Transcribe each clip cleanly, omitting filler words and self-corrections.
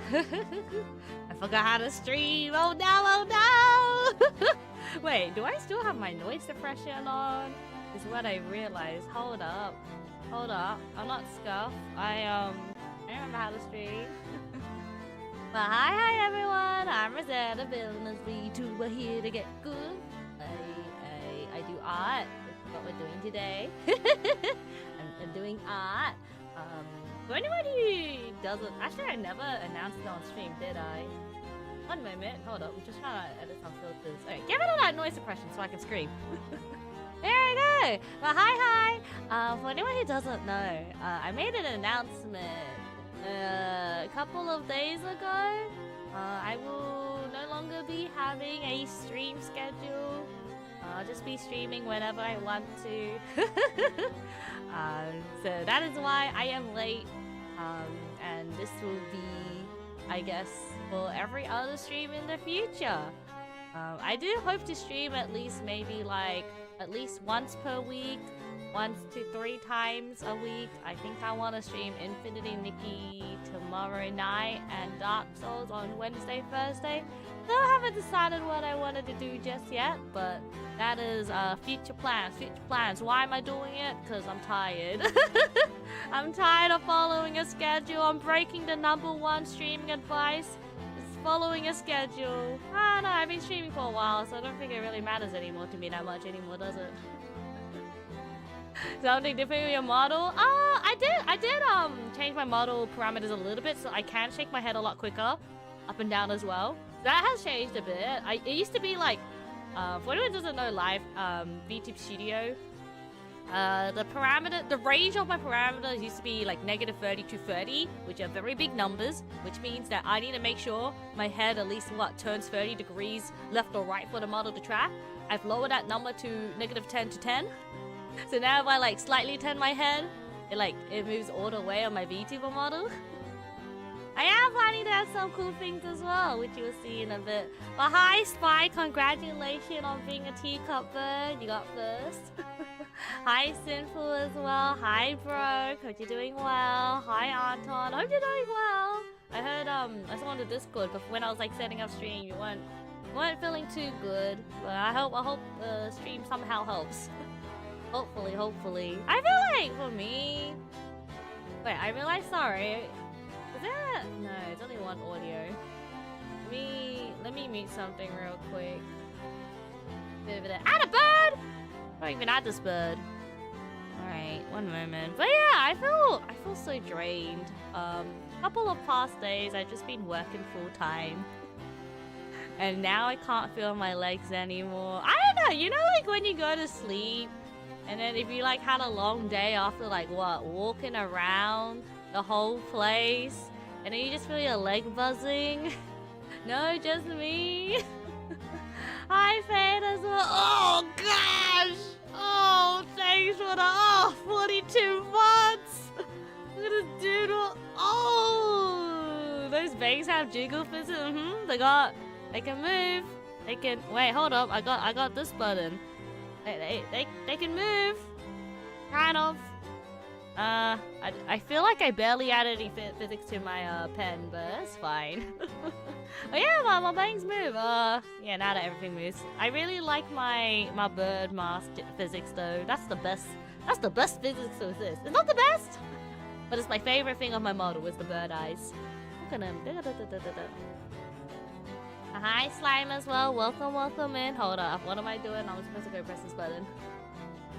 I forgot how to stream. Oh no, oh no! Wait, do I still have my noise suppression on? Is what I realized. Hold up. Hold up. I'm not scuffed. I remember how to stream. Well, hi everyone. I'm Rosetta, building VTuber here to get good. I do art. That's what we're doing today. I'm doing art. For anyone who doesn't... Actually, I never announced it on stream, did I? One moment. Hold up. I'm just trying to edit some filters. Alright, give it a that noise suppression so I can scream. There we go. Well, hi. For anyone who doesn't know, I made an announcement a couple of days ago. I will no longer be having a stream schedule. I'll just be streaming whenever I want to. So that is why I am late. And this will be, I guess, for every other stream in the future. I do hope to stream at least maybe like at least once per week, 1 to 3 times a week. I think I want to stream Infinity Nikki tomorrow night and Dark Souls on Wednesday, Thursday. Still haven't decided what I wanted to do just yet, but that is future plans, Why am I doing it? Because I'm tired. I'm tired of following a schedule. I'm breaking the #1 streaming advice. It's following a schedule. I don't know, I've been streaming for a while, so I don't think it really matters anymore to me that much anymore, does it? Something different with your model? I did change my model parameters a little bit so I can shake my head a lot quicker. Up and down as well. That has changed a bit. It used to be like, for anyone who doesn't know live, VTuber Studio, the range of my parameters used to be like -30 to 30, which are very big numbers, which means that I need to make sure my head at least, turns 30 degrees left or right for the model to track. I've lowered that number to -10 to 10. So now if I like slightly turn my head, it moves all the way on my VTuber model. I am planning to have some cool things as well, which you will see in a bit. But hi Spy, congratulations on being a teacup bird. You got first. Hi Sinful as well. Hi Bro, hope you're doing well. Hi Anton, hope you're doing well. I heard I saw on the Discord, but when I was like setting up stream, you weren't feeling too good. But I hope stream somehow helps. Hopefully. I feel like for me. Wait, I realized, sorry. Is that? No, it's only one audio. Let me mute something real quick. Add a bird! I don't even add this bird. Alright, one moment. But yeah, I feel so drained. Couple of past days I've just been working full time. And now I can't feel my legs anymore. I don't know, you know like when you go to sleep and then if you like had a long day after like walking around the whole place, and then you just feel your leg buzzing. No, just me. Hi, Fade as well. Oh gosh! Oh, thanks for the 42 months. Look at this doodle. Oh, those bangs have jiggle fits. They can move. They can wait. Hold up. I got this button. They can move. Kind of. I feel like I barely added any physics to my pen, but that's fine. Oh yeah, my bangs move. Yeah, now that everything moves. I really like my bird mask physics though. That's the best. That's the best physics with this. It's not the best, but it's my favorite thing of my model is the bird eyes. Look at them. Hi Slime as well. Welcome in. Hold up. What am I doing? I'm supposed to go press this button.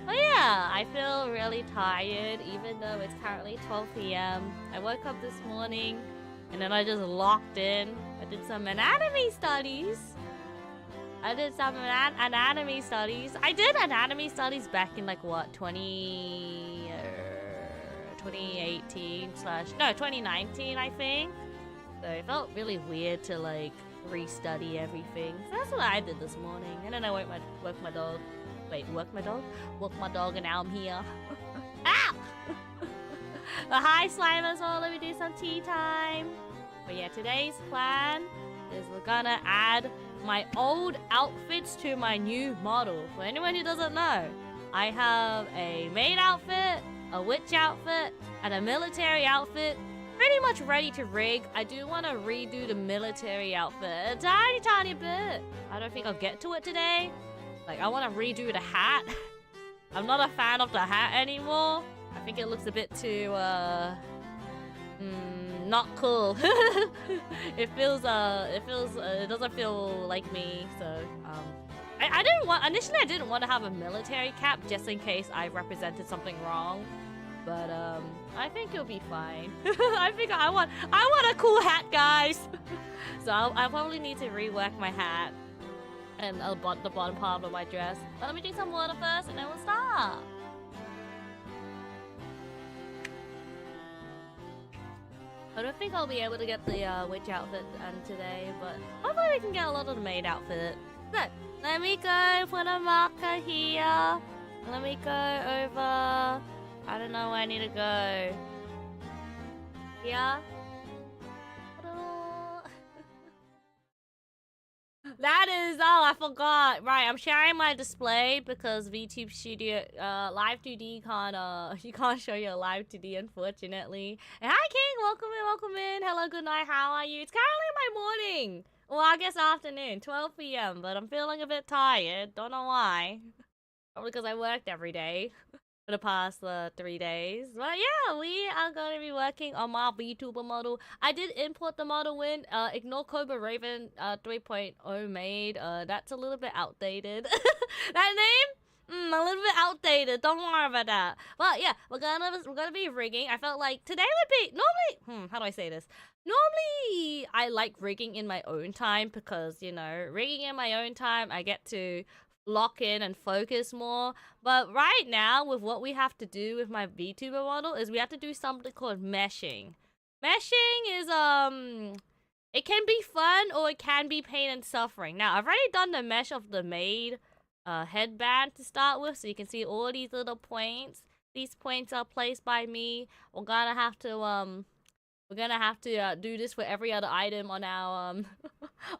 Oh yeah, I feel really tired even though it's currently 12 PM. I woke up this morning and then I just locked in. I did some anatomy studies. I did anatomy studies back in like what, 2019 I think. So it felt really weird to like restudy everything. So that's what I did this morning. And then I woke my dog. Wait, work my dog? Woke my dog and now I'm here. Ow! But hi Slime as well, let me do some tea time. But yeah, today's plan is we're gonna add my old outfits to my new model. For anyone who doesn't know, I have a maid outfit, a witch outfit, and a military outfit. pretty much ready to rig. I do want to redo the military outfit a tiny bit. I don't think I'll get to it today. Like, I want to redo the hat. I'm not a fan of the hat anymore. I think it looks a bit too, not cool. it doesn't feel like me, so, initially I didn't want to have a military cap just in case I represented something wrong. But, I think it'll be fine. I want a cool hat, guys! So I'll probably need to rework my hat and the bottom part of my dress. But let me drink some water first and then we'll start. I don't think I'll be able to get the witch outfit done today, but hopefully we can get a lot of the maid outfit. So, let me go put a marker here. Let me go over... I don't know where I need to go. Here? That is... Oh, I forgot. Right, I'm sharing my display because VTube Studio... Live2D can't... you can't show your Live2D, unfortunately. And hi, King! Welcome in. Hello, good night. How are you? It's currently my morning. Well, I guess afternoon. 12 PM. But I'm feeling a bit tired. Don't know why. Probably because I worked every day. For the past 3 days. But yeah, we are going to be working on my VTuber model. I did import the model in. 𝐒𝐓𝐑𝐄𝐌 3.0 made. That's a little bit outdated. That name? A little bit outdated. Don't worry about that. But yeah, we're gonna be rigging. I felt like today would be normally. How do I say this? Normally, I like rigging in my own time because, you know, rigging in my own time, I get to lock in and focus more. But right now, with what we have to do with my VTuber model is we have to do something called meshing. Meshing is it can be fun or it can be pain and suffering. Now, I've already done the mesh of the maid headband to start with, so you can see all these little points. These points are placed by me. We're gonna have to do this for every other item on our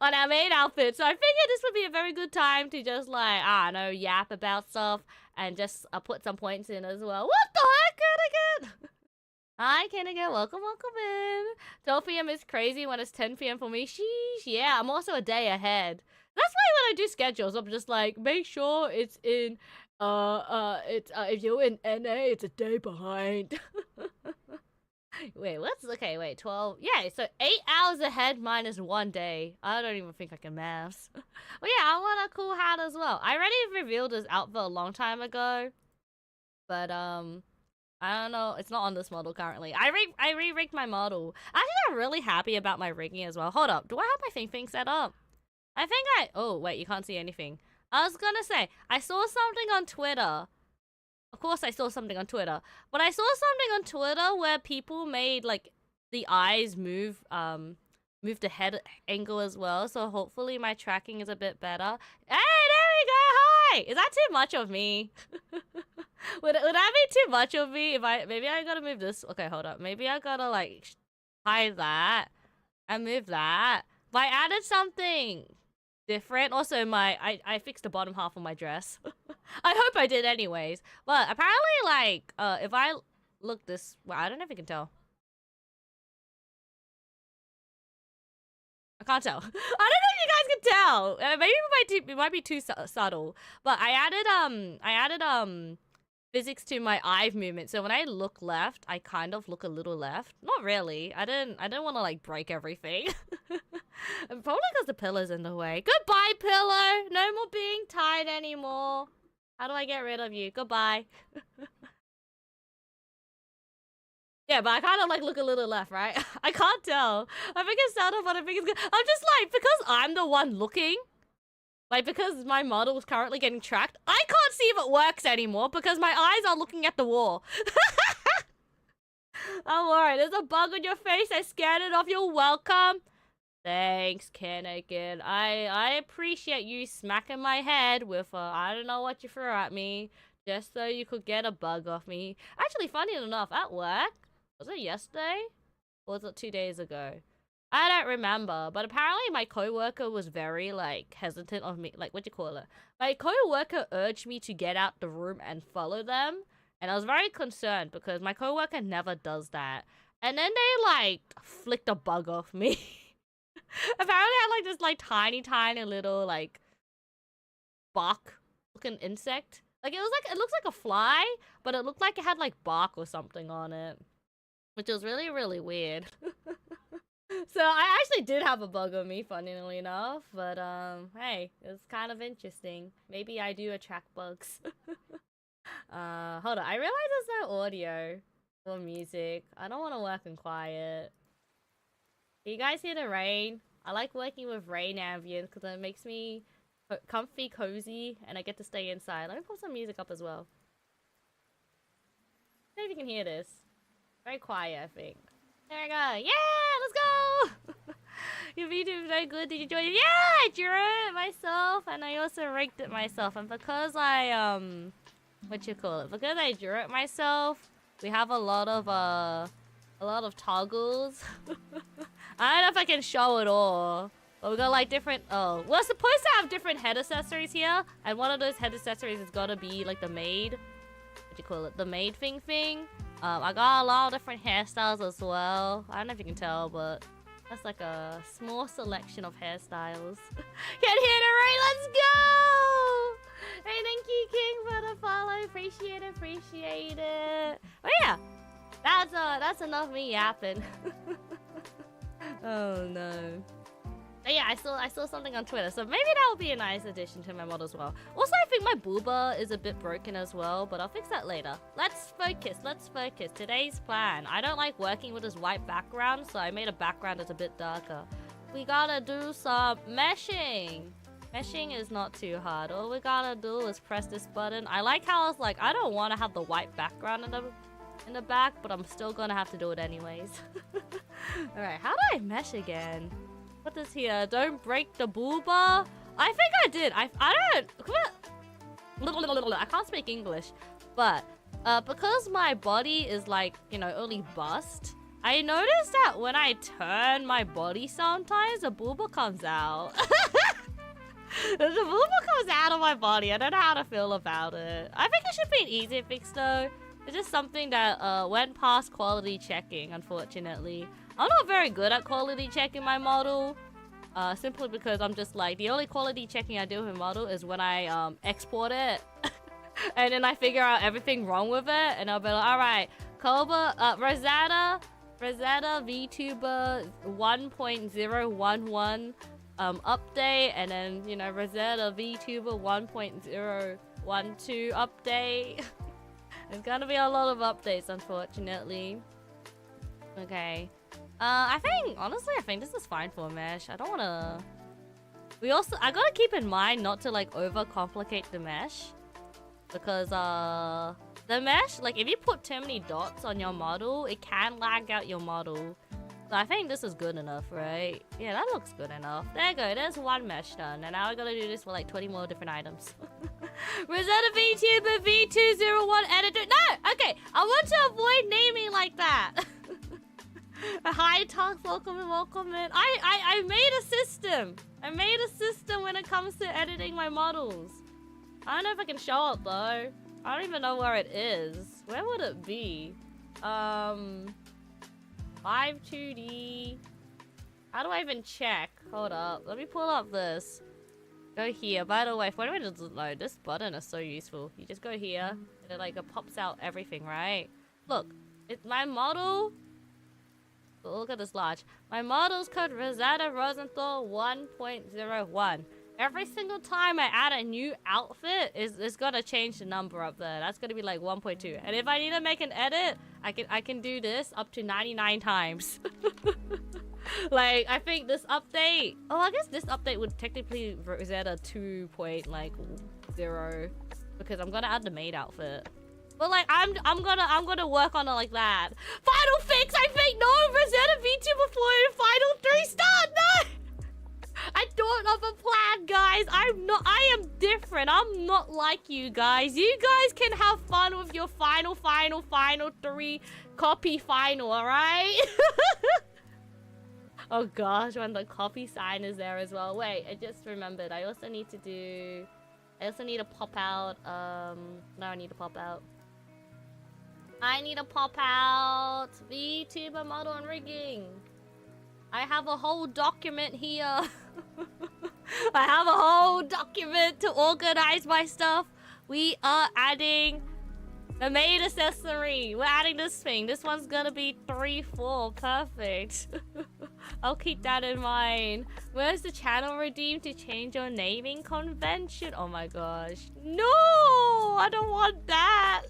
on our main outfit. So I figured this would be a very good time to just like, I don't know, yap about stuff and just put some points in as well. What the heck, Kennigan? Hi, Kennigan. Welcome in. 12 PM is crazy when it's 10 PM for me. Sheesh. Yeah, I'm also a day ahead. That's why when I do schedules, I'm just like, make sure it's in, if you're in NA, it's a day behind. Wait, okay, wait, 12, yeah, so 8 hours ahead minus 1 day. I don't even think I can maths. But yeah, I want a cool hat as well. I already revealed this outfit a long time ago. But, I don't know, it's not on this model currently. I re-rigged my model. Actually, I'm really happy about my rigging as well. Hold up, do I have my thing set up? I think oh, wait, you can't see anything. I was gonna say, I saw something on Twitter. Of course I saw something on Twitter. But I saw something on Twitter where people made, like, the eyes move the head angle as well. So hopefully my tracking is a bit better. Hey, there we go! Hi! Is that too much of me? would that be too much of me if maybe I gotta move this? Okay, hold up. Maybe I gotta, like, hide that and move that. But I added something different. Also, I fixed the bottom half of my dress. I hope I did anyways. But apparently, like, if I look this... Well, I don't know if you can tell. I can't tell. I don't know if you guys can tell. Maybe it might be too subtle. But I added physics to my eye movement. So when I look left, I kind of look a little left. Not really. I didn't want to, like, break everything. Probably because the pillow's in the way. Goodbye, pillow! No more being tied anymore. How do I get rid of you? Goodbye. Yeah, but I kind of, like, look a little left, right? I can't tell. I think it's subtle, but I think it's good. I'm just like, because I'm the one looking, like, because my model is currently getting tracked, I can't see if it works anymore because my eyes are looking at the wall. Don't worry, there's a bug on your face. I scanned it off. You're welcome. Thanks, Kennigan. I appreciate you smacking my head with I don't know what you threw at me, just so you could get a bug off me. Actually, funny enough, at work, was it yesterday? Or was it 2 days ago? I don't remember, but apparently my coworker was very, like, hesitant of me. Like, what do you call it? My coworker urged me to get out the room and follow them, and I was very concerned because my coworker never does that. And then they, like, flicked a bug off me. Apparently I had, like, this, like, tiny little, like, bark-looking insect. Like, it looks like a fly, but it looked like it had, like, bark or something on it. Which was really, really weird. So, I actually did have a bug on me, funnily enough. But, hey, it's kind of interesting. Maybe I do attract bugs. Hold on. I realize there's no audio or music. I don't want to work in quiet. Can you guys hear the rain? I like working with rain ambience because it makes me comfy, cozy, and I get to stay inside. Let me put some music up as well. See if you can hear this. Very quiet, I think. There we go. Yeah, let's go! Your VTuber is very good. Did you join it? Yeah, I drew it myself, and I also rigged it myself. And because I, because I drew it myself, we have a lot of toggles. I don't know if I can show it all. But we got like different, we're supposed to have different head accessories here. And one of those head accessories is gotta be like the maid. The maid thing. I got a lot of different hairstyles as well. I don't know if you can tell, but that's like a small selection of hairstyles. Can't hear the rain, let's go! Hey, thank you, King, for the follow. Appreciate it. Oh yeah, that's enough of me yapping. Oh no. But yeah, I saw something on Twitter, so maybe that will be a nice addition to my mod as well. Also, I think my booba is a bit broken as well, but I'll fix that later. Let's focus. Today's plan. I don't like working with this white background, so I made a background that's a bit darker. We gotta do some meshing. Meshing is not too hard. All we gotta do is press this button. I like how it's like, I don't want to have the white background in the back, but I'm still gonna have to do it anyways. Alright, how do I mesh again? What is here? Don't break the booba? I think I did. I can't speak English. But because my body is like, you know, only bust, I noticed that when I turn my body sometimes, the booba comes out. The booba comes out of my body. I don't know how to feel about it. I think it should be an easy fix though. It's just something that went past quality checking, unfortunately. I'm not very good at quality checking my model. Simply because I'm just like, the only quality checking I do with my model is when I export it. And then I figure out everything wrong with it. And I'll be like, alright, Rosetta VTuber 1.011 update. And then, you know, Rosetta VTuber 1.012 update. There's gonna be a lot of updates, unfortunately. Okay. Honestly, I think this is fine for a mesh. I don't wanna... I gotta keep in mind not to, like, overcomplicate the mesh. Because, the mesh, like, if you put too many dots on your model, it can lag out your model. So I think this is good enough, right? Yeah, that looks good enough. There you go, there's one mesh done. And now I gotta do this for, like, 20 more different items. Rosetta VTuber V201 editor. No! Okay, I want to avoid naming like that. Hi, Talks, welcome in. I made a system. I made a system when it comes to editing my models. I don't know if I can show it though. I don't even know where it is. Where would it be? Live2D. How do I even check? Hold up. Let me pull up this. Go here. By the way, for anyone that doesn't know, this button is so useful. You just go here, and it like it pops out everything, right? Look, it's my model. Look at this large. My model's code Rosetta Rosenthal 1.01. Every single time I add a new outfit, it's gonna change the number up there. That's gonna be like 1.2. And if I need to make an edit, I can do this up to 99 times. Like, I think this update... Oh, I guess this update would technically Rosetta 2.0 because I'm gonna add the maid outfit. But like, I'm gonna work on it like that. Final fix, I think. No, Rosetta VTuber before Final 3 start. No, I don't have a plan, guys. I am different. I'm not like you guys. You guys can have fun with your final 3 copy final, all right? Oh gosh, when the copy sign is there as well. Wait, I just remembered. I also need to pop out. No, I need to pop out. I need to pop out VTuber model and rigging. I have a whole document here. I have a whole document to organize my stuff. We are adding the main accessory. We're adding this thing. This one's gonna be 3-4. Perfect. I'll keep that in mind. Where's the channel redeem to change your naming convention? Oh my gosh. No! I don't want that.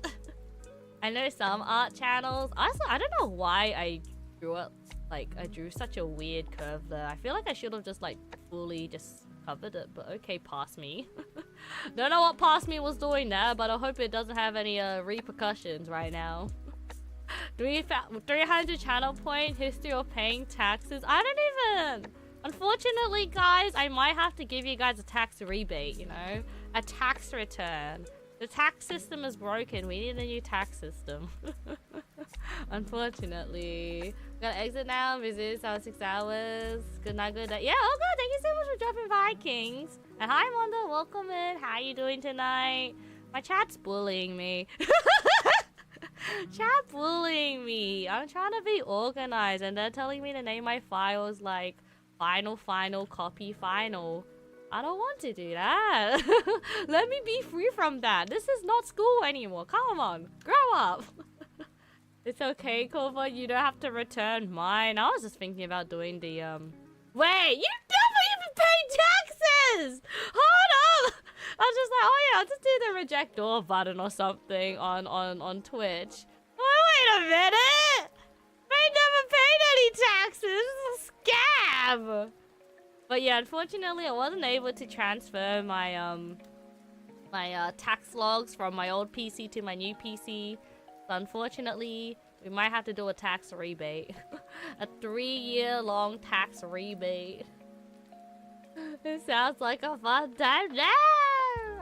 I know some art channels. Also, I don't know why I drew it. Like, I drew such a weird curve there. I feel like I should have just, like, fully just covered it. But okay, past me. Don't know what past me was doing there, but I hope it doesn't have any repercussions right now. 300 channel point history of paying taxes. I don't even... Unfortunately, guys, I might have to give you guys a tax rebate, you know? A tax return. The tax system is broken. We need a new tax system. Unfortunately. Gotta exit now. Visit 6 hours. Good night, good night. Yeah, oh god, thank you so much for dropping Vikings. And hi, Wanda. Welcome in. How you doing tonight? My chat's bullying me. Chat bullying me. I'm trying to be organized and they're telling me to name my files like final, copy, final. I don't want to do that. Let me be free from that. This is not school anymore. Come on. Grow up. It's okay, Kova. You don't have to return mine. I was just thinking about doing the, Wait! You never even paid taxes! Hold up! I was just like, oh yeah, I'll just do the reject all button or something on Twitch. Oh, wait a minute! I never paid any taxes! This is a scam! But yeah, unfortunately, I wasn't able to transfer my my tax logs from my old PC to my new PC. So unfortunately, we might have to do a tax rebate. A 3-year-long tax rebate. It sounds like a fun time. No!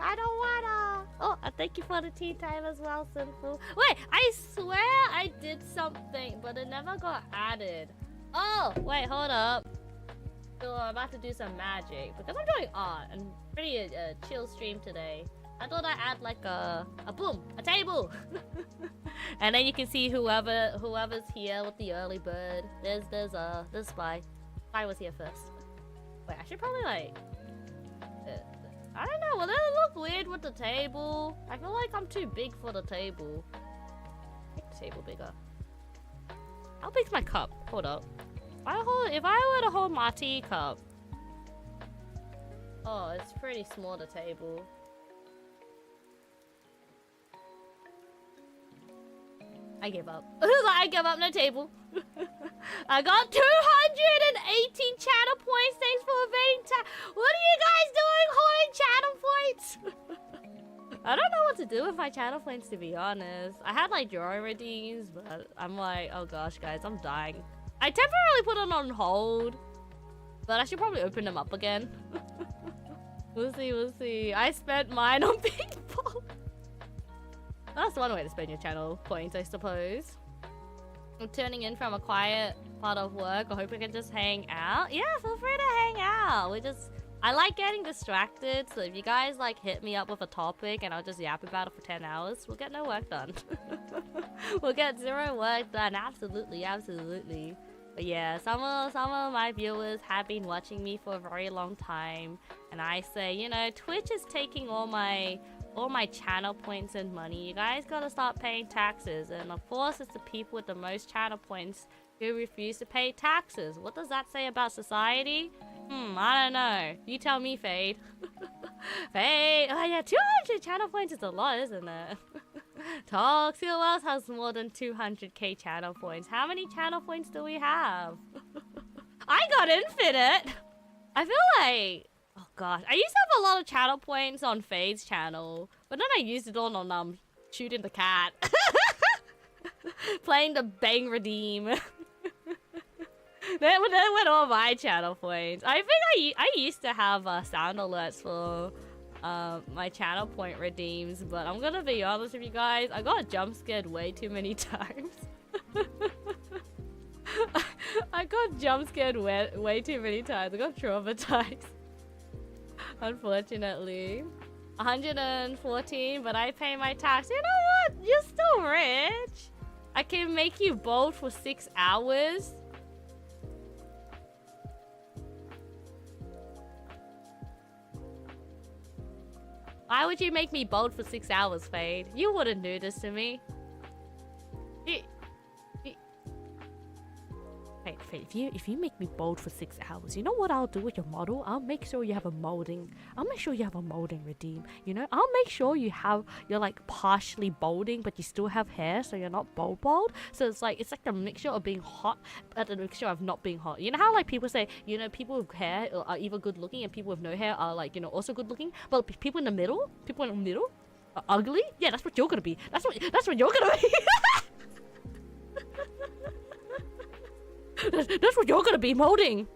I don't wanna! Oh, thank you for the tea time as well, Sinful. Wait, I swear I did something, but it never got added. Oh, wait, hold up. So I'm about to do some magic because I'm doing art and pretty chill stream today. I thought I'd add like a table. And then you can see whoever's here with the early bird. There's Spy. Spy was here first. Wait, I should probably like I don't know, will it look weird with the table? I feel like I'm too big for the table. Make the table bigger. How big's my cup? Hold up. If I were to hold my teacup. Oh, it's pretty small, the table. I give up. I give up the table. I got 218 channel points. Thanks for evading What are you guys doing holding channel points? I don't know what to do with my channel points, to be honest. I had like drawing redeems, but I'm like, oh gosh, guys, I'm dying. I temporarily put them on hold, but I should probably open them up again. We'll see. I spent mine on people. That's one way to spend your channel points, I suppose. I'm turning in from a quiet part of work. I hope we can just hang out. Yeah, feel free to hang out. I like getting distracted, so if you guys like hit me up with a topic and I'll just yap about it for 10 hours, we'll get no work done. We'll get 0 work done. Absolutely. But yeah, some of my viewers have been watching me for a very long time, and I say, you know, Twitch is taking all my channel points and money. You guys gotta start paying taxes, and of course it's the people with the most channel points who refuse to pay taxes. What does that say about society? I don't know. You tell me, Fade. Fade. Oh yeah, 200 channel points is a lot, isn't it? Talks. Who else has more than 200k channel points? How many channel points do we have? I got infinite. I feel like, oh gosh, I used to have a lot of channel points on Fade's channel, but then I used it all on shooting the cat, playing the bang redeem. That went all my channel points. I think I used to have sound alerts for my channel point redeems, but I'm gonna be honest with you guys, I got jump scared way too many times. I got jump scared way too many times. I got traumatized. Unfortunately. 114, but I pay my tax. You know what? You're still rich. I can make you bald for 6 hours. Why would you make me bald for 6 hours, Fade? You wouldn't do this to me. Fade, if you make me bald for 6 hours, you know what I'll do with your model? I'll make sure you have a molding. I'll make sure you have a molding redeem. You know, I'll make sure you're like partially balding, but you still have hair, so you're not bald. So it's like the mixture of being hot, but the mixture of not being hot. You know how like people say, you know, people with hair are either good looking and people with no hair are like, you know, also good looking. But people in the middle are ugly. Yeah, that's what you're gonna be. That's what you're gonna be. That's what you're gonna be molding.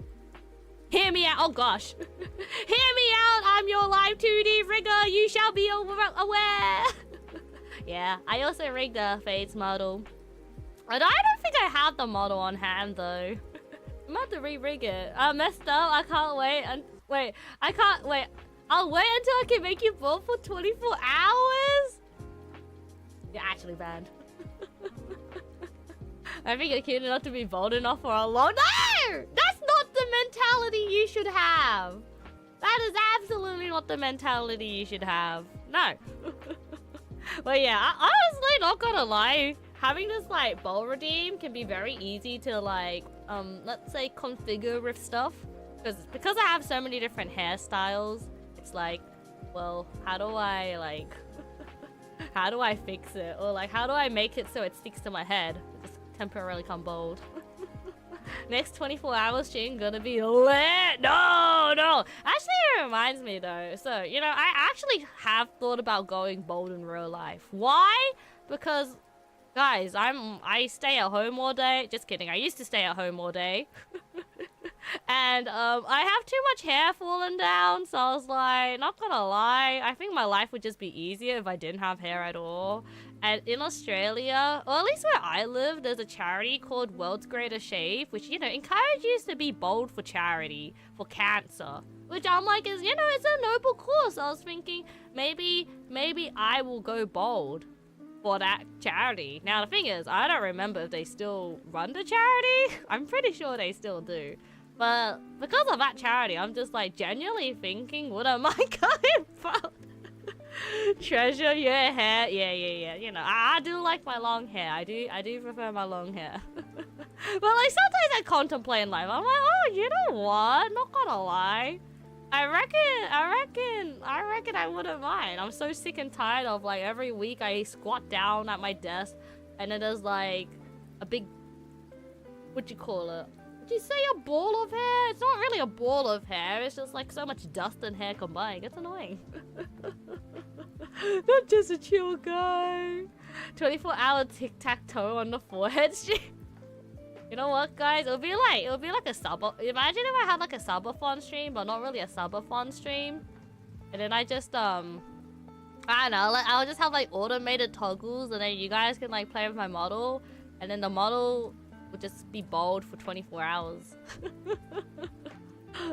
Hear me out. Oh gosh. Hear me out. I'm your Live2D rigger. You shall be aware. Yeah, I also rigged a Fade's model. And I don't think I have the model on hand though. I'm about to re-rig it. I messed up. I can't wait. I can't wait. I'll wait until I can make you bald for 24 hours. You're actually banned. I think you're cute enough to be bold enough for a long— No! That's not the mentality you should have. That is absolutely not the mentality you should have. No. But yeah, honestly, not gonna lie, having this like bold redeem can be very easy to like, let's say configure with stuff. Because I have so many different hairstyles, it's like, well, how do I like, how do I fix it? Or like, how do I make it so it sticks to my head? Just temporarily come bold. Next 24 hours stream gonna be lit. No. Actually, it reminds me though. So, you know, I actually have thought about going bold in real life. Why? Because, guys, I stay at home all day. Just kidding. I used to stay at home all day. And I have too much hair falling down, so I was like, not gonna lie, I think my life would just be easier if I didn't have hair at all. And in Australia, or at least where I live, there's a charity called 𝐒𝐓𝐑𝐄𝐿, which, you know, encourages to be bold for charity, for cancer. Which I'm like, is, you know, it's a noble cause. I was thinking, maybe I will go bold for that charity. Now, the thing is, I don't remember if they still run the charity. I'm pretty sure they still do. But because of that charity, I'm just like genuinely thinking, what am I going for? Treasure your hair. Yeah. You know, I do like my long hair. I do prefer my long hair. But like sometimes I contemplate in life. I'm like, oh, you know what? Not gonna lie. I reckon I wouldn't mind. I'm so sick and tired of like every week I squat down at my desk and then there's like a big, what'd you call it? Would you say a ball of hair? It's not really a ball of hair. It's just like so much dust and hair combined. It's annoying. Not just a chill guy. 24-hour tic-tac-toe on the forehead stream. You know what, guys? It'll be like a sub. Imagine if I had like a subathon stream, but not really a subathon stream. And then I just I don't know. Like, I'll just have like automated toggles, and then you guys can like play with my model, and then the model would just be bold for 24 hours.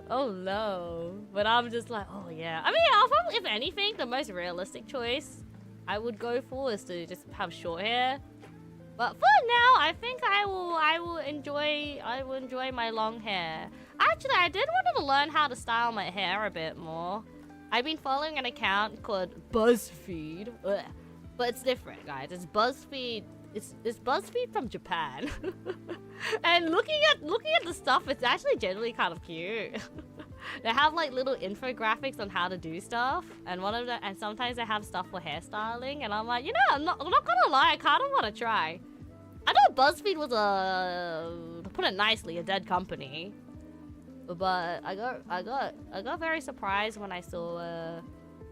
Oh no. But I'm just like, oh yeah. I mean, I'll probably, if anything, the most realistic choice I would go for is to just have short hair. But for now, I think I will enjoy my long hair. Actually, I did want to learn how to style my hair a bit more. I've been following an account called BuzzFeed. Ugh. But it's different, guys. It's BuzzFeed. It's BuzzFeed from Japan. And looking at the stuff, it's actually generally kind of cute. They have like little infographics on how to do stuff, and sometimes they have stuff for hairstyling, and I'm like, you know, I'm not gonna lie, I kind of want to try. I know BuzzFeed was to put it nicely, a dead company, but I got very surprised when I saw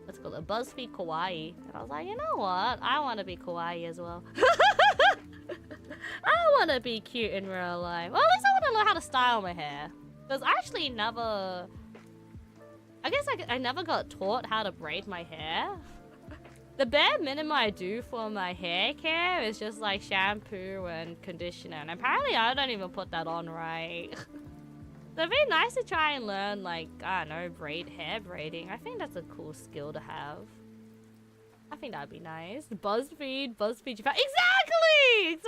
let's call it BuzzFeed Kawaii, and I was like, you know what, I want to be kawaii as well. I want to be cute in real life. Well, at least I want to learn how to style my hair. Because I actually never... I guess I never got taught how to braid my hair. The bare minimum I do for my hair care is just like shampoo and conditioner. And apparently I don't even put that on right. So it'd be nice to try and learn like, I don't know, hair braiding. I think that's a cool skill to have. I think that'd be nice. BuzzFeed Japan. Exactly!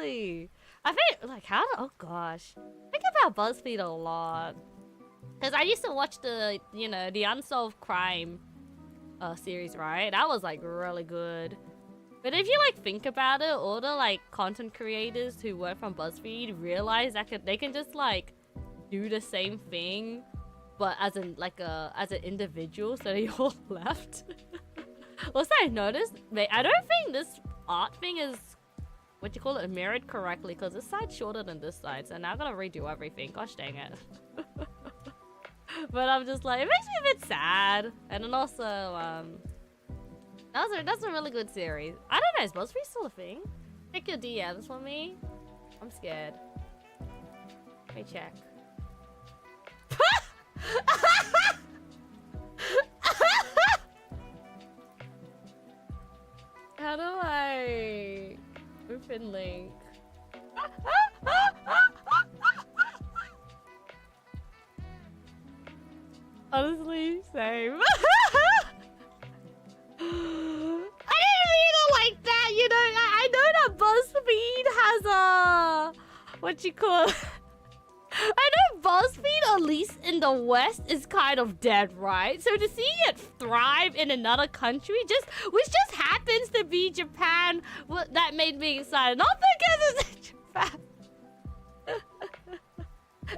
Exactly. I think, like, oh gosh. I think about BuzzFeed a lot. Because I used to watch the, you know, the Unsolved Crime series, right? That was, like, really good. But if you, like, think about it, all the, like, content creators who work from BuzzFeed realize that they can just, like, do the same thing, but as an individual, so they all left. Also, I noticed, I don't think this art thing is, what you call it, mirrored correctly, because this side's shorter than this side, so now I gotta redo everything. Gosh dang it. But I'm just like, it makes me a bit sad. And then also, that's a really good series. I don't know, is BuzzFeed still a thing? Check your DMs for me. I'm scared. Let me check. How do I open link? Honestly, same. I didn't mean it like that, you know. I know that BuzzFeed has a what you call. I know BuzzFeed, at least in the West, is kind of dead, right? So to see it thrive in another country, which just happens to be Japan, that made me excited. Not because it's Japan.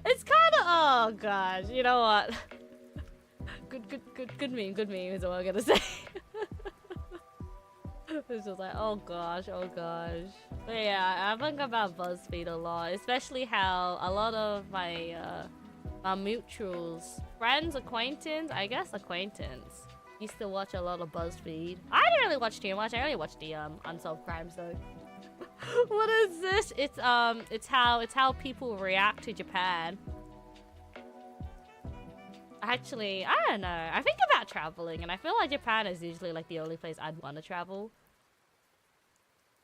It's kind of, oh gosh, you know what? Good meme is what I'm gonna say. It's just like, oh gosh. But yeah, I think about BuzzFeed a lot, especially how a lot of my my mutuals, friends, acquaintance, used to watch a lot of BuzzFeed. I didn't really watch too much. I only watched the Unsolved Crimes though. What is this? It's how people react to Japan. Actually, I don't know. I think about traveling, and I feel like Japan is usually like the only place I'd want to travel.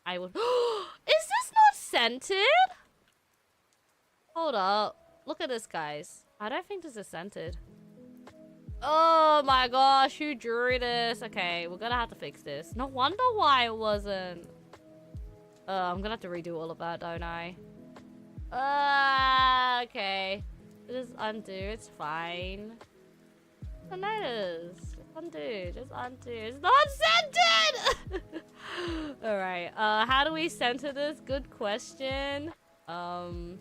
I would. Is this not scented? Hold up. Look at this, guys. I don't think this is scented. Oh my gosh, who drew this? Okay, we're gonna have to fix this. No wonder why it wasn't. I'm gonna have to redo all of that, don't I? Okay. Just undo, it's fine. Oh, notice. Undo, just undo. It's not centered! Alright, how do we center this? Good question. My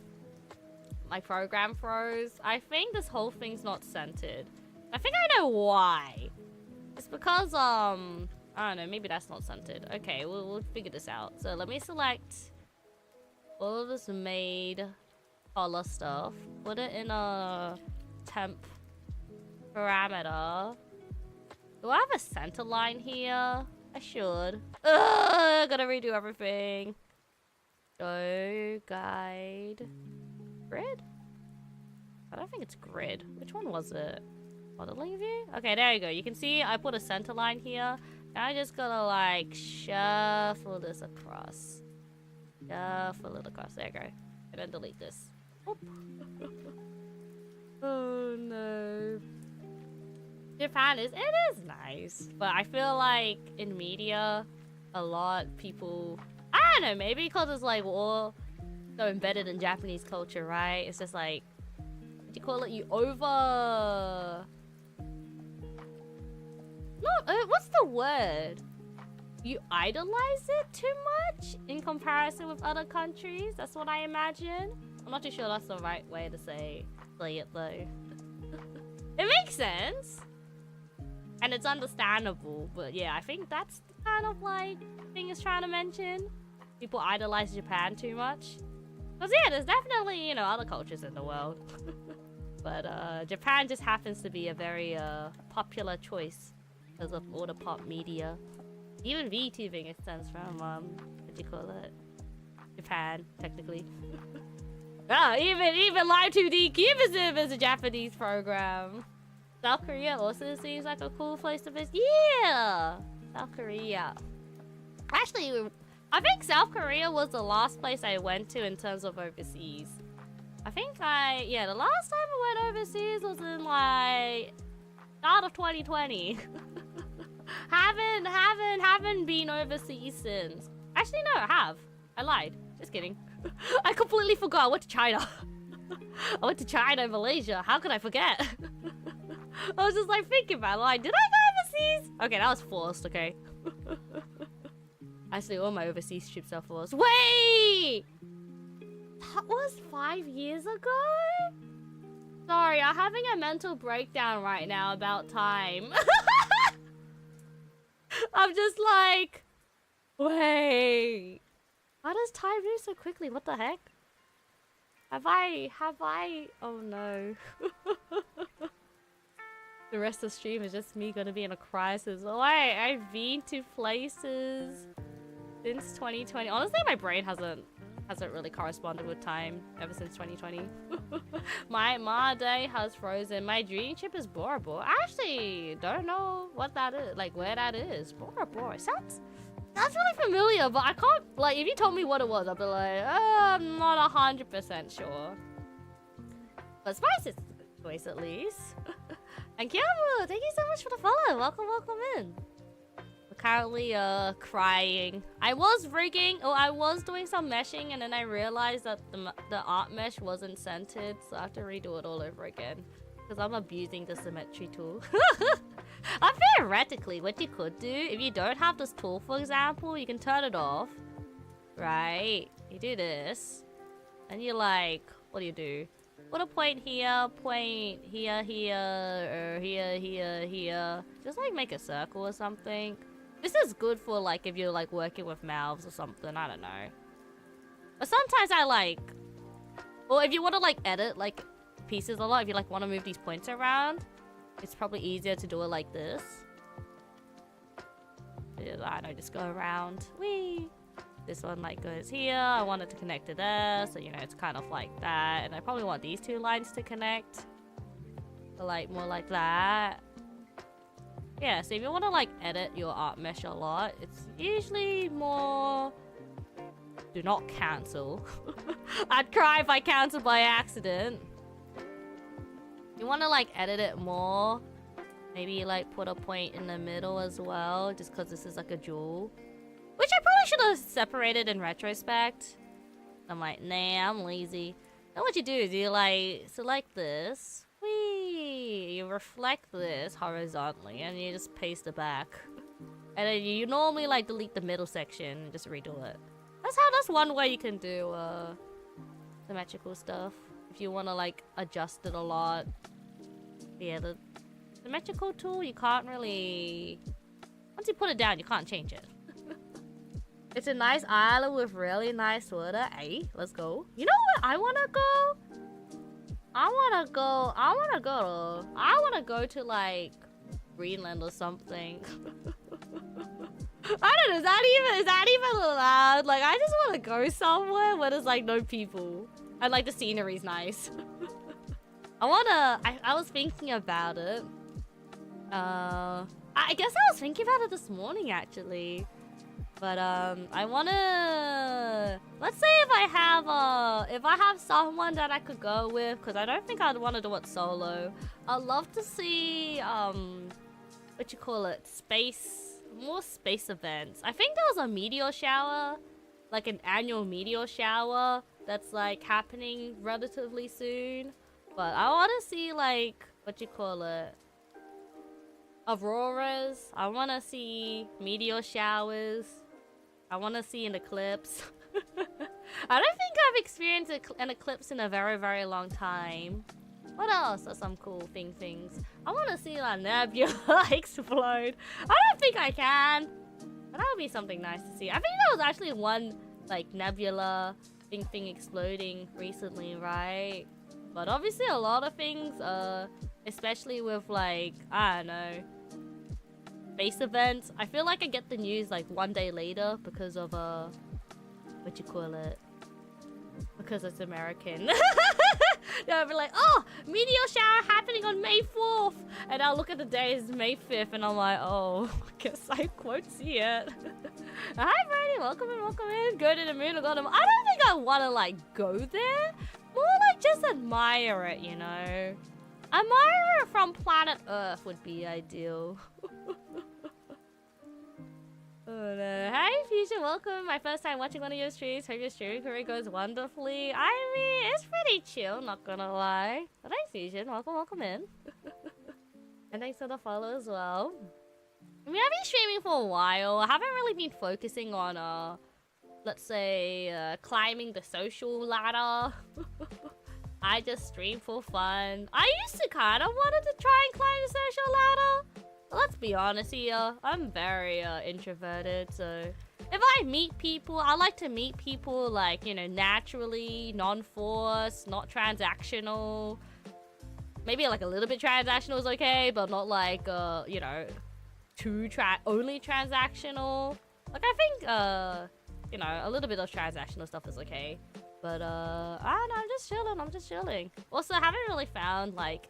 program froze. I think this whole thing's not centered. I think I know why. It's because, I don't know, maybe that's not centered. Okay, we'll figure this out. So let me select all of this made color stuff. Put it in a temp parameter. Do I have a center line here? I should. Ugh, gotta redo everything. Go, guide. Grid? I don't think it's grid. Which one was it? Modeling view? Okay, there you go. You can see I put a center line here. Now I just gotta like shuffle this across. Shuffle it across. There you go. And then delete this. Oop. Oh no. Japan it is nice, but I feel like in media, a lot people, I don't know, maybe because it's like all so embedded in Japanese culture, right? It's just like, what do you call it? You over. No, what's the word? You idolize it too much in comparison with other countries. That's what I imagine. I'm not too sure that's the right way to say it though. It makes sense. And it's understandable, but yeah, I think that's the kind of like thing it's trying to mention. People idolize Japan too much. Because yeah, there's definitely, you know, other cultures in the world. But Japan just happens to be a very popular choice because of all the pop media. Even VTubing extends from, what do you call it? Japan, technically. Even Live2D 𝐒𝐓𝐑𝐄𝐌 is a Japanese program. South Korea also seems like a cool place to visit. Yeah! South Korea. Actually, I think South Korea was the last place I went to in terms of overseas. I think yeah, the last time I went overseas was in like start of 2020. haven't been overseas since. Actually, no, I have. I lied. Just kidding. I completely forgot. I went to China. I went to China and Malaysia. How could I forget? I was just like thinking about it. Like, did I go overseas? Okay, that was forced, okay. Actually, all my overseas trips are forced. Wait! That was 5 years ago? Sorry, I'm having a mental breakdown right now about time. I'm just like, wait. Why does time move so quickly? What the heck? Have I, oh no. The rest of the stream is just me gonna be in a crisis. Oh, I've been to places since 2020. Honestly, my brain hasn't really corresponded with time ever since 2020. my day has frozen. My dream trip is Bora Bora. I actually don't know what that is, like where that is. Bora Bora. Sounds really familiar, but I can't, like, if you told me what it was, I'd be like, I'm not 100% sure. But Spice is a good choice at least. And 𝐒𝐿, thank you so much for the follow. Welcome in. We're currently crying. I was rigging, I was doing some meshing, and then I realized that the art mesh wasn't centered, so I have to redo it all over again. Because I'm abusing the symmetry tool. Theoretically, what you could do, if you don't have this tool, for example, you can turn it off. Right? You do this. And you like, what do? Put a point here, here, or here. Just like make a circle or something. This is good for like if you're like working with mouths or something, I don't know. But sometimes I like, or if you want to like edit like pieces a lot, if you like want to move these points around, it's probably easier to do it like this. I know, just go around. Whee! This one like goes here. I want it to connect to there, so you know it's kind of like that. And I probably want these two lines to connect, but like more like that. Yeah, so if you want to like edit your art mesh a lot, it's usually more. Do not cancel. I'd cry if I canceled by accident. You want to like edit it more. Maybe like put a point in the middle as well, just because this is like a jewel. Which I probably should have separated in retrospect. I'm like, nah, I'm lazy. Then what you do is you like select this. Whee! You reflect this horizontally and you just paste it back. And then you normally like delete the middle section and just redo it. That's one way you can do symmetrical stuff. If you want to like adjust it a lot. Yeah, the symmetrical tool, you can't really... Once you put it down, you can't change it. It's a nice island with really nice water. Hey, let's go. You know what I want to go? I want to go to like Greenland or something. I don't know, is that even allowed? Like, I just want to go somewhere where there's like no people and like the scenery's nice. I was thinking about it. I guess I was thinking about it this morning actually. But I wanna, let's say if I have someone that I could go with, because I don't think I'd want to do it solo. I'd love to see more space events. I think there was a meteor shower, like an annual meteor shower that's like happening relatively soon. But I want to see like auroras. I want to see meteor showers. I want to see an eclipse. I don't think I've experienced an eclipse in a very, very long time. What else are some cool things? I want to see a nebula explode. I don't think I can. But that would be something nice to see. I think there was actually one like nebula thing exploding recently, right? But obviously a lot of things, especially with like, I don't know, space events. I feel like I get the news like one day later because of because it's American. They'll be like, oh, meteor shower happening on May 4th. And I'll look at the day, it's May 5th, and I'm like, oh, I guess I won't see it. Hi, Brady, welcome in. Go to the moon or go to the moon. I don't think I want to like go there. More like just admire it, you know. Admire it from planet Earth would be ideal. Oh no. Hi Fusion, welcome. My first time watching one of your streams. Hope your streaming career goes wonderfully. I mean, it's pretty chill, not gonna lie. But hi Fusion, welcome in. And thanks for the follow as well. I mean, I've been streaming for a while. I haven't really been focusing on, let's say, climbing the social ladder. I just stream for fun. I used to kind of wanted to try and climb the social ladder. But let's be honest here. I'm very introverted, so if I meet people, I like to meet people like, you know, naturally, non-forced, not transactional. Maybe like a little bit transactional is okay, but not like, you know, only transactional. Like I think, you know, a little bit of transactional stuff is okay. But, I don't know, I'm just chilling. Also, I haven't really found, like,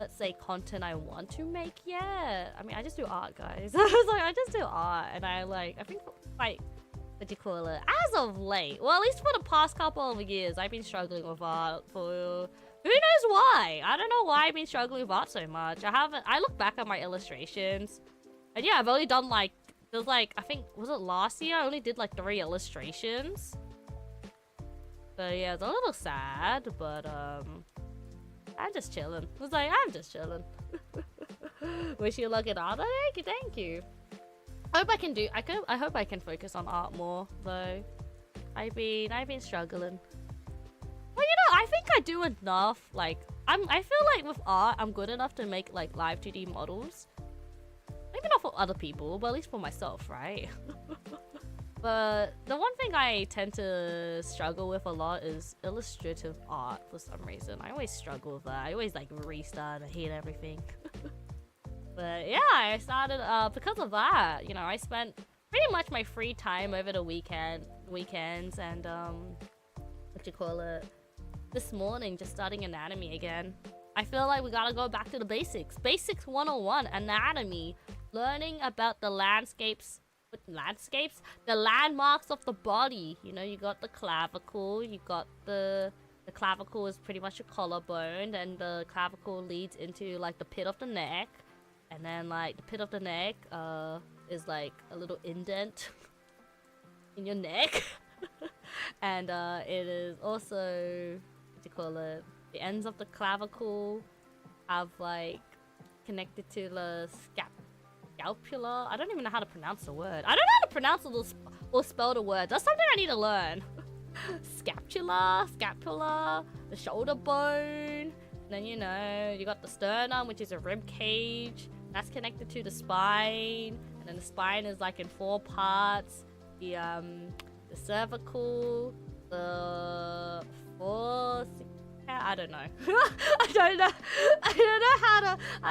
let's say, content I want to make yet. I mean, I just do art, guys. I was like, I just do art, and I think, like, what do you call it? As of late, well, at least for the past couple of years, I've been struggling with art for... Who knows why? I don't know why I've been struggling with art so much. I look back at my illustrations, and yeah, I've only done, like, there's, like, I think, was it last year? I only did, like, 3 illustrations. So yeah, it's a little sad, but I'm just chilling. I was like, I'm just chilling. Wish you luck at art. Oh, thank you. I hope I can focus on art more though. I've been struggling. Well, you know, I think I do enough. Like I feel like with art, I'm good enough to make like Live2D models. Maybe not for other people, but at least for myself, right? But the one thing I tend to struggle with a lot is illustrative art for some reason. I always struggle with that. I always like restart. I hate everything. But yeah, I started because of that. You know, I spent pretty much my free time over the weekends, and what you call it? This morning, just starting anatomy again. I feel like we gotta go back to the basics. Basics 101, anatomy, learning about the landscapes. The landmarks of the body. You know, you got the clavicle, you got the clavicle is pretty much a collarbone, and the clavicle leads into like the pit of the neck, and then like the pit of the neck is like a little indent in your neck. And it is also, what do you call it, the ends of the clavicle have like connected to the scapula. I don't even know how to pronounce the word. I don't know how to pronounce or spell the word. That's something I need to learn. Scapula, the shoulder bone. And then, you know, you got the sternum, which is a rib cage. That's connected to the spine. And then the spine is like in 4 parts. The cervical, the fourth. I don't know. I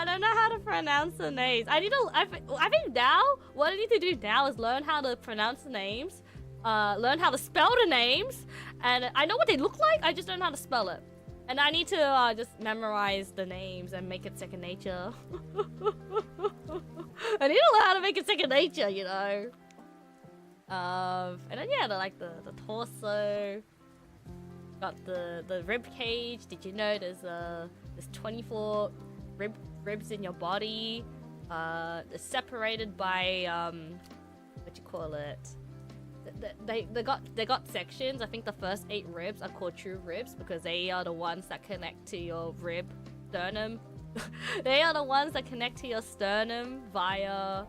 don't know how to pronounce the names. I think now what I need to do now is learn how to pronounce the names, learn how to spell the names, and I know what they look like. I just don't know how to spell it, and I need to just memorize the names and make it second nature. I need to learn how to make it second nature, you know. And then yeah, the torso. Got the rib cage. Did you know there's 24 ribs in your body? They're separated by what you call it? They got sections. I think the first 8 ribs are called true ribs because they are the ones that connect to your sternum. They are the ones that connect to your sternum via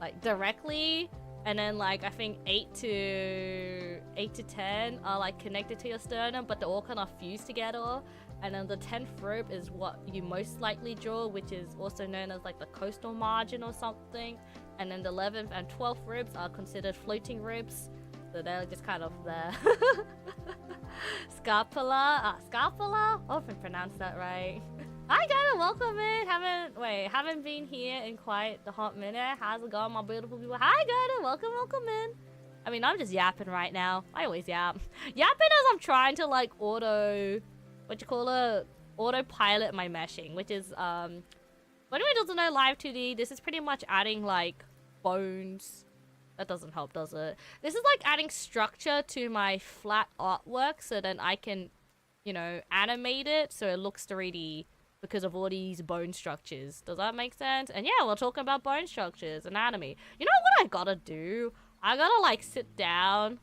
like directly. And then like I think 8 to 10 are like connected to your sternum, but they're all kind of fused together. And then the 10th rib is what you most likely draw, which is also known as like the coastal margin or something. And then the 11th and 12th ribs are considered floating ribs, so they're just kind of there. Scapula. I hope I pronounced that right. Hi guys, welcome in. Haven't been here in quite the hot minute. How's it going, my beautiful people? Hi guys, welcome in. I mean, I'm just yapping right now. I always yap. Yapping as I'm trying to like autopilot my meshing, which is for anyone who doesn't know Live2D, this is pretty much adding like bones. That doesn't help, does it? This is like adding structure to my flat artwork so then I can, you know, animate it so it looks 3D. because of all these bone structures. Does that make sense? And yeah, we're talking about bone structures, anatomy. You know what I gotta do? I gotta like sit down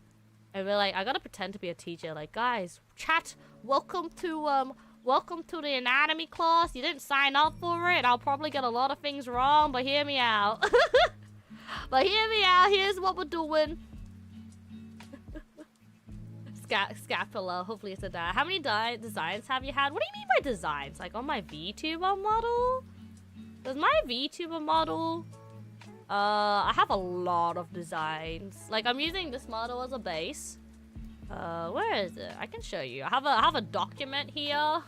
and be like, I gotta pretend to be a teacher. Like, guys, chat, welcome to the anatomy class. You didn't sign up for it. I'll probably get a lot of things wrong, but hear me out. But hear me out. Here's what we're doing. Scapula. Hopefully it's a that. How many designs have you had? What do you mean by designs? Like on my VTuber model? Does my VTuber model... I have a lot of designs. Like, I'm using this model as a base. Where is it? I can show you. I have a document here. I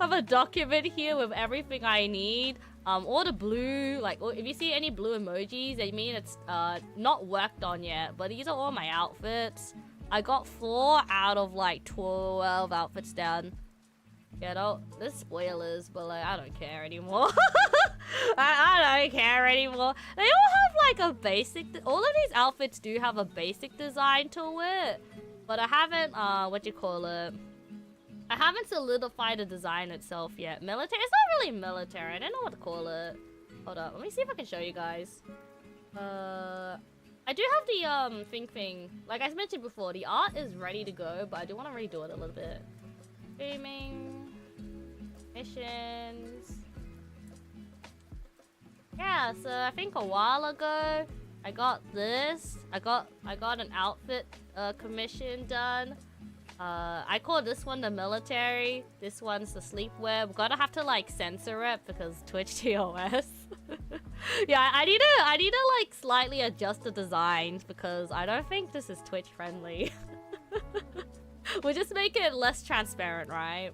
have a document here with everything I need. All the blue, like, if you see any blue emojis, I mean it's not worked on yet. But these are all my outfits. I got 4 out of like 12 outfits done. Yeah, there's spoilers, but like I don't care anymore. I don't care anymore. They all have like a basic. All of these outfits do have a basic design to it, but I haven't I haven't solidified the design itself yet. Military? It's not really military. I don't know what to call it. Hold up. Let me see if I can show you guys. I do have the thing. Like I mentioned before, the art is ready to go, but I do want to redo it a little bit. Streaming, missions. Yeah, so I think a while ago I got this. I got an outfit commission done. I call this one the military. This one's the sleepwear. We're gonna have to like censor it because Twitch TOS. Yeah, I need to like slightly adjust the designs because I don't think this is Twitch friendly. We'll just make it less transparent, right?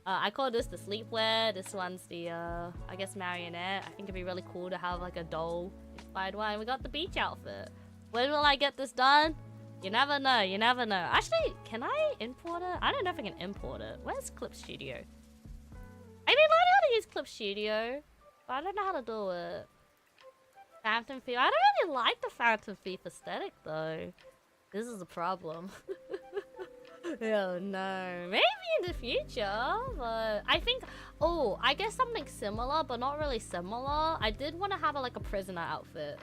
I call this the sleepwear. This one's the I guess marionette. I think it'd be really cool to have like a doll inspired one. We got the beach outfit. When will I get this done? You never know, you never know. Actually, can I import it? I don't know if I can import it. Where's Clip Studio? I've been learning how to use Clip Studio, but I don't know how to do it. Phantom Thief. I don't really like the Phantom Thief aesthetic though. This is a problem. Oh no. Maybe in the future, but I think... Oh, I guess something similar, but not really similar. I did want to have like a prisoner outfit.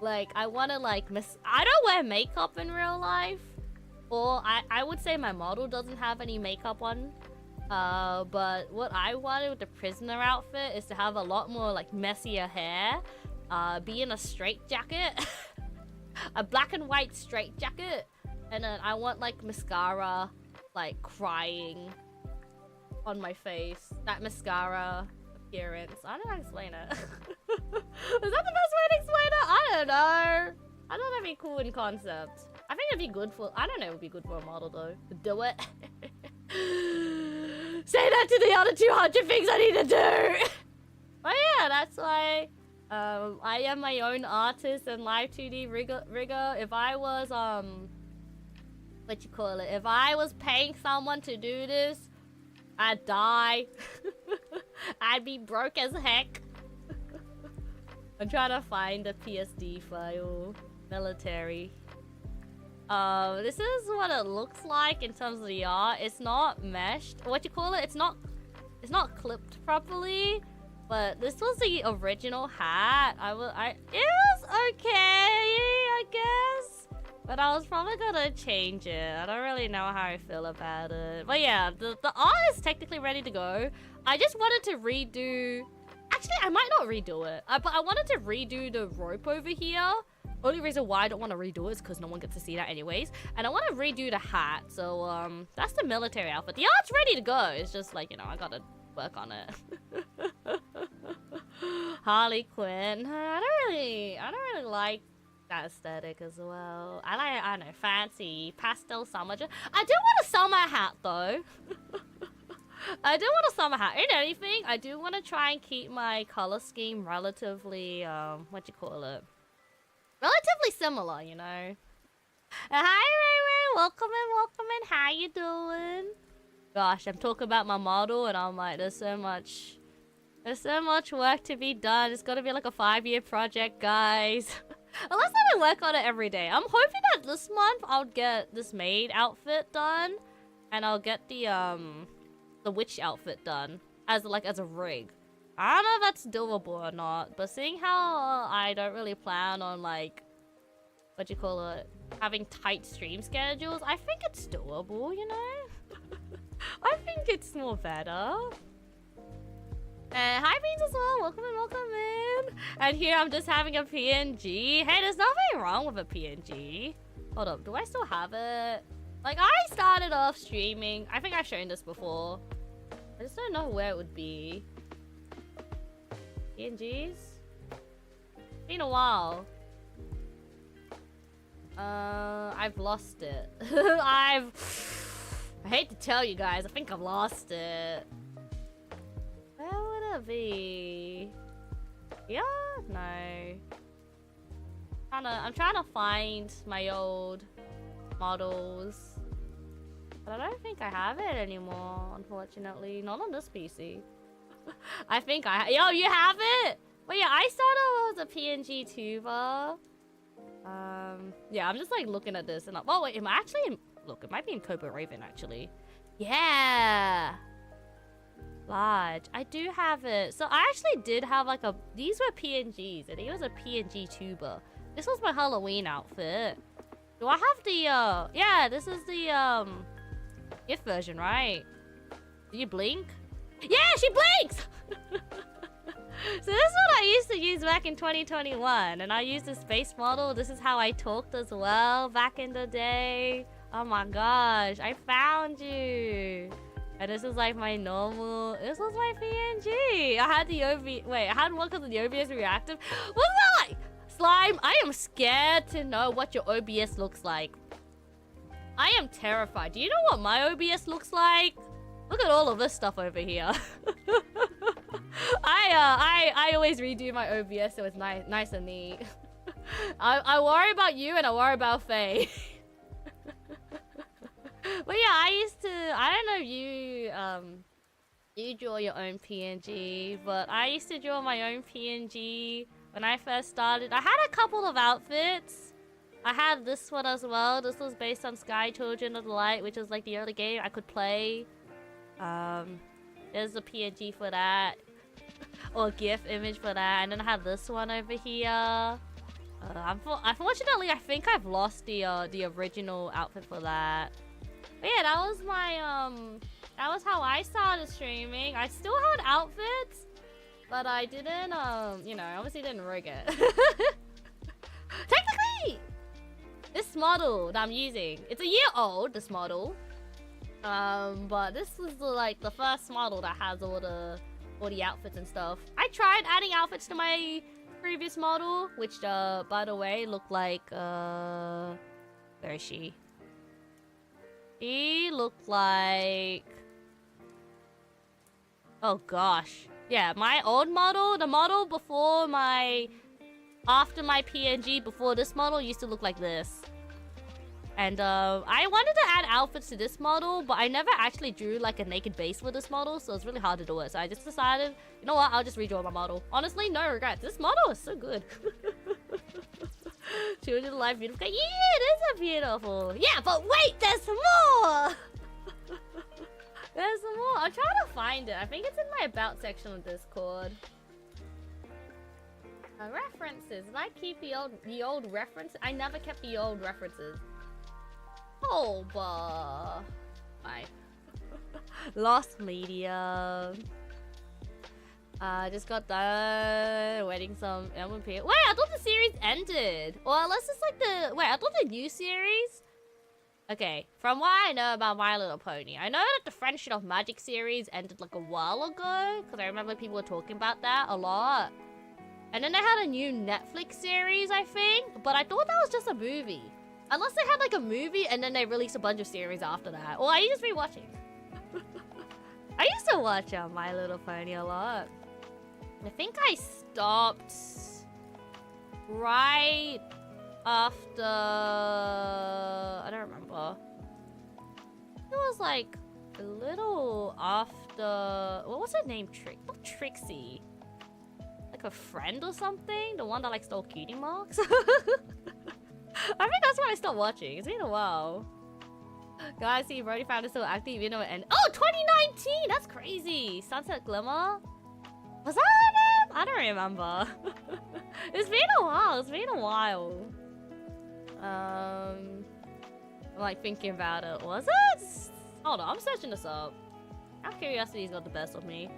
Like, I want to like I don't wear makeup in real life. Or I would say my model doesn't have any makeup on. But what I wanted with the prisoner outfit is to have a lot more like messier hair. Be in a straight jacket. A black and white straight jacket. And then I want like mascara like crying on my face. That mascara appearance. I don't know how to explain it. Is that the best way to explain it? I don't know. I thought that'd be cool in concept. I think it'd be good for... I don't know, it would be good for a model though. To do it. Say that to the other 200 things I need to do. But yeah, that's why I am my own artist and Live2D rigger. If I was if I was paying someone to do this, I'd die. I'd be broke as heck. I'm trying to find the PSD file. Military. This is what it looks like in terms of the art. It's not meshed. It's not clipped properly. But this was the original hat. It was okay, I guess. But I was probably gonna change it. I don't really know how I feel about it. But yeah, the art is technically ready to go. I just wanted to redo... Actually, I might not redo it. But I wanted to redo the rope over here. Only reason why I don't want to redo it is because no one gets to see that anyways. And I want to redo the hat. So, that's the military outfit. The art's ready to go. It's just like, you know, I gotta work on it. Harley Quinn. I don't really like that aesthetic as well. I don't know, fancy pastel summer. I do want a summer hat though. I do want a summer hat. In anything, I do want to try and keep my color scheme relatively relatively similar, you know. Hi Ray Ray, welcome in. How you doing? Gosh, I'm talking about my model and I'm like, there's so much work to be done. It's gotta be like a 5-year project, guys. Unless I don't work on it every day. I'm hoping that this month I'll get this maid outfit done. And I'll get the the witch outfit done as a rig. I don't know if that's doable or not, but seeing how I don't really plan on like, what do you call it, having tight stream schedules, I think it's doable, you know? I think it's more better. And hi Beans as well, welcome in. And here I'm just having a PNG. Hey, there's nothing wrong with a PNG. Hold up, do I still have it? Like, I started off streaming. I think I've shown this before. I just don't know where it would be. PNGs? Been a while. I've lost it. I hate to tell you guys, I think I've lost it. Where would it be? Yeah? No. I'm trying to find my old models. But I don't think I have it anymore, unfortunately. Not on this PC. I think yo, you have it? But yeah, I started as a PNG tuber. Yeah, I'm just like looking at this and oh wait, am I actually in, look, it might be in 𝐒𝐿 actually. Yeah. Large. I do have it. So I actually did have like a, these were PNGs. I think it was a PNG tuber. This was my Halloween outfit. Do I have the, yeah, this is the, 𝐒𝐓 version, right? Do you blink? Yeah, she blinks! So this is what I used to use back in 2021. And I used the space model. This is how I talked as well back in the day. Oh my gosh, I found you. And this is like my normal, this was my PNG. I had the I had one because of the OBS reactive. What's that like? Slime, I am scared to know what your OBS looks like. I am terrified. Do you know what my OBS looks like? Look at all of this stuff over here. I always redo my OBS so it's nice and neat. I worry about you and I worry about Faye. But yeah, I used to, I don't know if you draw your own PNG, but I used to draw my own PNG when I first started. I had a couple of outfits. I had this one as well. This was based on Sky Children of the Light, which was like the early game I could play. There's a PNG for that. Or GIF image for that. And then I have this one over here. Unfortunately, I think I've lost the original outfit for that. But yeah, that was my, that was how I started streaming. I still had outfits, but I didn't, you know, I obviously didn't rig it. Technically, this model that I'm using, it's a year old, this model. But this is like the first model that has all the outfits and stuff. I tried adding outfits to my previous model, which, by the way, looked like, where is she? She looked like... Oh gosh. Yeah, my old model, the model before my... After my PNG, before this model, used to look like this. And I wanted to add outfits to this model, but I never actually drew like a naked base with this model, so it's really hard to do it. So I just decided, you know what, I'll just redraw my model. Honestly, no regrets. This model is so good. Children Live beautiful. Yeah, it is a beautiful. Yeah, but wait, there's more. There's more. I'm trying to find it. I think it's in my about section of Discord. References. Did I keep the old reference? I never kept the old references. Oh, bye. Lost media. Just got done waiting some MMP. Wait, I thought the series ended. Or unless it's like the... Wait, I thought the new series? Okay, from what I know about My Little Pony, I know that the Friendship of Magic series ended like a while ago. Because I remember people were talking about that a lot. And then they had a new Netflix series, I think. But I thought that was just a movie. Unless they had like a movie and then they released a bunch of series after that. Or are you just rewatching? I used to watch My Little Pony a lot. I think I stopped right after... I don't remember. It was like a little after... What was her name? Not Trixie. Like a friend or something? The one that like stole cutie marks? I think that's when I stopped watching. It's been a while. Guys, see, Brody found it still active, you know, and oh, 2019! That's crazy! Sunset Glimmer? Was that her name? I don't remember. It's been a while, it's been a while. I'm like thinking about it. Was it? Hold on, I'm searching this up. Now curiosity's got the best of me.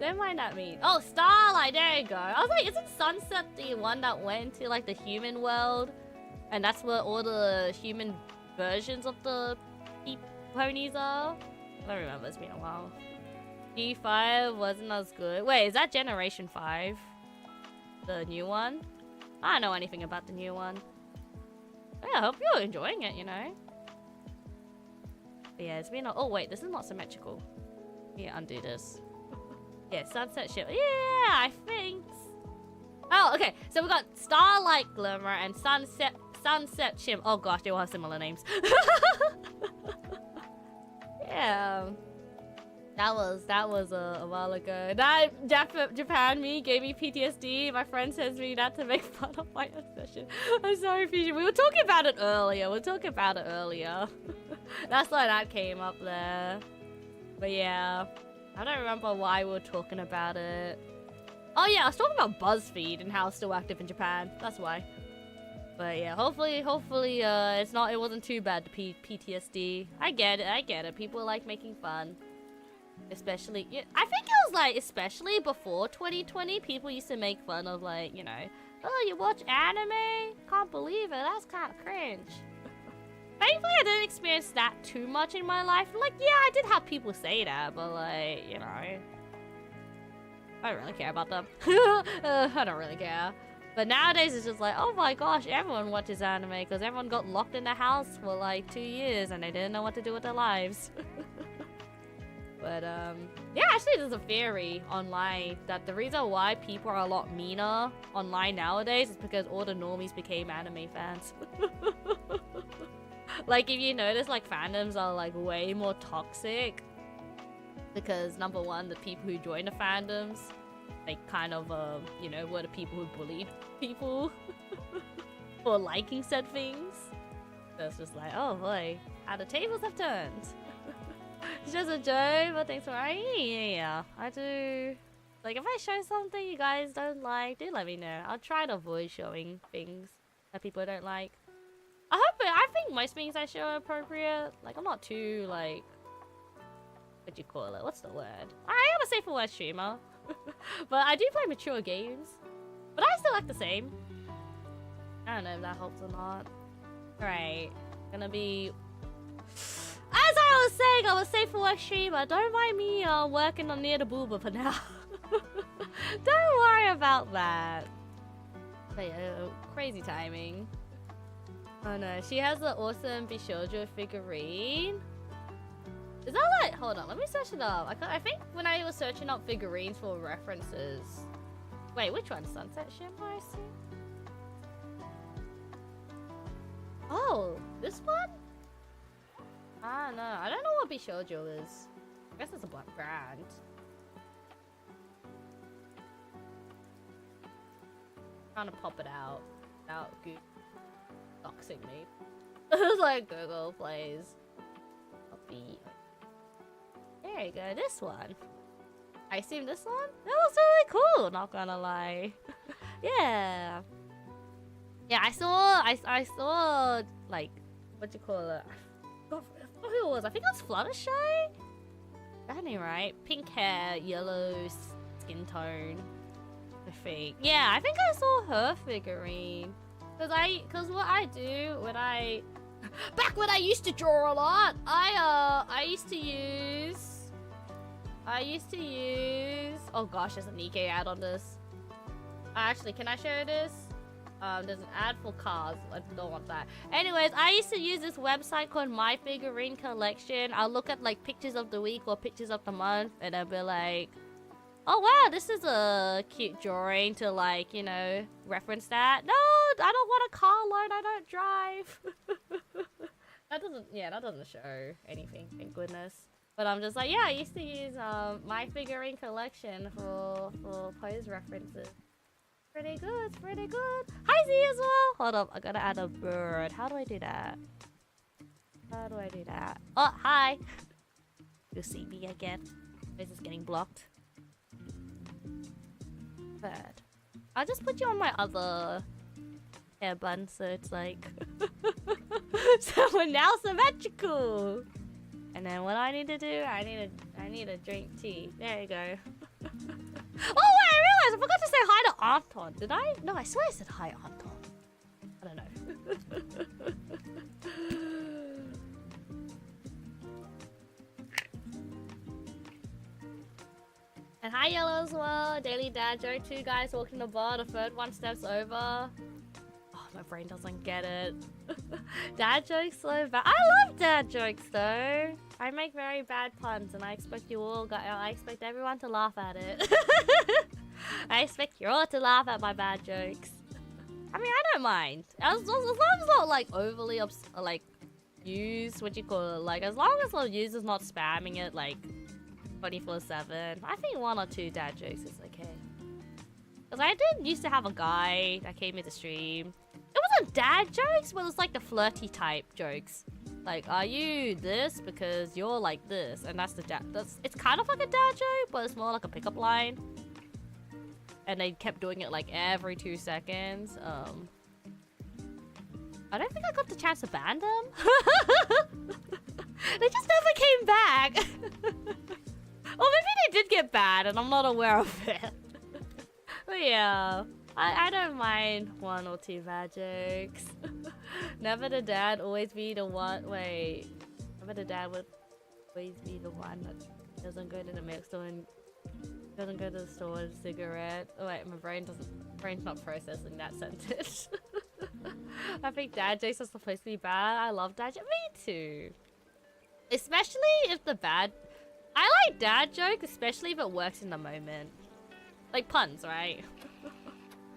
Don't mind that me. Oh, Starlight, there you go. I was like, isn't Sunset the one that went to like the human world? And that's where all the human versions of the ponies are? I don't remember, it's been a while. G5 wasn't as good. Wait, is that Generation 5? The new one? I don't know anything about the new one. Yeah, I hope you're enjoying it, you know? But yeah, it's been a... Oh, wait, this is not symmetrical. Yeah, undo this. Yeah, Sunset Ship. Yeah, I think... Oh, okay. So we got Starlight Glimmer and Sunset Shim. Oh gosh, they all have similar names. Yeah. That was a while ago. That Japan me gave me PTSD. My friend sends me that to make fun of my obsession. I'm sorry, Fusion. We were talking about it earlier. That's why that came up there. But yeah, I don't remember why we were talking about it. Oh yeah, I was talking about BuzzFeed and how it's still active in Japan. That's why. But yeah, hopefully, it wasn't too bad, the PTSD. I get it. People like making fun. Especially, yeah, I think it was like, especially before 2020, people used to make fun of like, you know, oh, you watch anime? Can't believe it, that's kind of cringe. Thankfully, I didn't experience that too much in my life. Like, yeah, I did have people say that, but like, you know, I don't really care about them. I don't really care. But nowadays, it's just like, oh my gosh, everyone watches anime because everyone got locked in the house for like 2 years and they didn't know what to do with their lives. But yeah, actually there's a theory online that the reason why people are a lot meaner online nowadays is because all the normies became anime fans. Like, if you notice, like, fandoms are like way more toxic because number one, the people who join the fandoms, they kind of you know, were the people who bullied people for liking said things. So it's just like, oh boy, how the tables have turned. It's just a joke, but thanks for writing. Yeah, I do. Like, if I show something you guys don't like, do let me know. I'll try to avoid showing things that people don't like. I think most things I show are appropriate. Like, I'm not too, like... What'd you call it? What's the word? I am a safe word streamer. But I do play mature games. But I still act the same. I don't know if that helps or not. Alright. Gonna be... As I was saying, I'm a safe work streamer. Don't mind me working on near the booba for now. Don't worry about that. But yeah, crazy timing. Oh no, she has the awesome Bishoujo figurine. Is that like... Hold on, let me search it up. I think when I was searching up figurines for references... Wait, which one? Sunset Shampoo, I see? Oh, this one? Ah, no. I don't know what Bishoujo is. I guess it's a black brand. Trying to pop it out without doxing me. It's like Google plays. Copy. There you go, this one. I assume this one? That was really cool, not gonna lie. Yeah. Yeah, I saw like, what do you call it? I forgot who it was. I think it was Fluttershy? That ain't right. Pink hair, yellow skin tone. I think. Yeah, I think I saw her figurine. Cause what I do when I... Back when I used to draw a lot, I used to use... Oh gosh, there's a Nikkei ad on this. Actually, can I show this? There's an ad for cars. I don't want that. Anyways, I used to use this website called My Figurine Collection. I'll look at like pictures of the week or pictures of the month, and I'll be like, oh wow, this is a cute drawing to like, you know, reference that. No, I don't want a car loan. I don't drive. That doesn't show anything, thank goodness. But I'm just like, yeah, I used to use My Figurine Collection for pose references. Pretty good, it's pretty good. Hi Z as well. Hold up, I gotta add a bird. How do I do that? How do I do that? Oh, hi! You'll see me again. This is getting blocked. Bad. I'll just put you on my other hair bun so it's like... so we're now symmetrical! And then what I need to do, I need to drink tea. There you go. Oh wait, I realized I forgot to say hi to Anton. Did I? No, I swear I said hi, Anton. I don't know. And hi, Yellow as well. Daily dad joke. 2 guys walking the bar. The third one steps over. Oh, my brain doesn't get it. Dad jokes so bad. I love dad jokes though. I make very bad puns, and I expect you all. I expect everyone to laugh at it. I expect you all to laugh at my bad jokes. I mean, I don't mind as long as it's not like overly like used. What do you call it? Like as long as the user's not spamming it like 24/7. I think 1 or 2 dad jokes is okay. Cause I did used to have a guy that came into stream. It wasn't dad jokes, but it was like the flirty type jokes. Like, are you this because you're like this? And that's the dad. It's kind of like a dad joke, but it's more like a pickup line. And they kept doing it like every 2 seconds. I don't think I got the chance to ban them. They just never came back. Or maybe they did get banned and I'm not aware of it. But yeah, I don't mind 1 or 2 bad jokes. Never the dad, always be the one. Wait, never the dad would always be the one that doesn't go to the milk store and doesn't go to the store with a cigarette. Oh wait, my brain's not processing that sentence. I think dad jokes are supposed to be bad. I love dad jokes. Me too. Especially if the bad. I like dad jokes, especially if it works in the moment. Like puns, right?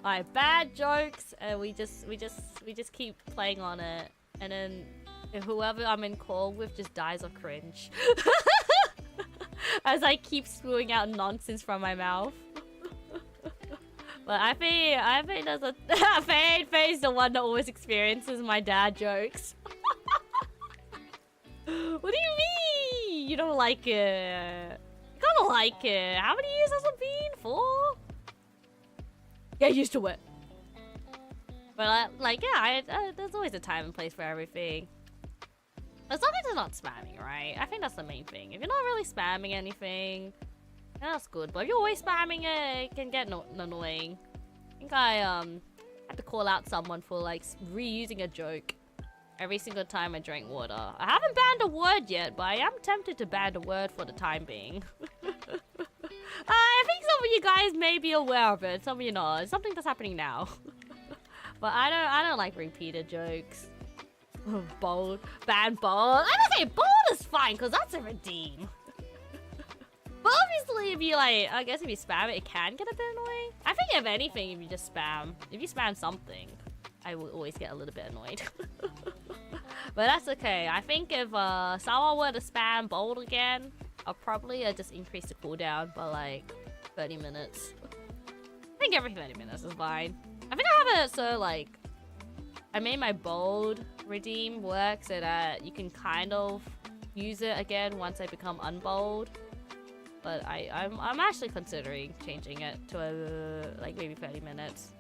Alright, bad jokes, and we just keep playing on it, and then whoever I'm in call with just dies of cringe. As I keep spewing out nonsense from my mouth. But I think there's a Faye's the one that always experiences my dad jokes. What do you mean? You don't like it? You gotta like it. How many years has it been? 4? Get used to it. But there's always a time and place for everything. As long as it's not spamming, right? I think that's the main thing. If you're not really spamming anything, then that's good. But if you're always spamming it, it can get annoying. I think I had to call out someone for like reusing a joke every single time I drank water. I haven't banned a word yet, but I am tempted to ban a word for the time being. I think some of you guys may be aware of it, some of you not. It's something that's happening now. But I don't like repeated jokes. Bold. Ban bold. I don't say bold is fine, because that's a redeem. But obviously, if you like, I guess if you spam it, it can get a bit annoying. I think if anything, if you spam something, I will always get a little bit annoyed. But that's okay. I think if someone were to spam bold again, I'll probably just increase the cooldown by like 30 minutes. I think every 30 minutes is fine. I think I have it so like, I made my bold redeem work so that you can kind of use it again once I become unbold. But I'm actually considering changing it to like maybe 30 minutes.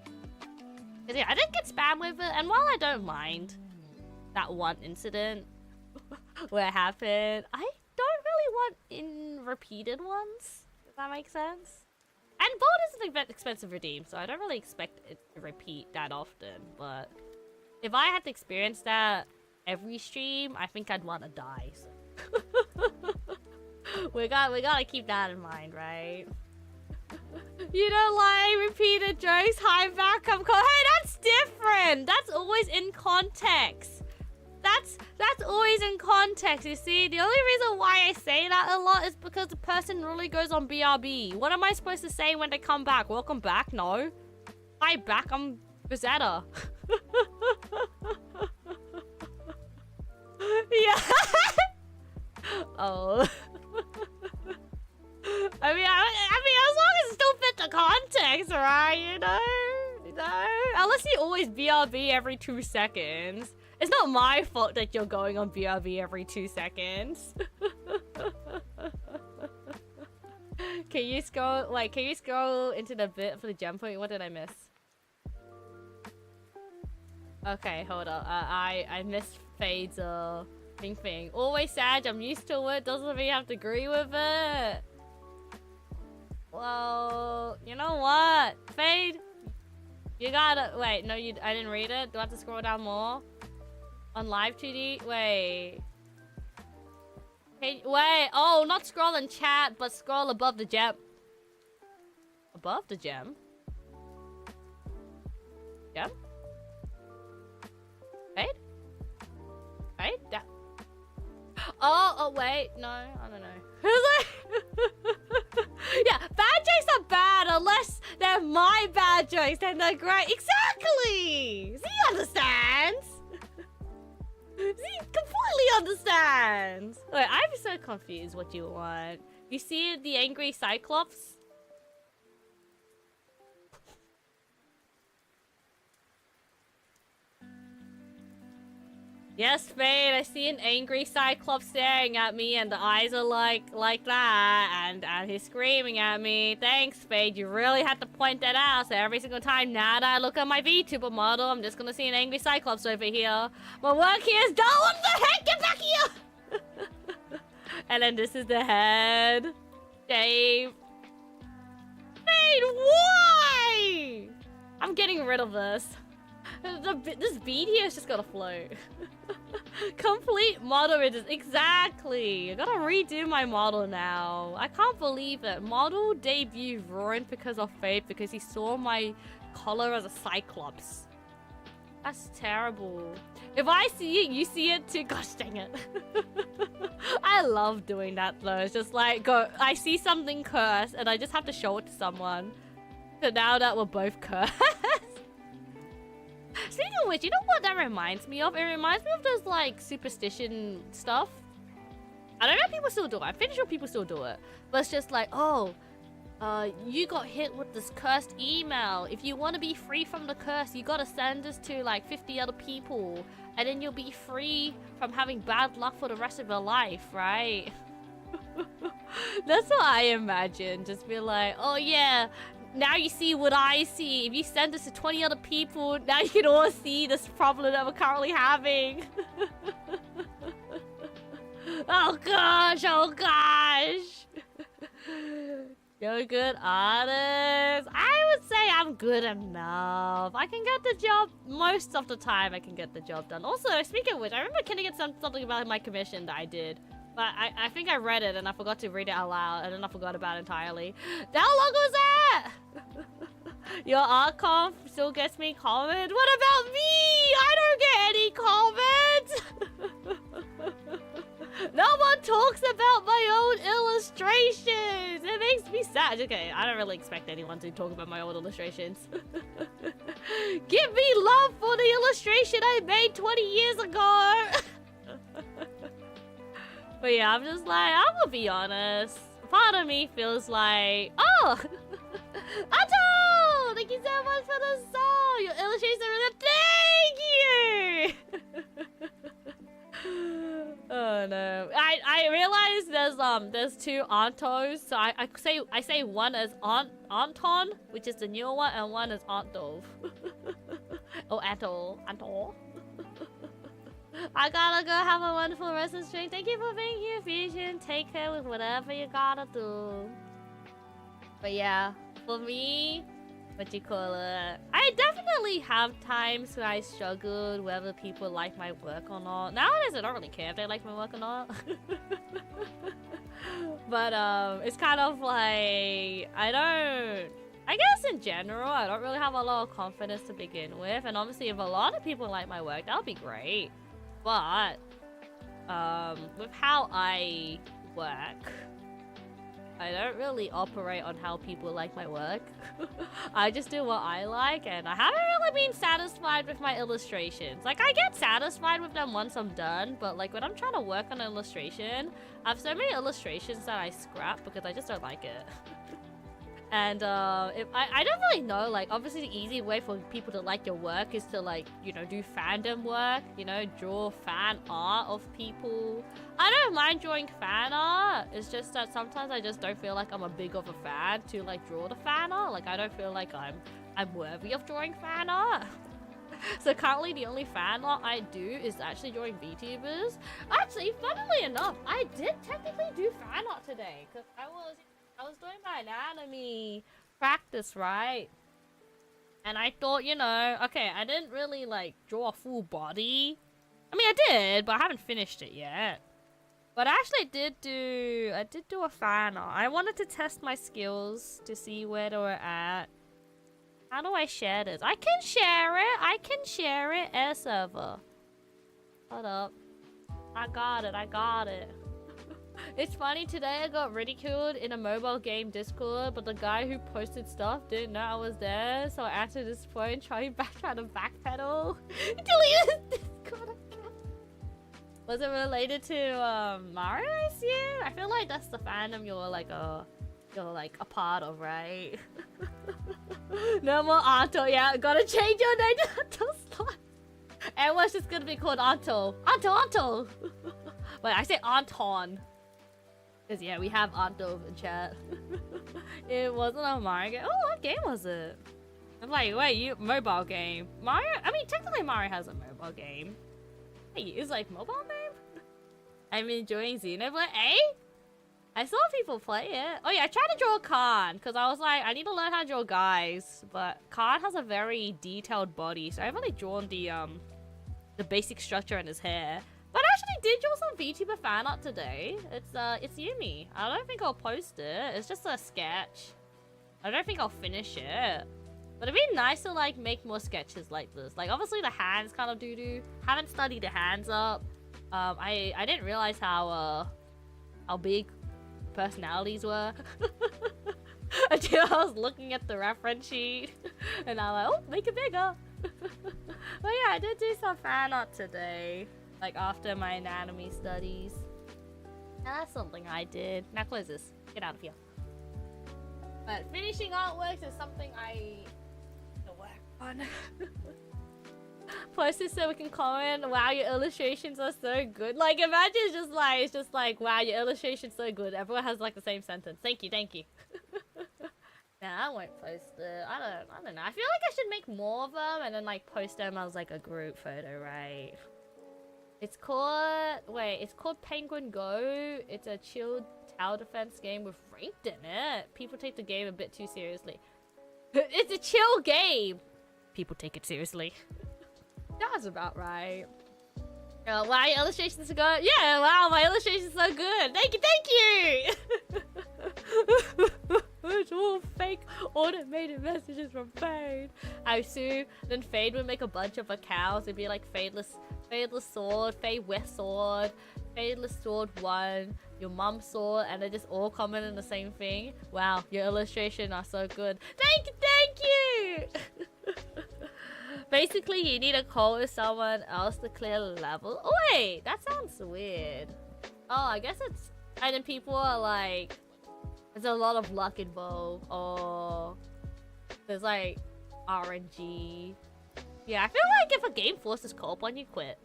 Cause yeah, I didn't get spam with it, and while I don't mind that one incident where it happened, I don't really want in repeated ones, if that makes sense. And bold is an expensive redeem, so I don't really expect it to repeat that often. But if I had to experience that every stream, I think I'd want to die. So. we gotta keep that in mind, right? You don't like repeated jokes? Hi back, I'm cool. Hey, that's different. That's always in context. That's always in context, you see? The only reason why I say that a lot is because the person really goes on BRB. What am I supposed to say when they come back? Welcome back? No. Hi back, I'm Bizetta. Yeah. Oh. I mean, as long as it still fit the context, right? You know? Unless you always BRB every 2 seconds. It's not my fault that you're going on BRB every 2 seconds. Can you scroll? Wait, can you scroll into the bit for the gem point? What did I miss? Okay, hold on. I missed Fade's thing. Always sad. I'm used to it. Doesn't mean you have to agree with it. Well, you know what, Fade? You gotta wait. No, I didn't read it. Do I have to scroll down more? On Live2D? Wait. Hey, wait. Oh, not scroll in chat, but scroll above the gem. Above the gem? Gem? Wait? Wait? Oh, wait. No, I don't know. Yeah, bad jokes are bad unless they're my bad jokes, then they're great. Exactly! See, understands. See, completely understands. Wait, I'm so confused what you want. You see the angry Cyclops? Yes, Fade, I see an angry Cyclops staring at me and the eyes are like that and he's screaming at me. Thanks, Fade, you really had to point that out. So every single time now that I look at my VTuber model, I'm just gonna see an angry Cyclops over here. My work here is done. What the heck? Get back here! And then this is the head. Dave. Fade, why? I'm getting rid of this. This bead here has just gotta float. Complete model is exactly. I gotta redo my model now. I can't believe it. Model debut ruined because of Fade because he saw my color as a Cyclops. That's terrible. If I see it, you see it too. Gosh dang it. I love doing that though. It's just like I see something cursed and I just have to show it to someone. So now that we're both cursed. Speaking of which, you know what that reminds me of? It reminds me of those, like, superstition stuff. I don't know if people still do it. I'm pretty sure people still do it. But it's just like, oh, you got hit with this cursed email. If you want to be free from the curse, you got to send this to, like, 50 other people. And then you'll be free from having bad luck for the rest of your life, right? That's what I imagine. Just be like, oh, yeah. Now you see what I see. If you send this to 20 other people, now you can all see this problem that we're currently having. Oh gosh, oh gosh. You're a good artist. I would say I'm good enough. I can get the job, most of the time I can get the job done. Also, speaking of which, I remember Kenny get something about my commission that I did. But I think I read it and I forgot to read it out loud and then I forgot about it entirely. How long was that? Your art conf still gets me comments? What about me? I don't get any comments. No one talks about my own illustrations. It makes me sad. Okay, I don't really expect anyone to talk about my old illustrations. Give me love for the illustration I made 20 years ago. But yeah, I'm just like, I'm gonna be honest. Part of me feels like, oh, Otto! Thank you so much for the song. Your illustrations are really, thank you. Oh no, I realized there's two Antos, so I say one as Anton, which is the newer one, and one is Antov. Oh, Anto. I gotta go have a wonderful rest of the stream. Thank you for being here, Fusion. Take care with whatever you gotta do. But yeah, for me, what you call it, I definitely have times where I struggled whether people like my work or not. Nowadays, I don't really care if they like my work or not. But it's kind of like, I guess in general, I don't really have a lot of confidence to begin with. And obviously, if a lot of people like my work, that would be great. But with how I work, I don't really operate on how people like my work. I just do what I like, and I haven't really been satisfied with my illustrations. Like, I get satisfied with them once I'm done, but like when I'm trying to work on an illustration, I have so many illustrations that I scrap because I just don't like it. And if I don't really know, like, obviously the easy way for people to like your work is to, like, you know, do fandom work, you know, draw fan art of people. I don't mind drawing fan art. It's just that sometimes I just don't feel like I'm a big of a fan to, like, draw the fan art. Like, I don't feel like I'm worthy of drawing fan art. So currently the only fan art I do is actually drawing VTubers. Actually, funnily enough, I did technically do fan art today because I was doing my anatomy practice, right? And I thought, you know, okay, I didn't really, like, draw a full body. I mean, I did, but I haven't finished it yet. But I actually did do a fan art. I wanted to test my skills to see where they were at. How do I share this? I can share it. I can share it. Air server. Hold up. I got it. It's funny, today I got ridiculed in a mobile game Discord, but the guy who posted stuff didn't know I was there, so I answered his phone trying to backpedal. Delete his Discord account. Was it related to Mario, I assume? I feel like that's the fandom you're like a part of, right? No more Anto, yeah, gotta change your name to Anto slot. Everyone's just gonna be called Anto. Anto! Wait, I say Anton. Because, yeah, we have Anto in chat. It wasn't a Mario game. Oh, what game was it? I'm like, wait, mobile game. Mario? I mean, technically Mario has a mobile game. Hey, it's like mobile game? I'm enjoying Xenoblade. Eh? I saw people play it. Oh, yeah, I tried to draw Khan. Because I was like, I need to learn how to draw guys. But Khan has a very detailed body. So I've only drawn the basic structure in his hair. But I actually did draw some VTuber fan art today. It's Yumi. I don't think I'll post it. It's just a sketch. I don't think I'll finish it. But it'd be nice to, like, make more sketches like this. Like, obviously the hands kind of doo-doo. Haven't studied the hands up. I didn't realize how big personalities were. Until I was looking at the reference sheet. And I'm like, oh, make it bigger. But yeah, I did do some fan art today. Like, after my anatomy studies. And that's something I did. Now close this. Get out of here. But finishing artworks is something I need to work on. Post it so we can comment, wow, your illustrations are so good. Like, imagine it's just like, wow, your illustration's so good. Everyone has, like, the same sentence. Thank you. Nah, I won't post it. I don't know. I feel like I should make more of them and then, like, post them as, like, a group photo, right? It's called Penguin Go. It's a chill tower defense game with ranked in it. People take the game a bit too seriously. It's a chill game. People take it seriously. That's about right. Wow, your illustrations are good. Yeah, wow, my illustrations are so good. Thank you. It's all fake automated messages from Fade. I assume then Fade would make a bunch of accounts. It'd be like Fadeless Sword, Fade West Sword, Fadeless Sword 1, your mum's sword, and they just all comment in the same thing. Wow, your illustrations are so good. Thank you! Basically, you need to call with someone else to clear the level. Oh wait, that sounds weird. Oh, I guess it's... And then people are like... There's a lot of luck involved. Or... There's like... RNG. Yeah, I feel like if a game forces co-op on you, quit.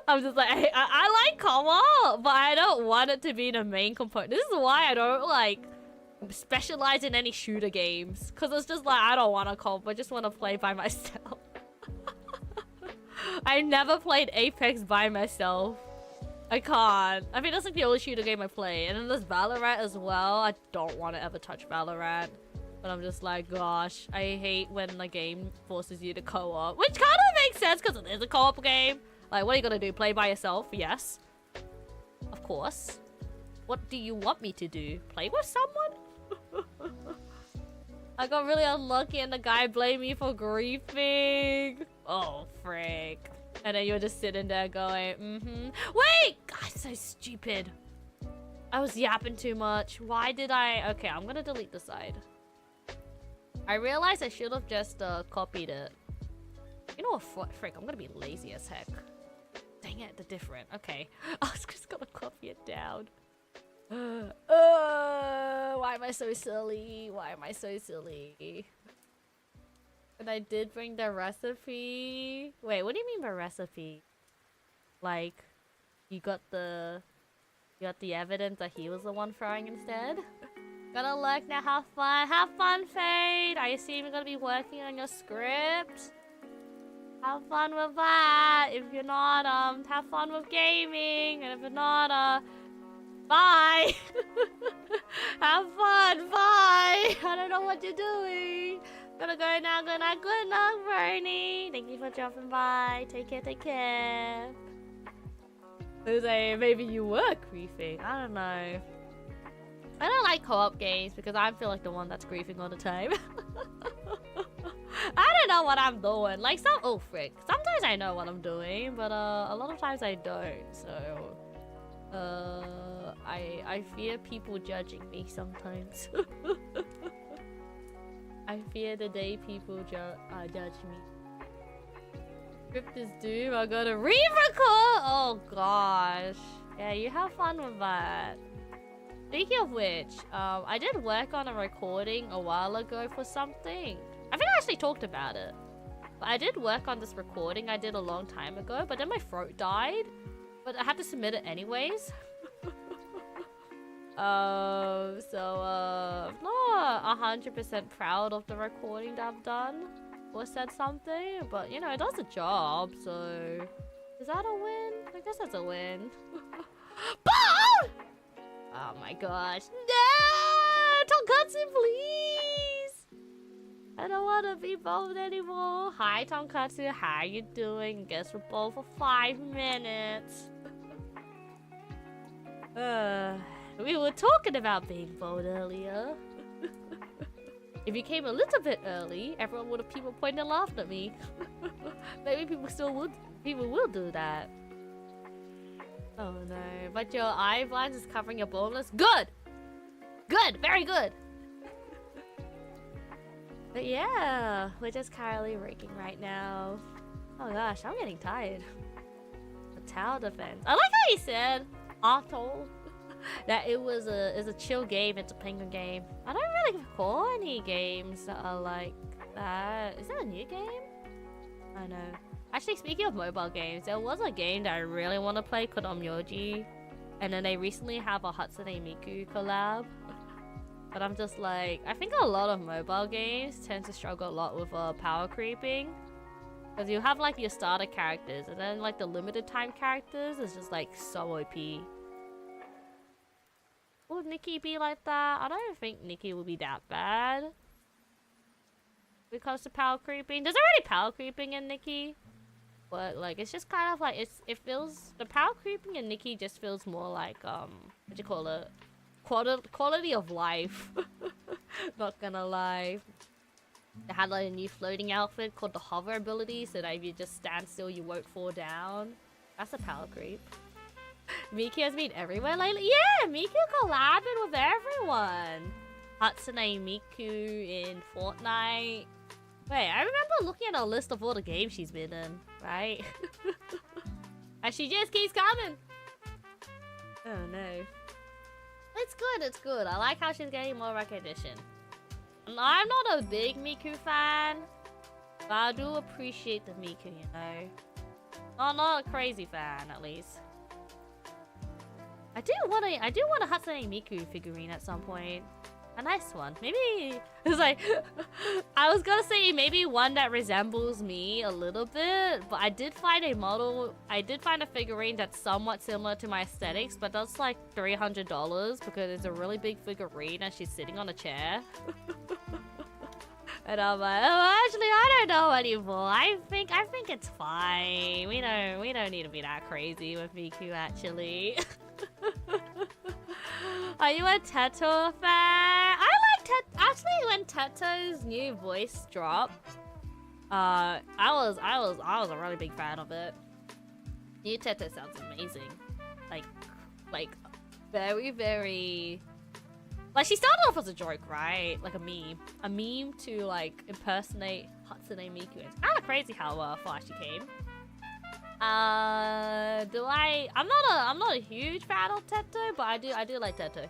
I'm just like, I like co-op, but I don't want it to be the main component. This is why I don't, like, specialize in any shooter games. Because it's just like, I don't want to co-op, I just want to play by myself. I never played Apex by myself. I can't. I mean, that's like the only shooter game I play. And then there's Valorant as well. I don't want to ever touch Valorant. But I'm just like, gosh, I hate when the game forces you to co-op. Which kind of makes sense because it is a co-op game. Like, what are you gonna do? Play by yourself? Yes. Of course. What do you want me to do? Play with someone? I got really unlucky and the guy blamed me for griefing. Oh, frick. And then you're just sitting there going, Wait! God, so stupid. I was yapping too much. Why did I... Okay, I'm gonna delete the side. I realized I should have just copied it. You know what, frick, I'm gonna be lazy as heck. Dang it, they're different. Okay, I was just gonna copy it down. Why am I so silly? Why am I so silly? And I did bring the recipe. Wait, what do you mean by recipe? Like, you got the evidence that he was the one throwing instead? Gotta look now, have fun. Have fun, Fade! I assume you're gonna be working on your script. Have fun with that. If you're not, have fun with gaming. And if you're not, bye! Have fun, bye! I don't know what you're doing. Gotta go now, good night, Bernie. Thank you for dropping by. Take care. Who's maybe you were griefing. I don't know. I don't like co-op games because I feel like the one that's griefing all the time. I don't know what I'm doing. Like oh frick. Sometimes I know what I'm doing, but a lot of times I don't. So I fear people judging me sometimes. I fear the day people judge me. Script is due. I gotta re-record. Oh gosh. Yeah, you have fun with that. Speaking of which, I did work on a recording a while ago for something. I think I actually talked about it. But I did work on this recording I did a long time ago, but then my throat died. But I had to submit it anyways. I'm not 100% proud of the recording that I've done. Or said something, but you know, it does the job, so... Is that a win? I guess that's a win. BOOM! Oh my gosh. No! Tonkatsu, please! I don't want to be bold anymore. Hi, Tonkatsu. How you doing? Guess we're bold for 5 minutes. We were talking about being bold earlier. If you came a little bit early, everyone would have people pointed and laughed at me. Maybe people will do that. Oh no, but your eye blinds is covering your boneless. Good! Good! Very good! But yeah, we're just currently raking right now. Oh gosh, I'm getting tired. The tower defense. I like how he said, Otto, that it was a chill game, it's a penguin game. I don't really recall any games that are like that. Is that a new game? I know. Actually, speaking of mobile games, there was a game that I really want to play called Omyoji. And then they recently have a Hatsune Miku collab. But I'm just like, I think a lot of mobile games tend to struggle a lot with power creeping. Because you have like your starter characters, and then like the limited time characters is just like so OP. Would Nikki be like that? I don't think Nikki will be that bad. When it comes to power creeping. There's already power creeping in Nikki. But like, it's just kind of like, it feels, the power creeping in Nikki just feels more like, what do you call it? Quality of life. Not gonna lie. They had like a new floating outfit called the hover ability, so that if you just stand still, you won't fall down. That's a power creep. Miku has been everywhere lately. Yeah, Miku collabing with everyone. Hatsune Miku in Fortnite. Wait, I remember looking at a list of all the games she's been in, right? And she just keeps coming. Oh no. It's good, it's good. I like how she's getting more recognition. I'm not a big Miku fan, but I do appreciate the Miku, you know. Not a crazy fan, at least. I do want a Hatsune Miku figurine at some point. A nice one. Maybe it's like I was gonna say maybe one that resembles me a little bit, but I did find a figurine that's somewhat similar to my aesthetics, but that's like $300 because it's a really big figurine and she's sitting on a chair. And I'm like, oh, actually, I don't know anymore. I think it's fine. We don't need to be that crazy with Miku, actually. Are you a Teto fan? I like Teto. Actually, when Teto's new voice dropped, I was a really big fan of it. New Teto sounds amazing. Like very, very. Like, she started off as a joke, right? Like a meme. A meme to, like, impersonate Hatsune Miku. It's kind of crazy how far she came. I'm not a huge fan of 𝐒𝐄𝐀, but I do like 𝐒𝐄𝐀.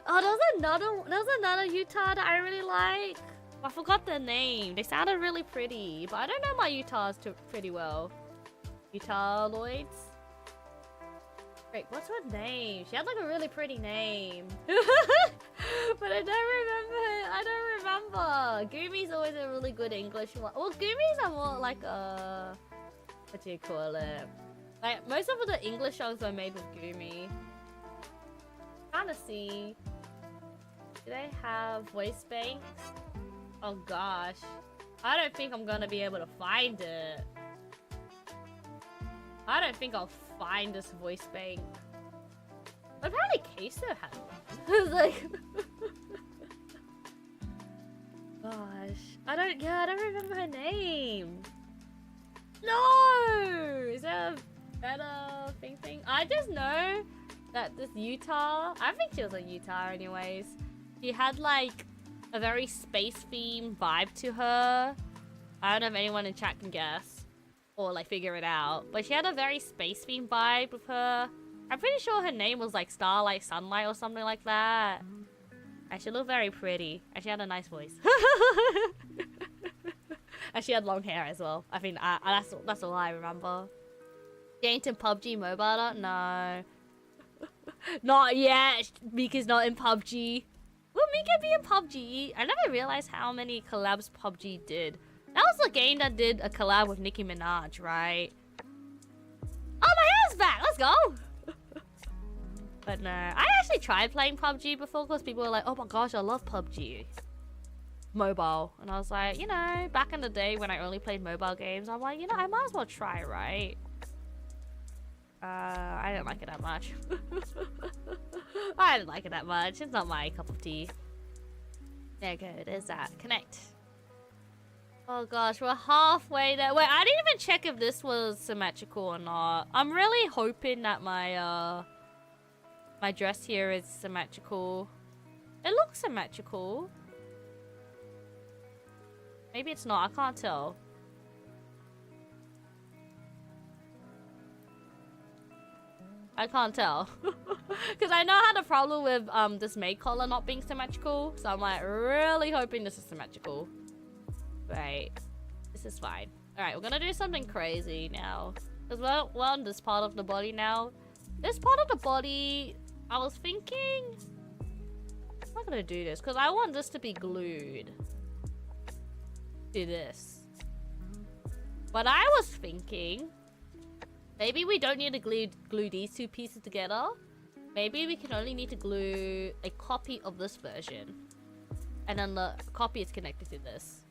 Oh, there's another Utah that I really like. I forgot their name. They sounded really pretty, but I don't know my Utahs pretty well. Utah Lloyds. Wait, what's her name? She had like a really pretty name. But I don't remember. Gumi's always a really good English one. Well, Gumi's are more like what do you call it? Like most of the English songs are made with Gumi. Trying to see. Do they have voice banks? Oh gosh. I don't think I'm gonna be able to find it. I don't think I'll find this voice bank. But apparently 𝐒𝐄𝐻 had one. It's like gosh. I don't remember her name. No! Is there a better thing? I just know that this Utah, I think she was a Utah anyways. She had like a very space-themed vibe to her. I don't know if anyone in chat can guess or like figure it out, but she had a very space-themed vibe with her. I'm pretty sure her name was like Starlight Sunlight or something like that. And she looked very pretty, and she had a nice voice. And she had long hair as well. I think that's all I remember. Ain't in PUBG Mobile? No. Not yet. Mika's not in PUBG. Will Mika be in PUBG? I never realized how many collabs PUBG did. That was the game that did a collab with Nicki Minaj, right? Oh, my hair's back! Let's go! But no, I actually tried playing PUBG before because people were like, oh my gosh, I love PUBG Mobile. And I was like, you know, back in the day when I only played mobile games, I'm like, you know, I might as well try, right? I didn't like it that much. I didn't like it that much. It's not my cup of tea. There you go, there's that. Connect. Oh gosh, we're halfway there. Wait, I didn't even check if this was symmetrical or not. I'm really hoping that my my dress here is symmetrical. It looks symmetrical. Maybe it's not, I can't tell. I can't tell. Because I know I had a problem with this maid collar not being symmetrical. So I'm like really hoping this is symmetrical. Right. This is fine. Alright, we're gonna do something crazy now. Because we're on this part of the body now. This part of the body, I was thinking... I'm not gonna do this because I want this to be glued. Do this. But I was thinking... Maybe we don't need to glue these two pieces together. Maybe we can only need to glue a copy of this version. And then the copy is connected to this.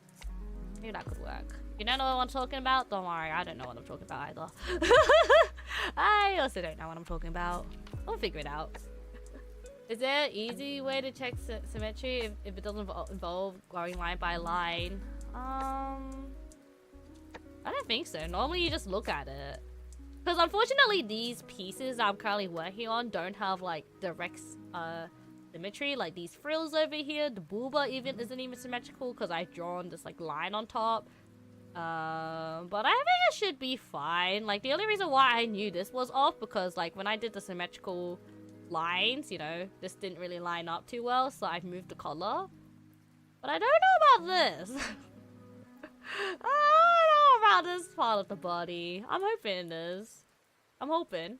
Maybe that could work. You don't know what I'm talking about? Don't worry, I don't know what I'm talking about either. I also don't know what I'm talking about. We'll figure it out. Is there an easy way to check symmetry if it doesn't involve going line by line? I don't think so. Normally you just look at it. Because unfortunately these pieces I'm currently working on don't have like direct symmetry. Like these frills over here, the booba isn't even symmetrical because I've drawn this like line on top. But I think it should be fine. Like the only reason why I knew this was off because like when I did the symmetrical lines, you know, this didn't really line up too well, so I've moved the color. But I don't know about this. I don't know about this part of the body. I'm hoping it is. I'm hoping.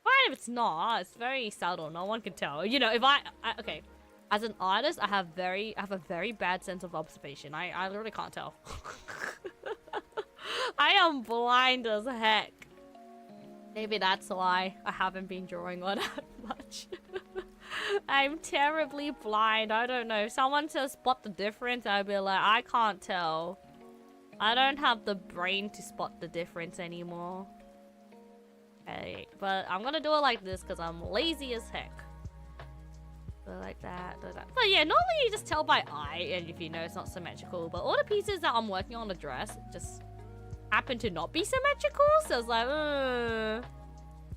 Fine if it's not. It's very subtle. No one can tell. You know, if okay. As an artist, I have a very bad sense of observation. I literally can't tell. I am blind as heck. Maybe that's why I haven't been drawing on that much. I'm terribly blind. I don't know. If someone says spot the difference, I'll be like, I can't tell. I don't have the brain to spot the difference anymore. Okay, but I'm gonna do it like this because I'm lazy as heck. So like that, do that. But yeah, normally you just tell by eye, and if you know it's not symmetrical. But all the pieces that I'm working on the dress just happen to not be symmetrical, so it's like,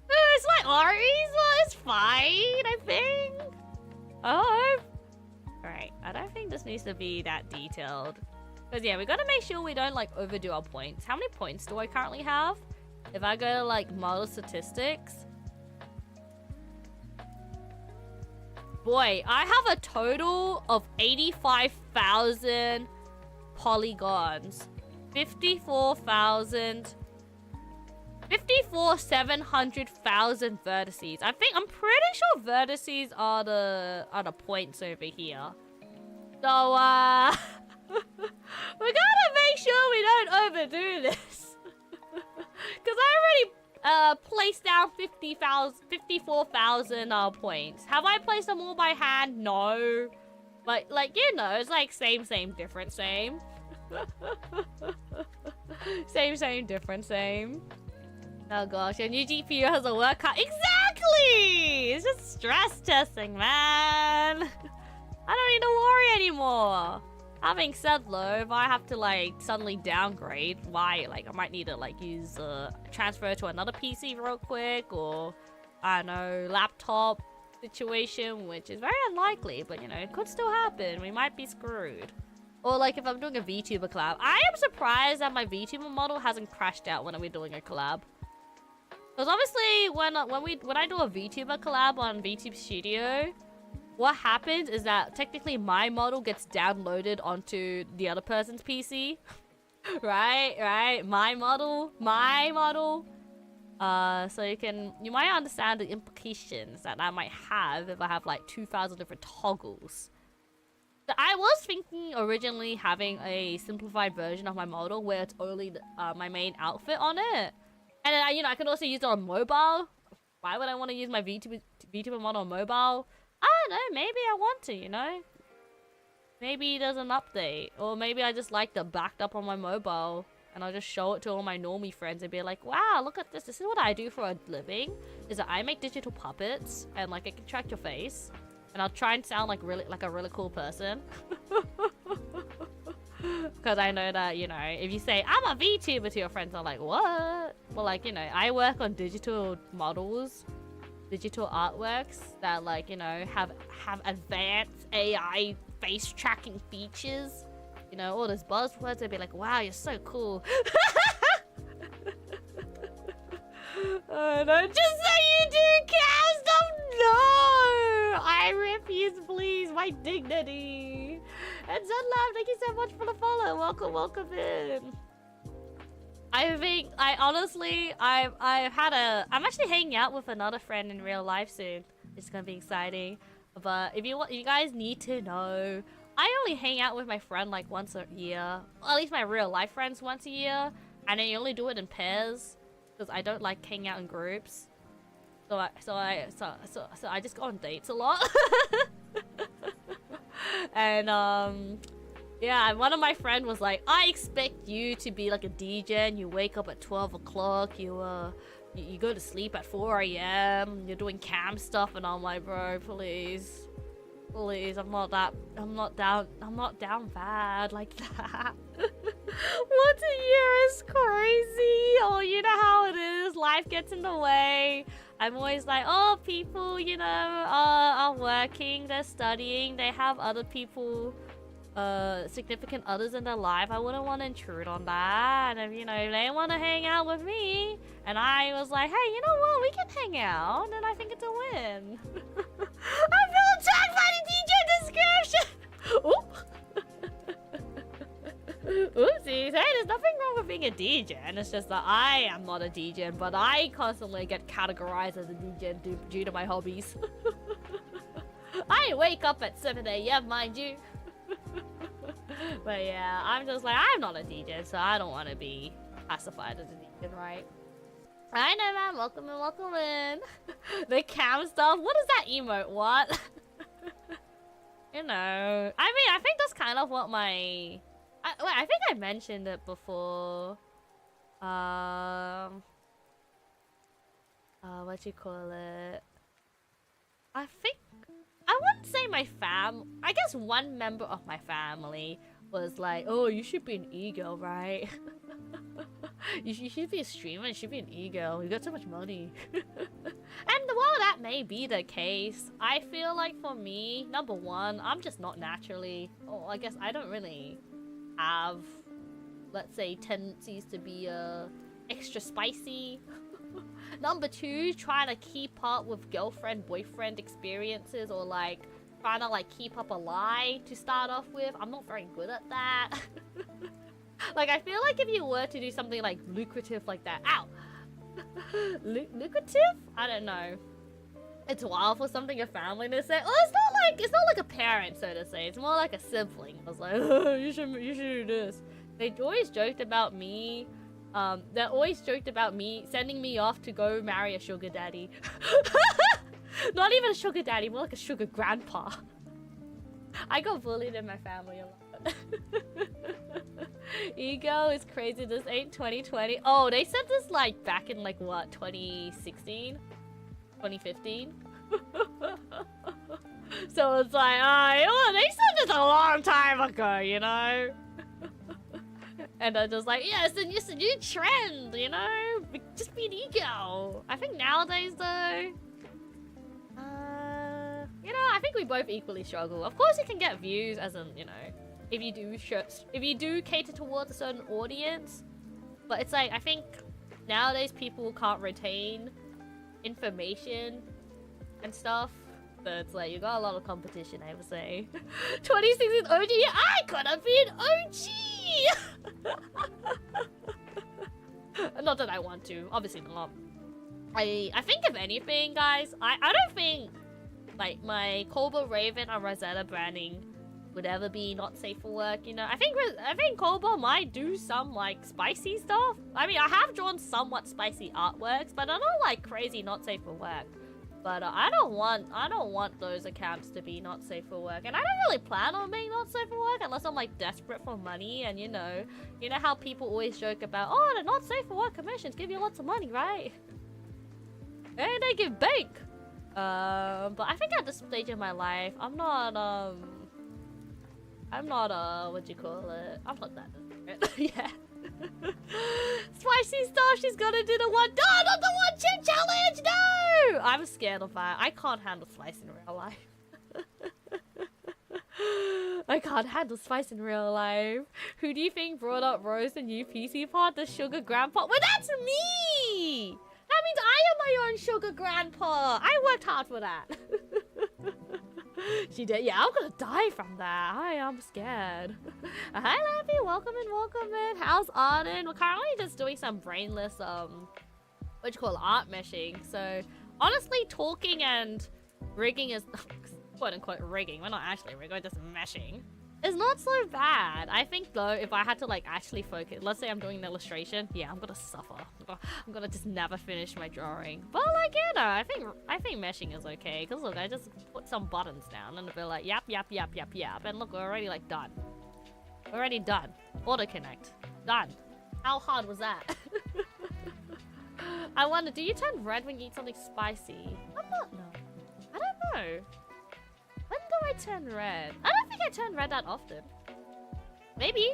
it's like Ari's, but it's fine, I think. Oh, alright. I don't think this needs to be that detailed. Because yeah, we gotta make sure we don't like overdo our points. How many points do I currently have? If I go to like model statistics. Boy, I have a total of 85,000 polygons. 700,000 vertices. I'm pretty sure vertices are the points over here. So we gotta make sure we don't overdo this. Cause I already placed down 54,000 points. Have I placed them all by hand? No. But like, you know, it's like same, different, same. same, different, same. Oh gosh, your new GPU has a work card. Exactly! It's just stress testing, man. I don't need to worry anymore. Having said though, if I have to like suddenly downgrade, why? Like I might need to like use transfer to another PC real quick, or I don't know, laptop situation, which is very unlikely, but you know, it could still happen. We might be screwed. Or like if I'm doing a VTuber collab. I am surprised that my VTuber model hasn't crashed out when we're doing a collab. Because obviously when I do a VTuber collab on VTube Studio, what happens is that technically my model gets downloaded onto the other person's PC. right? My model. So you might understand the implications that I might have if I have like 2,000 different toggles. So I was thinking originally having a simplified version of my model where it's only my main outfit on it. And then, you know, I can also use it on mobile. Why would I want to use my VTuber model on mobile? I don't know, maybe I want to, you know? Maybe there's an update. Or maybe I just like the backed up on my mobile. And I'll just show it to all my normie friends and be like, wow, look at this. This is what I do for a living. Is that I make digital puppets. And like, I can track your face. And I'll try and sound like a really cool person. Because I know that, you know, if you say, I'm a VTuber to your friends, they're like, what? Well, like, you know, I work on digital models, digital artworks that, like, you know, have advanced AI face tracking features. You know, all those buzzwords, they'd be like, wow, you're so cool. Oh, no, just say you do cam stuff. No, I refuse, please, my dignity. And Zedlab, thank you so much for the follow. Welcome in. I'm actually hanging out with another friend in real life soon. It's gonna be exciting. But if you guys need to know, I only hang out with my friend like once a year. Well, at least my real life friends once a year. And then you only do it in pairs. Because I don't like hanging out in groups. So I just go on dates a lot. And yeah, one of my friends was like, I expect you to be like a DJ and you wake up at 12 o'clock, you go to sleep at 4 AM, you're doing cam stuff, and I'm like, bro, please, I'm not down bad like that. Once a year is crazy. Oh, you know how it is. Life gets in the way. I'm always like, oh, people, you know, are working, they're studying, they have other people, significant others in their life. I wouldn't want to intrude on that. And if, you know, they want to hang out with me, and I was like, hey, you know what, we can hang out, and I think it's a win. I feel attacked by the DJ description. Oop. Oopsies. Hey, there's nothing wrong with being a DJ, and it's just that I am not a DJ, but I constantly get categorized as a DJ due to my hobbies. I wake up at 7 AM, mind you. But yeah, I'm just like, I'm not a DJ, so I don't want to be classified as a DJ, right? I know, man. Welcome in. The cam stuff. What is that emote? What? You know. I mean, I think that's kind of what my... Wait, I think I mentioned it before. What you call it? I think... I wouldn't say my I guess one member of my family was like, oh, you should be an e-girl, right? you should be a streamer, you should be an e-girl. You got so much money. And while that may be the case, I feel like for me, number one, I'm just not naturally... Oh, I guess I don't really... have, let's say, tendencies to be extra spicy. Number 2, trying to keep up with girlfriend-boyfriend experiences, or like trying to like keep up a lie to start off with. I'm not very good at that. Like, I feel like if you were to do something like lucrative like that, ow, lucrative? I don't know. It's wild for something a family to say. Oh, it's not like a parent, so to say. It's more like a sibling. I was like, oh, you should do this. They always joked about me. They always joked about me sending me off to go marry a sugar daddy. Not even a sugar daddy, more like a sugar grandpa. I got bullied in my family a lot. Ego is crazy. This ain't 2020. Oh, they said this like back in like what, 2016, 2015. So it's like, oh, they said this a long time ago, you know. And I'm just like, yeah, it's a new trend, you know? Just be an ego. I think nowadays, though, you know, I think we both equally struggle. Of course, you can get views, as in, you know, if you do cater towards a certain audience. But it's like, I think nowadays people can't retain information and stuff. So it's like, you got a lot of competition, I would say. 2016 OG, I could have been OG! Not that I want to, obviously not. I think if anything, guys, I don't think like my Cobra Raven or Rosetta branding would ever be not safe for work, you know. I think Cobra might do some like spicy stuff. I mean, I have drawn somewhat spicy artworks, but I'm not like crazy not safe for work. But I don't want those accounts to be not safe for work, and I don't really plan on being not safe for work unless I'm like desperate for money. And you know how people always joke about, oh, the not safe for work commissions give you lots of money, right? And they give bank. But I think at this stage of my life, I'm not what do you call it? I'm not that desperate. Yeah. Spicy stuff, she's gonna do the one. No, not the one chip challenge, no! I'm scared of that. I can't handle spice in real life. I can't handle spice in real life. Who do you think brought up Rose the new PC pod? The sugar grandpa? Well, that's me! That means I am my own sugar grandpa. I worked hard for that. She did. Yeah, I'm gonna die from that. I am scared. Hi, Lappy. Welcome in. How's Arden? We're currently just doing some brainless, what you call art meshing. So, honestly, talking and rigging is, quote unquote, rigging. We're not actually rigging, we're just meshing. It's not so bad. I think though, if I had to like actually focus, let's say I'm doing an illustration, yeah, I'm gonna suffer. I'm gonna just never finish my drawing. But like, you know, I think meshing is okay. Cause look, I just put some buttons down and it'll be like, yap. And look, we're already like done. Already done. Auto connect. Done. How hard was that? I wonder, do you turn red when you eat something spicy? I'm not, no. I don't know. When do I turn red? I don't think I turn red that often. Maybe.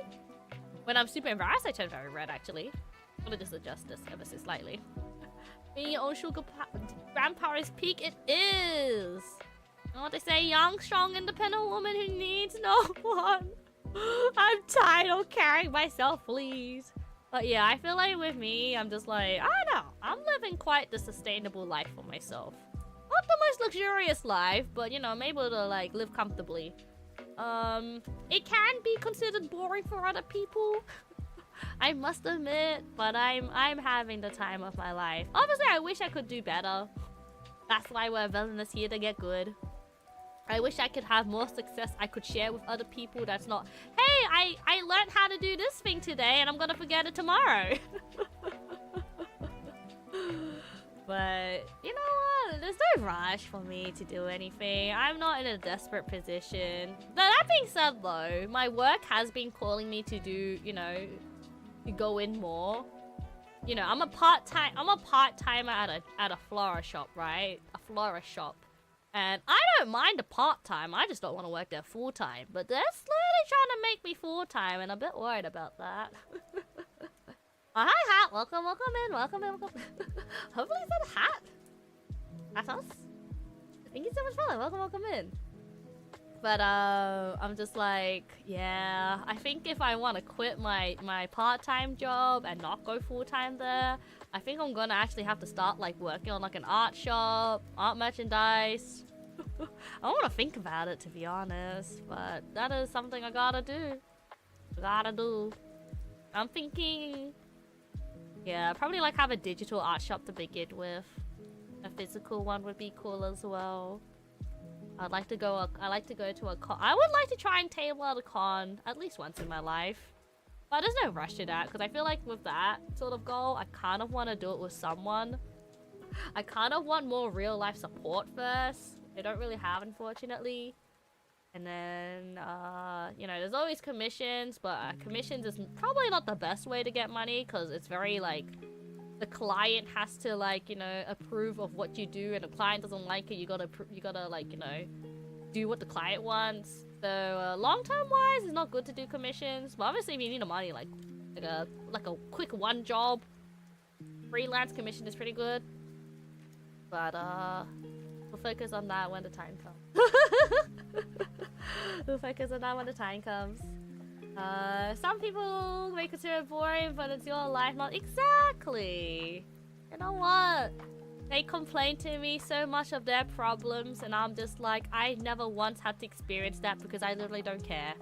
When I'm super embarrassed, I turn very red, actually. I'm gonna just adjust this ever so slightly. Being your own sugar grandpa is peak. It is. You know what they say? Young, strong, independent woman who needs no one. I'm tired of carrying myself, please. But yeah, I feel like with me, I'm just like, I don't know. I'm living quite the sustainable life for myself. Not the most luxurious life, but you know, I'm able to like live comfortably. It can be considered boring for other people. I must admit, but I'm having the time of my life. Obviously, I wish I could do better. That's why we're villainous here, to get good. I wish I could have more success I could share with other people. That's not, hey, I learned how to do this thing today and I'm gonna forget it tomorrow. But, you know what? There's no rush for me to do anything. I'm not in a desperate position. That being said, though, my work has been calling me to do, you know, to go in more. You know, I'm a part-timer at a florist shop, right? A florist shop. And I don't mind a part-time. I just don't want to work there full-time. But they're slowly trying to make me full-time, and I'm a bit worried about that. Oh, hi, Hat. Welcome in. Hopefully it's not Hat. That's us. Thank you so much, fella. Welcome in. But I'm just like, yeah, I think if I want to quit my part-time job and not go full-time there, I think I'm gonna actually have to start like working on like an art shop, art merchandise. I want to think about it, to be honest, but that is something I gotta do. I'm thinking, yeah, probably like have a digital art shop to begin with. A physical one would be cool as well. I like to go to a con. I would like to try and table at a con at least once in my life. But there's no rush to that, because I feel like with that sort of goal, I kind of want to do it with someone. I kind of want more real life support first. They don't really have, unfortunately. And then, you know, there's always commissions, but commissions is probably not the best way to get money, because it's very like, the client has to like, you know, approve of what you do, and the client doesn't like it, you gotta like, you know, do what the client wants. So long-term wise, it's not good to do commissions, but obviously if you need the money, like a quick one job freelance commission is pretty good. But we'll focus on that when the time comes. We'll focus on that when the time comes. Some people may consider it boring, but it's your life, not exactly. You know what? They complain to me so much of their problems, and I'm just like, I never once had to experience that because I literally don't care.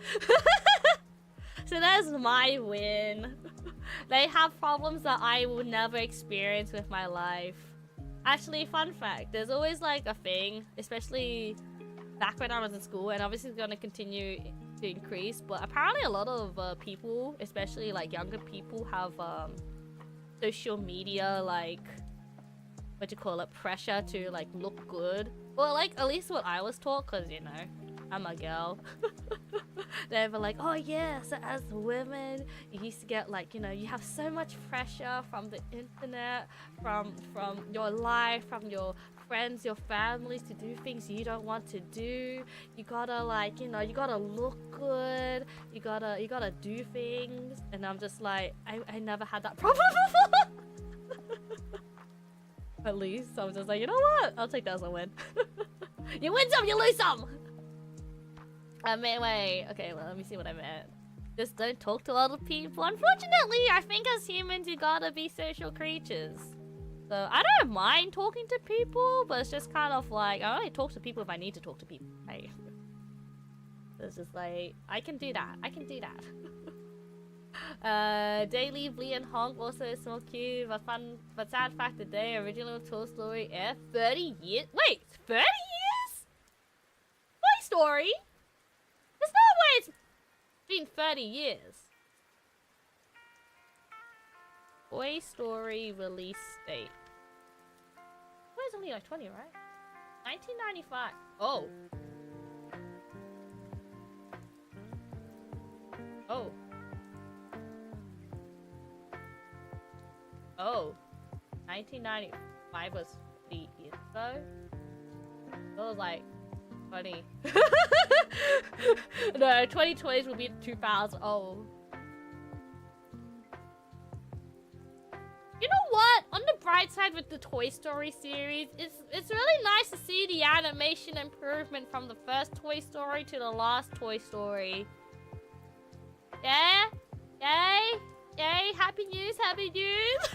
So there's my win. They have problems that I would never experience with my life. Actually, fun fact, there's always like a thing, especially back when I was in school, and obviously it's gonna continue to increase, but apparently a lot of people, especially like younger people, have social media like, what do you call it, pressure to like look good, or like at least what I was taught, because you know, I'm a girl. They were like, oh yeah, so as women you used to get like, you know, you have so much pressure from the internet, from your life, from your friends, your families, to do things you don't want to do. You gotta like, you know, you gotta look good, you gotta do things. And I'm just like, I never had that problem before. At least I was just like, you know what, I'll take that as a win. You win some, you lose some. Wait, okay, well, let me see what I meant. Just don't talk to other people. Unfortunately, I think as humans you gotta be social creatures. So I don't mind talking to people, but it's just kind of like, I only talk to people if I need to talk to people, right? So it's just like, I can do that. I can do that. Daily, Blee and Honk also a small cube. But sad fact today, original Toy Story F, 30 years? Wait, 30 years? Toy Story? There's no way it's been 30 years. Toy Story release date. Oh, it's only like 20, right? 1995. Oh. Oh. Oh. 1995 was 3 years ago. So it was like 20. No, 2020 will be 2000. Oh. You know what? On the bright side with the Toy Story series, it's really nice to see the animation improvement from the first Toy Story to the last Toy Story. Yeah? Yay? Yay? Happy news, happy news!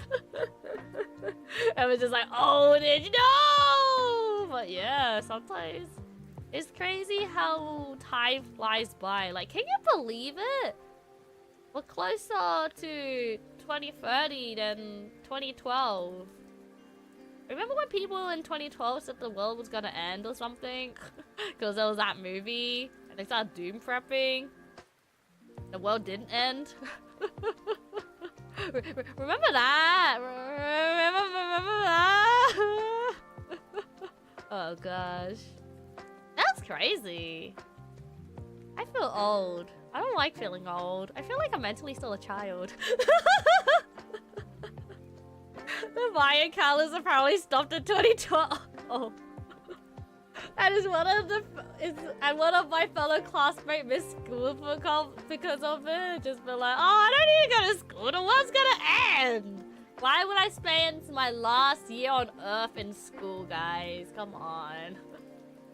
I was just like, oh, did you know? But yeah, sometimes it's crazy how time flies by. Like, can you believe it? We're closer to 2030 than 2012. Remember when people in 2012 said the world was gonna end or something? Because there was that movie and they started doom prepping. The world didn't end. Remember that? Remember that? Oh gosh. That's crazy. I feel old. I don't like feeling old. I feel like I'm mentally still a child. The Mayan calendars are probably stopped in 2012. Oh. That is one of my fellow classmates missed school because of it. Just be like, oh, I don't need to go to school. The world's gonna end. Why would I spend my last year on Earth in school, guys? Come on.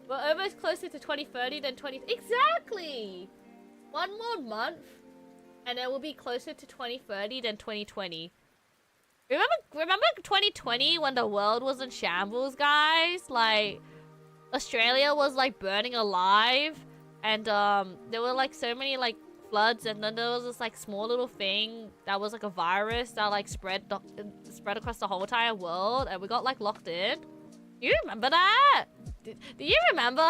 We're almost closer to 2030 than 20... Exactly! 1 more month, and then we'll be closer to 2030 than 2020. Remember 2020 when the world was in shambles, guys? Like, Australia was, like, burning alive, and, there were, like, so many, like, floods, and then there was this, like, small little thing that was, like, a virus that, like, spread across the whole entire world, and we got, like, locked in. Do you remember that? Do you remember?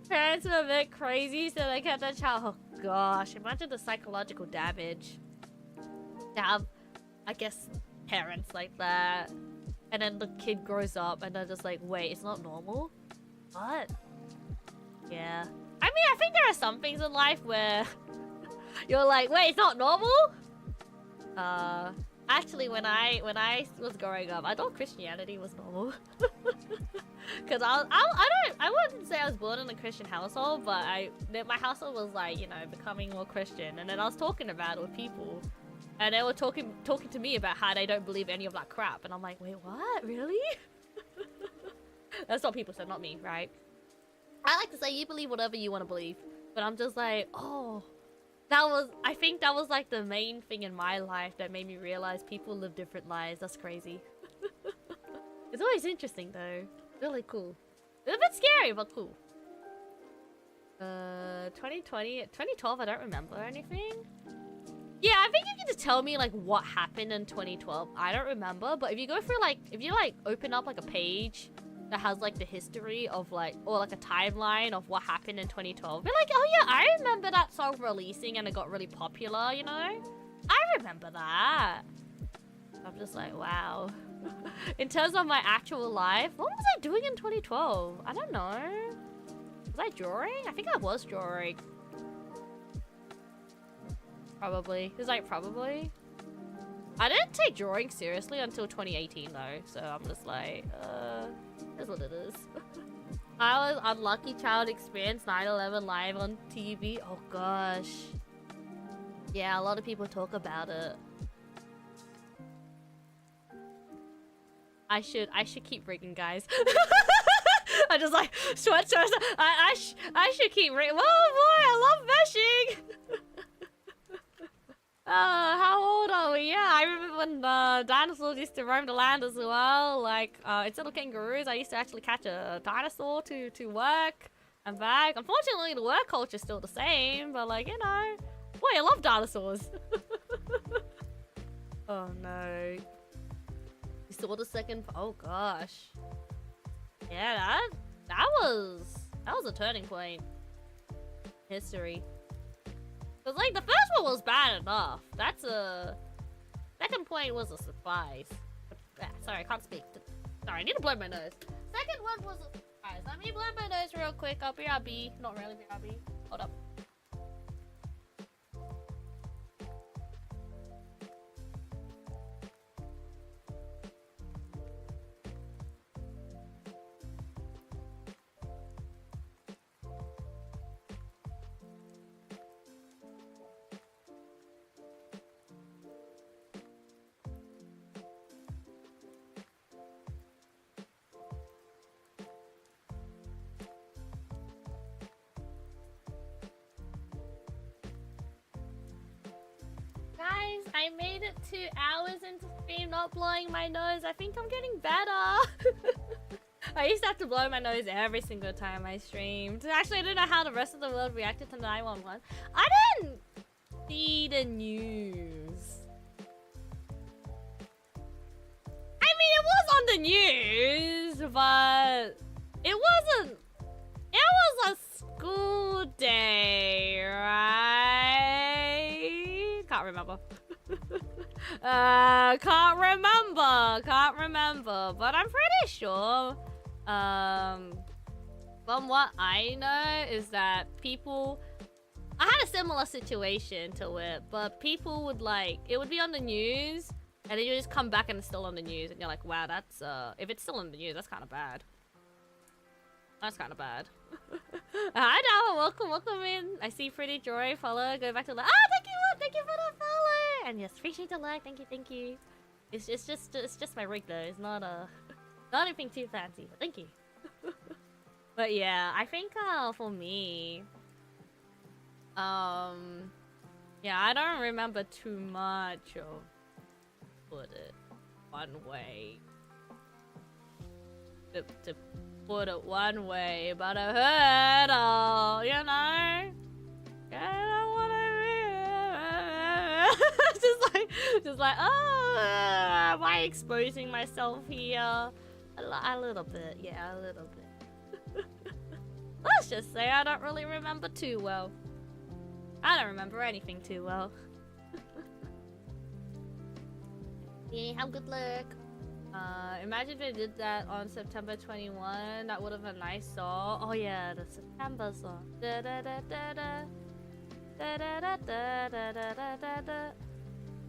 Parents were a bit crazy, so they kept their child. Oh gosh, imagine the psychological damage to have, I guess, parents like that. And then the kid grows up and they're just like, wait, it's not normal? What? Yeah. I mean, I think there are some things in life where you're like, wait, it's not normal? Actually, when I was growing up, I thought Christianity was normal. Cause I wouldn't say I was born in a Christian household, but my household was like, you know, becoming more Christian, and then I was talking about it with people, and they were talking to me about how they don't believe any of that crap, and I'm like, wait, what? Really? That's what people said, not me, right? I like to say you believe whatever you want to believe, but I'm just like, oh. I think that was like the main thing in my life that made me realize people live different lives. That's crazy. It's always interesting though. Really cool. It's a bit scary, but cool. 2020, 2012, I don't remember anything. Yeah, I think you can just tell me like what happened in 2012. I don't remember, but if you go through like, if you like open up like a page that has like the history of like, or like a timeline of what happened in 2012. Be like, oh yeah, I remember that song releasing and it got really popular, you know? I remember that. I'm just like, wow. In terms of my actual life, what was I doing in 2012? I don't know. Was I drawing? I think I was drawing. Probably. It's like, probably. I didn't take drawing seriously until 2018 though, so I'm just like, is what it is. I was unlucky child experienced 9/11 live on TV. Oh gosh. Yeah, a lot of people talk about it. I should keep rigging, guys. I just like sweat. I should keep rigging. Oh boy, I love meshing. How old are we? Yeah, I remember when dinosaurs used to roam the land as well. Like, instead of kangaroos, I used to actually catch a dinosaur to work and back. Unfortunately, the work culture's still the same, but like, you know. Boy, I love dinosaurs. Oh no. You saw the second... Oh gosh. Yeah, that was a turning point. History. Cause like the first one was bad enough. That's a... Second point was a surprise. Sorry, I can't speak. Sorry, I need to blow my nose. Second one was a surprise. Let me blow my nose real quick. I'll be RB. Not really BRB. Hold up. Guys, I made it 2 hours into stream not blowing my nose. I think I'm getting better. I used to have to blow my nose every single time I streamed. Actually, I don't know how the rest of the world reacted to 911. I didn't see the news. I mean, it was on the news, but it wasn't. It was a school day, right? Can't remember. Can't remember. But I'm pretty sure. From what I know is that people... I had a similar situation to it, but people would like... It would be on the news, and then you just come back and it's still on the news, and you're like, wow, that's... If it's still on the news, that's kind of bad. That's kind of bad. Hi, Dava. Welcome in. I see Pretty Joy. Follow. Go back to the... Ah, thank you for the follow. And yes, appreciate the like. Thank you. It's just my rig though. It's not a... Not anything too fancy, but thank you. But yeah, I think for me, yeah, I don't remember too much of, put it one way. To put it one way, but I heard all, you know? just like, oh, am I exposing myself here? A little bit, yeah, a little bit. Let's just say I don't really remember too well. I don't remember anything too well. Yeah, have good luck. Imagine if they did that on September 21. That would have been a nice song. Oh yeah, the September song. Da da da da da. Da da da da da da da da.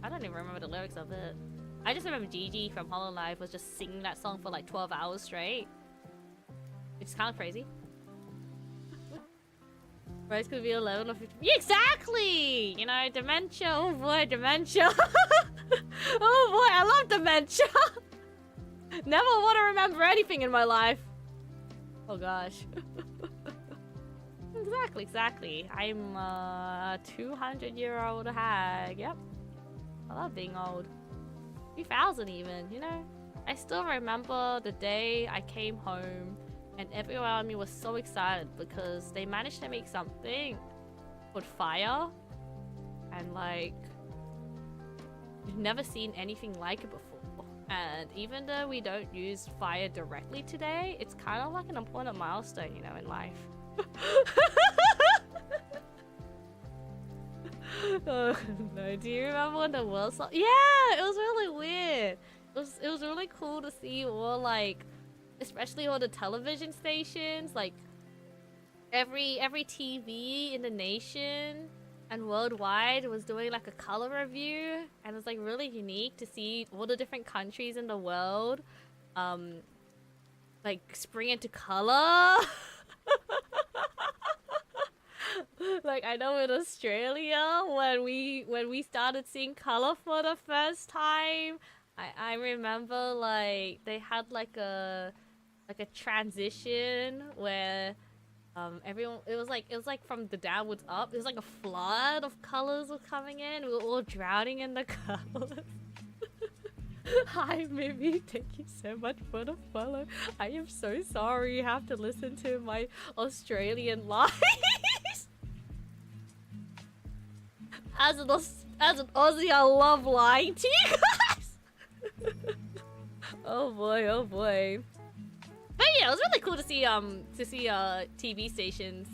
I don't even remember the lyrics of it. I just remember Gigi from Hololive was just singing that song for like 12 hours straight. Which is kind of crazy. Price could be 11 or 15. Yeah, exactly! You know, dementia. Oh boy, dementia. Oh boy, I love dementia. Never want to remember anything in my life. Oh gosh. Exactly. I'm a 200-year-old hag. Yep. I love being old. 2000 even, you know? I still remember the day I came home and everyone around me was so excited because they managed to make something called fire. And like, we've never seen anything like it before. And even though we don't use fire directly today, it's kind of like an important milestone, you know, in life. Oh no, do you remember when the world saw? Yeah, it was really weird. It was really cool to see all like, especially all the television stations, like every TV in the nation and worldwide was doing like a color review, and it's like really unique to see all the different countries in the world like spring into color. Like I know in Australia when we started seeing color for the first time, I remember like they had like a transition where everyone, it was like from the downwards up, it was like a flood of colors were coming in. We were all drowning in the colors. Hi Mimi, thank you so much for the follow. I am so sorry you have to listen to my Australian lies. As an Aussie, I love lying to you guys. Oh boy. But yeah, it was really cool to see TV stations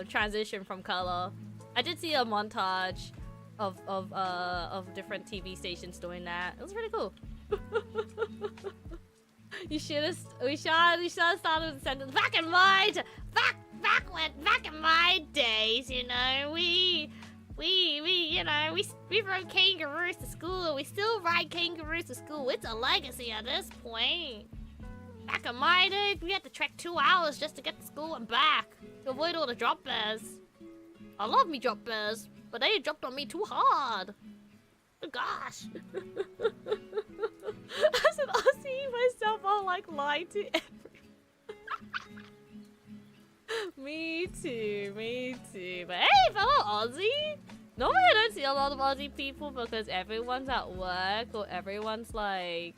transition from color. I did see a montage of different TV stations doing that. It was really cool. We should have started the sentence back in my days, you know, we rode kangaroos to school. We still ride kangaroos to school. It's a legacy at this point. Back in my day, we had to trek 2 hours just to get to school and back to avoid all the drop bears. I love me drop bears, but they dropped on me too hard. Oh gosh. As an Aussie myself, I'll like lie to everyone. Me too. But hey, fellow Aussie! Normally I don't see a lot of Aussie people because everyone's at work or everyone's like...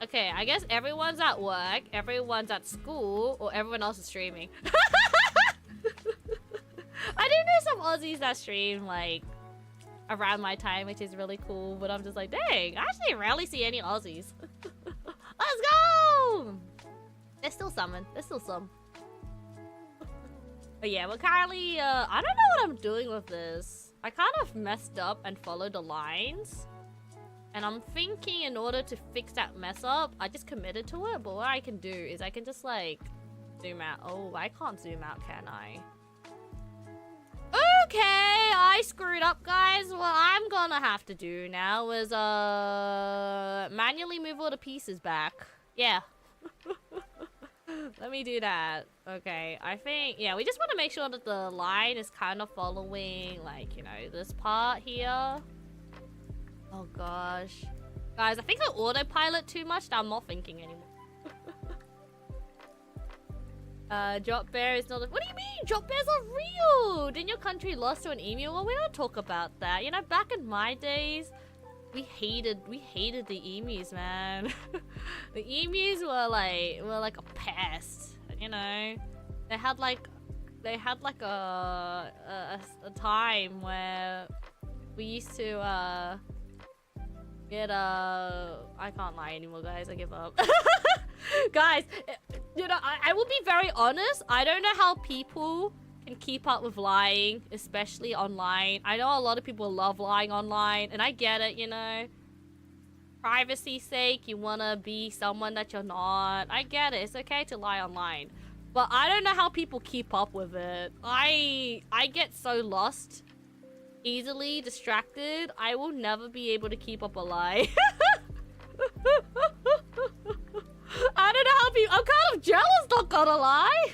Okay, I guess everyone's at work, everyone's at school, or everyone else is streaming. I do know some Aussies that stream like around my time, which is really cool, but I'm just like, dang, I actually rarely see any Aussies. Let's go! There's still some. But yeah, well currently, I don't know what I'm doing with this. I kind of messed up and followed the lines. And I'm thinking in order to fix that mess up, I just committed to it. But what I can do is I can just like zoom out. Oh, I can't zoom out, can I? Okay, I screwed up, guys. What I'm gonna have to do now is manually move all the pieces back. Yeah. Let me do that. Okay, I think, yeah, we just want to make sure that the line is kind of following, like, you know, this part here. Oh gosh. Guys, I think I autopilot too much. Now I'm not thinking anymore. Drop bear is not a— What do you mean? Drop bears are real! Didn't your country lost to an emu? Well, we don't talk about that. You know, back in my days, we hated the emus, man. The emus were like a pest. You know, they had like a time where we used to get I can't lie anymore, guys. I give up. Guys, you know, I will be very honest. I don't know how people can keep up with lying, especially online. I know a lot of people love lying online, and I get it, you know. Privacy's sake, you wanna be someone that you're not. I get it. It's okay to lie online. But I don't know how people keep up with it. I get so lost, easily distracted. I will never be able to keep up a lie. I don't know how people— I'm kind of jealous, not gonna lie.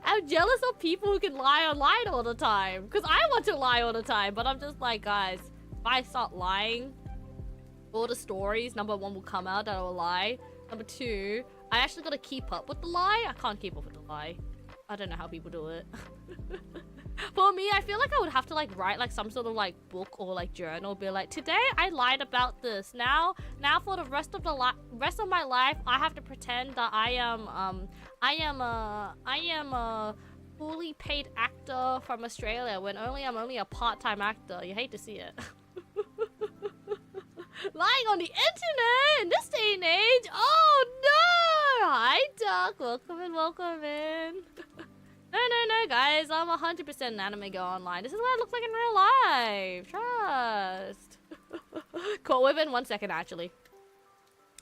I'm jealous of people who can lie online all the time. Because I want to lie all the time, but I'm just like, guys, if I start lying, all the stories, number one, will come out that I will lie. Number two, I actually gotta keep up with the lie. I can't keep up with the lie. I don't know how people do it. For me, I feel like I would have to like write like some sort of like book or like journal, be like, today I lied about this. Now for the rest of my life, I have to pretend that I am a fully paid actor from Australia when I'm only a part-time actor. You hate to see it. Lying on the internet in this day and age. Oh no! Hi Duck, welcome in. No, guys, I'm 100% an anime girl online. This is what I look like in real life. Trust. Caught within 1 second, actually.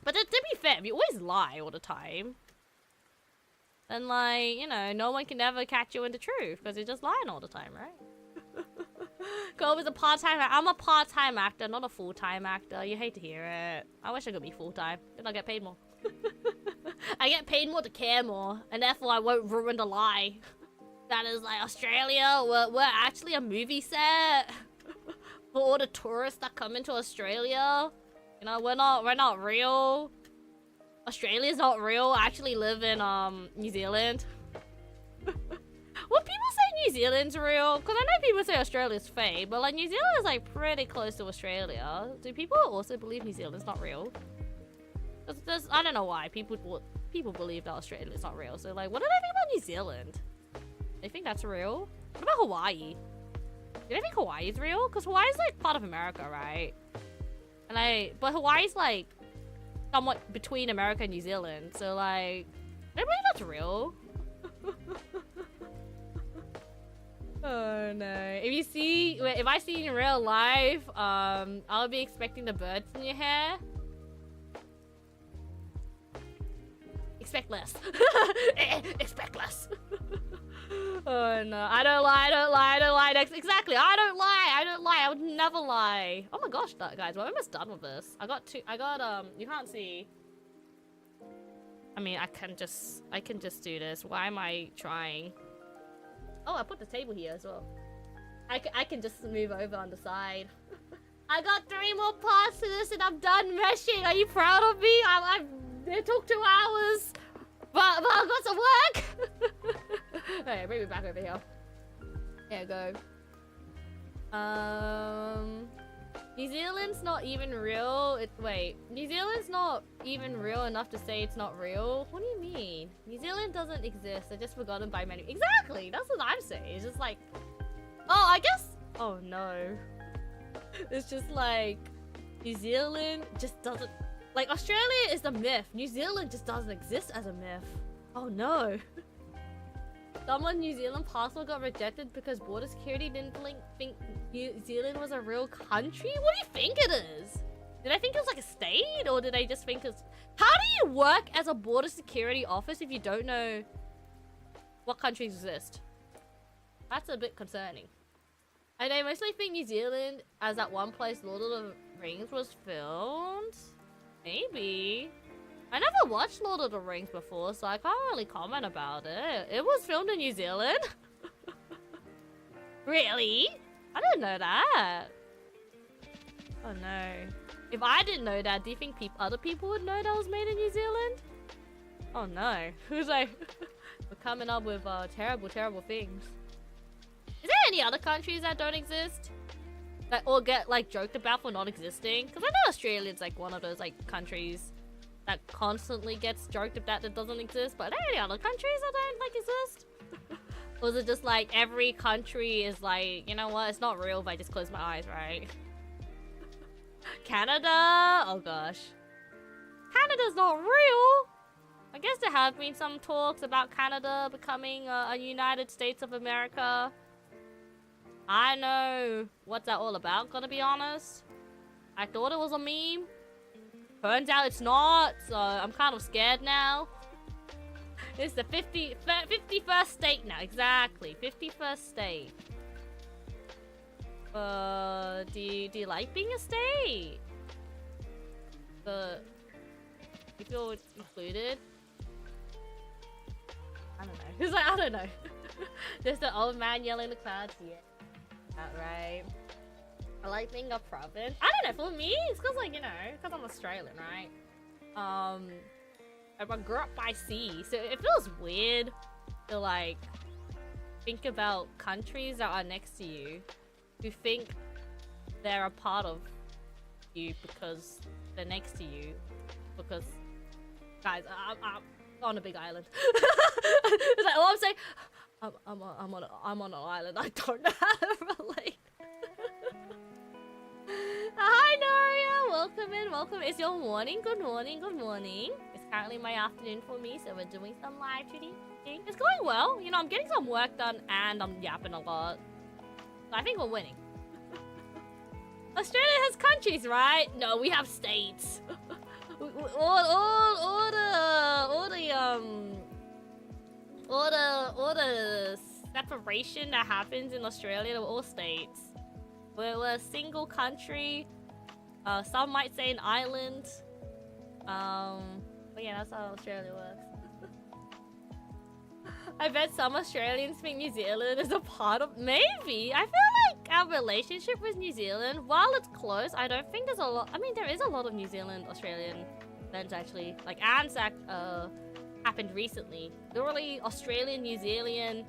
But to be fair, we always lie all the time. And like, you know, no one can ever catch you in the truth because you're just lying all the time, right? Cole is a part-time— I'm a part-time actor, not a full-time actor. You hate to hear it. I wish I could be full-time. Then I'll get paid more. I get paid more to care more, and therefore I won't ruin the lie. That is like, Australia, we're actually a movie set for all the tourists that come into Australia. You know, we're not real. Australia's not real. I actually live in New Zealand. Well, people say New Zealand's real, because I know people say Australia's fake, but like New Zealand is like pretty close to Australia. Do people also believe New Zealand's not real? I don't know why people believe that Australia is not real. So like, what do they think about New Zealand? They think that's real? What about Hawaii? Do they think Hawaii is real? Because Hawaii is like part of America, right? But Hawaii's like somewhat between America and New Zealand. So like, I believe that's real. Oh no. If I see you in real life, I'll be expecting the birds in your hair. Expect less. Expect less. Oh no. I don't lie. Exactly. I don't lie. I would never lie. Oh my gosh, guys, we're almost done with this. You can't see. I mean, I can just do this. Why am I trying? Oh, I put the table here as well. I can just move over on the side. I got 3 more parts to this and I'm done meshing. Are you proud of me? It took 2 hours. But I got some work. Okay, bring me back over here. There you go. New Zealand's not even real. Wait, New Zealand's not even real enough to say it's not real? What do you mean? New Zealand doesn't exist. They're just forgotten by many. Exactly! That's what I'm saying. It's just like... Oh, I guess... Oh no. It's just like... New Zealand just doesn't... Like, Australia is a myth. New Zealand just doesn't exist as a myth. Oh no. Someone's New Zealand passport got rejected because border security didn't think New Zealand was a real country? What do you think it is? Did I think it was like a state? Or did I just think it's... How do you work as a border security office if you don't know what countries exist? That's a bit concerning. And I mostly think New Zealand, as that one place Lord of the Rings was filmed. Maybe. I never watched Lord of the Rings before, so I can't really comment about it. It was filmed in New Zealand? Really? I didn't know that. Oh no. If I didn't know that, do you think other people would know that was made in New Zealand? Oh no. Who's like... We're coming up with terrible, terrible things. Is there any other countries that don't exist? That or get like joked about for not existing? Because I know Australia's like one of those like countries that constantly gets joked about that doesn't exist. But are there any other countries that don't like exist? Or is it just like every country is like, you know what, it's not real if I just close my eyes, right? Canada? Oh gosh. Canada's not real! I guess there have been some talks about Canada becoming a United States of America. I know what's that all about, gonna be honest. I thought it was a meme. Turns out it's not, so I'm kind of scared now. It's the 51st state now, exactly. 51st state. Do you like being a state? You feel included? I don't know. He's like, I don't know. Just an old man yelling in the clouds. Yeah. Right. I like being a province. I don't know, for me, it's because like, you know, because I'm Australian, right? I grew up by sea, so it feels weird to like think about countries that are next to you who think they're a part of you because they're next to you. Because, guys, I'm on a big island. It's like, oh, I'm saying, I'm on an island. I don't know how to relate. Hi, Noria. Welcome in. Welcome. It's your morning. Good morning. Good morning. It's currently my afternoon for me, so we're doing some live 2D. It's going well. You know, I'm getting some work done and I'm yapping a lot. So I think we're winning. Australia has countries, right? No, we have states. All the separation that happens in Australia, all states. We're a single country. Some might say an island. But yeah, that's how Australia works. I bet some Australians think New Zealand is a part of... Maybe! I feel like our relationship with New Zealand, while it's close, I don't think there's a lot... I mean, there is a lot of New Zealand-Australian events, actually. Like, Anzac happened recently. Literally, Australian-New Zealand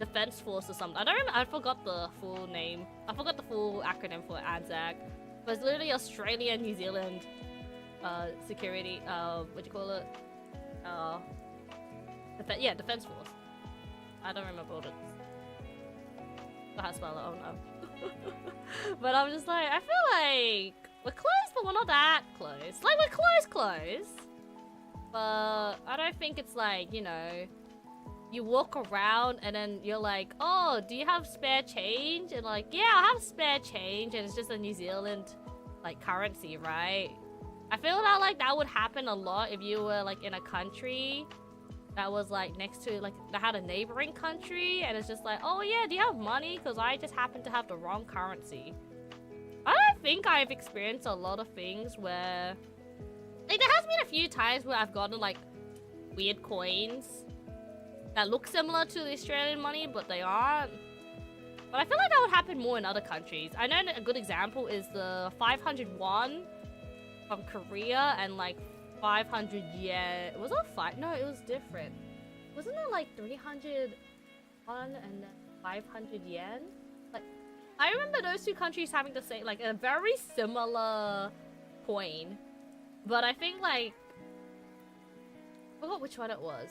Defense Force or something. I forgot the full name. I forgot the full acronym for Anzac. But it's literally Australia-New Zealand security... what do you call it? Defense Force. I don't remember what it's... How to spell it, oh no. But I'm just like, I feel like we're close, but we're not that close. Like, we're close. But I don't think it's like, you know, you walk around and then you're like, oh, do you have spare change? And like, yeah, I have spare change, and it's just a New Zealand, like, currency, right? I feel like that would happen a lot if you were, like, in a country that was like next to, like, that had a neighboring country, and it's just like, oh yeah, do you have money? Because I just happen to have the wrong currency. I don't think I've experienced a lot of things where, like, there has been a few times where I've gotten like weird coins that look similar to the Australian money, but they aren't. But I feel like that would happen more in other countries. I know a good example is the 500 won from Korea and like 500 yen. Was it 5? No, it was different. Wasn't it like 300 won and then 500 yen? Like, I remember those two countries having the same, like, a very similar coin. But I think, like, I forgot which one it was.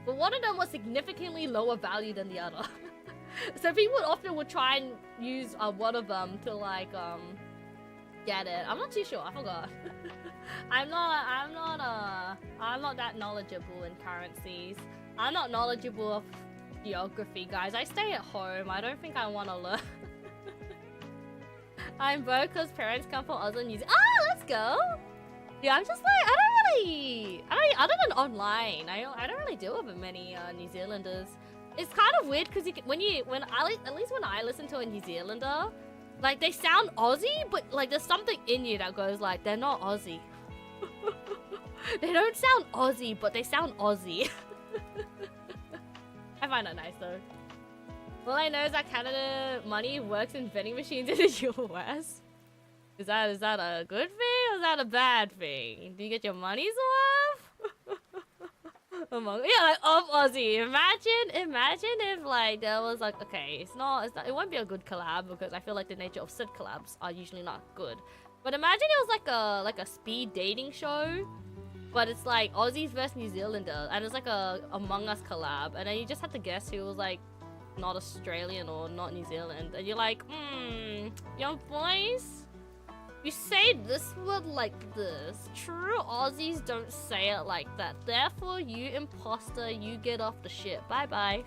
But one of them was significantly lower value than the other. So people often would try and use one of them to, like, get it. I'm not too sure. I forgot. I'm not that knowledgeable in currencies. I'm not knowledgeable of geography, guys. I stay at home. I don't think I want to learn. I'm broke because parents come from Oz and New Zealand. Oh, let's go. Yeah, I'm just like, other than online, I don't really deal with many New Zealanders. It's kind of weird because at least when I listen to a New Zealander, like, they sound Aussie, but like there's something in you that goes like, they're not Aussie. They don't sound Aussie, but they sound Aussie. I find that nice though. All I know is that Canada money works in vending machines in the US. Is that a good thing is that a bad thing? Do you get your money's worth? Yeah, like of Aussie. Imagine if like there was like, okay, it's not, it won't be a good collab because I feel like the nature of said collabs are usually not good. But imagine it was like a speed dating show, but it's like Aussies versus New Zealanders, and it's like a Among Us collab, and then you just have to guess who was like not Australian or not New Zealand, and you're like, young boys, you say this word like this. True Aussies don't say it like that. Therefore, you imposter, you get off the ship. Bye bye.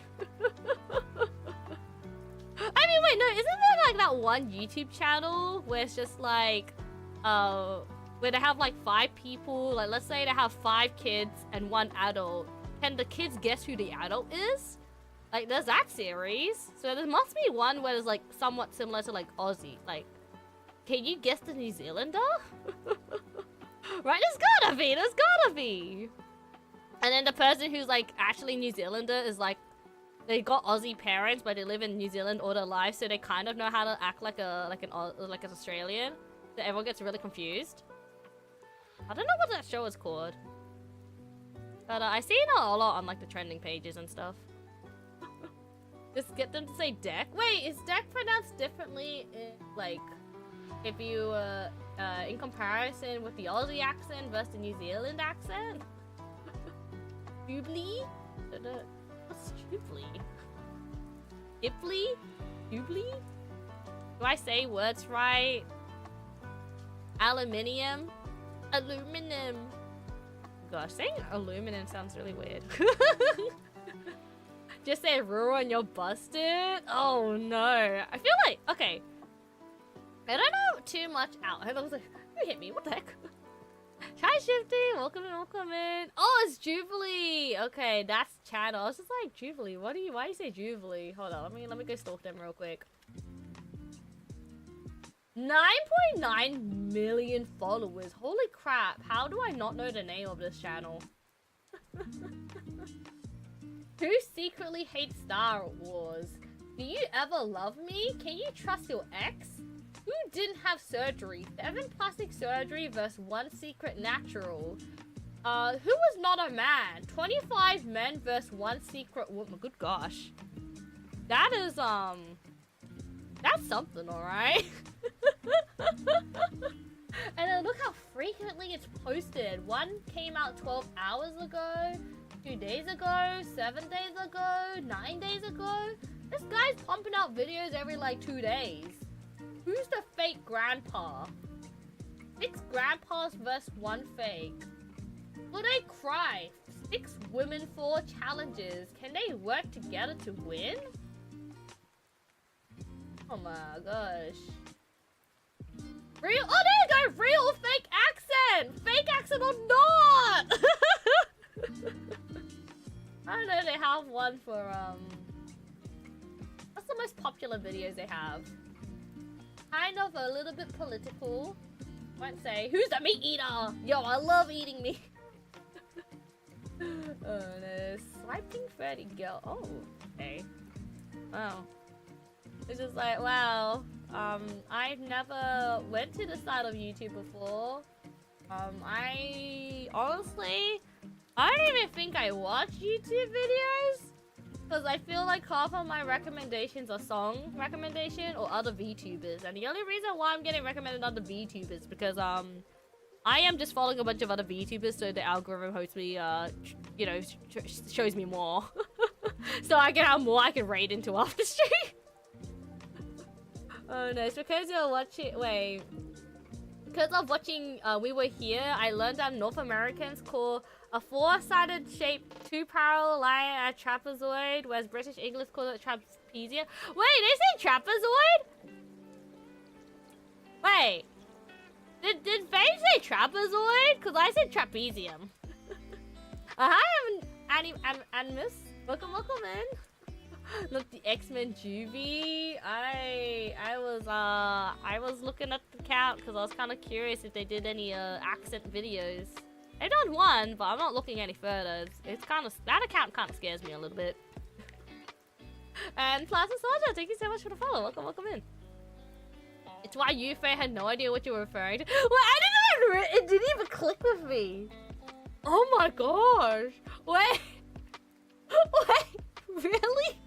I mean, wait, no, isn't there like that one YouTube channel where it's just like, where they have like 5 people, like let's say they have 5 kids and 1 adult. Can the kids guess who the adult is? Like, there's that series. So there must be one where it's like somewhat similar to like Aussie. Like, can you guess the New Zealander? Right, there's gotta be. And then the person who's like actually New Zealander is like, they got Aussie parents, but they live in New Zealand all their life, so they kind of know how to act like an Australian. So everyone gets really confused. I don't know what that show is called, but I see it a lot on like the trending pages and stuff. Just get them to say deck. Wait, is deck pronounced differently in, like, if you in comparison with the Aussie accent versus the New Zealand accent? Jubly? What's Jubly? Ipply? Jubly? Do I say words right? Aluminium? Aluminum. Gosh, saying aluminum sounds really weird. Just say rural and you're busted? Oh no. I feel like, okay. I don't know too much out. I was like, who hit me? What the heck? Hi Shifty, welcome in. Oh, it's Jubilee. Okay, that's channel. I was just like, Jubilee, why do you say Jubilee? Hold on, let me go stalk them real quick. 9.9 million followers. Holy crap. How do I not know the name of this channel? Who secretly hates Star Wars? Do you ever love me? Can you trust your ex? Who didn't have surgery? 7 plastic surgery versus 1 secret natural. Who was not a man? 25 men versus 1 secret woman. Good gosh. That is, that's something, alright? And then look how frequently it's posted. One came out 12 hours ago, 2 days ago, 7 days ago, 9 days ago. This guy's pumping out videos every like 2 days. Who's the fake grandpa? 6 grandpas versus 1 fake. Will they cry? 6 women, 4 challenges. Can they work together to win? Oh my gosh. Real? Oh, there you go! Real or fake accent! Fake accent or not! I don't know, they have one for, what's the most popular videos they have? Kind of a little bit political. Won't say, who's the meat eater? Yo, I love eating meat. Oh no, swiping 30 girl. Oh, okay. Wow. It's just like, wow. I've never went to the side of YouTube before. I honestly, I don't even think I watch YouTube videos. Because I feel like half of my recommendations are song recommendation or other VTubers. And the only reason why I'm getting recommended other VTubers because, I am just following a bunch of other VTubers so the algorithm hosts me, you know, shows me more. So I can have more I can raid into after stream. Oh no, it's because you're watching, wait. Because of watching We Were Here, I learned that North Americans call a 4-sided shape 2 parallel line a trapezoid, whereas British English call it trapezium. Wait, they say trapezoid? Wait. Did Faye say trapezoid? Because I said trapezium. Hi, Animus. Welcome in. Not the X-Men Juvie. I was looking at the account because I was kind of curious if they did any accent videos. They've done one, but I'm not looking any further. It's kind of, that account kind of scares me a little bit. And Plasma Soldier, thank you so much for the follow. Welcome in. It's why you, Faye, had no idea what you were referring to. Well, I didn't it didn't even click with me. Oh my gosh. Wait. Wait, really?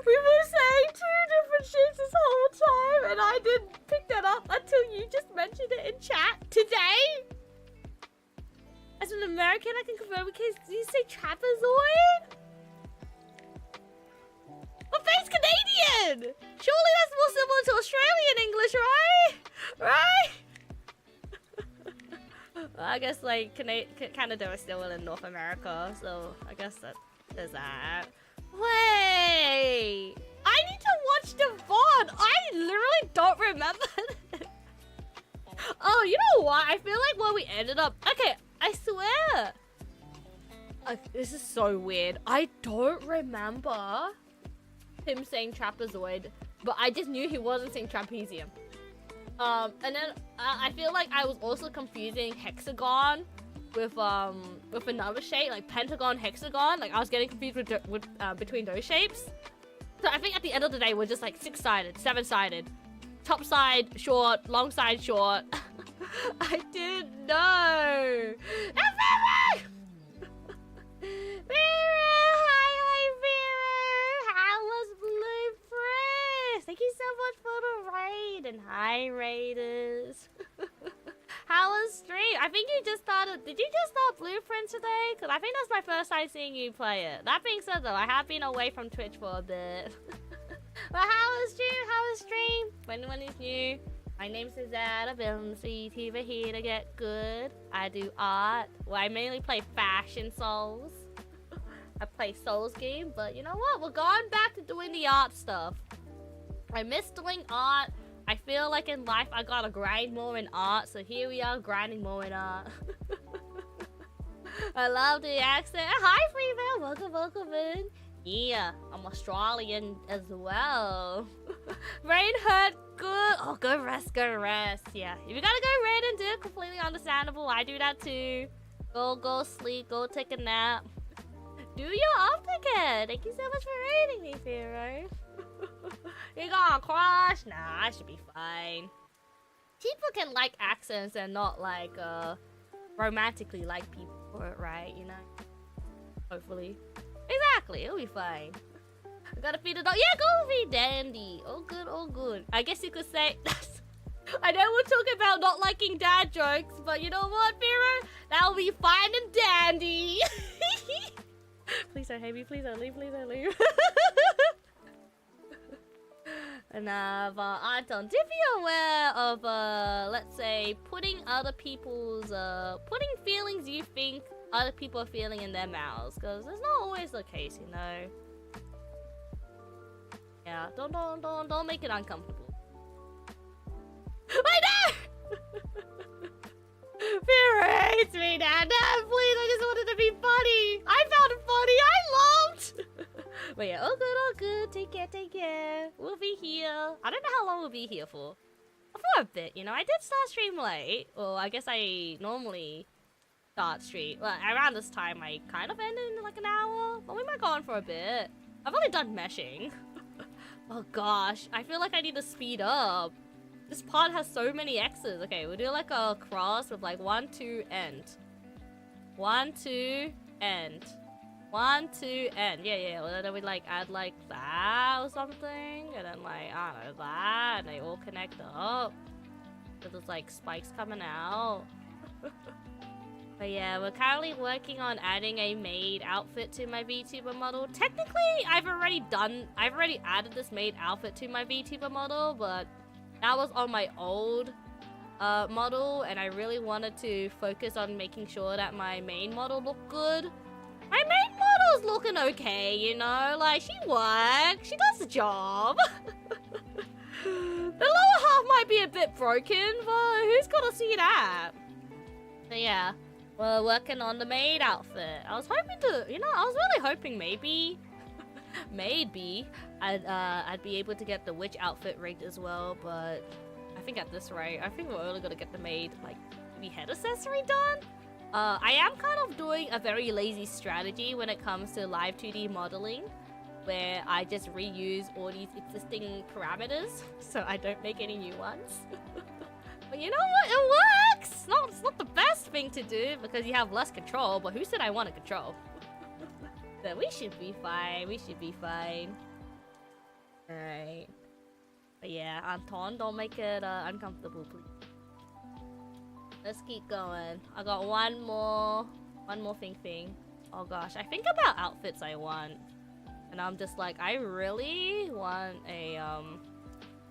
We were saying two different shapes this whole time, and I didn't pick that up until you just mentioned it in chat today. As an American, I can confirm because you say trapezoid? My face Canadian! Surely that's more similar to Australian English, right? Well, I guess like Canada is still in North America, so I guess that there's that. Wait! I need to watch the VOD! I literally don't remember this. Oh, you know what? I feel like where we ended up... Okay, I swear! This is so weird. I don't remember him saying trapezoid, but I just knew he wasn't saying trapezium. And then I feel like I was also confusing hexagon with another shape, like pentagon, hexagon. Like I was getting confused with between those shapes. So I think at the end of the day, we're just like 6-sided, 7-sided, top side short, long side short. I didn't know. Vera! Hi, Vera! How was Blue Press? Thank you so much for the raid, and hi, Raiders. How was stream? I think you just started. Did you just start Blueprints today? Because I think that's my first time seeing you play it. That being said, though, I have been away from Twitch for a bit. But how was stream? How was stream? For anyone who's new, my name's Suzette. I've been VTuber here to get good. I do art. Well, I mainly play fashion souls. I play Souls game, but you know what? We're going back to doing the art stuff. I miss doing art. I feel like in life I gotta grind more in art, so here we are grinding more in art. I love the accent. Hi, Freeville. Welcome in. Yeah, I'm Australian as well. Rain hurt good. Oh, go rest. Yeah, if you gotta go raid and do it, completely understandable. I do that too. Go sleep. Go take a nap. Do your aftercare. Thank you so much for raiding me, Pharaoh. You got a crush? Nah, I should be fine. People can like accents and not like romantically like people for it, right? You know? Hopefully. Exactly, it'll be fine. I gotta feed the dog. Yeah, go feed Dandy. All good. I guess you could say I know we're talking about not liking dad jokes, but you know what, Pharaoh? That'll be fine and dandy. Please don't hate me, please don't leave. Anton, do be aware of, let's say, putting other people's, putting feelings you think other people are feeling in their mouths, because that's not always the case, you know? Yeah, don't make it uncomfortable. I know! Vera hates me now. No, please, I just wanted to be funny. I found it funny. I loved. But yeah, all good. Take care. We'll be here. I don't know how long we'll be here for. For a bit, you know. I did start stream late. Well, I guess I normally start stream. Well, around this time, I kind of end in like an hour. But we might go on for a bit. I've only done meshing. Oh gosh, I feel like I need to speed up. This part has so many X's. Okay, we'll do like a cross with like 1, 2, end. 1, 2, end. 1, 2, end. Yeah. Well, then we like add like that or something. And then like, I don't know, that. And they all connect up. So there's like spikes coming out. But yeah, we're currently working on adding a maid outfit to my VTuber model. Technically, I've already added this maid outfit to my VTuber model, but that was on my old model, and I really wanted to focus on making sure that my main model looked good. My main model's looking okay, you know? Like, she works, she does the job. The lower half might be a bit broken, but who's gonna see that? So yeah, we're working on the maid outfit. I was hoping to, you know, I was really hoping maybe I'd be able to get the witch outfit rigged as well, but I think at this rate, I think we're only gonna get the maid, like, maybe head accessory done? I am kind of doing a very lazy strategy when it comes to Live2D modeling, where I just reuse all these existing parameters, so I don't make any new ones. But you know what? It works! It's not the best thing to do because you have less control, but who said I want to control? So we should be fine. We should be fine. Alright. But yeah, Anton, don't make it uncomfortable, please. Let's keep going. I got one more thing. Oh gosh, I think about outfits I want. And I'm just like, I really want a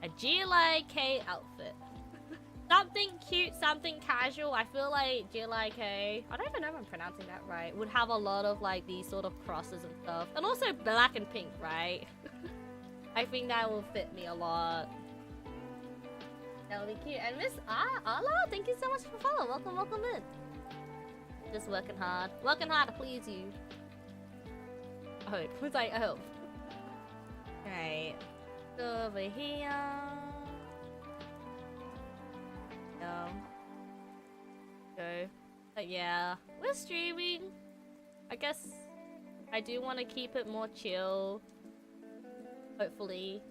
𝐒𝐋𝐿 outfit. Something cute, something casual. I feel like 𝐒𝐿, I don't even know if I'm pronouncing that right, would have a lot of like these sort of crosses and stuff. And also black and pink, right? I think that will fit me a lot. That'll be cute. And Miss Ala, thank you so much for following. Welcome in. Just working hard to please you. I hope. Who's like, I hope. Alright. Go over here. Go. But yeah, we're streaming. I guess I do want to keep it more chill. Hopefully.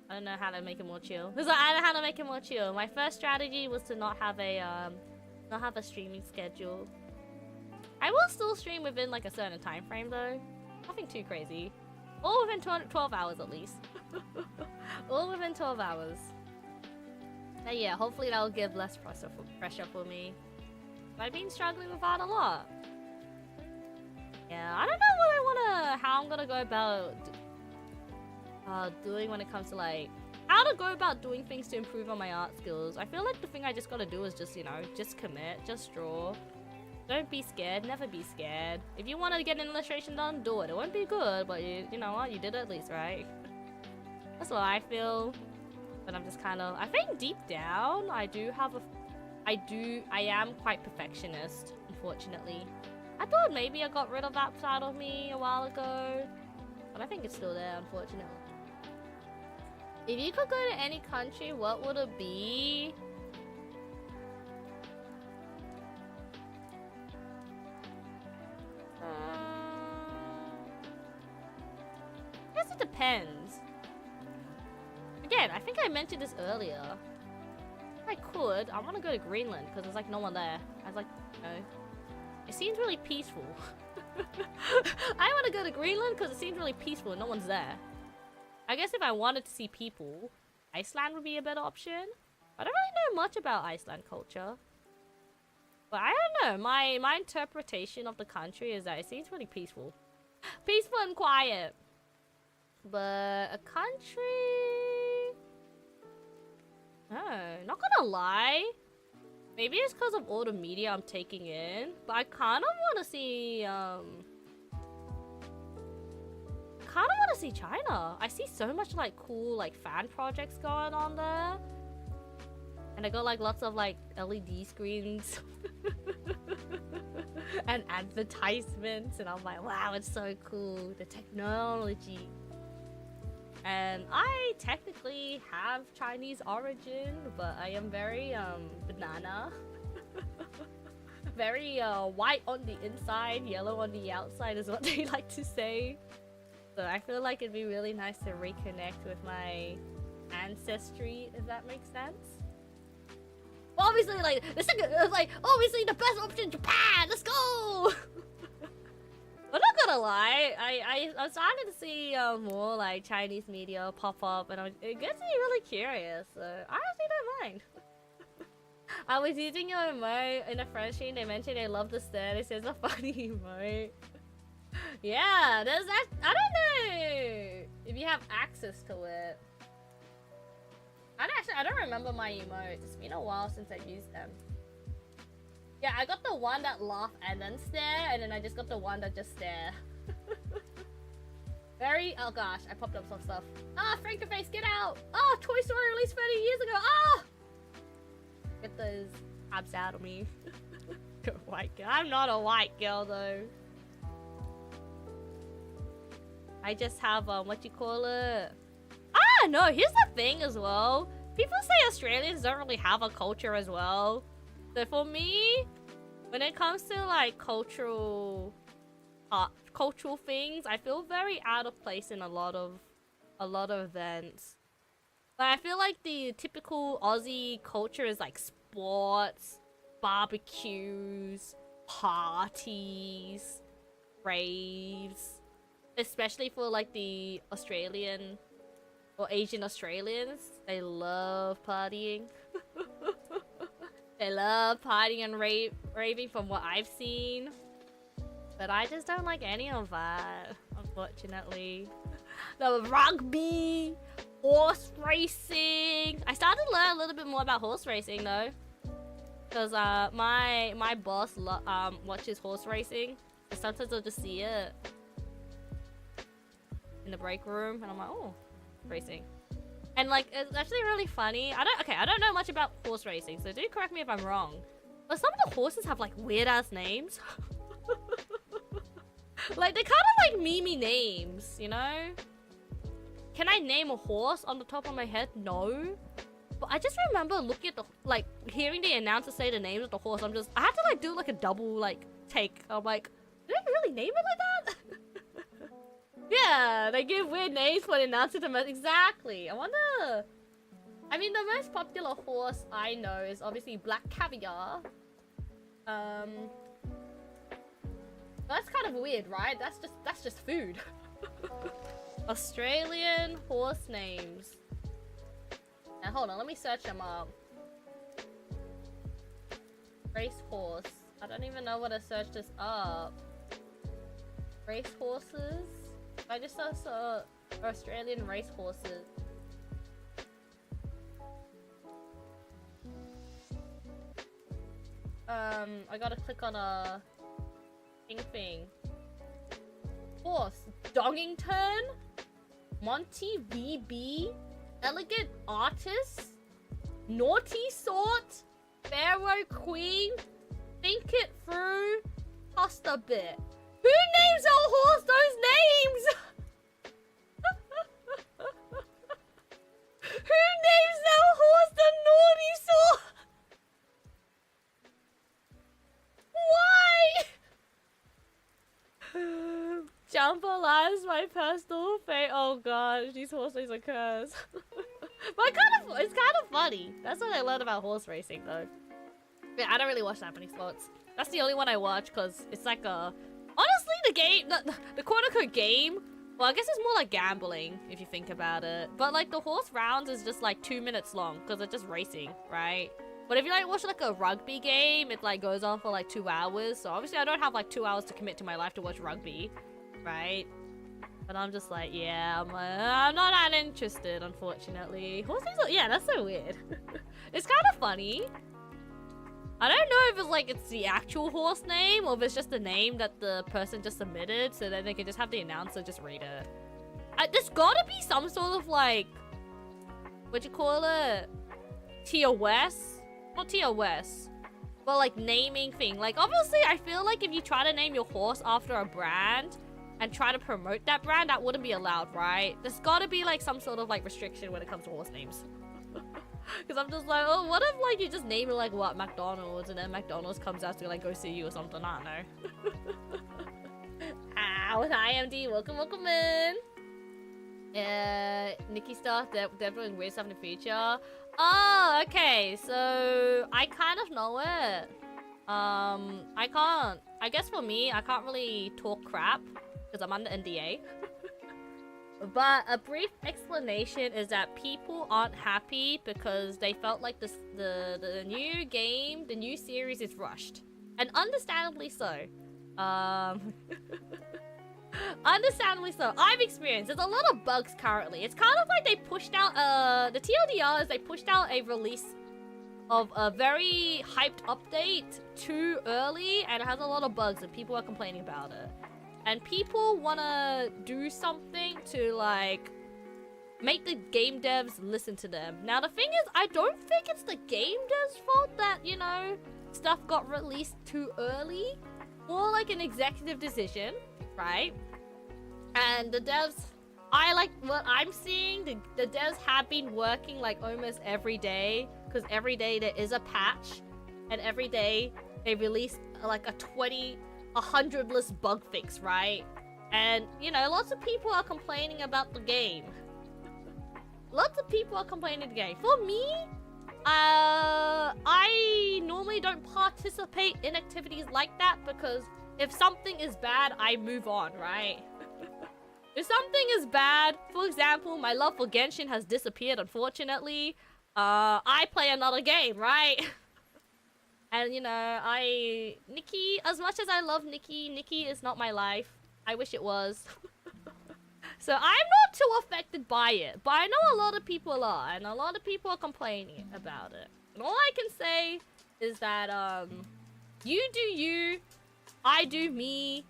I don't know how to make it more chill. I don't know how to make it more chill. My first strategy was to not have a streaming schedule. I will still stream within like a certain time frame though. Nothing too crazy. All within 12 hours at least. All within 12 hours. But yeah, hopefully that will give less pressure for me. I've been struggling with that a lot. Yeah, I don't know how I'm gonna go about doing when it comes to like how to go about doing things to improve on my art skills. I feel like the thing I just gotta do is just, you know, just commit, just draw. Don't be scared, never be scared. If you want to get an illustration done, do it. It won't be good, but you know what, you did it at least, right? That's what I feel. But I'm just kind of, I think deep down, I am quite perfectionist, unfortunately. I thought maybe I got rid of that side of me a while ago, but I think it's still there, unfortunately. If you could go to any country, what would it be? I guess it depends. Again, I think I mentioned this earlier. If I could, I want to go to Greenland because there's like no one there. I was like, no. It seems really peaceful. I want to go to Greenland because it seems really peaceful and no one's there. I guess if I wanted to see people, Iceland would be a better option. I don't really know much about Iceland culture. But I don't know, my interpretation of the country is that it seems really peaceful. Peaceful and quiet. But a country... Oh, not gonna lie. Maybe it's because of all the media I'm taking in. But I kind of want to see, China. I see so much like cool like fan projects going on there. And I got like lots of like LED screens and advertisements, and I'm like, wow, it's so cool, the technology. And I technically have Chinese origin, but I am very banana. Very white on the inside, yellow on the outside is what they like to say. So I feel like it'd be really nice to reconnect with my ancestry, if that makes sense. Well, obviously, like obviously the best option, Japan. Let's go. I'm not gonna lie, I'm starting to see more like Chinese media pop up, and it gets me really curious. So I honestly don't mind. I was using your emote in a friend stream. They mentioned they love the stare. It says a funny emote. Yeah, there's that. I don't know if you have access to it. I don't remember my emotes. It's been a while since I've used them. Yeah, I got the one that laugh and then stare, and then I just got the one that just stare. Very, oh gosh, I popped up some stuff. Ah, Frankenface, get out! Oh, Toy Story released 30 years ago! Ah! Get those abs out of me. White girl. I'm not a white girl though. I just have, what you call it? Ah, no, here's the thing as well. People say Australians don't really have a culture as well. So for me, when it comes to like cultural things, I feel very out of place in a lot of events. But I feel like the typical Aussie culture is like sports, barbecues, parties, raves. Especially for like the Australian or Asian Australians. They love partying. They love partying and raving from what I've seen. But I just don't like any of that, unfortunately. The rugby, horse racing. I started to learn a little bit more about horse racing though. Because my boss watches horse racing. So sometimes I'll just see it in the break room and I'm like, oh, racing. And like, it's actually really funny. I don't know much about horse racing, so do correct me if I'm wrong. But some of the horses have like weird ass names. Like, they're kind of like memey names, you know? Can I name a horse on the top of my head? No. But I just remember looking at the, like, hearing the announcer say the names of the horse. I had to like do like a double like take. I'm like, did they really name it like that? Yeah, they give weird names for the announcer to exactly. I wonder. I mean, the most popular horse I know is obviously Black Caviar. That's kind of weird, right? That's just food. Australian horse names. Now hold on, let me search them up. Race horse. I don't even know what to search this up. Race horses. I just saw Australian race horses. I gotta click on a thing. Horse. Dongington. Monty VB. Elegant Artist. Naughty Sort. Pharaoh Queen. Think It Through. Pasta Bit. Who names a horse those names? Who names their horse the Naughty Sort? Why? Jumper Lives, my personal fate. Oh god, these horse names are cursed. But it's kind of funny. That's what I learned about horse racing, though. Yeah, I don't really watch that many sports. That's the only one I watch because it's like a. Honestly, the game, the quote-unquote game. Well, I guess it's more like gambling if you think about it. But like the horse rounds is just like 2 minutes long because it's just racing, right? But if you like watch like a rugby game, it like goes on for like 2 hours. So obviously I don't have like 2 hours to commit to my life to watch rugby, right? But I'm just like, yeah, I'm not that interested, unfortunately. Horse names are, yeah, that's so weird. It's kind of funny. I don't know if it's like it's the actual horse name or if it's just the name that the person just submitted, so then they can just have the announcer just read it. There's gotta be some sort of like, what you call it? TOS? Not TOS, but like naming thing. Like obviously I feel like if you try to name your horse after a brand and try to promote that brand, that wouldn't be allowed, right? There's gotta be like some sort of like restriction when it comes to horse names. Because I'm just like, oh, what if like you just name it like what, McDonald's, and then McDonald's comes out to like go see you or something? I don't know. Ow, hi MD, welcome in. Nikki Star, they're doing weird stuff in the future. Oh, okay, so I kind of know it. I guess for me, I can't really talk crap because I'm under NDA. But a brief explanation is that people aren't happy because they felt like the new game, the new series is rushed. And understandably so. Understandably so. I've experienced, there's a lot of bugs currently. It's kind of like they pushed out, the TLDR is they pushed out a release of a very hyped update too early, and it has a lot of bugs and people are complaining about it. And people want to do something to, like, make the game devs listen to them. Now, the thing is, I don't think it's the game devs' fault that, you know, stuff got released too early. More like an executive decision, right? And the devs, I like what I'm seeing. The devs have been working, like, almost every day. Because every day there is a patch. And every day they release, like, a 100-less bug fix, right? And, you know, lots of people are complaining about the game. lots of people are complaining in the game. For me, I normally don't participate in activities like that because if something is bad, I move on, right? If something is bad, for example, my love for Genshin has disappeared, unfortunately. I play another game, right? And, you know, Nikki, as much as I love Nikki, Nikki is not my life. I wish it was. So I'm not too affected by it. But I know a lot of people are, and a lot of people are complaining about it. And all I can say is that, you do you, I do me.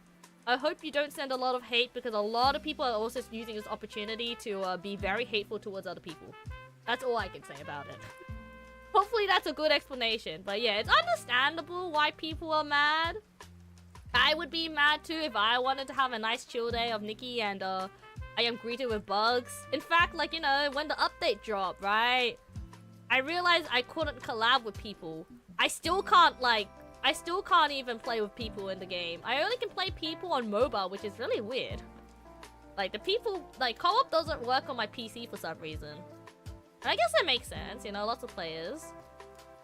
I hope you don't send a lot of hate because a lot of people are also using this opportunity to be very hateful towards other people. That's all I can say about it. Hopefully that's a good explanation. But yeah, it's understandable why people are mad. I would be mad too if I wanted to have a nice chill day of Nikki and I am greeted with bugs. In fact, like, you know, when the update dropped, right? I realized I couldn't collab with people. I still can't even play with people in the game. I only can play people on mobile, which is really weird. Like, the people, like, co-op doesn't work on my PC for some reason. And I guess that makes sense, you know, lots of players.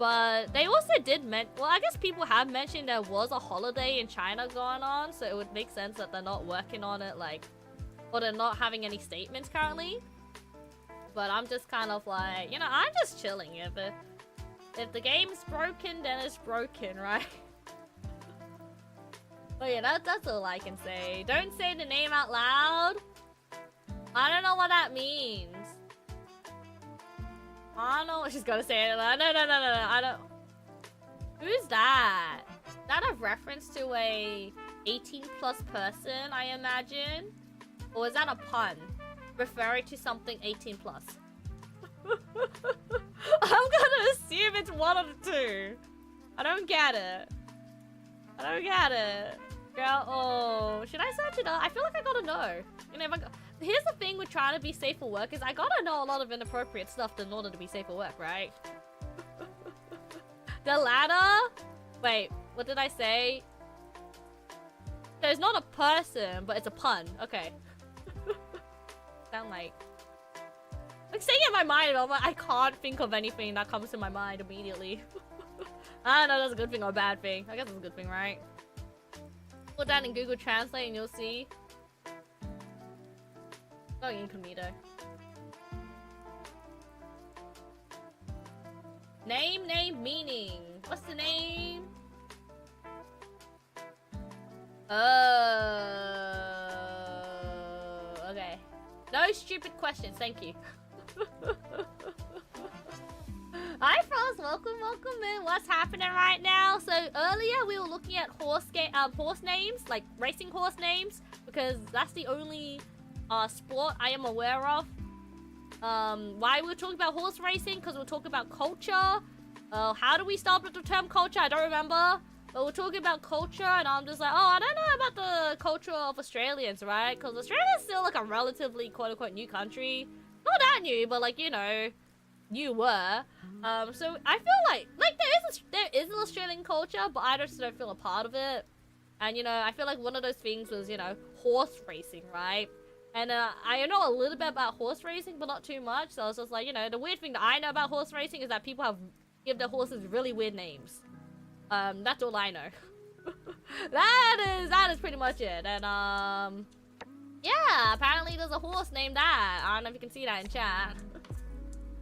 But they also did well, I guess people have mentioned there was a holiday in China going on, so it would make sense that they're not working on it, like, or they're not having any statements currently. But I'm just kind of like, you know, I'm just chilling. If the game's broken, then it's broken, right? But yeah, that's all I can say. Don't say the name out loud. I don't know what that means. I don't know what she's gonna say. No, I don't. Who's that? Is that a reference to a 18+ person, I imagine? Or is that a pun? Referring to something 18+. I'm gonna assume it's one of the two. I don't get it. Girl, oh, should I search it up? I feel like I gotta know. You know, here's the thing with trying to be safe for work is I gotta know a lot of inappropriate stuff in order to be safe for work, right? The ladder? Wait, what did I say? There's not a person, but it's a pun. Okay. Sound like saying it in my mind, I'm like, I can't think of anything that comes to my mind immediately. I don't know, that's a good thing or a bad thing. I guess it's a good thing, right? Put that in Google Translate and you'll see. Oh, incognito. Name, meaning. What's the name? Okay. No stupid questions, thank you. Hi Frost, welcome in. What's happening right now? So earlier we were looking at horse names, like racing horse names, because that's the only sport I am aware of. Why we're talking about horse racing? Because we're talking about culture. How do we start with the term culture? I don't remember. But we're talking about culture, and I'm just like, oh, I don't know about the culture of Australians, right? Because Australia's still like a relatively quote-unquote new country. Not that new, but like, you know, you were. So I feel like there is an Australian culture, but I just don't feel a part of it. And, you know, I feel like one of those things was, you know, horse racing, right? And I know a little bit about horse racing, but not too much. So I was just like, you know, the weird thing that I know about horse racing is that people give their horses really weird names. That's all I know. that is pretty much it. And yeah, apparently there's a horse named that. I don't know if you can see that in chat.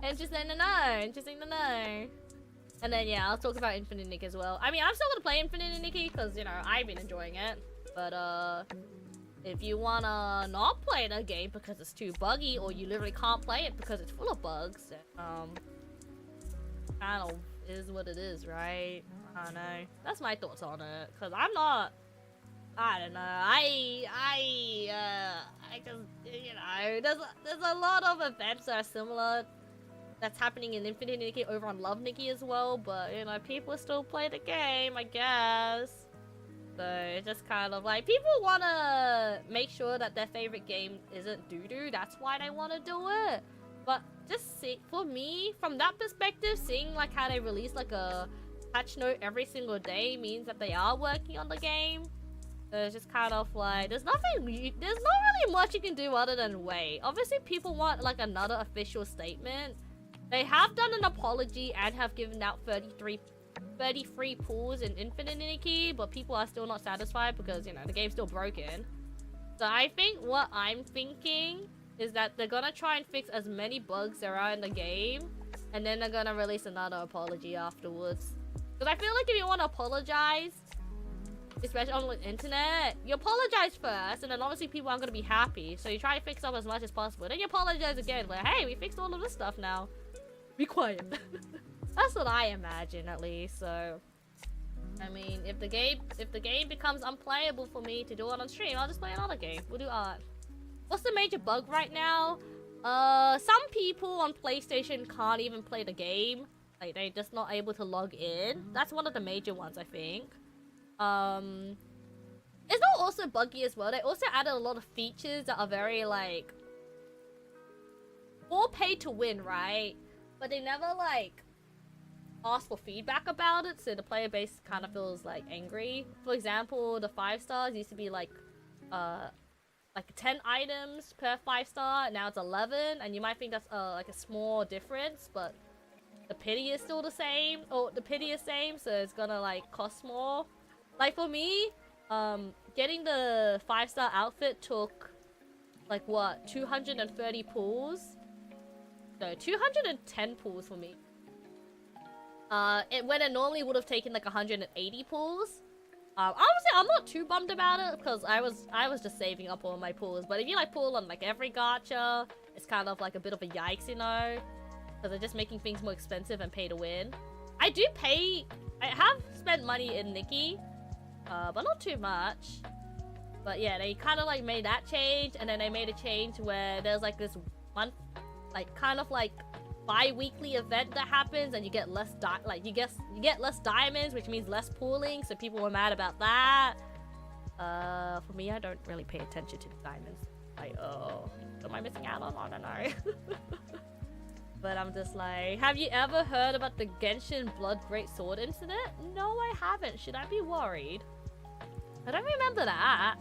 Interesting to know. And then yeah, I'll talk about Infinite Nick as well. I mean, I'm still gonna play Infinite Nicky because, you know, I've been enjoying it. But if you wanna not play the game because it's too buggy, or you literally can't play it because it's full of bugs, kind of is what it is, right? I don't know. That's my thoughts on it. Cause I'm not. I don't know. I just, you know, there's a lot of events that are similar that's happening in Infinite Nikki over on Love Nikki as well, but you know, people still play the game, I guess. So it's just kind of like people wanna make sure that their favorite game isn't doo-doo. That's why they wanna do it. But just see, for me, from that perspective, seeing like how they release like a patch note every single day means that they are working on the game. So it's just kind of like, there's not really much you can do other than wait. Obviously, people want like another official statement. They have done an apology and have given out 33 pools in Infinity, but people are still not satisfied because, you know, the game's still broken. So I think what I'm thinking is that they're gonna try and fix as many bugs there are in the game, and then they're gonna release another apology afterwards. Because I feel like if you want to apologize, especially on the internet, you apologize first, and then obviously people aren't gonna be happy. So you try to fix up as much as possible. Then you apologize again, like, hey, we fixed all of this stuff now. Be quiet. That's what I imagine, at least. So, I mean, if the game becomes unplayable for me to do it on stream, I'll just play another game. We'll do art. What's the major bug right now? Some people on PlayStation can't even play the game. Like, they're just not able to log in. That's one of the major ones, I think. It's not also buggy as well. They also added a lot of features that are very, like, more pay to win, right? But they never, like, ask for feedback about it, so the player base kind of feels, like, angry. For example, the 5 stars used to be, like 10 items per 5 star. Now it's 11, and you might think that's, like, a small difference, but the pity is still the same. Or the pity is same, so it's gonna, like, cost more. Like, for me, getting the 5-star outfit took, like, what, 230 pulls? No, 210 pulls for me. When it normally would have taken, like, 180 pulls. Honestly, I'm not too bummed about it, because I was just saving up all my pulls. But if you, like, pull on, like, every gacha, it's kind of, like, a bit of a yikes, you know? Because they're just making things more expensive and pay to win. I have spent money in Nikki. But not too much. But yeah, they kind of like made that change, and then they made a change where there's like this month, like kind of like bi-weekly event that happens, and you get less you get less diamonds, which means less pooling. So people were mad about that. For me, I don't really pay attention to the diamonds. Like, oh, what am I missing out on? I don't know. But I'm just like, have you ever heard about the Genshin Blood Great Sword incident? No, I haven't. Should I be worried? I don't remember that.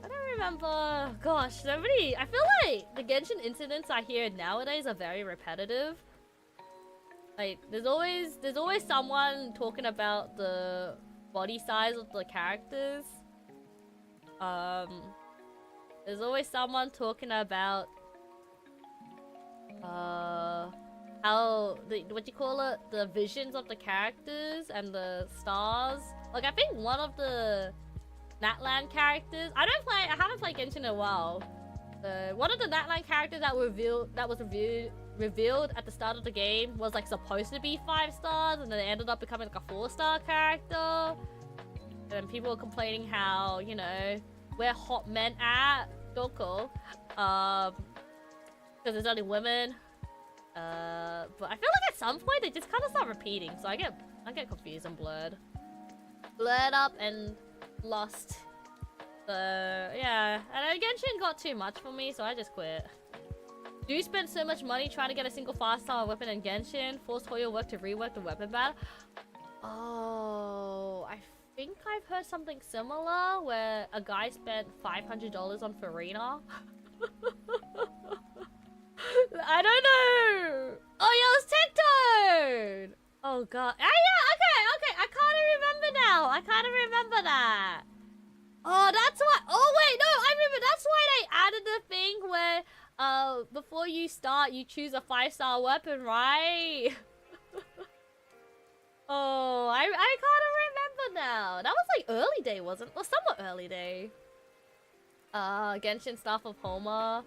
I don't remember. Gosh, so many. I feel like the Genshin incidents I hear nowadays are very repetitive. Like, there's always someone talking about the body size of the characters. There's always someone talking about how the visions of the characters and the stars. Like, I think one of the Natlan characters, I haven't played Genshin in a while. One of the Natlan characters that was revealed at the start of the game was like supposed to be 5 stars, and then it ended up becoming like a 4-star character. And people were complaining how, you know, where hot men at Doko, because there's only women. But I feel like at some point they just kind of start repeating, so I get confused and blurred up and lost. So yeah, and Genshin got too much for me, so I just quit. Do you spend so much money trying to get a single 5-star weapon in Genshin? Forced all your work to rework the weapon battle? Oh, I think I've heard something similar where a guy spent $500 on Farina. I don't know. Oh, yeah, it was Tectone. Oh god. Ah, yeah. Okay. I kind of remember now. I kind of remember that. Oh, that's why. Oh wait, no. I remember. That's why they added the thing where before you start, you choose a 5-star weapon, right? Oh, I kind of remember now. That was like early day, wasn't it? Well, somewhat early day. Genshin Staff of Homer.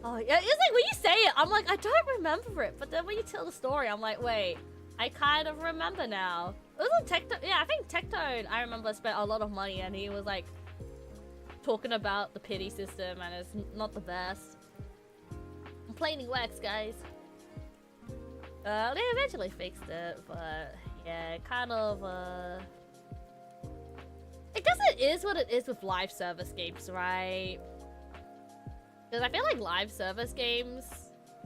Oh, yeah, it's like when you say it, I'm like, I don't remember it. But then when you tell the story, I'm like, wait, I kind of remember now. It was on Tectone. Yeah, I think Tectone, I remember, spent a lot of money, and he was like talking about the pity system, and it's not the best. Complaining wax, guys. They eventually fixed it, but yeah, kind of, I guess it is what it is with live service games, right? Because I feel like live service games,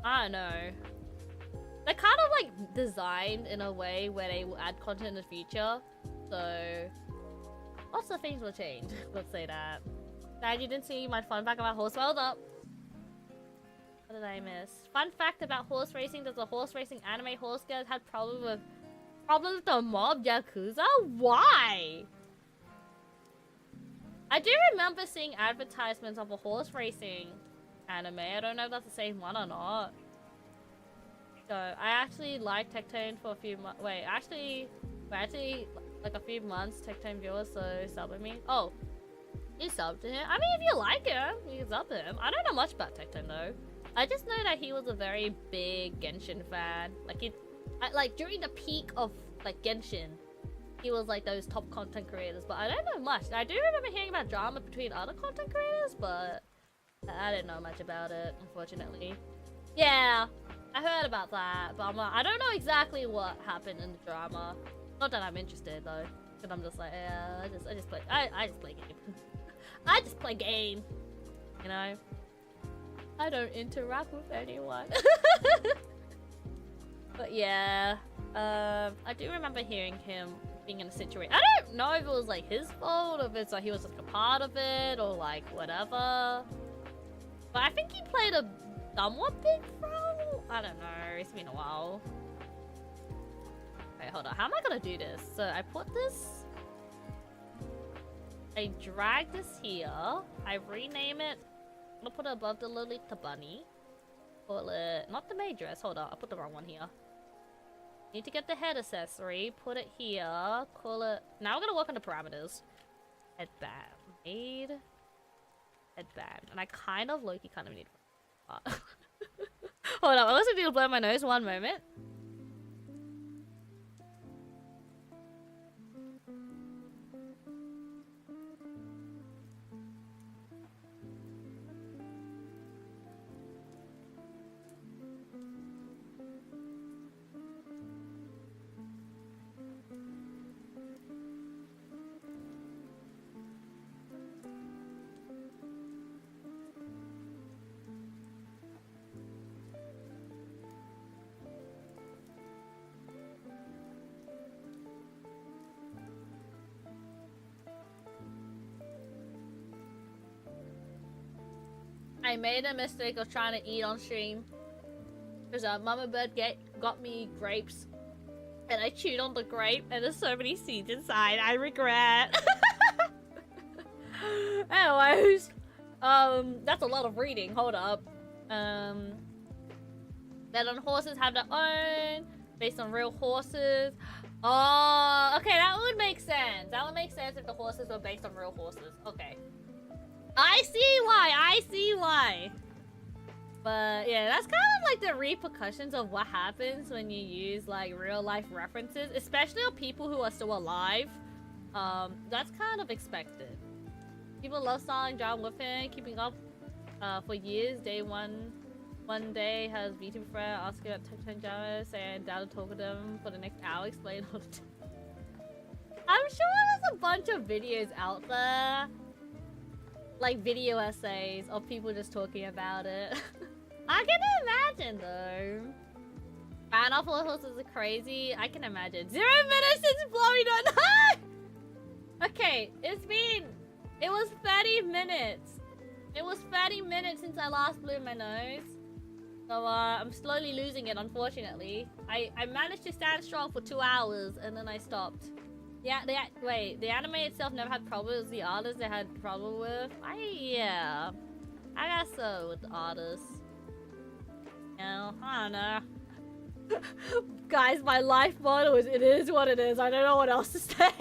I don't know, they're kind of like designed in a way where they will add content in the future. So Lots of things will change. Let's say that. Glad you didn't see my fun fact about horse. Well up. What did I miss? Fun fact about horse racing: does the horse racing anime horse girls had problems with the mob Yakuza? Why? I do remember seeing advertisements of a horse racing anime. I don't know if that's the same one or not. So I actually liked 𝐒𝐂𝐌 for a few months. Wait, actually, like a few months. 𝐒𝐂𝐌 viewers, so sub with me. Oh, you subbed to him. I mean, if you like him, you can sub to him. I don't know much about 𝐒𝐂𝐌 though. I just know that he was a very big Genshin fan. Like during the peak of like Genshin, he was like those top content creators. But I don't know much. I do remember hearing about drama between other content creators, but I didn't know much about it, unfortunately. Yeah, I heard about that, but I don't know exactly what happened in the drama. Not that I'm interested though, because I'm just like, yeah, I just play game. I just play game, you know. I don't interact with anyone. But yeah, I do remember hearing him being in a situation. I don't know if it was like his fault, or if it's like he was just a part of it, or like whatever. But I think he played a somewhat big role. I don't know. It's been a while. Okay, hold on. How am I gonna do this? So I put this. I drag this here. I rename it. I'm gonna put it above the Lolita Bunny. Call it not the maid dress. Hold on, I put the wrong one here. Need to get the head accessory. Put it here. Call it. Now we're gonna work on the parameters. Headband. Maid. Headband. And I kind of Loki kind of need. Hold on, I also need to blow my nose. One moment. I made a mistake of trying to eat on stream. Because Mama Bird got me grapes. And I chewed on the grape and there's so many seeds inside. I regret. Anyways. That's a lot of reading. Hold up. That on horses have their own. Based on real horses. Oh, okay, that would make sense. That would make sense if the horses were based on real horses. Okay. I see why. But yeah, that's kind of like the repercussions of what happens when you use like real life references, especially of people who are still alive. That's kind of expected. People love starting John with him, keeping up for years. Day one day has VTuber friend asking about 𝐒𝐂𝐌, saying down to talk with them for the next hour, explain all the I'm sure there's a bunch of videos out there. Like video essays of people just talking about it. I can imagine though. Fan off all horses are crazy. I can imagine. 0 minutes since blowing on high. Okay, it was 30 minutes. It was 30 minutes since I last blew my nose. So I'm slowly losing it, unfortunately. I managed to stand strong for 2 hours and then I stopped. Yeah, wait, the anime itself never had problems. The artists they had trouble with. Yeah. I guess so with the artists. You know, I don't know. Guys, my life motto is it is what it is. I don't know what else to say.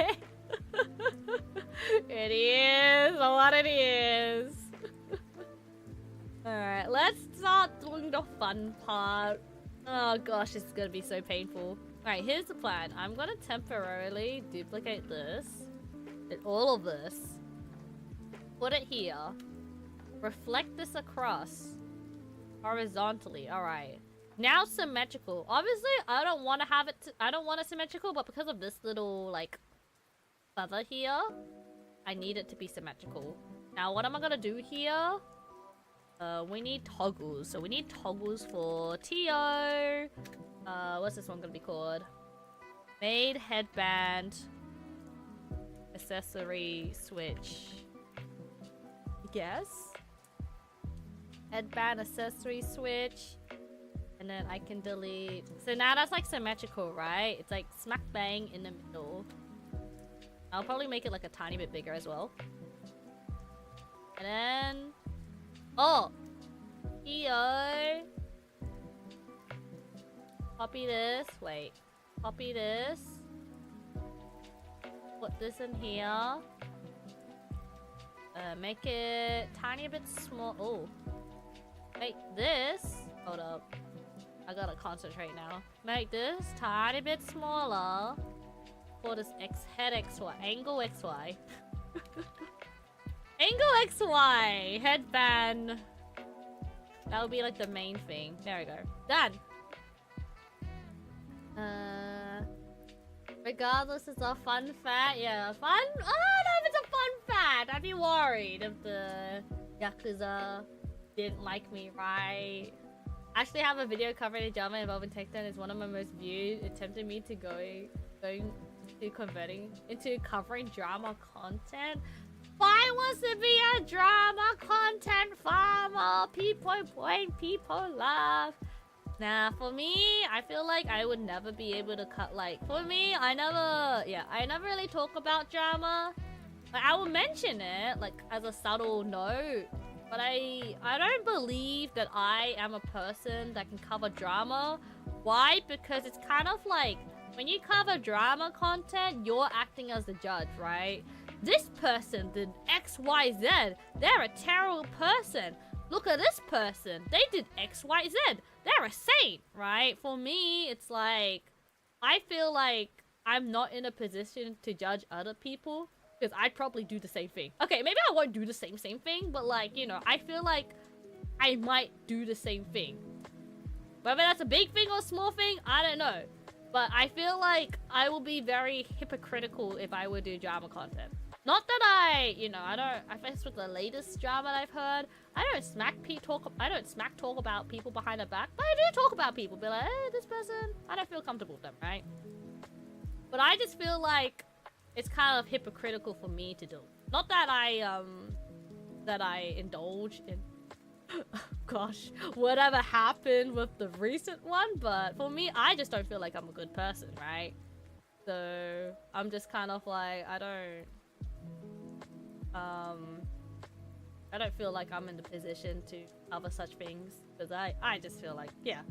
It is what it is. Alright, let's start doing the fun part. Oh gosh, this is gonna be so painful. Alright, here's the plan. I'm gonna temporarily duplicate this. And all of this. Put it here. Reflect this across. Horizontally. Alright. Now symmetrical. Obviously, I don't want to have it. I don't want it symmetrical, but because of this little, like, feather here, I need it to be symmetrical. Now, what am I gonna do here? We need toggles. So we need toggles for Tio. What's this one gonna be called? Maid headband. accessory switch. Yes. Headband accessory switch. And then I can delete. So now that's like symmetrical, right? It's like smack bang in the middle. I'll probably make it like a tiny bit bigger as well. And then... Oh! Here. Copy this. Wait. Copy this. Put this in here. Make it tiny bit small. Oh. Make this. Hold up. I gotta concentrate now. Make this tiny bit smaller. For this head XY. Angle XY. Angle XY. Headband. That would be like the main thing. There we go. Done. Regardless, it's a fun fact. Yeah, fun? I don't know if it's a fun fact. I'd be worried if the Yakuza didn't like me, right? I actually have a video covering a drama involving takedown. It's one of my most viewed. It tempted me to going to converting into covering drama content. I wants to be a drama content farmer. People point, people love. Nah, for me, I feel like I would never be able to cut, like, for me, I never really talk about drama. Like, I will mention it, like, as a subtle note, but I don't believe that I am a person that can cover drama. Why? Because it's kind of like, when you cover drama content, you're acting as the judge, right? This person did X, Y, Z. They're a terrible person. Look at this person. They did X, Y, Z. They're a saint, right? For me, it's like, I feel like I'm not in a position to judge other people because I'd probably do the same thing. Okay, maybe I won't do the same thing, but like, you know, I feel like I might do the same thing. Whether that's a big thing or a small thing, I don't know. But I feel like I will be very hypocritical if I would do drama content. Not that I guess with the latest drama that I've heard, I don't smack talk about people behind their back, but I do talk about people. Be like, hey, this person, I don't feel comfortable with them, right? But I just feel like it's kind of hypocritical for me to do. Not that I indulge in gosh, whatever happened with the recent one, but for me, I just don't feel like I'm a good person, right? So I'm just kind of like, I don't feel like I'm in the position to cover such things because I just feel like, yeah,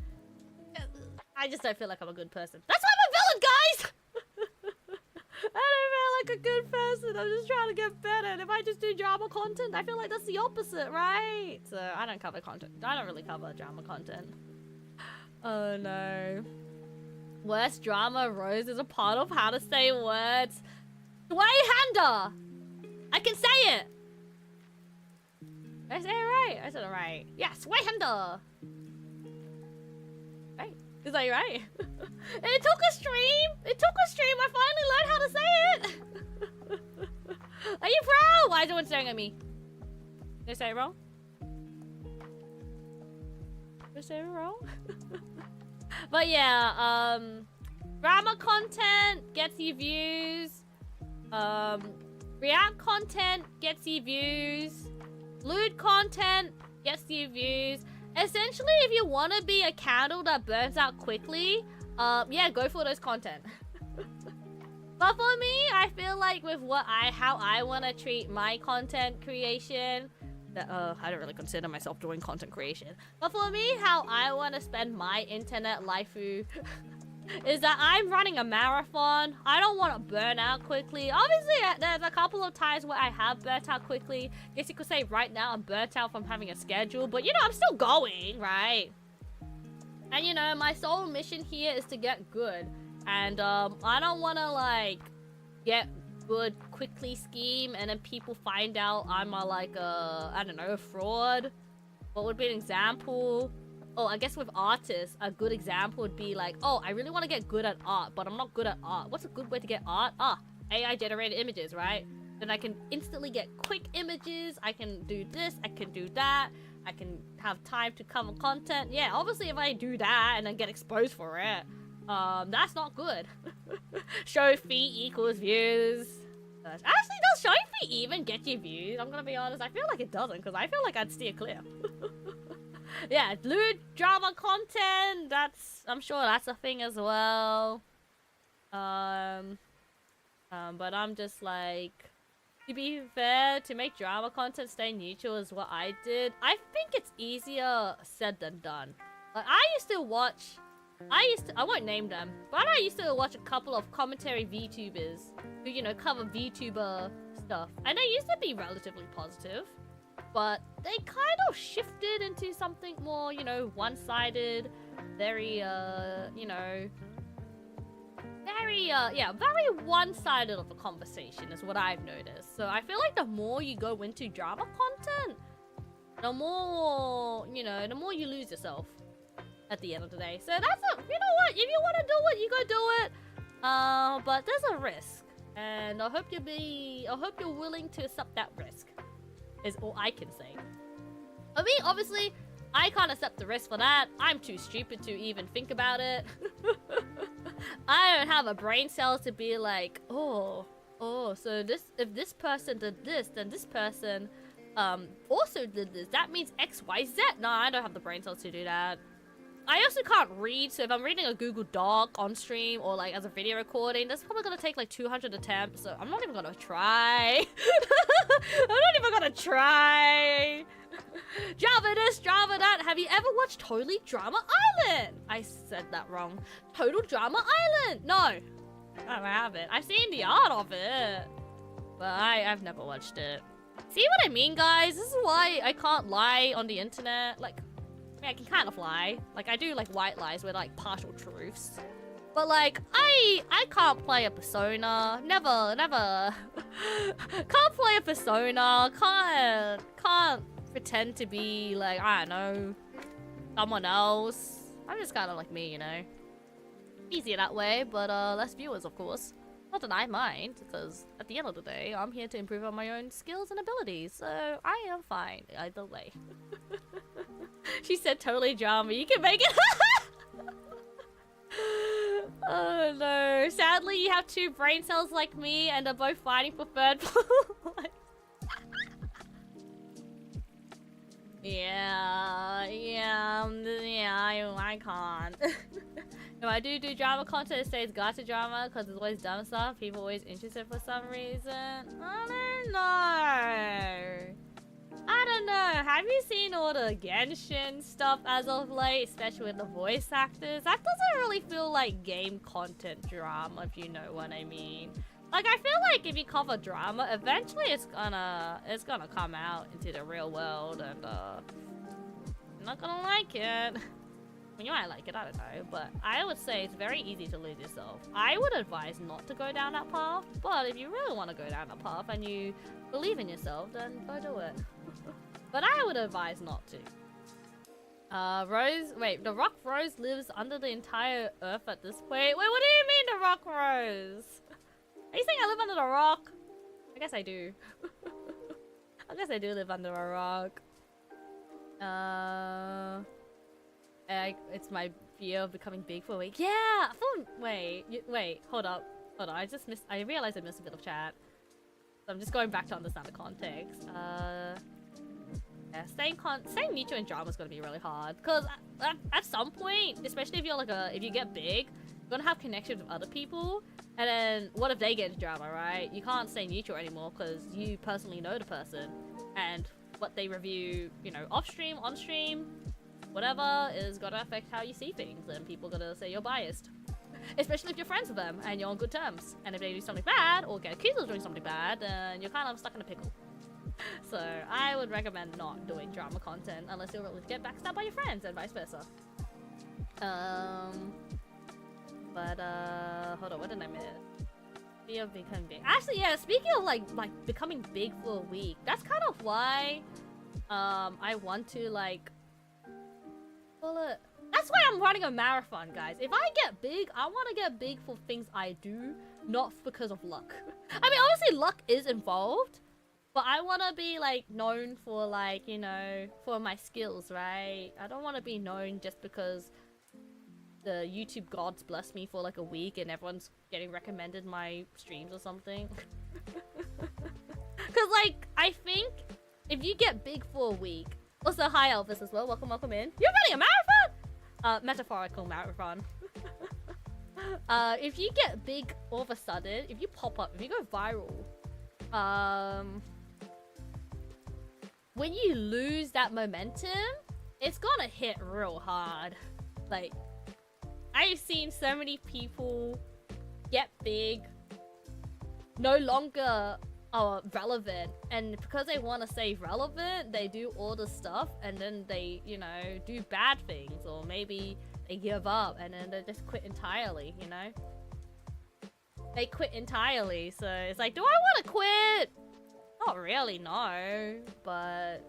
I just don't feel like I'm a good person. That's why I'm a villain, guys. I don't feel like a good person. I'm just trying to get better. And if I just do drama content, I feel like that's the opposite, right? So I don't cover content. I don't really cover drama content. Oh no. Worst drama rose is a part of how to say words. Swayhander! I can say it! Did I say it right? I said it right. Yeah, Swayhander! Right? Is that right? It took a stream! It took a stream! I finally learned how to say it! Are you proud? Why is everyone staring at me? Did I say it wrong? Did I say it wrong? But yeah, drama content gets you views. React content gets you views. Lewd content gets you views. Essentially, if you want to be a candle that burns out quickly, yeah, go for those content. But for me, I feel like with how I want to treat my content creation, that I don't really consider myself doing content creation. But for me, how I want to spend my internet life is that I'm running a marathon. I don't want to burn out quickly. Obviously, there's a couple of times where I have burnt out quickly. Guess you could say right now I'm burnt out from having a schedule, but you know, I'm still going, right? And you know, my sole mission here is to get good. And I don't want to like get good quickly scheme and then people find out I'm I don't know, a fraud. What would be an example? Oh, I guess with artists, a good example would be like, oh, I really want to get good at art, but I'm not good at art. What's a good way to get art? AI generated images, right? Then I can instantly get quick images. I can do this, I can do that. I can have time to cover content. Yeah, obviously if I do that and then get exposed for it, that's not good. Show fee equals views. Actually, does showing feet even get you views? I'm gonna be honest, I feel like it doesn't, because I feel like I'd steer clear. Yeah, lewd drama content, I'm sure that's a thing as well. But I'm just like, to be fair, to make drama content stay neutral is what I did. I think it's easier said than done. Like, I won't name them, but I used to watch a couple of commentary VTubers who, you know, cover VTuber stuff. And they used to be relatively positive, but they kind of shifted into something more, you know, one-sided, very, you know, very one-sided of a conversation is what I've noticed. So I feel like the more you go into drama content, the more, you know, the more you lose yourself at the end of the day. So that's you know what, if you want to do it, you go do it. But there's a risk, and I hope you're willing to accept that risk, is all I can say. I mean, obviously, I can't accept the risk for that. I'm too stupid to even think about it. I don't have a brain cell to be like, so if this person did this, then this person also did this. That means X, Y, Z. No, I don't have the brain cells to do that. I also can't read, so if I'm reading a Google Doc on stream or like as a video recording, that's probably gonna take like 200 attempts, so I'm not even gonna try. I'm not even gonna try. Drama this, drama that. Have you ever watched Totally Drama Island? I said that wrong. Total Drama Island. No, I haven't. I've seen the art of it, but I've never watched it. See what I mean, guys? This is why I can't lie on the internet. Like, I mean, I can kind of lie. Like, I do like white lies with like partial truths. But like, I can't play a persona. Never. Can't play a persona. Can't pretend to be like, I don't know, someone else. I'm just kind of like me, you know. Easier that way, but less viewers, of course. Not that I mind, because at the end of the day, I'm here to improve on my own skills and abilities, so I am fine either way. She said totally drama. You can make it. Oh no. Sadly, you have two brain cells like me, and they're both fighting for third place. I can't. No, I do drama content. It stays gacha drama because it's always dumb stuff. People always interested for some reason. I don't know. Have you seen all the Genshin stuff as of late, especially with the voice actors? That doesn't really feel like game content drama, if you know what I mean. Like, I feel like if you cover drama, eventually it's gonna come out into the real world, and you're not gonna like it. Well, you might like it, I don't know, but I would say it's very easy to lose yourself. I would advise not to go down that path, but if you really want to go down that path and you believe in yourself, then go do it. But I would advise not to. The Rock Rose lives under the entire earth at this point. Wait, what do you mean the Rock Rose? Are you saying I live under a rock? I guess I do. I guess I do live under a rock. It's my fear of becoming big for a week. Yeah, I thought, wait, hold up. I realized I missed a bit of chat. So I'm just going back to understand the context. Yeah, staying neutral in drama is gonna be really hard. Cause at some point, especially if you're like if you get big, you're gonna have connections with other people. And then what if they get into drama, right? You can't stay neutral anymore because you personally know the person. And what they review, you know, off stream, on stream, whatever, is gonna affect how you see things. And people are gonna say you're biased. Especially if you're friends with them and you're on good terms. And if they do something bad or get accused of doing something bad, then you're kind of stuck in a pickle. So I would recommend not doing drama content unless you're willing to get backstabbed by your friends and vice versa. Hold on, what did I miss? Fear of becoming big. Actually, yeah, speaking of like becoming big for a week, that's kind of why I want to that's why I'm running a marathon, guys. If I get big, I want to get big for things I do, not because of luck. I mean, obviously luck is involved, but I want to be like known for like, you know, for my skills, right? I don't want to be known just because the YouTube gods bless me for like a week and everyone's getting recommended my streams or something. Cause like, I think if you get big for a week, also hi Elvis as well, welcome in. You're running a marathon? Metaphorical marathon. If you get big all of a sudden, if you pop up, if you go viral, when you lose that momentum, it's gonna hit real hard. Like, I've seen so many people get big, no longer are relevant, and because they want to stay relevant, they do all the stuff, and then they, you know, do bad things, or maybe they give up, and then they just quit entirely, you know? They quit entirely, so it's like, do I want to quit? Not really, no, but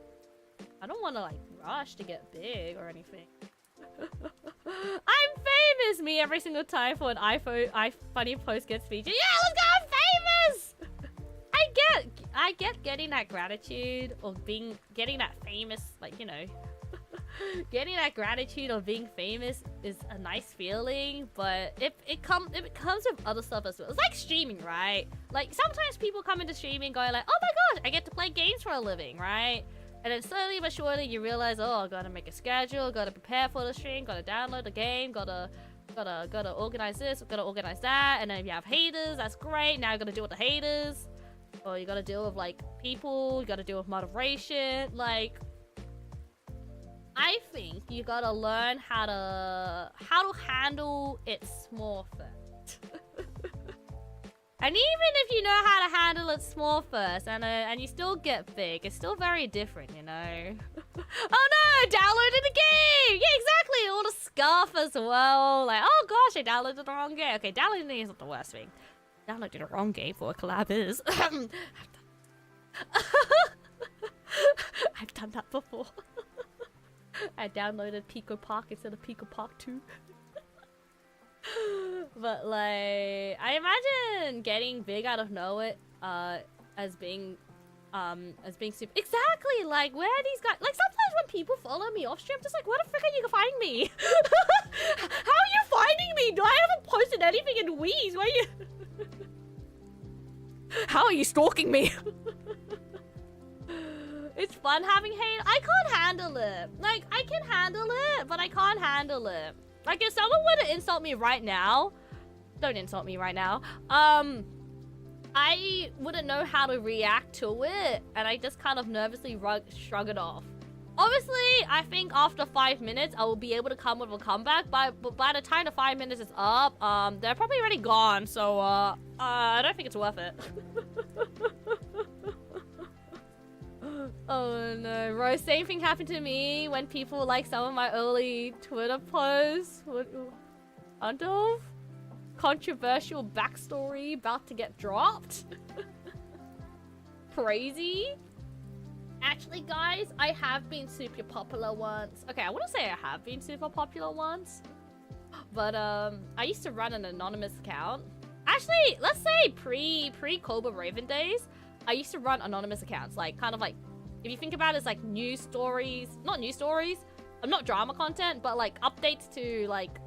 I don't want to, like, rush to get big or anything. I'm famous! Me every single time for an funny post gets featured. Yeah, let's go! I'm famous! I get getting that gratitude or getting that famous, like, you know, getting that gratitude of being famous is a nice feeling, but it comes with other stuff as well. It's like streaming, right? Like, sometimes people come into streaming going like, oh my gosh, I get to play games for a living, right? And then slowly but surely you realize, oh, I gotta make a schedule, gotta prepare for the stream, gotta download the game, gotta organize this, gotta organize that, and then if you have haters, that's great. Now you gotta deal with the haters, or you gotta deal with like people, you gotta deal with moderation. Like, I think you gotta learn how to handle it small first. And even if you know how to handle it small first, and you still get big, it's still very different, you know? Oh no, downloaded the game! Yeah, exactly, all the scuff as well. Like, oh gosh, I downloaded the wrong game. Okay, downloading isn't the worst thing. Downloading the wrong game for a collab is. I've done that before. I downloaded Pico Park instead of Pico Park 2. But like, I imagine getting big out of nowhere as being super exactly like, where are these guys? Like, sometimes when people follow me off stream, I'm just like, where the frick are you finding me? How are you finding me? I haven't posted anything in weeks. Why are you how are you stalking me? It's fun having hate. I can't handle it. Like, I can handle it, but I can't handle it. Like, if someone were to insult me right now, don't insult me right now, I wouldn't know how to react to it, and I just kind of nervously shrug it off. Obviously, I think after 5 minutes, I will be able to come with a comeback, but by the time the 5 minutes is up, they're probably already gone, so, I don't think it's worth it. Oh no, Rose, same thing happened to me when people like some of my early Twitter posts. Undove? Controversial backstory about to get dropped? Crazy? Actually, guys, I have been super popular once. Okay, I wouldn't say I have been super popular once. But, I used to run an anonymous account. Actually, let's say pre-Cobra Raven days, I used to run anonymous accounts. Like, kind of like, if you think about it as like news stories, not news stories, not drama content, but like updates to like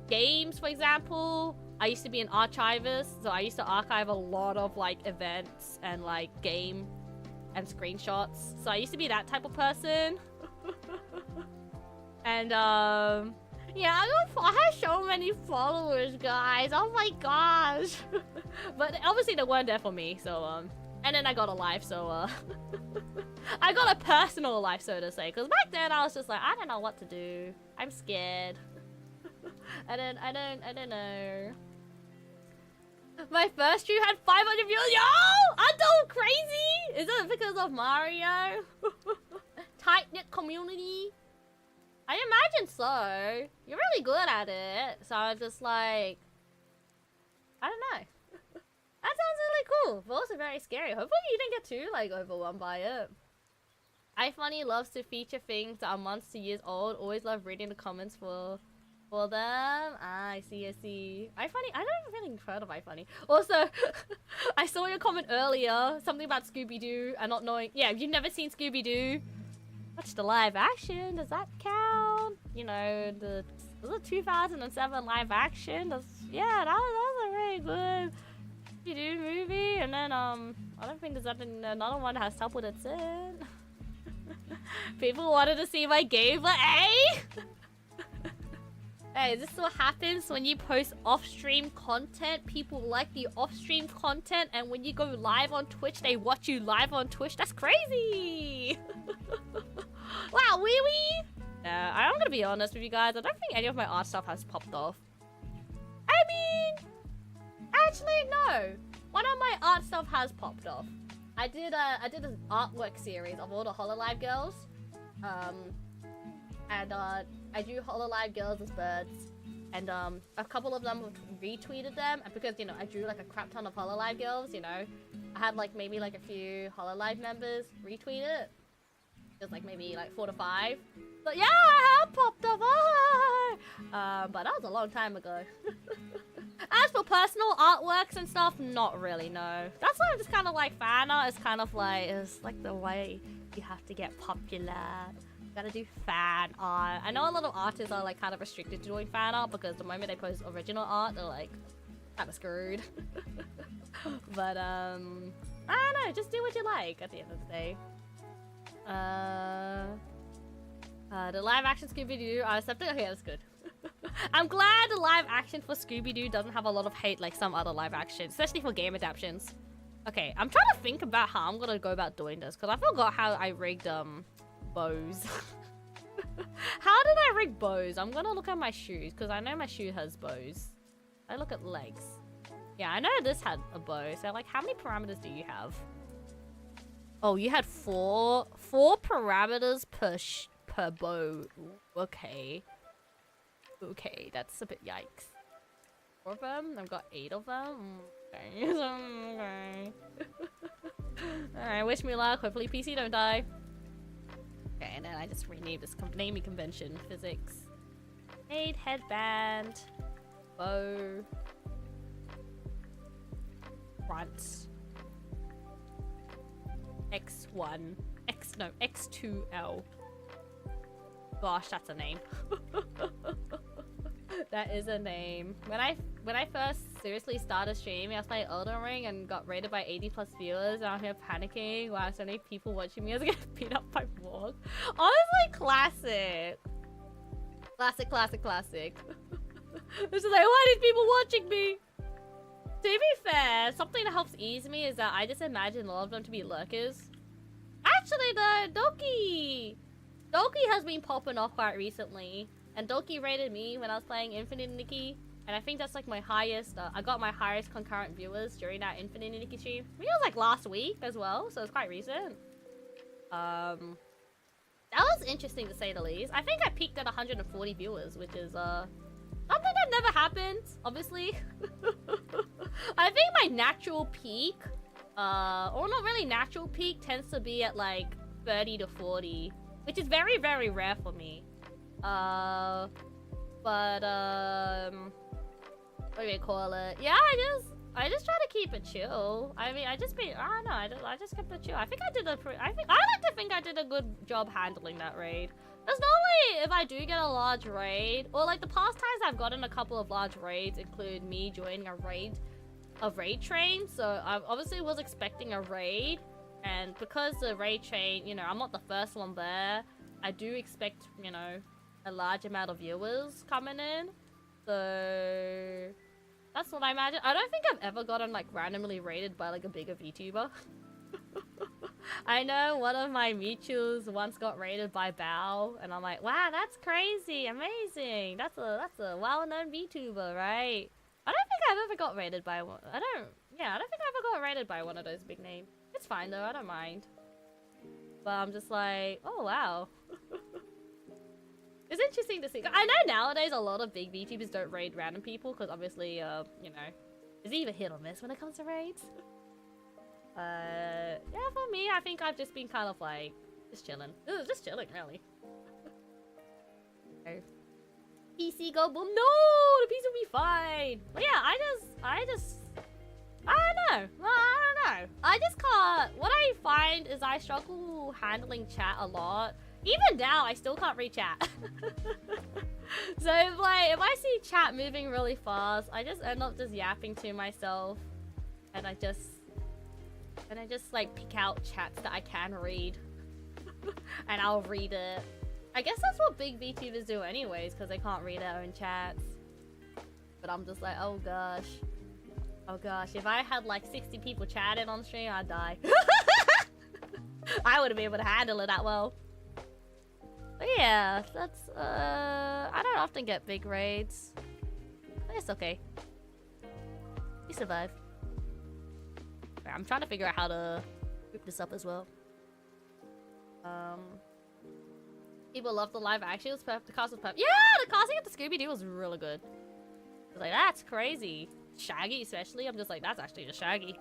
games, for example. I used to be an archivist, so I used to archive a lot of like events and like game and screenshots. So I used to be that type of person. And yeah, I have so many followers, guys. Oh my gosh. But obviously they weren't there for me, so and then I got a life, so I got a personal life, so to say, because back then I was just like, I don't know what to do. I'm scared. I don't know. My first stream had 500 views. Yo! Adult crazy! Is it because of Mario? Tight-knit community? I imagine so. You're really good at it. So I'm just like, I don't know. That sounds really cool, but also very scary. Hopefully you didn't get too, like, overwhelmed by it. iFunny loves to feature things that are months to years old. Always love reading the comments for them. Ah, I see. iFunny, I don't really heard of iFunny. Also, I saw your comment earlier, something about Scooby-Doo and not knowing. Yeah, if you've never seen Scooby-Doo, watch the live action. Does that count? you know, was it 2007 live action? That was a really good Scooby-Doo movie. And then I don't think there's another one that has top with its in. People wanted to see my gameplay. Hey! Hey, this is what happens when you post off-stream content. People like the off-stream content, and when you go live on Twitch, they watch you live on Twitch. That's crazy! Wow, wee wee! Yeah, I'm gonna be honest with you guys. I don't think any of my art stuff has popped off. I mean, actually, no. One of my art stuff has popped off. I did an artwork series of all the Hololive girls. I drew Hololive girls as birds, and a couple of them retweeted them, and because, you know, I drew like a crap ton of Hololive girls, you know, I had like maybe like a few Hololive members retweet it. Just like maybe like 4 to 5. But yeah, I have popped up. But that was a long time ago. As for personal artworks and stuff, not really, no. That's why I'm just kind of like fan art is kind of like, it's like the way you have to get popular. You gotta do fan art. I know a lot of artists are like kind of restricted to doing fan art because the moment they post original art, they're like kind of screwed. But I don't know, just do what you like at the end of the day. The live action Scooby-Doo are accepted. Okay, that's good. I'm glad the live action for Scooby-Doo doesn't have a lot of hate like some other live action, especially for game adaptations. Okay, I'm trying to think about how I'm gonna go about doing this because I forgot how I rigged bows. How did I rig bows? I'm gonna look at my shoes because I know my shoe has bows. I look at legs. Yeah, I know this had a bow. So like, how many parameters do you have? Oh, you had four parameters per bow. Okay. Okay, that's a bit yikes. 4 of them? I've got 8 of them. Okay. Okay. Alright, wish me luck. Hopefully PC don't die. Okay, and then I just renamed this naming convention. Physics. 8 headband. Bow. Front. X1. X2L. Gosh, that's a name. That is a name. When I first seriously started streaming, I was playing Elden Ring and got rated by 80+ viewers, and I'm here panicking. Wow, so many people watching me. I was getting beat up by Morg. Honestly, classic. Classic. This is like, why are these people watching me? To be fair, something that helps ease me is that I just imagine a lot of them to be lurkers. Actually, though, Doki has been popping off quite recently, and Doki rated me when I was playing Infinite Nikki, and I think that's like my highest, I got my highest concurrent viewers during that Infinite Nikki stream. I think it was like last week as well, so it's quite recent. That was interesting to say the least. I think I peaked at 140 viewers, which is, something that never happened, obviously. I think my natural peak, or not really natural peak, tends to be at like 30 to 40. Which is very, very rare for me. What do we call it? Yeah, I just try to keep it chill. I mean, I just kept it chill. I like to think I did a good job handling that raid. Because normally, if I do get a large raid, or like the past times I've gotten a couple of large raids include me joining a raid train. So I obviously was expecting a raid. And because the raid train, you know, I'm not the first one there, I do expect, you know, a large amount of viewers coming in. So that's what I imagine. I don't think I've ever gotten like randomly raided by like a bigger VTuber. I know one of my mutuals once got raided by Bao, and I'm like, wow, that's crazy, amazing. That's a well-known VTuber, right? I don't think I've ever got raided by one. I don't think I ever got raided by one of those big names. It's fine though, I don't mind. But I'm just like, oh wow. It's interesting to see. I know nowadays a lot of big VTubers don't raid random people because obviously, you know, it's either hit or miss when it comes to raids. Yeah, for me, I think I've just been kind of like, just chilling. Just chilling, really. Okay. PC go boom. No, the PC will be fine. But yeah, I don't know. I just can't. What I find is I struggle handling chat a lot. Even now, I still can't read chat. So if I see chat moving really fast, I just end up just yapping to myself, and I just like pick out chats that I can read, and I'll read it. I guess that's what big VTubers do anyways, because they can't read their own chats. But I'm just like, oh gosh, if I had like 60 people chatting on stream, I'd die. I wouldn't be able to handle it that well. But yeah, that's I don't often get big raids, but it's okay. We survive. Right, I'm trying to figure out how to group this up as well. People love the live action. It was perfect. The cast was perfect. Yeah, the casting at the Scooby-Doo was really good. I was like, that's crazy. Shaggy especially. I'm just like, that's actually just Shaggy.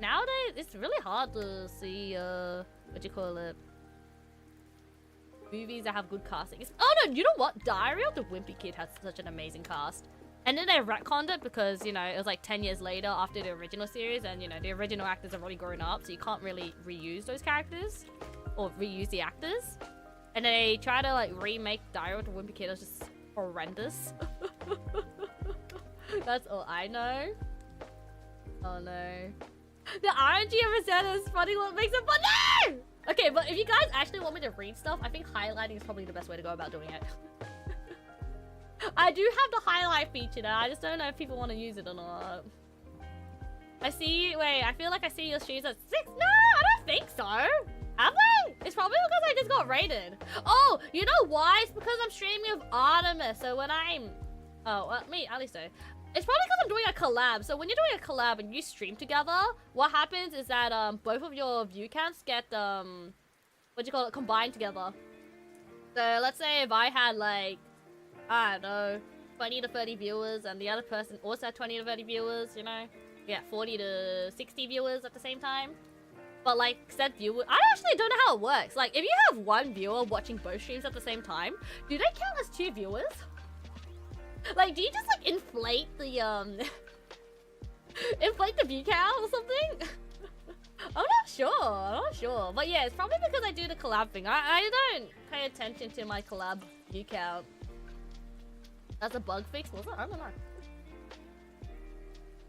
Nowadays, it's really hard to see movies that have good casting. Oh no, you know what? Diary of the Wimpy Kid has such an amazing cast. And then they retconned it because, you know, it was like 10 years later after the original series, and, you know, the original actors have already grown up, so you can't really reuse those characters or reuse the actors. And they try to like remake Diary of the Wimpy Kid. It was just horrendous. That's all I know. Oh no. The RNG of Rosetta is funny. What makes it fun? No! Okay, but if you guys actually want me to read stuff, I think highlighting is probably the best way to go about doing it. I do have the highlight feature now. I just don't know if people want to use it or not. I see. Wait, I feel like I see your streams at 6. No, I don't think so. Have they? It's probably because I just got raided. Oh, you know why? It's because I'm streaming with Artemis. So when I'm... Oh, well, me, at least so. It's probably because I'm doing a collab. So when you're doing a collab and you stream together, what happens is that both of your view counts get combined together. So let's say if I had like, I don't know, 20 to 30 viewers, and the other person also had 20 to 30 viewers, you know, you get 40 to 60 viewers at the same time. But like said viewer, I actually don't know how it works. Like if you have one viewer watching both streams at the same time, do they count as 2 viewers? Like, do you just like inflate the inflate the view count or something? I'm not sure. But yeah, it's probably because I do the collab thing. I don't pay attention to my collab view count. That's a bug fix, was it? I don't know.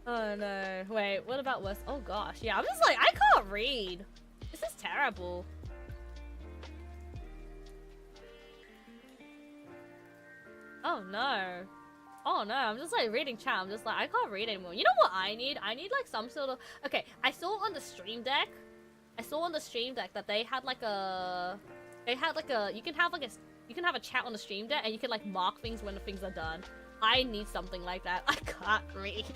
Oh no. Wait, what about West? Oh gosh, yeah, I'm just like, I can't read. This is terrible. Oh no. Oh no, I'm just like reading chat. I'm just like, I can't read anymore. You know what I need? I need like some sort of... Okay, I saw on the stream deck that they had like a... You can have a chat on the stream deck and you can like mark things when the things are done. I need something like that. I can't read.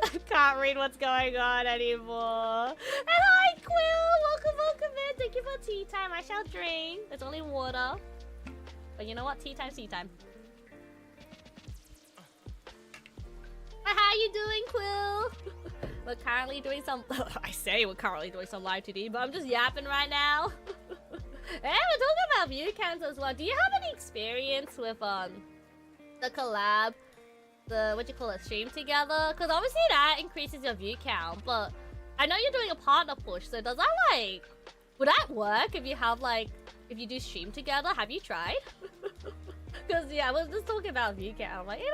I can't read what's going on anymore. And hi, Quill! Welcome in. Thank you for tea time. I shall drink. There's only water. But you know what? Tea time. How you doing, Quill? We're currently doing some... we're currently doing some Live2D, but I'm just yapping right now. Yeah, we're talking about view counts as well. Do you have any experience with the collab, the stream together? Because obviously that increases your view count, but I know you're doing a partner push, so does that like... Would that work if you have like... If you do stream together? Have you tried? Because yeah, we're just talking about view count. I'm like, you know,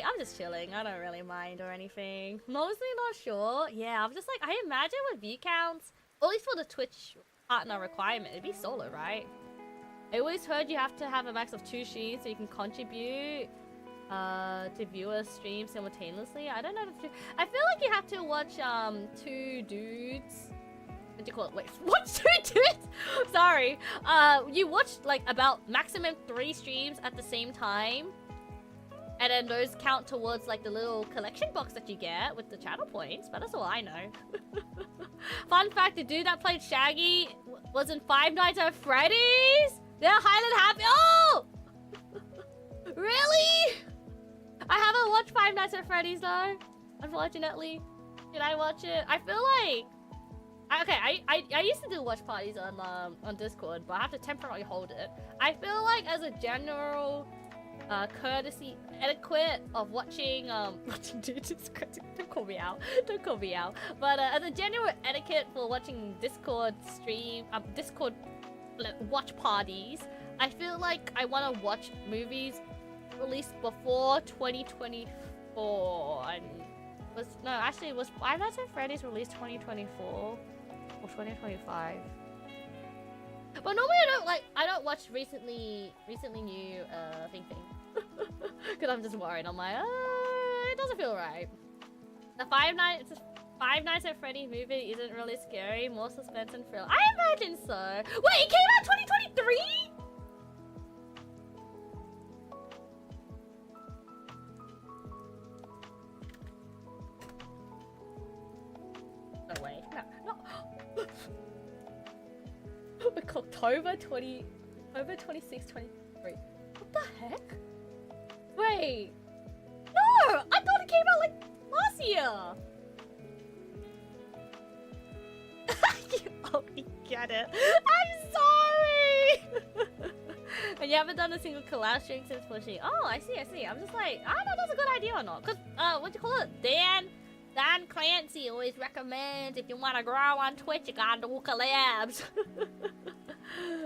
I'm just chilling. I don't really mind or anything. I'm honestly not sure. Yeah, I'm just like, I imagine with view counts, at least for the Twitch partner requirement, it'd be solo, right? I always heard you have to have a max of 2 streams so you can contribute to viewers' streams simultaneously. I don't know if it's true. I feel like you have to watch 2 dudes. What do you call it? Wait, what 2 dudes? Sorry. You watched like about maximum 3 streams at the same time, and then those count towards like the little collection box that you get with the channel points. But that's all I know. Fun fact: the dude that played Shaggy was in Five Nights at Freddy's. They're Highland Happy. Oh, really? I haven't watched Five Nights at Freddy's though, unfortunately. Should I watch it? I feel like... Okay, I used to do watch parties on Discord, but I have to temporarily hold it. I feel like as a general courtesy etiquette of watching don't call me out. Don't call me out. But as a general etiquette for watching Discord stream, Discord watch parties. I feel like I want to watch movies released before 2024. And it was Five Nights at Freddy's released 2024 or 2025. But normally I don't watch recently new thing. Cause I'm just worried. I'm like, it doesn't feel right. The Five Nights at Freddy's movie isn't really scary, more suspense and thrill. I imagine so. Wait, it came out 2023? No way. No. October 26, 2023. What the heck? Wait. No! I thought it came out like last year. You only get it. I'm sorry! And you haven't done a single collab stream since pushing. Oh, I see. I'm just like, I don't know if that's a good idea or not. Cause, what do you call it? Dan Clancy always recommends if you want to grow on Twitch, you gotta do collabs.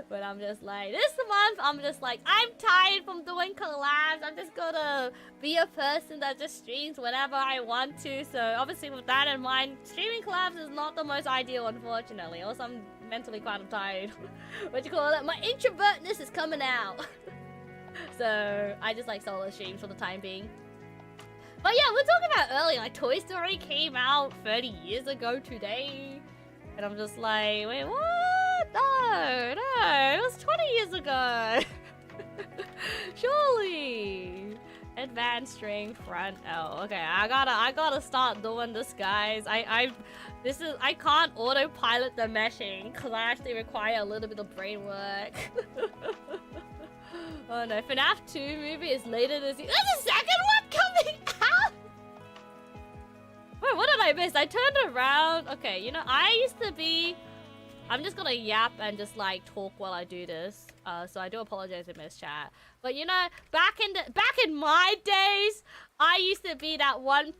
But I'm just like, this month, I'm just like, I'm tired from doing collabs. I'm just gonna be a person that just streams whenever I want to. So obviously with that in mind, streaming collabs is not the most ideal, unfortunately. Also, I'm mentally quite tired. What do you call it? My introvertness is coming out. So I just like solo streams for the time being. But yeah, we're talking about earlier, like Toy Story came out 30 years ago today. And I'm just like, wait, what? No, it was 20 years ago. Surely. Advanced string front L. Okay, I gotta start doing this, guys. I can't autopilot the meshing because I actually require a little bit of brain work. Oh no, FNAF 2 movie is later this year. There's a second one coming out! Wait, what did I miss? I turned around. Okay, you know, I used to be... I'm just gonna yap and just like talk while I do this. So I do apologize if I missed chat. But you know, back in my days, I used to be that one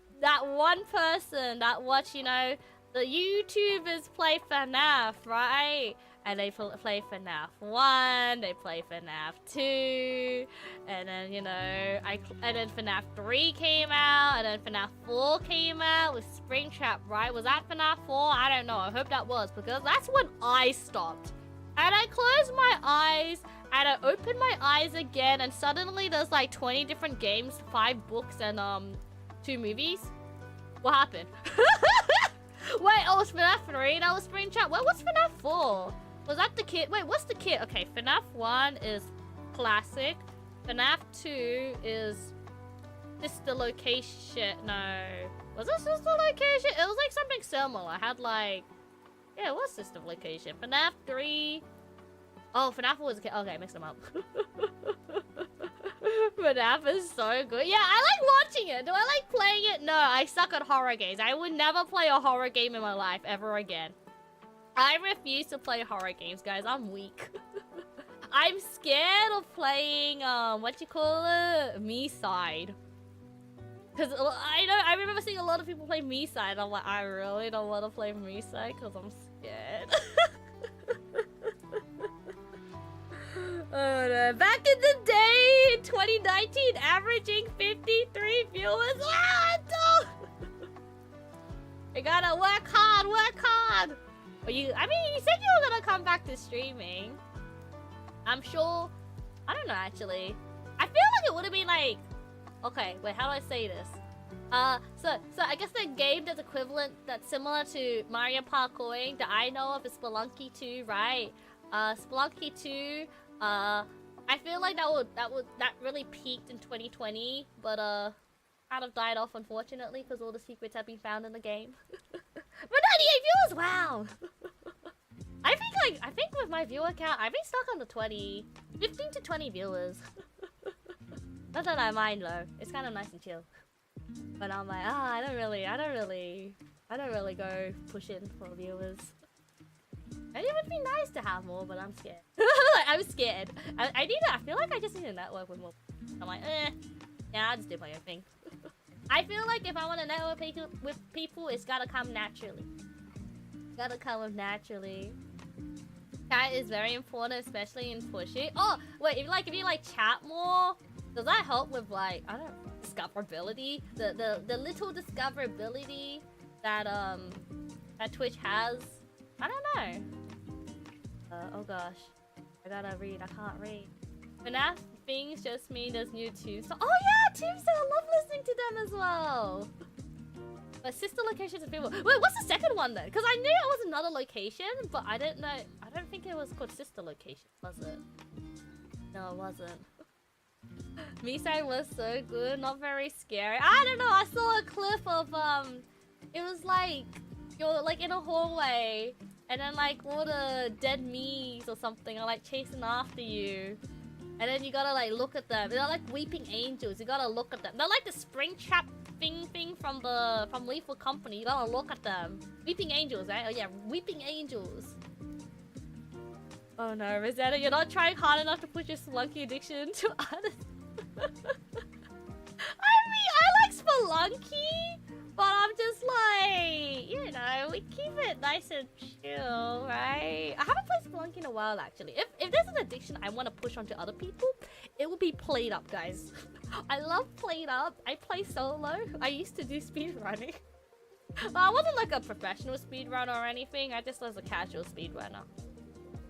person that watched, you know, the YouTubers play FNAF, right? And they play FNAF 1, they play FNAF 2, and then, you know, and then FNAF 3 came out, and then FNAF 4 came out with Springtrap, right? Was that FNAF 4? I don't know. I hope that was, because that's when I stopped. And I closed my eyes, and I opened my eyes again, and suddenly there's like 20 different games, 5 books, and 2 movies. What happened? Wait, oh, it was FNAF 3? That was Springtrap. What was FNAF 4? Was that the kit? Wait, what's the kit? Okay, FNAF 1 is classic. FNAF 2 is Sister Location. No. Was it Sister Location? It was like something similar. I had like... Yeah, it was Sister Location. FNAF 3... Oh, FNAF was a kit. Okay, mix them up. FNAF is so good. Yeah, I like watching it. Do I like playing it? No, I suck at horror games. I would never play a horror game in my life ever again. I refuse to play horror games, guys. I'm weak. I'm scared of playing, what you call it? Me-side. Because I remember seeing a lot of people play Me-side. I'm like, I really don't want to play Me-side because I'm scared. Oh no. Back in the day, 2019, averaging 53 viewers. Ah, don't! You gotta work hard. I mean, you said you were gonna come back to streaming. I'm sure. I don't know, actually. I feel like it would have been like... Okay, wait, how do I say this? So I guess the game that's equivalent, that's similar to Mario Parkouring that I know of is Spelunky 2, right? Spelunky 2, I feel like that really peaked in 2020, but kind of died off, unfortunately, because all the secrets have been found in the game. But 98 viewers, wow! I think with my viewer count, I've been stuck on the 15 to 20 viewers. Not that I mind though, it's kind of nice and chill. But I'm like, I don't really go pushing for viewers. Maybe it would be nice to have more, but I'm scared. I'm scared. I feel like I just need to network with more. I'm like, yeah, I'll just do my own thing. I feel like if I want to network with people, it's gotta come naturally. Gotta come naturally. Chat is very important, especially in pushing. Oh, wait, if you like chat more, does that help with like, I don't know, discoverability? The little discoverability that that Twitch has? I don't know. Oh gosh. I gotta read, I can't read. FNAF things just mean there's new tubes. Oh yeah, tubes, I love listening to them as well. But sister locations of people. Wait, what's the second one then? Because I knew it was another location, but I didn't know. I don't think it was called sister location, was it? No, it wasn't. Misai was so good, not very scary. I don't know. I saw a clip of it was like you're like in a hallway, and then like all the dead me's or something are like chasing after you. And then you gotta like look at them. They're like weeping angels. You gotta look at them. They're like the spring trap thing from Lethal Company. You gotta look at them. Weeping angels, right? Oh yeah, weeping angels. Oh no, Rosetta, you're not trying hard enough to push your Spelunky addiction to others. I mean, I like Spelunky, but I'm just like, you know, we keep it nice and chill, right? I haven't played Spelunky in a while, actually. If there's an addiction I want to push onto other people, it would be Played Up, guys. I love Played Up. I play solo. I used to do speedrunning. But I wasn't like a professional speedrunner or anything. I just was a casual speedrunner.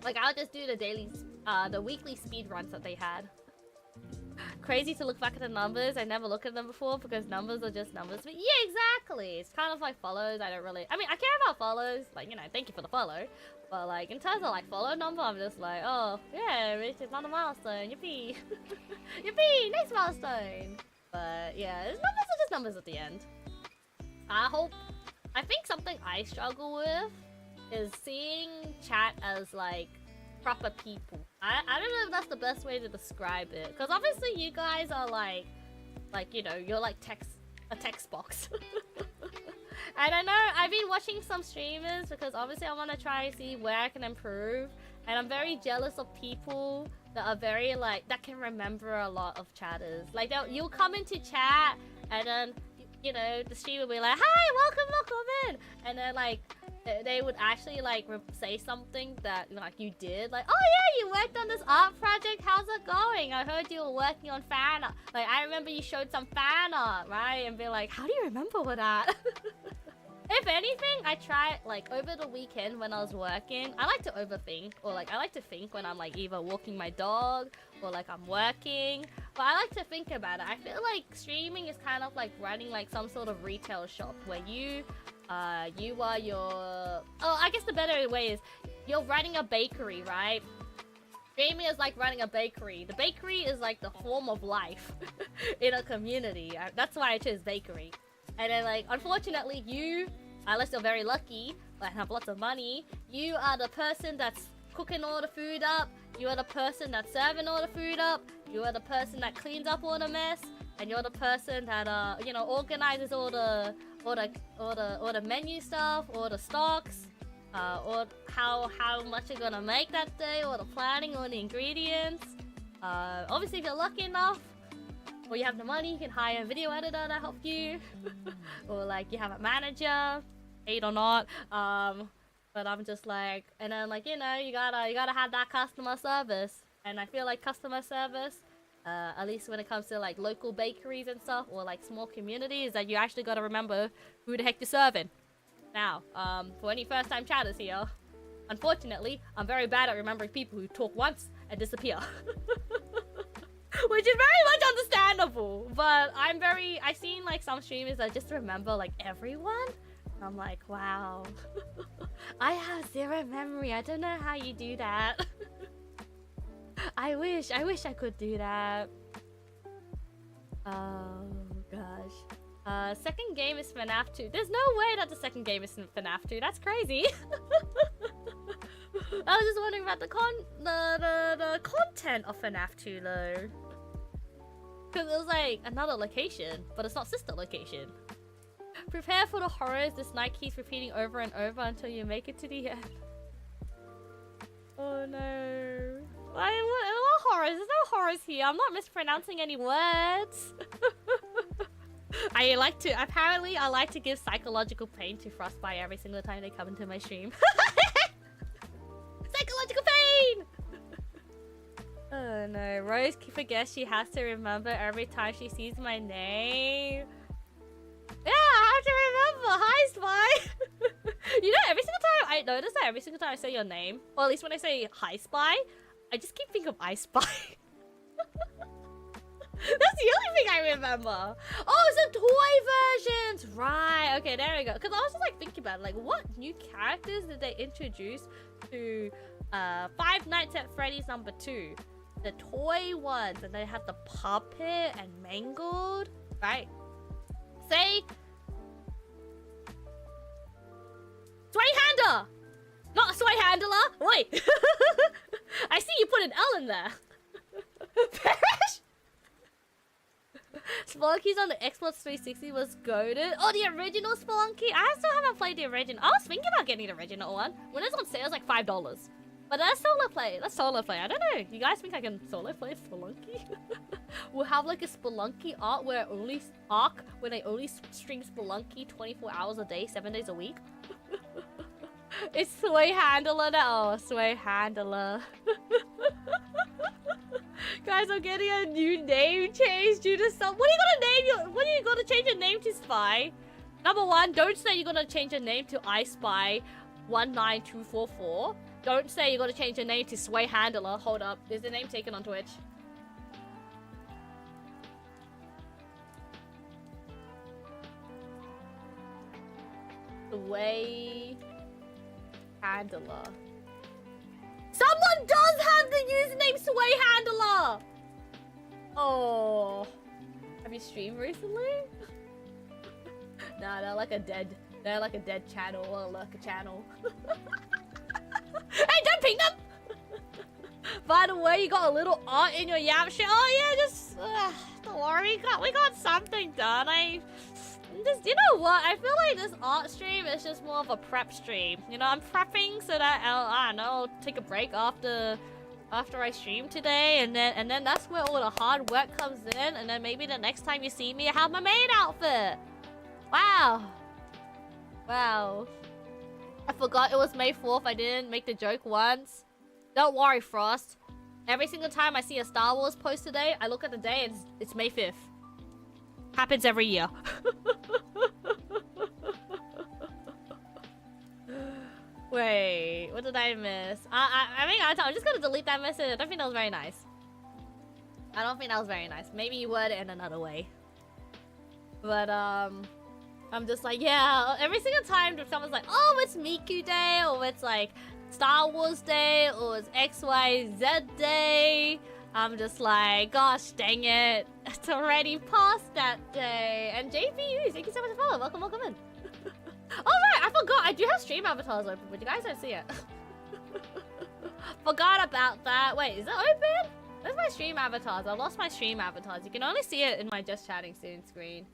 Like, I'll just do the weekly speedruns that they had. Crazy to look back at the numbers. I never looked at them before because numbers are just numbers. But yeah, exactly. It's kind of like follows. I don't really... I mean, I care about follows. Like, you know, thank you for the follow. But like, in terms of like follow number, I'm just like, oh, yeah, reached another milestone. Yippee. Yippee! Next milestone. But yeah, numbers are just numbers at the end. I think something I struggle with is seeing chat as like proper people. I don't know if that's the best way to describe it, because obviously you guys are like you know, you're like a text box. And I know I've been watching some streamers because obviously I want to try and see where I can improve, and I'm very jealous of people that are very like that can remember a lot of chatters. Like you'll come into chat and then, you know, the streamer will be like, hi, welcome in, and then like they would actually like say something that like you did, like, oh yeah, you worked on this art project, how's it going? I heard you were working on fan art. Like, I remember you showed some fan art, right? And be like, how do you remember what that? If anything, I try like over the weekend when I was working, I like to overthink, or like I like to think when I'm like either walking my dog or like I'm working, but I like to think about it. I feel like streaming is kind of like running like some sort of retail shop where you are your... Oh, I guess the better way is you're running a bakery, right? Streaming is like running a bakery. The bakery is like the form of life in a community. That's why I chose bakery. And then like, unfortunately, you, unless you're very lucky and have lots of money, you are the person that's cooking all the food up. You are the person that's serving all the food up. You are the person that cleans up all the mess. And you're the person that you know, organizes all the menu stuff, all the stocks, or how much you're gonna make that day, or the planning, or the ingredients. Obviously, if you're lucky enough, or you have the money, you can hire a video editor to help you, or like you have a manager, paid or not. But I'm just like, and then like, you know, you gotta have that customer service, and I feel like customer service, at least when it comes to like local bakeries and stuff, or like small communities, that you actually gotta remember who the heck you're serving. Now, for any first time chatters here, unfortunately, I'm very bad at remembering people who talk once and disappear. Which is very much understandable, but I've seen like some streamers that just remember like everyone. And I'm like, wow. I have zero memory. I don't know how you do that. I wish I could do that. Oh gosh. Second game is FNAF 2. There's no way that the second game is FNAF 2. That's crazy. I was just wondering about the content of FNAF 2 though. Because it was like another location, but it's not sister location. Prepare for the horrors. This night keeps repeating over and over until you make it to the end. Oh no. What horrors? There's no horrors here. I'm not mispronouncing any words. I like to give psychological pain to Frostbite every single time they come into my stream. Psychological pain! Rose forgets she has to remember every time she sees my name. Yeah, I have to remember. Hi, Spy. You know, every single time I notice that every single time I say your name, or at least when I say hi, Spy, I just keep thinking of I Spy. That's the only thing I remember. Oh, it's the toy versions. Right. Okay, there we go. Because I was just like thinking about it, like what new characters did they introduce to Five Nights at Freddy's #2? The toy ones, and they had the puppet and Mangled, right? Say Sway Hander! Not Sway Handler! Wait! I see you put an L in there. Perish? Spelunky's on the Xbox 360 was goated. Oh, the original Spelunky? I still haven't played the original. I was thinking about getting the original one. When it's on sale, it's like $5. But that's solo play. Let's solo play. I don't know. You guys think I can solo play Spelunky? We'll have like a Spelunky arc where they only stream Spelunky 24 hours a day, 7 days a week. It's Sway Handler now. Oh, Sway Handler. Guys, I'm getting a new name change due to some. What are you gonna name your? What are you gonna change your name to, Spy? Number one, don't say you're gonna change your name to I Spy 19244. Don't say you're gonna change your name to Sway Handler. Hold up, is the name taken on Twitch? Sway Handler. Someone does have the username Sway Handler! Oh. Have you streamed recently? Nah, they're like a dead channel or like a channel. Hey, don't ping them! By the way, you got a little art in your yap shit. Oh yeah, just don't worry, we got something done. You know what? I feel like this art stream is just more of a prep stream. You know, I'm prepping so that I don't know, I'll take a break after I stream today, and then that's where all the hard work comes in, and then maybe the next time you see me, I have my maid outfit. Wow. Wow. I forgot it was May 4th. I didn't make the joke once. Don't worry, Frost. Every single time I see a Star Wars post today, I look at the day and it's May 5th. Happens every year. Wait, what did I miss? I mean, I'm just gonna delete that message. I don't think that was very nice. I don't think that was very nice. Maybe you word it in another way. But, I'm just like, yeah, every single time someone's like, oh, it's Miku Day, or it's like Star Wars Day, or it's XYZ Day, I'm just like, gosh, dang it. It's already past that day. And JPU, thank you so much for following. Welcome, welcome in. Oh, right, I forgot. I do have stream avatars open, but you guys don't see it. Forgot about that. Wait, is it open? Where's my stream avatars? I lost my stream avatars. You can only see it in my just chatting soon screen.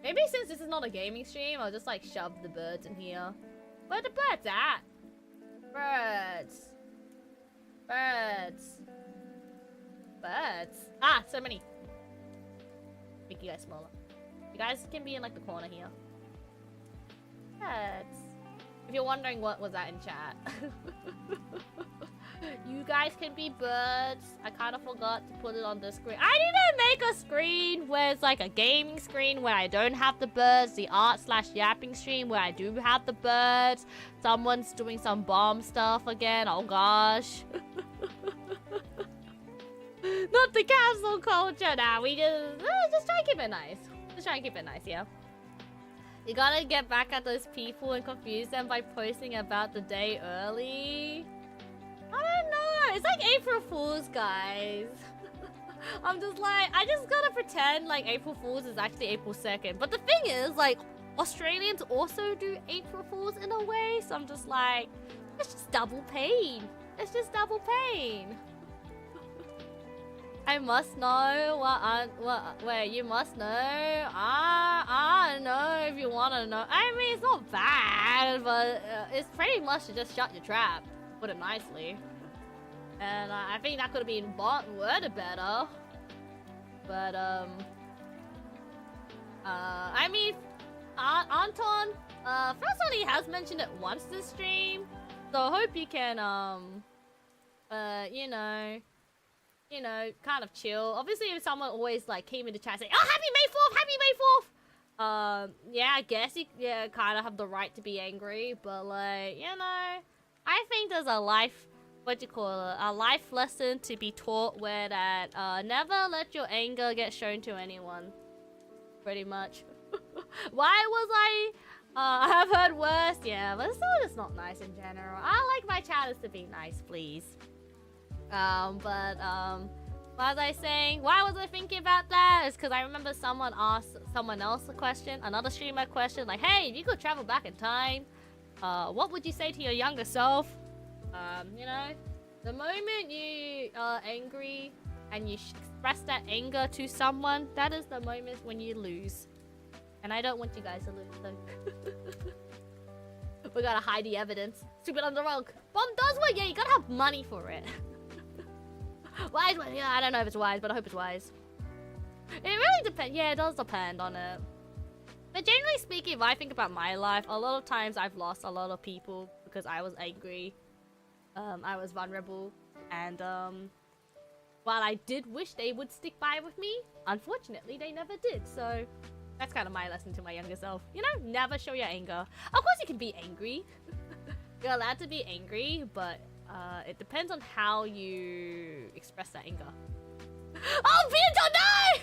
Maybe since this is not a gaming stream, I'll just like shove the birds in here. Where are the birds at? Birds. Birds. Birds. Ah, so many. Make you guys smaller. You guys can be in like the corner here. Birds. If you're wondering what was that in chat. You guys can be birds. I kind of forgot to put it on the screen. I need to make a screen where it's like a gaming screen where I don't have the birds. The art/yapping stream where I do have the birds. Someone's doing some bomb stuff again. Oh gosh. Not the cancel culture now. We just try and keep it nice. Just try and keep it nice, yeah. You gotta get back at those people and confuse them by posting about the day early. I don't know. It's like April Fool's, guys. I'm just like, I just gotta pretend like April Fool's is actually April 2nd. But the thing is, like, Australians also do April Fool's in a way. So I'm just like, it's just double pain. It's just double pain. I must know wait, you must know. I don't know if you want to know. I mean, it's not bad, but it's pretty much to just shut your trap. Put it nicely. And I think that could have been worded better. But, I mean, Anton, first only has mentioned it once this stream. So I hope you can, you know, you know, kind of chill. Obviously, if someone always like came into chat saying, "Oh, happy May 4th, happy May 4th," yeah, I guess you kind of have the right to be angry, but like, you know, I think there's a life, a life lesson to be taught where that never let your anger get shown to anyone. Pretty much. Why was I have heard worse, yeah, but it's still just not nice in general. I like my chatters to be nice, please. What was I saying? Why was I thinking about that? It's because I remember someone asked someone else a question, another streamer question, like, hey, if you could travel back in time, what would you say to your younger self? You know, the moment you are angry and you express that anger to someone, that is the moment when you lose. And I don't want you guys to lose, so. We gotta hide the evidence. Sweep it under the rug. Bomb does work, yeah, you gotta have money for it. Wise one, yeah, I don't know if it's wise, but I hope it's wise. It really depends, yeah, it does depend on it. But generally speaking, if I think about my life, a lot of times I've lost a lot of people because I was angry. I was vulnerable, and while I did wish they would stick by with me, unfortunately they never did, so that's kind of my lesson to my younger self. You know, never show your anger. Of course you can be angry. You're allowed to be angry, but it depends on how you express that anger. Oh, beard, don't die!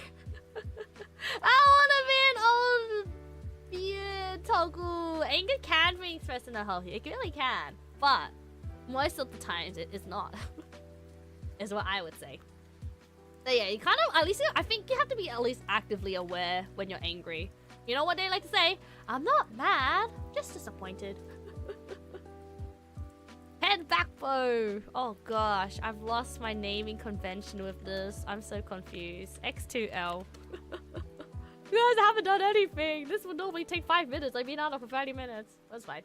I wanna be an old beard toggle. Anger can be expressed in a healthy. It really can, but most of the times it is not. Is what I would say. So yeah, you kind of, at least, I think you have to be at least actively aware when you're angry. You know what they like to say? I'm not mad, just disappointed. Head back bow. Oh gosh, I've lost my naming convention with this. I'm so confused. 𝐒𝐋2𝐿. You guys haven't done anything. This would normally take 5 minutes. I've been out for 30 minutes. That's fine.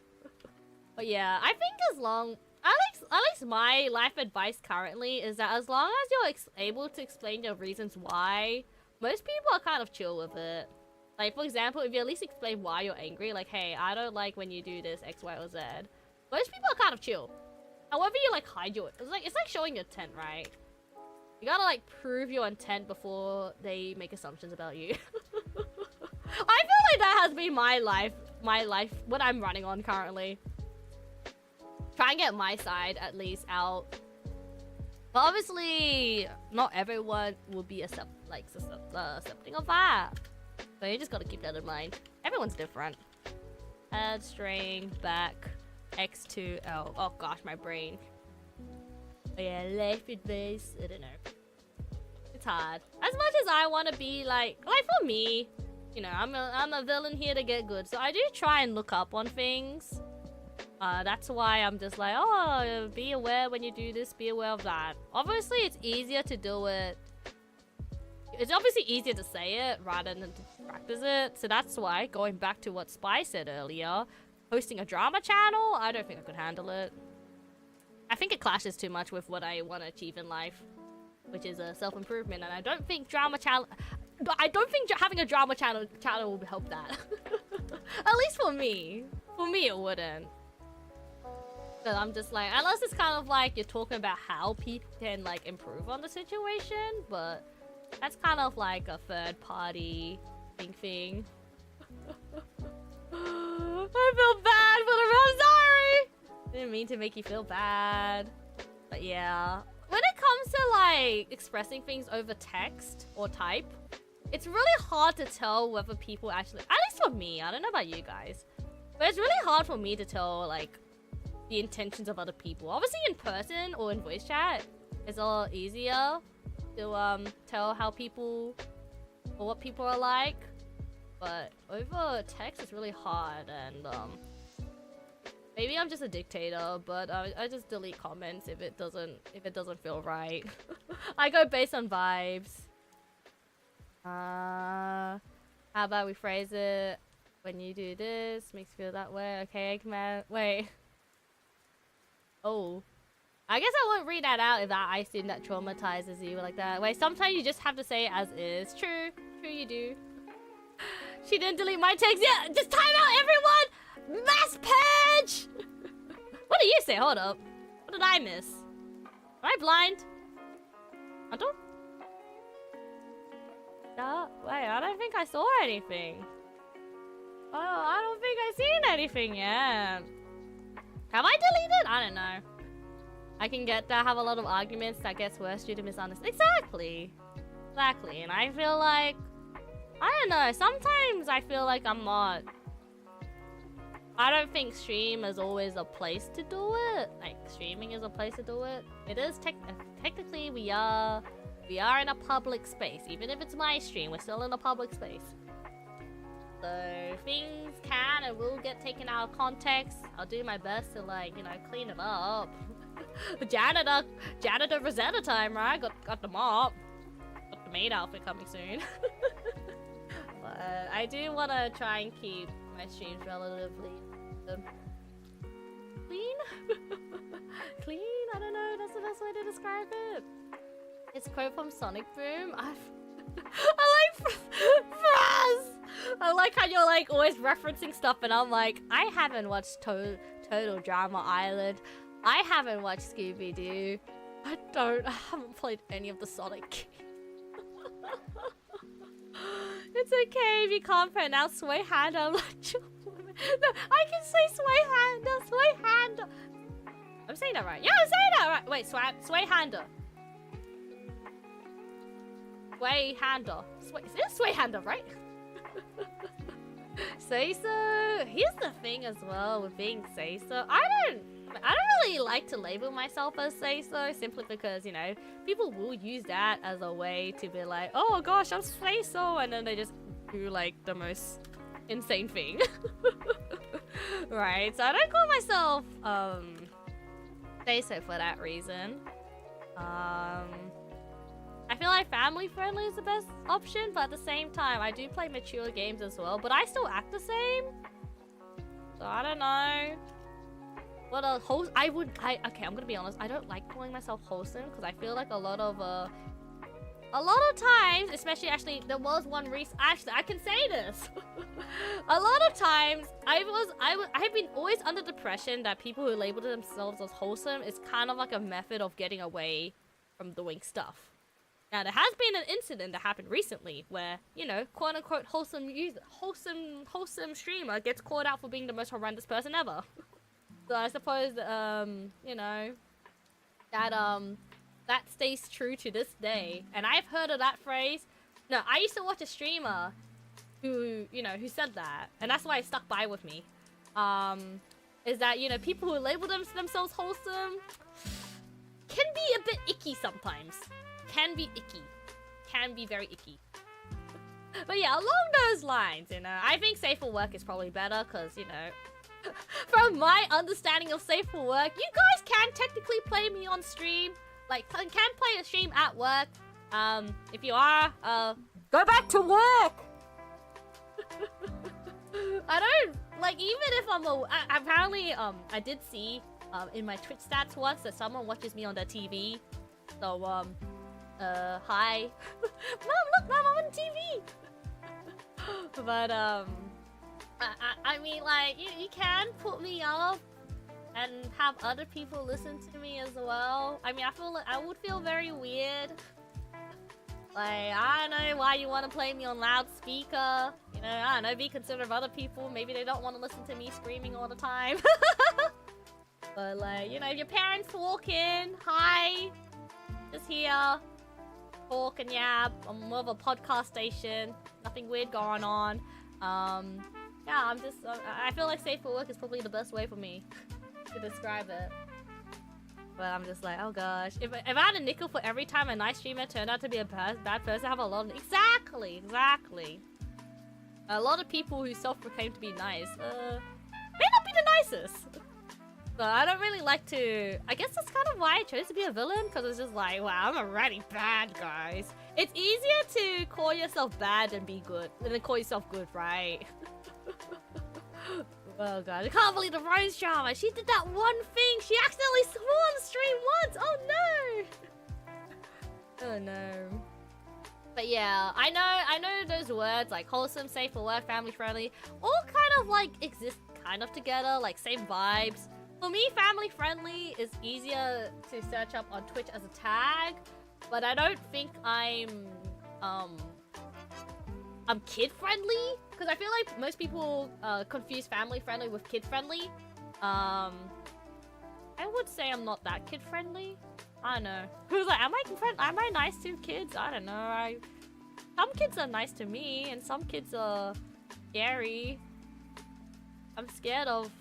But yeah, I think as long... At least my life advice currently is that as long as you're able to explain your reasons why, most people are kind of chill with it. Like, for example, if you at least explain why you're angry, like, hey, I don't like when you do this X, Y, or Z, most people are kind of chill. However, you like hide your... It's like showing your intent, right? You gotta like prove your intent before they make assumptions about you. I feel like that has been my life, what I'm running on currently. Try and get my side at least out. But obviously, not everyone will be accepting of that. So you just gotta keep that in mind. Everyone's different. Add string back 𝐒𝐋2𝐿. Oh gosh, my brain. But yeah, life advice. I don't know. It's hard. As much as I want to be like for me, you know, I'm a villain here to get good. So I do try and look up on things. That's why I'm just like, oh, be aware when you do this, be aware of that. Obviously, it's easier to do it. It's obviously easier to say it rather than to practice it. So that's why, going back to what Spy said earlier, hosting a drama channel, I don't think I could handle it. I think it clashes too much with what I want to achieve in life, which is a self-improvement. And I don't think having a drama channel will help that. At least for me. For me, it wouldn't. So I'm just like, unless it's kind of like you're talking about how people can like improve on the situation, but that's kind of like a third party thing. I feel bad for the I'm sorry! Didn't mean to make you feel bad. But yeah. When it comes to like expressing things over text or type, it's really hard to tell whether people actually, at least for me, I don't know about you guys, but it's really hard for me to tell like the intentions of other people. Obviously in person or in voice chat, it's a lot easier to tell how people or what people are like. But over text, it's really hard, and maybe I'm just a dictator. But I just delete comments if it doesn't feel right. I go based on vibes. How about we phrase it? When you do this, makes you feel that way. Okay, command. Wait. Oh, I guess I won't read that out if I assume that traumatizes you like that. Wait, sometimes you just have to say it as is. True, you do. She didn't delete my text. Yeah, just time out, everyone! Mass purge! What did you say? Hold up. What did I miss? Am I blind? I don't... wait, I don't think I saw anything. Oh, I don't think I've seen anything yet. Have I deleted? I don't know. I can get to have a lot of arguments that gets worse due to misunderstanding. Exactly. Exactly. And I feel like... I don't know. Sometimes I feel like I'm not... I don't think stream is always a place to do it. Like, streaming is a place to do it. It is technically we are in a public space. Even if it's my stream, we're still in a public space. So things can and will get taken out of context. I'll do my best to, like, you know, clean it up. Janitor Rosetta time, right? Got the mop. Got the maid outfit coming soon. But I do want to try and keep my streams relatively clean. Clean? I don't know. That's the best way to describe it. It's a quote from Sonic Boom. I like Fraz! I like how you're like always referencing stuff and I'm like, I haven't watched Total Drama Island. I haven't watched Scooby-Doo. I haven't played any of the Sonic games. It's okay if you can't pronounce Swayhanda like your woman. No, I can say Swayhanda. I'm saying that right. Yeah, I'm saying that right. Wait, Swayhanda. Swayhanda. Is it Swayhanda, right? Say so. Here's the thing as well with being say so. I don't really like to label myself as say so simply because, you know, people will use that as a way to be like, oh gosh, I'm say so, and then they just do like the most insane thing. Right? So I don't call myself say so for that reason. I feel like family friendly is the best option, but at the same time, I do play mature games as well, but I still act the same. So I don't know. What a host? Okay, I'm gonna be honest. I don't like calling myself wholesome because I feel like a lot of times, especially actually, there was one recent. Actually, I can say this. A lot of times, I've been always under the impression that people who label themselves as wholesome is kind of like a method of getting away from doing stuff. Now, there has been an incident that happened recently where, you know, quote-unquote wholesome streamer gets called out for being the most horrendous person ever. So I suppose, you know, that stays true to this day. And I've heard of that phrase. No, I used to watch a streamer who, you know, who said that. And that's why it stuck by with me. Is that, you know, people who label themselves wholesome can be a bit icky sometimes. Can be icky. Can be very icky. But yeah, along those lines, you know, I think safe for work is probably better because, you know, from my understanding of safe for work, you guys can technically play me on stream. Like, can play a stream at work. If you are, go back to work! I don't, like, even if I'm apparently, I did see, in my Twitch stats once that someone watches me on their TV. So, hi. Mom, look, Mom, I'm on TV! But, I mean, like, you can put me up and have other people listen to me as well. I mean, I feel like I would feel very weird. Like, I don't know why you want to play me on loudspeaker. You know, I don't know, be considerate of other people. Maybe they don't want to listen to me screaming all the time. But, like, you know, if your parents walk in, hi, just here, talk and yap. I'm more of a podcast station. Nothing weird going on. Yeah, I'm just, I feel like safe for work is probably the best way for me to describe it. But I'm just like, oh gosh. If I had a nickel for every time a nice streamer turned out to be a bad person, I have a lot of... Exactly! A lot of people who self-proclaim to be nice, may not be the nicest. So I don't really like to... I guess that's kind of why I chose to be a villain, because it's just like, wow, I'm already bad, guys. It's easier to call yourself bad and be good, than to call yourself good, right? Oh god, I can't believe the Rose drama. She did that one thing. She accidentally swore on the stream once. Oh no. Oh no. But yeah, I know those words like wholesome, safe for work, family friendly, all kind of like exist kind of together, like same vibes. For me, family friendly is easier to search up on Twitch as a tag. but I don't think I'm kid friendly, because I feel like most people confuse family friendly with kid friendly. I would say I'm not that kid friendly. I don't know. Who's like, am I nice to kids? I don't know. Some kids are nice to me, and some kids are scary. I'm scared of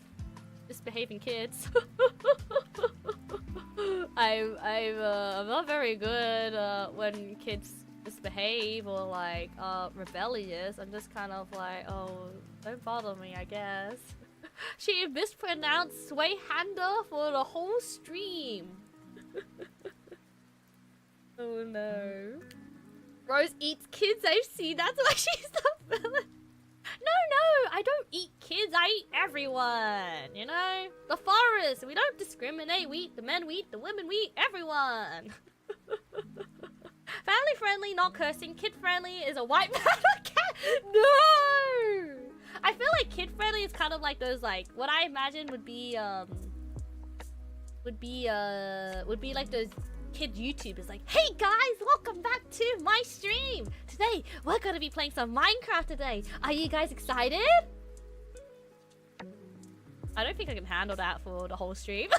misbehaving kids. I'm not very good when kids misbehave or like rebellious. I'm just kind of like, oh, don't bother me, I guess. She mispronounced 𝐒𝐓𝐑𝐄𝐌 for the whole stream. Oh no. Rose eats kids, I've seen. That's why she's the villain. No, I don't eat kids. I eat everyone, you know? The forest, we don't discriminate. We eat the men, we eat the women, we eat everyone. Family friendly, not cursing. Kid friendly is a white man or cat. No! I feel like kid friendly is kind of like those, like, what I imagine would be like those kid YouTubers, like, hey guys, welcome back to my stream. Today we're gonna be playing some Minecraft today. Are you guys excited? I don't think I can handle that for the whole stream.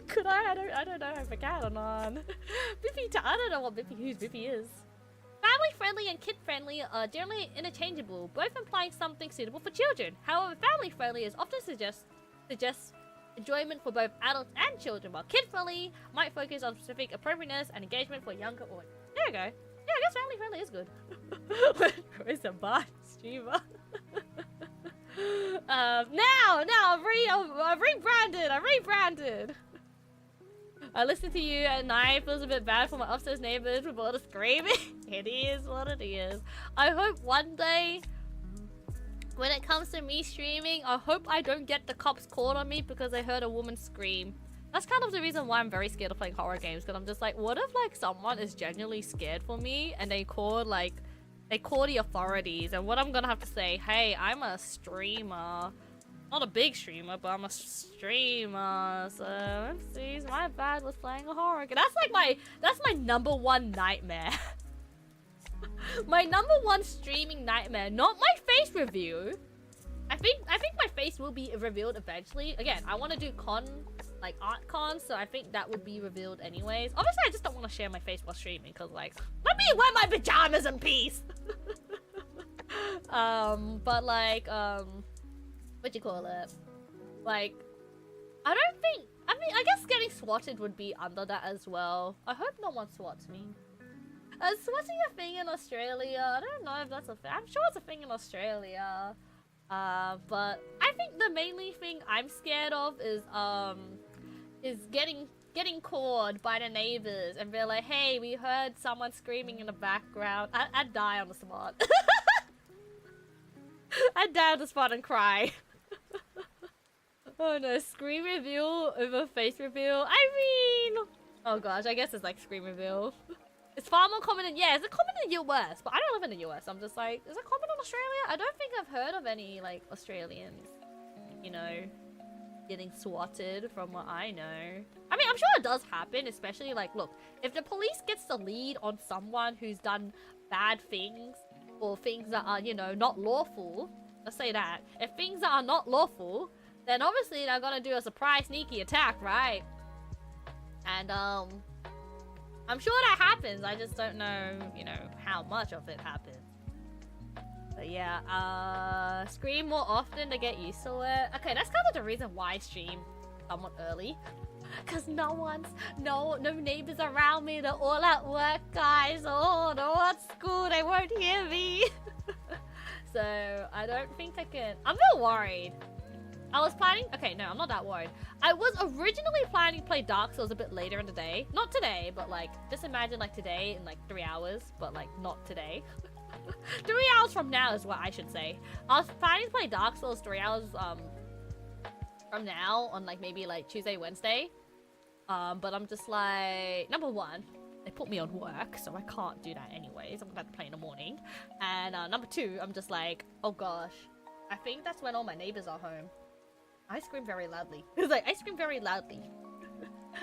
Could I? I don't know if I can or not. Bippy, I don't know what who's Bippy is. Family friendly and kid friendly are generally interchangeable, both implying something suitable for children. However, family friendly is often suggests enjoyment for both adults and children, while kid-friendly might focus on specific appropriateness and engagement for younger audience. There you go. Yeah, I guess family-friendly is good. Where's a bar streamer? now, I've rebranded. I listen to you at night. Feels a bit bad for my upstairs neighbors with all the screaming. It is what it is. I hope one day, when it comes to me streaming, I hope I don't get the cops called on me because I heard a woman scream. That's kind of the reason why I'm very scared of playing horror games, because I'm just like, what if like someone is genuinely scared for me and they call the authorities, and what I'm gonna have to say, hey, I'm a streamer. Not a big streamer, but I'm a streamer. So let's see, my bad was playing a horror game. That's my #1 nightmare. My #1 streaming nightmare, not my face review. I think my face will be revealed eventually. Again, I want to do art cons, so I think that would be revealed anyways. Obviously, I just don't want to share my face while streaming, because like, let me wear my pajamas in peace. But like, what do you call it? Like, I mean, I guess getting swatted would be under that as well. I hope no one swats me. Is swatting a thing in Australia? I don't know if that's a thing. I'm sure it's a thing in Australia. But I think the mainly thing I'm scared of is getting called by the neighbors and be like, hey, we heard someone screaming in the background. I'd die on the spot. I'd die on the spot and cry. Oh no, screen reveal over face reveal. I mean, oh gosh, I guess it's like screen reveal. It's far more common in, yeah, it's common in the US, but I don't live in the US. I'm just like, is it common in Australia? I don't think I've heard of any, like, Australians, you know, getting swatted from what I know. I mean, I'm sure it does happen, especially, like, look, if the police gets the lead on someone who's done bad things, or things that are, you know, not lawful, let's say that. If things that are not lawful, then obviously they're gonna do a surprise sneaky attack, right? And, I'm sure that happens, I just don't know, you know, how much of it happens. But yeah, stream more often to get used to it. Okay, that's kind of the reason why I stream somewhat early. Cause no neighbors around me, they're all at work, guys. Oh, they're all at school, they won't hear me. So, I don't think I can. I'm a bit worried. I was planning, okay, no, I'm not that worried. I was originally planning to play Dark Souls a bit later in the day. Not today, but like, just imagine like today in like 3 hours, but like not today. 3 hours from now is what I should say. I was planning to play Dark Souls 3 hours from now on like maybe like Tuesday, Wednesday. But I'm just like, number one, they put me on work, so I can't do that anyways. I'm gonna have to play in the morning. And number two, I'm just like, oh gosh, I think that's when all my neighbors are home. I scream very loudly. It's like, I scream very loudly.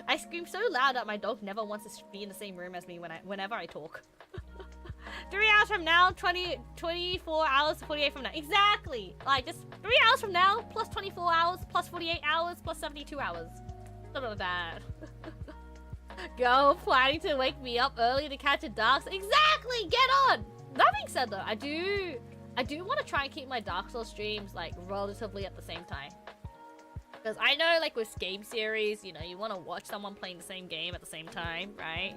I scream so loud that my dog never wants to be in the same room as me whenever I talk. 3 hours from now, 24 hours, 48 from now. Exactly! Like, just 3 hours from now, plus 24 hours, plus 48 hours, plus 72 hours. Something like that. Girl planning to wake me up early to catch a Dark Souls. Exactly! Get on! That being said though, I do want to try and keep my Dark Souls streams, like, relatively at the same time. Because I know, like, with game series, you know, you want to watch someone playing the same game at the same time, right?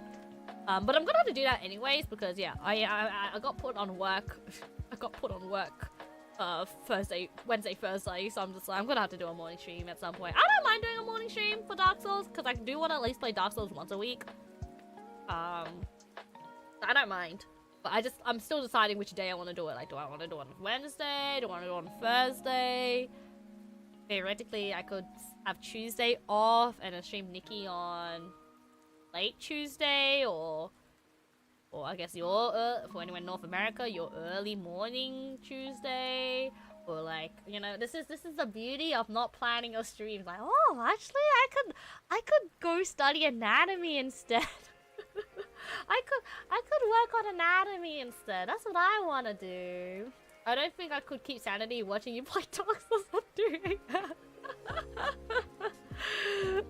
But I'm gonna have to do that anyways because yeah, I got put on work. I got put on work Wednesday, Thursday, so I'm just like, I'm gonna have to do a morning stream at some point. I don't mind doing a morning stream for Dark Souls because I do want to at least play Dark Souls once a week. I don't mind, but I'm still deciding which day I want to do it. Like, do I want to do it on Wednesday? Do I want to do it on Thursday? Theoretically, I could have Tuesday off and then stream Nikki on late Tuesday, or I guess your for anyone in North America, your early morning Tuesday, or like, you know, this is the beauty of not planning your streams. Like, oh, actually, I could go study anatomy instead. I could work on anatomy instead. That's what I want to do. I don't think I could keep sanity watching you play Dark Souls and doing that.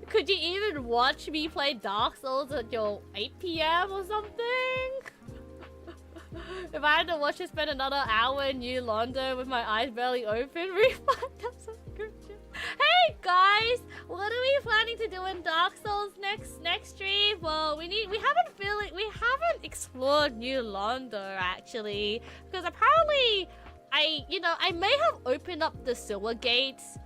Could you even watch me play Dark Souls at your 8 PM or something? If I had to watch you spend another hour in New London with my eyes barely open, refund that subscription. Hey guys, what are we planning to do in Dark Souls next stream? Well, we haven't explored New London actually, because apparently I may have opened up the sewer gates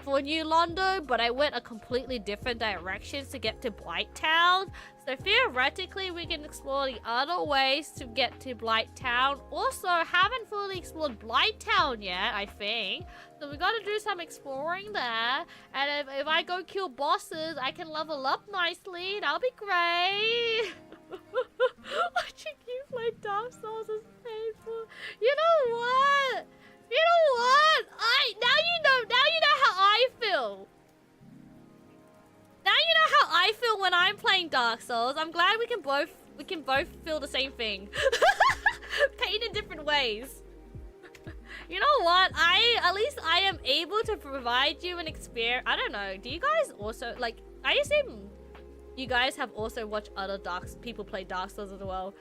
for New Londo, but I went a completely different direction to get to Blighttown. So theoretically, we can explore the other ways to get to Blighttown. Also, haven't fully explored Blighttown yet, I think. So we gotta do some exploring there. And if I go kill bosses, I can level up nicely. That'll be great. Watching you play Dark Souls is painful. You know what? You know what? Now you know how I feel. Now you know how I feel when I'm playing Dark Souls. I'm glad we can both feel the same thing. Pain in different ways. You know what? At least I am able to provide you an experience. I don't know. Do you guys also, like, I assume you guys have also watched other people play Dark Souls as well.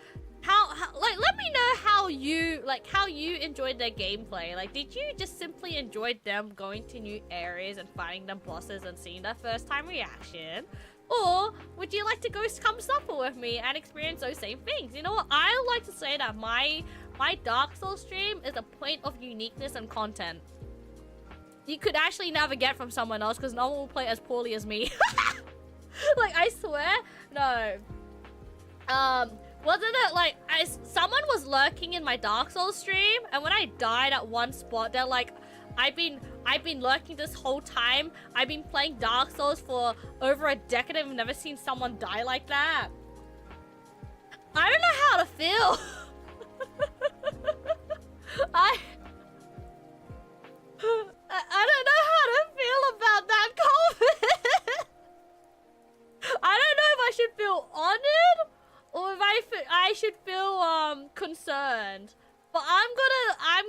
Like, let me know how you enjoyed their gameplay. Like, did you just simply enjoy them going to new areas and fighting them bosses and seeing their first time reaction? Or would you like to come supper with me and experience those same things? You know what? I like to say that my Dark Souls stream is a point of uniqueness and content. You could actually never get from someone else because no one will play as poorly as me. Like, I swear, no. Wasn't it like someone was lurking in my Dark Souls stream, and when I died at one spot, they're like, I've been lurking this whole time. I've been playing Dark Souls for over a decade. I've never seen someone die like that. I don't know how to feel. I don't know how to feel about that comment. I don't know if I should feel honored or if I should feel concerned. But I'm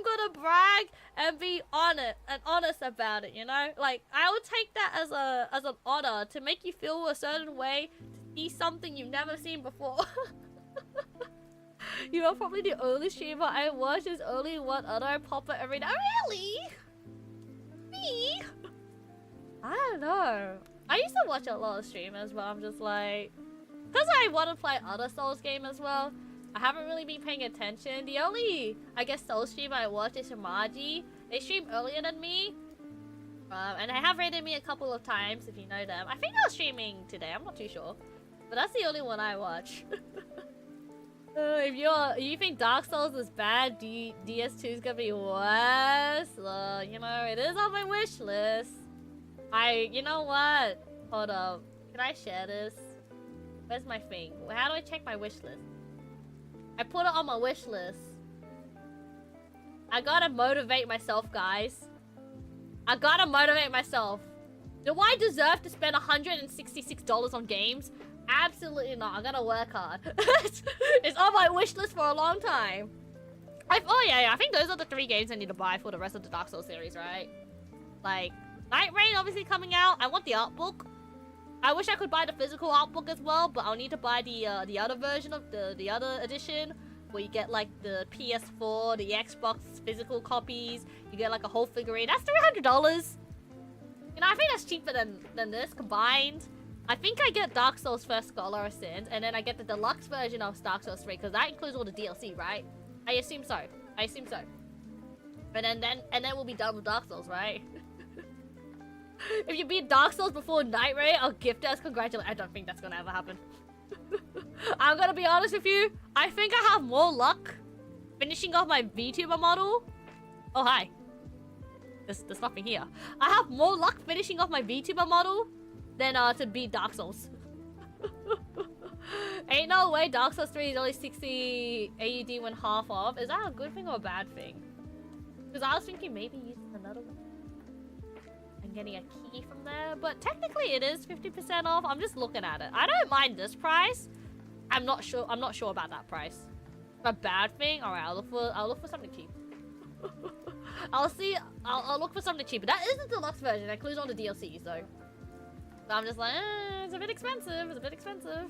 gonna brag and be honest about it, you know? Like, I would take that as an honor to make you feel a certain way, to see something you've never seen before. You are probably the only streamer I watch. There's only one other pop-up every day. Really? Me? I don't know. I used to watch a lot of streamers, but I'm just like, because I want to play other Souls game as well, I haven't really been paying attention. The only, I guess, Souls streamer I watch is Shamaji. They stream earlier than me. And they have rated me a couple of times, if you know them. I think they're streaming today, I'm not too sure. But that's the only one I watch. If you think Dark Souls is bad, DS2 is gonna be worse. You know, it is on my wish list. You know what? Hold up. Can I share this? Where's my thing? How do I check my wish list? I put it on my wish list. I gotta motivate myself, guys. I gotta motivate myself. Do I deserve to spend $166 on games? Absolutely not. I'm gonna work hard. It's on my wish list for a long time. Oh yeah, I think those are the 3 games I need to buy for the rest of the Dark Souls series, right? Like, Night Rain obviously coming out. I want the art book. I wish I could buy the physical art book as well, but I'll need to buy the other version of the other edition, where you get like the PS4, the Xbox physical copies. You get like a whole figurine. That's $300. You know, I think that's cheaper than this combined. I think I get Dark Souls First Scholar of Sins, and then I get the deluxe version of Dark Souls 3, because that includes all the DLC, right? I assume so. I assume so. And then we'll be done with Dark Souls, right? If you beat Dark Souls before Night Raid, I'll gift it as congratulations. I don't think that's gonna ever happen. I'm gonna be honest with you. I think I have more luck finishing off my VTuber model. Oh, hi. There's nothing here. I have more luck finishing off my VTuber model than to beat Dark Souls. Ain't no way Dark Souls 3 is only 60 AUD when half off. Is that a good thing or a bad thing? Because I was thinking maybe using another one and getting a key from there. But technically it is 50% off. I'm just looking at it. I don't mind this price. I'm not sure about that price. A bad thing? Alright, I'll look for something cheap. I'll look for something cheaper. That is the deluxe version. That includes all the DLCs though. So I'm just like, it's a bit expensive. It's a bit expensive.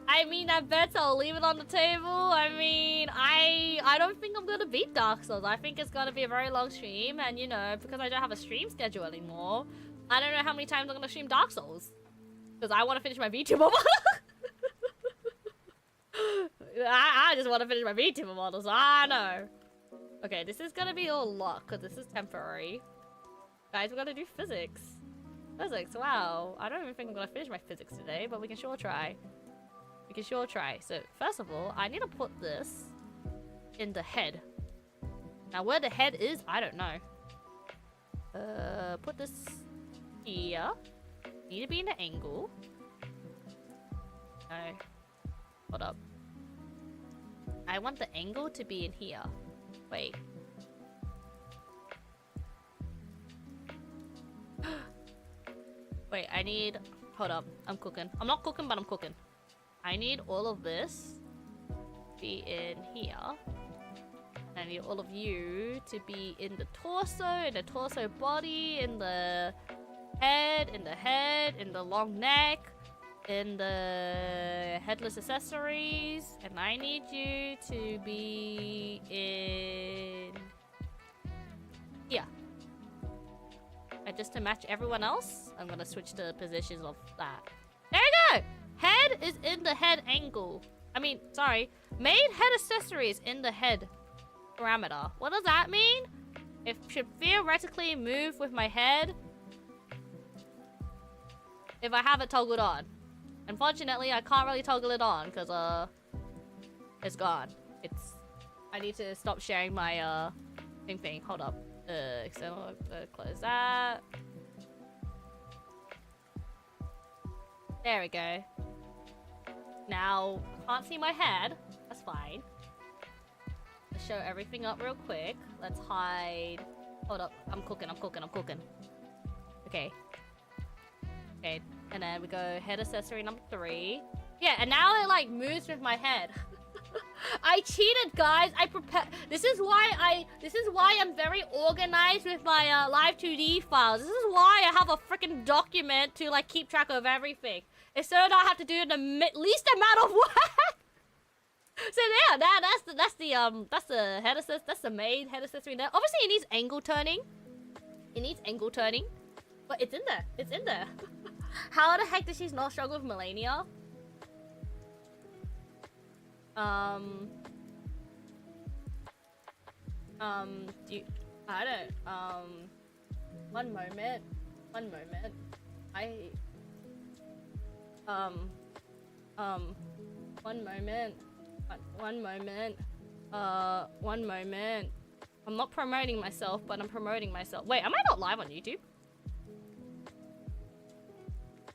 I mean, I bet I'll leave it on the table. I mean, I don't think I'm gonna beat Dark Souls. I think it's gonna be a very long stream, and you know, because I don't have a stream schedule anymore, I don't know how many times I'm gonna stream Dark Souls. Because I want to finish my VTuber model. I just want to finish my VTuber model, so I know. Okay, this is gonna be all luck, because this is temporary. Guys, we're gonna do physics. Physics, wow. I don't even think I'm gonna finish my physics today, but we can sure try. We can sure try. So, first of all, I need to put this in the head. Now, where the head is, I don't know. Put this here. Need to be in an angle. No. Hold up. I want the angle to be in here. Wait. Wait, I need... Hold up. I'm cooking. I'm not cooking, but I'm cooking. I need all of this to be in here. I need all of you to be in the torso body, in the head, in the long neck, in the headless accessories, and I need you to be in here. And just to match everyone else, I'm gonna switch the positions of that. There you go! Head is in the head angle. I mean, sorry. Main head accessories in the head parameter. What does that mean? It should theoretically move with my head if I have it toggled on. Unfortunately, I can't really toggle it on because it's gone. I need to stop sharing my thing. Hold up. External, close that. There we go. Now, can't see my head. That's fine. Let's show everything up real quick. Let's hide. Hold up. I'm cooking. Okay. Okay. And then we go head accessory number 3. Yeah, and now it like moves with my head. I cheated, guys. I prepared. This is why I'm very organized with my Live2D files. This is why I have a freaking document to like keep track of everything. So I don't have to do the least amount of work. So yeah, that's the head accessory. That's the main head accessory there. Obviously, it needs angle turning. But it's in there. It's in there. How the heck does she not struggle with Melania? I don't, one moment, one moment, I'm not promoting myself, but I'm promoting myself. Wait, am I not live on YouTube?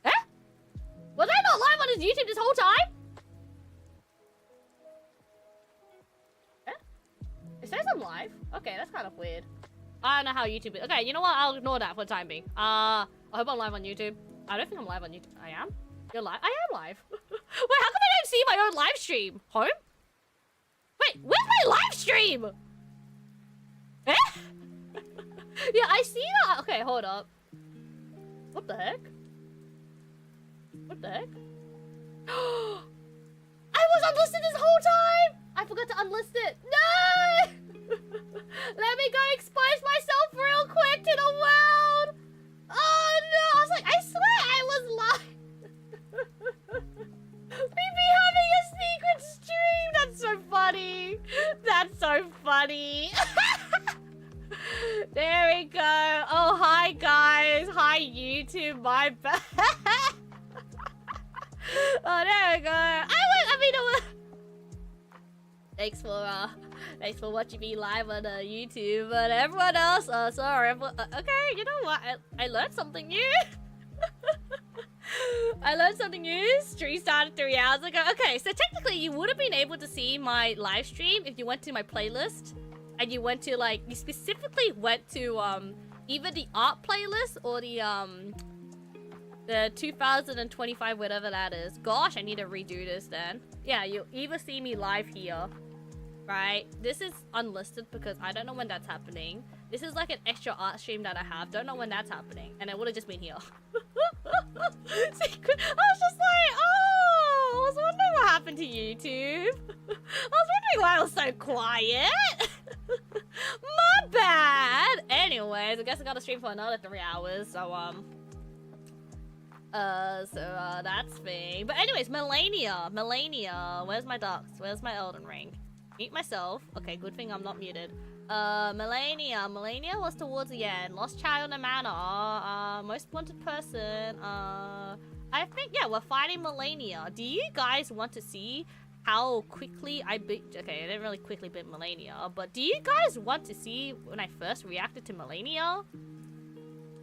Eh? Was I not live on his YouTube this whole time? It says I'm live. Okay, that's kind of weird. I don't know how YouTube is. Okay, you know what? I'll ignore that for the time being. I hope I'm live on YouTube. I don't think I'm live on YouTube. I am? You're live? I am live. Wait, how come I don't see my own live stream? Home? Wait, where's my live stream? Eh? Yeah, I see that. Okay, hold up. What the heck? What the heck? I was unlisted this whole time! I forgot to unlist it. No! Let me go expose myself real quick to the world! Oh no! I was like, I swear I was live! We be having a secret stream! That's so funny! That's so funny! There we go! Oh, hi guys! Hi YouTube, my bad! Oh, there we go! Thanks for watching me live on YouTube, but everyone else, sorry, okay, you know what, I learned something new. I learned something new. Stream started 3 hours ago. Okay, so technically you would have been able to see my live stream if you went to my playlist, and you went to, like, you specifically went to, either the art playlist or the 2025, whatever that is. Gosh, I need to redo this then. Yeah, you'll either see me live here, right? This is unlisted because I don't know when that's happening. This is like an extra art stream that I have. Don't know when that's happening. And it would have just been here. Secret. I was just like, oh, I was wondering what happened to YouTube. I was wondering why I was so quiet. My bad. Anyways, I guess I got to stream for another 3 hours. So, that's thing. But anyways, Melania. Where's my ducks? Where's my Elden Ring? Mute myself. Okay, good thing I'm not muted. Melania was towards the end. Lost child in a manor. Most wanted person. I think, yeah, we're fighting Melania. Do you guys want to see how quickly I beat... Okay, I didn't really quickly beat Melania, but do you guys want to see when I first reacted to Melania?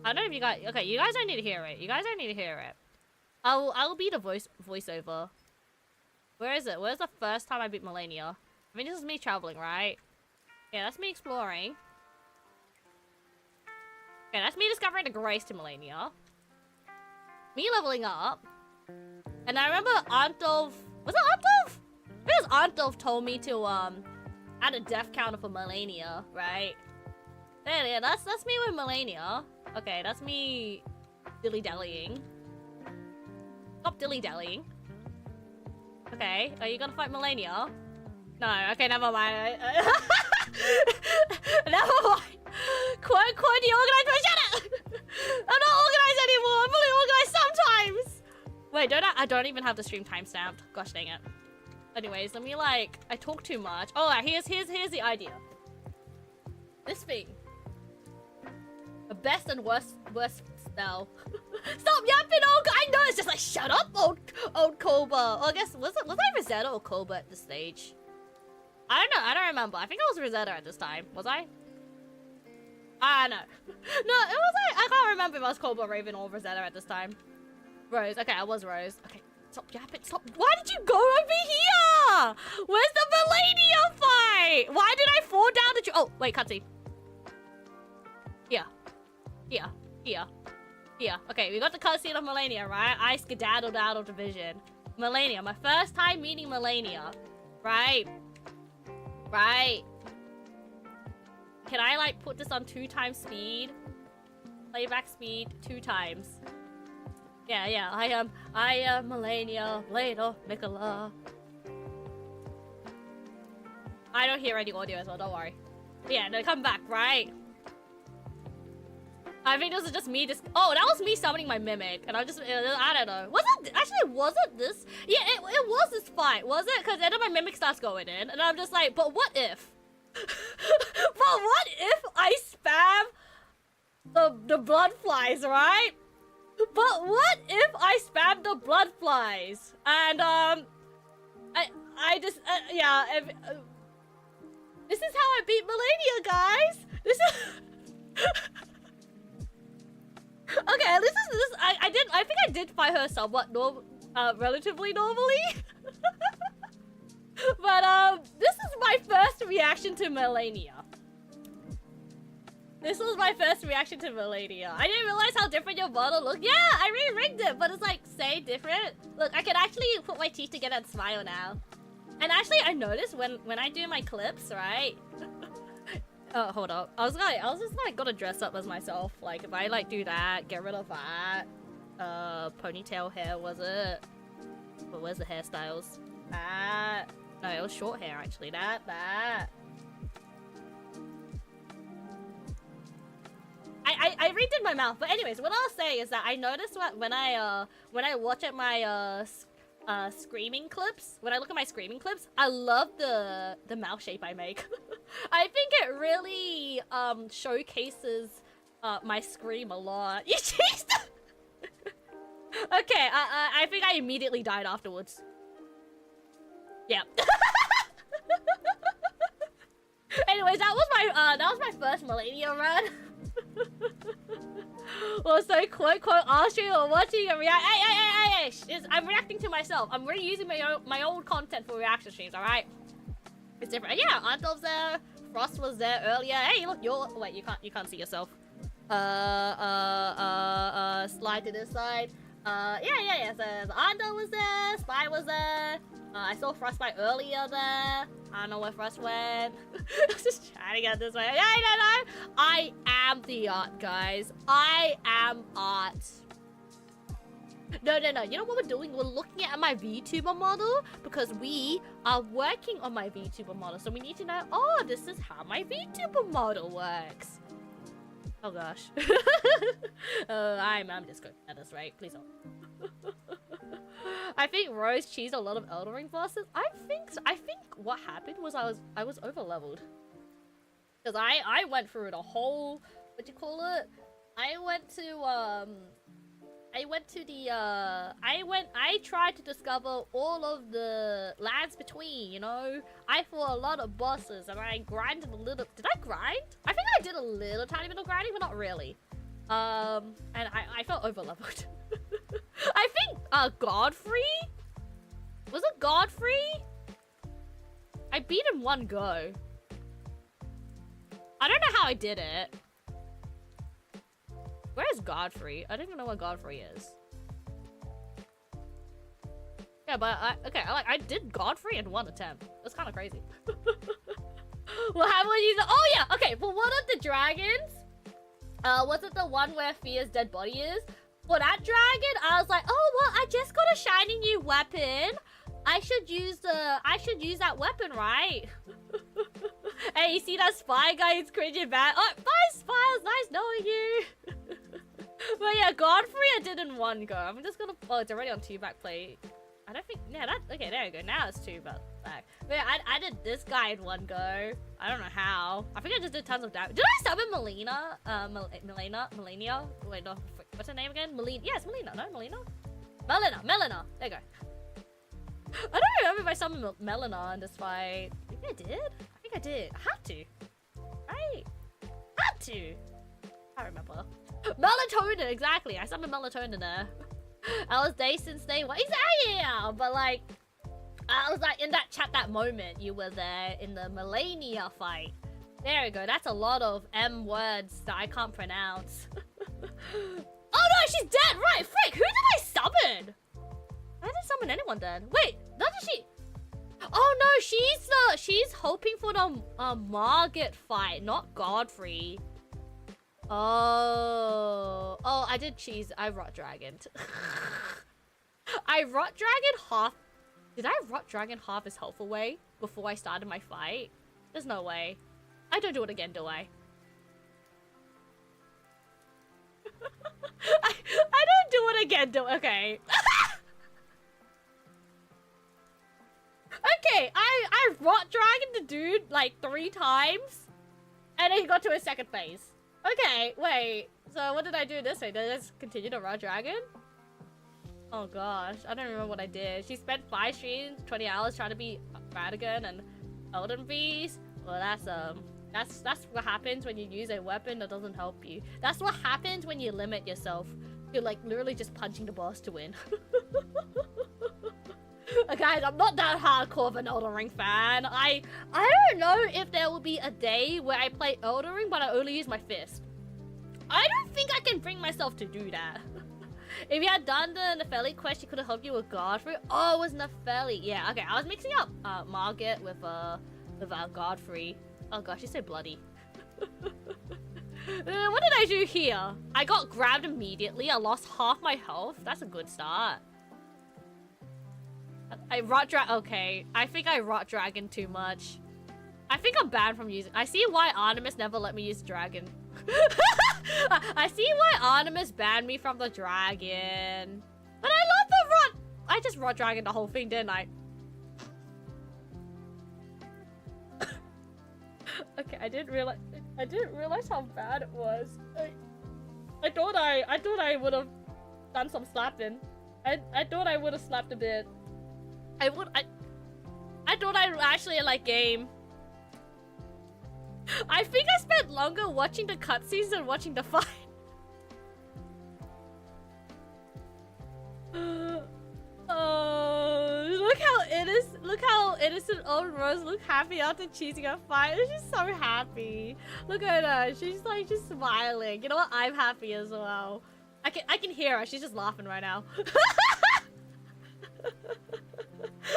I don't know if you guys... Okay, you guys don't need to hear it. You guys don't need to hear it. I'll be the voiceover. Where is it? Where's the first time I beat Melania? I mean, this is me traveling, right? Yeah, that's me exploring. Okay, that's me discovering the grace to Melania. Me leveling up. And I remember Aunt Dove... Was it Aunt Dove? Because Aunt Dove told me to, add a death counter for Melania, right? Yeah, that's me with Melania. Okay, that's me dilly-dallying. Stop dilly-dallying. Okay, are you gonna fight Melania? No, okay, never mind. Never mind. Quote the organized version. I'm not organized anymore. I'm only organized sometimes. Wait, I don't even have the stream timestamped. Gosh dang it. Anyways, let me like, I talk too much. Oh, here's the idea. This thing. The best and worst spell. Stop yapping, old. I know it's just like shut up, old Cobra. Oh, I guess was I Rosetta or Cobra at this stage? I don't know. I don't remember. I think I was Rosetta at this time. Was I? I don't know. No, it was like I can't remember if I was Cobra, Raven, or Rosetta at this time. Rose. Okay, I was Rose. Okay, stop yapping. Stop. Why did you go over here? Where's the Melania fight? Why did I fall down the tree? Oh, wait, cutscene. Here. Okay, we got the cutscene of Melania, right? I skedaddled out of the vision. Melania, my first time meeting Melania. Right. Can I, like, put this on 2x speed? Playback speed 2 times. Yeah, I am Melania, Blade of Nicola. I don't hear any audio as well, don't worry. Yeah, no, come back, right? I think this is just me oh, that was me summoning my mimic, and I don't know. Was it this? Yeah, it was this fight, was it? Because then my mimic starts going in, and I'm just like, but what if? But what if I spam the blood flies, right? But what if I spam the blood flies? And, I just, yeah, this is how I beat Melania, guys! This is... Okay, this is, I think I did fight her somewhat relatively normally. But, this is my first reaction to Melania. This was my first reaction to Millennia. I didn't realize how different your model looked. Yeah, I re-rigged it, but it's like, say different. Look, I can actually put my teeth together and smile now. And actually, I noticed when I do my clips, right? Oh, hold up. I was just like gonna dress up as myself. Like, if I like do that, get rid of that. Ponytail hair, was it? But where's the hairstyles? That. No, it was short hair, actually. That. I redid my mouth, but anyways, what I'll say is that I noticed when I watch at my screaming clips, when I look at my screaming clips, I love the mouth shape I make. I think it really showcases my scream a lot. You changed. Okay, I think I immediately died afterwards. Yeah. Anyways, that was my first Millennia run. Well, so quote Austria or watching a react. Hey! I'm reacting to myself. I'm reusing my old content for reaction streams. All right, it's different. Yeah, Antov's there. Frost was there earlier. Hey, look, wait. You can't see yourself. Slide to this side. Yeah. So Ando was there. Spy was there. I saw Frostbite earlier there. I don't know where Frost went. I was just chatting out this way. Yeah, no. I am the art, guys. I am art. No. You know what we're doing? We're looking at my VTuber model because we are working on my VTuber model. So we need to know, oh, this is how my VTuber model works. Oh gosh. I'm just going at this, right? Please don't. I think Rose cheesed a lot of Elden Ring bosses. I think what happened was I was over leveled. Cause I went through the whole, what do you call it? I tried to discover all of the lands between, you know? I fought a lot of bosses and I grinded a little. Did I grind? I think I did a little tiny bit of grinding, but not really. And I felt over leveled. I think Godfrey? Was it Godfrey? I beat him one go. I don't know how I did it. Where is Godfrey? I don't even know what Godfrey is. Yeah, but I did Godfrey in one attempt. That's kind of crazy. Well, how would you? Oh yeah, okay. For one of the dragons, was it the one where Fia's dead body is? For that dragon, I was like, oh well, I just got a shiny new weapon. I should use that weapon, right? Hey, you see that spy guy? He's cringing back. Oh, bye, Spiles. Nice knowing you. But yeah, Godfrey I did in one go. I'm just gonna. Oh, it's already on 2 back play. I don't think. Yeah, that. Okay, there we go. Now it's 2 back. But yeah, I did this guy in one go. I don't know how. I think I just did tons of damage. Did I summon Melina? Melania? Wait, no. What's her name again? Melina. Yes, Melina. No, Melina. Melina. There you go. I don't remember if I summoned Melina in this fight. I think I did. I think I did. I had to. Right? Had to. I remember. Melatonin, exactly. I summoned Melatonin there. I was day since day one. Exactly. But like, I was like in that chat that moment you were there in the Millennia fight. There we go. That's a lot of M words that I can't pronounce. Oh no, she's dead. Right, frick. Who did I summon? I didn't summon anyone dead. Wait, not she. Oh no, she's hoping for the Margit fight, not Godfrey. Oh, I did cheese. I rot dragoned. I rot dragon half. Did I rot dragon half his health away before I started my fight? There's no way. I don't do it again, do I? I don't do it again, do okay. Okay, I rot dragoned the dude like 3 times, and then he got to his second phase. Okay, wait. So what did I do this way? Did I just continue to rot dragon? Oh gosh, I don't remember what I did. She spent 5 streams, 20 hours trying to beat Radigan and Elden Beast. Well, that's what happens when you use a weapon that doesn't help you. That's what happens when you limit yourself. You're like literally just punching the boss to win. Guys, I'm not that hardcore of an Elden Ring fan. I don't know if there will be a day where I play Elden Ring, but I only use my fist. I don't think I can bring myself to do that. If you had done the Nepheli quest, she could have helped you with Godfrey. Oh, it was Nepheli. Yeah, okay. I was mixing up Margit with Godfrey. Oh gosh, she's so bloody. What did I do here? I got grabbed immediately. I lost half my health. That's a good start. Okay, I think I rot dragon too much. I think I'm banned from using. I see why Artemis never let me use dragon. I see why Artemis banned me from the dragon. But I love the rot. I just rot dragon the whole thing, didn't I? Okay, I didn't realize how bad it was. I thought I would have done some slapping. I thought I would have slapped a bit. I thought I actually like game. I think I spent longer watching the cutscenes than watching the fight. Oh, look how innocent old Rose looked happy after choosing a fight. She's so happy. Look at her. She's like just smiling. You know what? I'm happy as well. I can hear her. She's just laughing right now.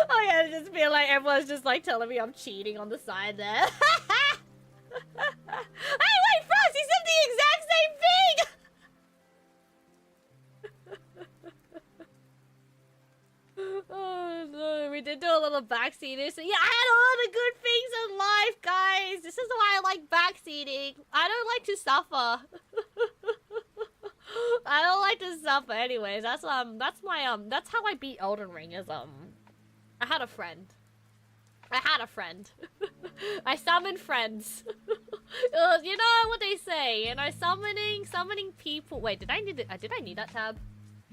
Oh yeah, I just feel like everyone's just like telling me I'm cheating on the side there. Hey, wait, Frost, he said the exact same thing! Oh no, we did do a little backseating. So yeah, I had all the good things in life, guys. This is why I like backseating. I don't like to suffer. I don't like to suffer anyways. That's how I beat Elden Ring is I had a friend. I summoned friends. You know what they say, you know, summoning people. Wait, did I need that tab?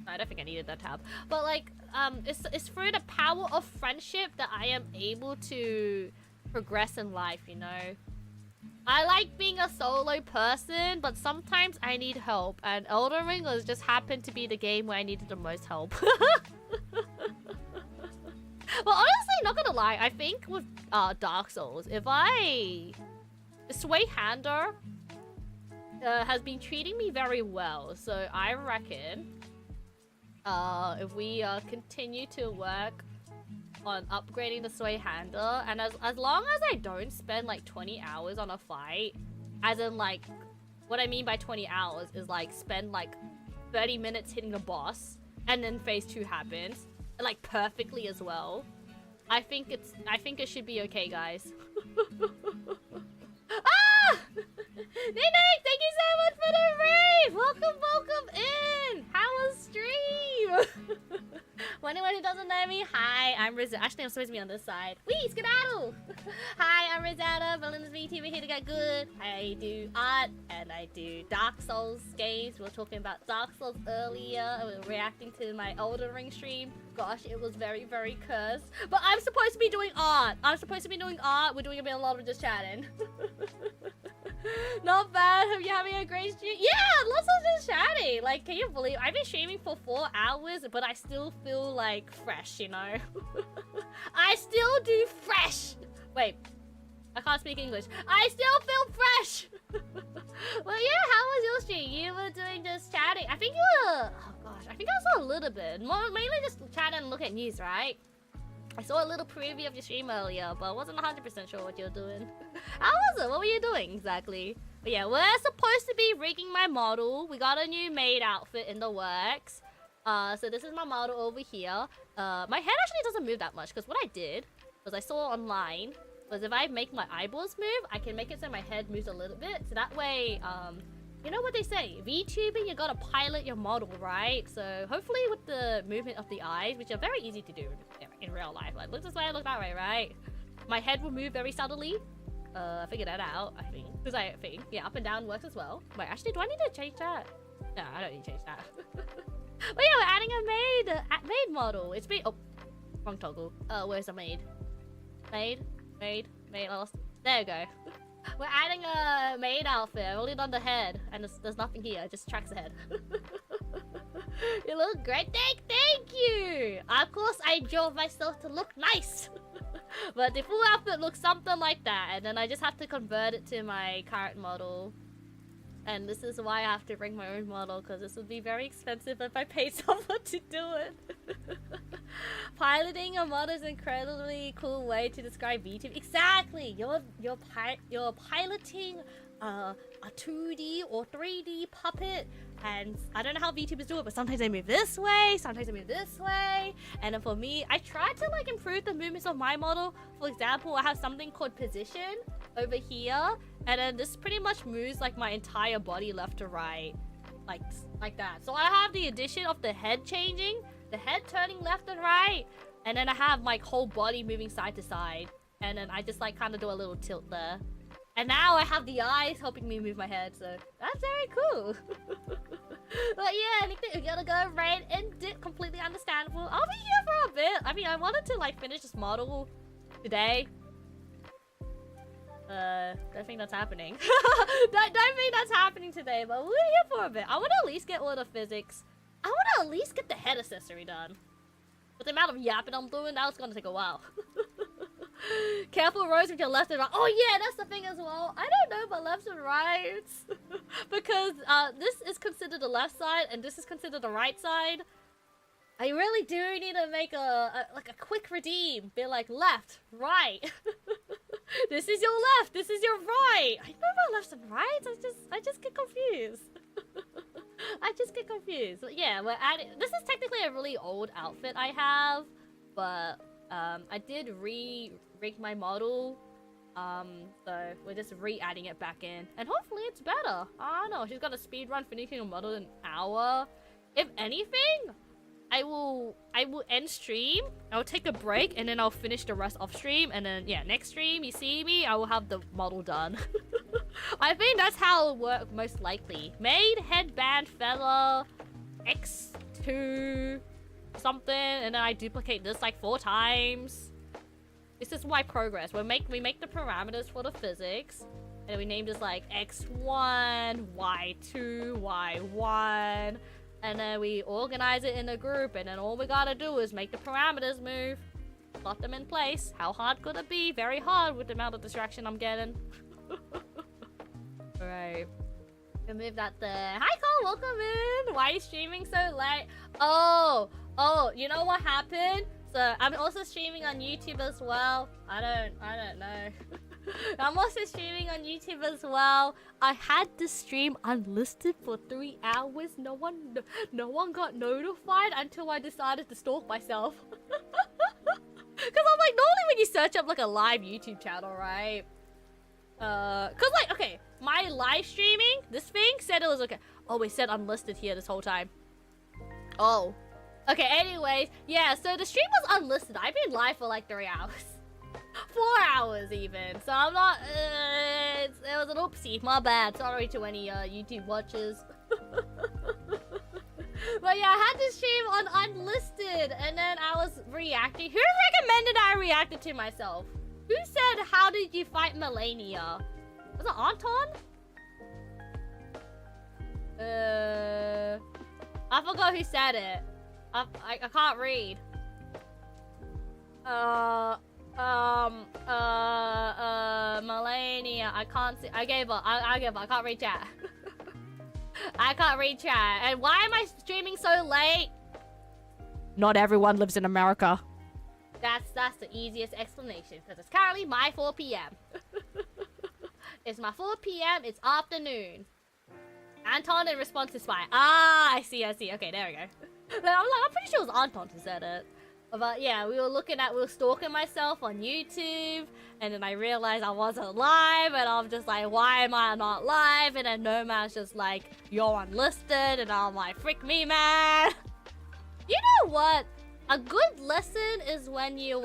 No, I don't think I needed that tab. But like, it's through the power of friendship that I am able to progress in life, you know. I like being a solo person, but sometimes I need help, and Elden Ring was just happened to be the game where I needed the most help. Well, honestly, not gonna lie, I think with Dark Souls, 𝐒𝐓𝐑𝐄𝐌 has been treating me very well, so I reckon if we continue to work on upgrading the 𝐒𝐓𝐑𝐄𝐌, and as long as I don't spend like 20 hours on a fight, as in like, what I mean by 20 hours is like spend like 30 minutes hitting the boss, and then phase 2 happens. Like perfectly as well. I think it should be okay, guys. Ah! Nick, thank you so much for the raid! Welcome in! How was stream? For anyone who doesn't know me, hi, I'm Rizzo. Actually, I'm supposed to be on this side. Wee, skedaddle! Hi, I'm Rizetta, villainous VTuber here to get good. I do art, and I do Dark Souls games. We were talking about Dark Souls earlier. We were reacting to my Elden Ring stream. Gosh, it was very, very cursed. But I'm supposed to be doing art. We're doing a lot of just chatting. Not bad. Hope you're having a great stream. Yeah, lots of just chatting. Like, can you believe I've been streaming for 4 hours, but I still feel like fresh, you know? I still do fresh. Wait, I can't speak English. I still feel fresh. Well, yeah, how was your stream? You were doing just chatting. I think you were, oh gosh, I think I saw a little bit. Mainly just chat and look at news, right? I saw a little preview of your stream earlier, but I wasn't 100% sure what you were doing. How was it? What were you doing exactly? But yeah, we're supposed to be rigging my model. We got a new maid outfit in the works. So this is my model over here. My head actually doesn't move that much, because what I did was I saw online was if I make my eyeballs move, I can make it so my head moves a little bit. So that way, you know what they say, VTubing, you gotta pilot your model, right? So hopefully with the movement of the eyes, which are very easy to do in real life, like look this way, look that way, right? My head will move very subtly. I figured that out, I think. Because I think, yeah, up and down works as well. Wait, actually, do I need to change that? No, I don't need to change that. But yeah, we're adding a maid model. It's been, oh, wrong toggle. Where's the maid? Maid, I lost. There we go. We're adding a maid outfit. I've only done the head, and there's nothing here. It just tracks the head. You look great. Thank you. Of course, I drove myself to look nice. But the full outfit looks something like that. And then I just have to convert it to my current model. And this is why I have to bring my own model, because this would be very expensive if I paid someone to do it. Piloting a model is an incredibly cool way to describe VTuber. Exactly! You're piloting a 2D or 3D puppet, and I don't know how VTubers do it, but sometimes they move this way, sometimes they move this way. And then for me, I tried to like improve the movements of my model. For example, I have something called position over here, and then this pretty much moves like my entire body left to right, like that. So I have the addition of the head changing, the head turning left and right, and then I have my whole body moving side to side, and then I just like kind of do a little tilt there. And now I have the eyes helping me move my head, so that's very cool. But yeah, anything you gotta go right and did completely understandable. I'll be here for a bit. I mean, I wanted to like finish this model today. Don't think that's happening. don't think that's happening today, but we're here for a bit. I want to at least get all the physics. I want to at least get the head accessory done. With the amount of yapping I'm doing, now it's gonna take a while. Careful roads with your left and right. Oh yeah, that's the thing as well. I don't know about lefts and rights. Because this is considered the left side and this is considered the right side. I really do need to make a quick redeem. Be like left, right. This is your left, this is your right. I know about lefts and rights. I just get confused. I just get confused. But yeah, we're adding. This is technically a really old outfit I have, but I did rig my model. So we're just re-adding it back in, and hopefully it's better. I don't know. She's got a speed run finishing a model in an hour. If anything, I will end stream. I'll take a break and then I'll finish the rest off stream, and then yeah, next stream you see me, I will have the model done. I think that's how it'll work most likely. Made, headband, feather, X2 something, and then I duplicate this like 4 times. This is my progress. We make the parameters for the physics, and then we name this like X1, Y2, Y1. And then we organize it in a group, and then all we gotta do is make the parameters move. Plot them in place. How hard could it be? Very hard with the amount of distraction I'm getting. Alright. Can move that there. Hi Cole, welcome in! Why are you streaming so late? Oh, you know what happened? So I'm also streaming on YouTube as well. I don't know. I'm also streaming on YouTube as well. I had the stream unlisted for 3 hours. No one got notified until I decided to stalk myself. Cause I'm like, normally when you search up like a live YouTube channel, right? Cause like, okay, my live streaming, this thing said it was okay. Oh, it said unlisted here this whole time. Oh. Okay, anyways, yeah, so the stream was unlisted. I've been live for like 3 hours. 4 hours even. So I'm not, it was an oopsie. My bad. Sorry to any YouTube watchers. But yeah, I had to stream on unlisted, and then I was reacting. Who recommended I reacted to myself? Who said, how did you fight Melania? Was it Anton? I forgot who said it. I can't read. Melania, I can't see. I gave up. I gave up. I can't read chat. I can't read chat. And why am I streaming so late? Not everyone lives in America. That's the easiest explanation, because it's currently my 4 p.m. It's my 4 p.m. It's afternoon. Anton in response to Spy. Ah, I see. Okay, there we go. I'm pretty sure it was Anton who said it. But yeah, we were stalking myself on YouTube, and then I realized I wasn't live, and I'm just like, why am I not live? And then Nomad's just like, you're unlisted, and I'm like, frick me, man. You know what? A good lesson is when you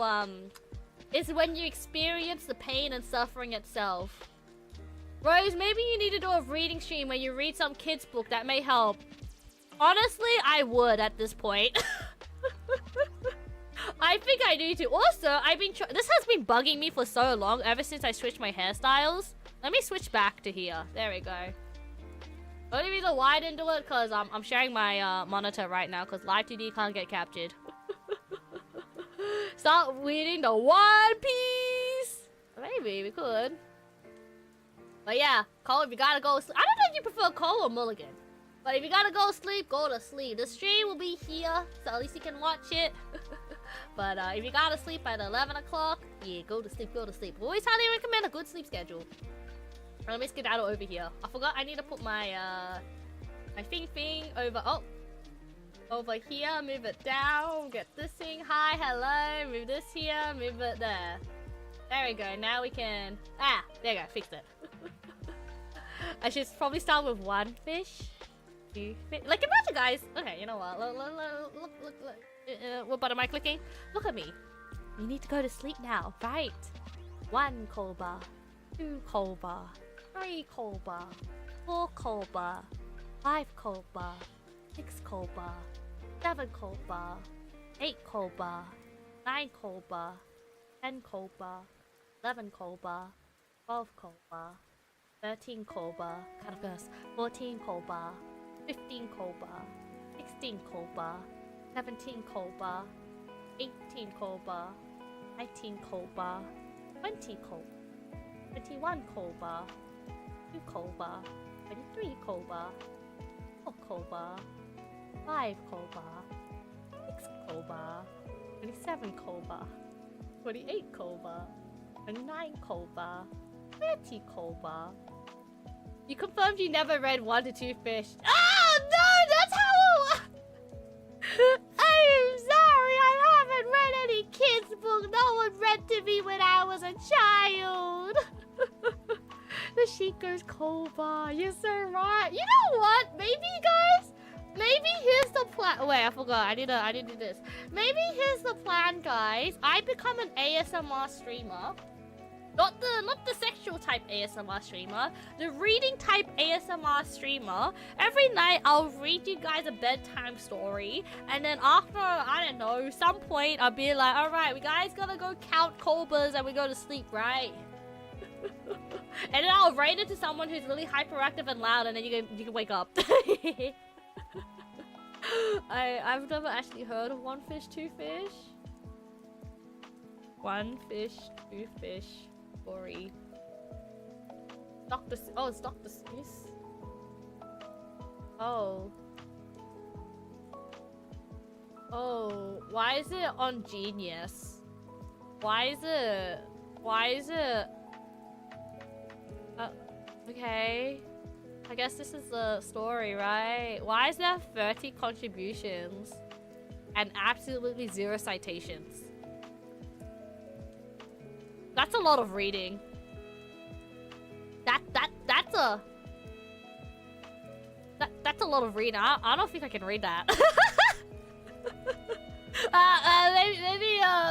experience the pain and suffering itself. Rose, maybe you need to do a reading stream where you read some kid's book. That may help. Honestly, I would at this point. I think I do too. Also, this has been bugging me for so long, ever since I switched my hairstyles. Let me switch back to here. There we go. Only reason why I didn't do it because I'm sharing my monitor right now because Live2D can't get captured. Start reading the One Piece. Maybe we could. But yeah, Cole, if you gotta go sleep. I don't know if you prefer Cole or Mulligan. But if you gotta go sleep, go to sleep. The stream will be here, so at least you can watch it. But if you gotta sleep at 11 o'clock, yeah, go to sleep, go to sleep. Always highly recommend a good sleep schedule. Let me skedaddle over here. I forgot I need to put my my thing over. Oh, over here. Move it down. Get this thing. Hi, hello. Move this here. Move it there. There we go. Now we can. Ah, there you go. Fixed it. I should probably start with one fish. Two fish. Like imagine, guys. Okay, you know what? Look. What button am I clicking? Look at me. You need to go to sleep now, right? 1 coal bar. 2 coal bar. 3 coal bar, 4 coal bar, 5 coal bar, 6 coal bar, 7 coal bar, 8 coal bar, 9 coal bar, 10 coal bar, 11 coal bar, 12 coal bar, 13 coal bar, kind of goes, 14 coal bar, 15 coal bar, 16 coal bar, 17 coal bar, 18 coal bar, 19 coal bar, 20 coal, 21 coal bar, 2 coal bar, 23 coal bar, 4 coal bar, 5 coal bar, 6 coal bar, 27 coal bar, 28 coal bar, 29 coal bar, 30 coal bar. You confirmed you never read 1 to 2 fish. Oh no, that's how I'm sorry, I haven't read any kids book. No one read to me when I was a child. The Sheikers coal bar. You're so right. You know what? Maybe, guys. Maybe here's the plan. Wait, I forgot. I need to do this. Maybe here's the plan, guys. I become an ASMR streamer. Not the sexual type ASMR streamer. The reading type ASMR streamer. Every night I'll read you guys a bedtime story. And then after, I don't know, some point I'll be like, alright, we guys gotta go count coal bars and we go to sleep, right? And then I'll rate it to someone who's really hyperactive and loud, and then you can wake up. I've never actually heard of 1 fish, 2 fish. 1 fish, 2 fish story. Oh, it's Dr. Seuss. Oh. Oh, why is it on Genius? Why is it? Okay. I guess this is the story, right? Why is there 30 contributions and absolutely 0 citations? That's a lot of reading. That's a lot of reading. I don't think I can read that.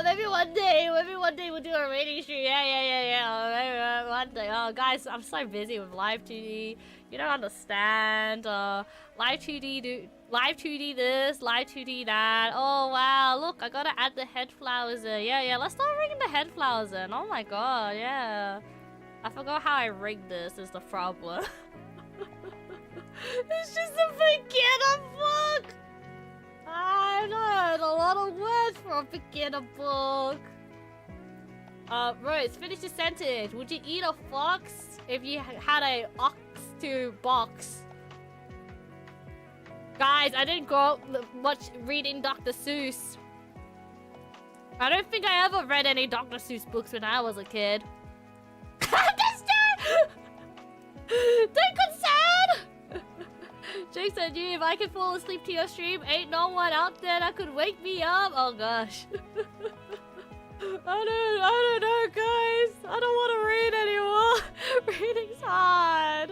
Maybe one day we'll do a rating stream. Yeah. One day. Oh, guys, I'm so busy with Live2D. You don't understand. Live2D this, Live2D that. Oh wow, look, I gotta add the head flowers in. Yeah. Let's start rigging the head flowers in. Oh my god, yeah. I forgot how I rigged this. Is the problem. It's just a beginner book. I know, a lot of words for a beginner book. Rose, finish the sentence. Would you eat a fox if you had a ox to box? Guys, I didn't grow up much reading Dr. Seuss. I don't think I ever read any Dr. Seuss books when I was a kid. Don't concern! Jake said, you, if I could fall asleep to your stream, ain't no one out there that could wake me up. Oh gosh. I don't know, guys. I don't want to read anymore. Reading's hard.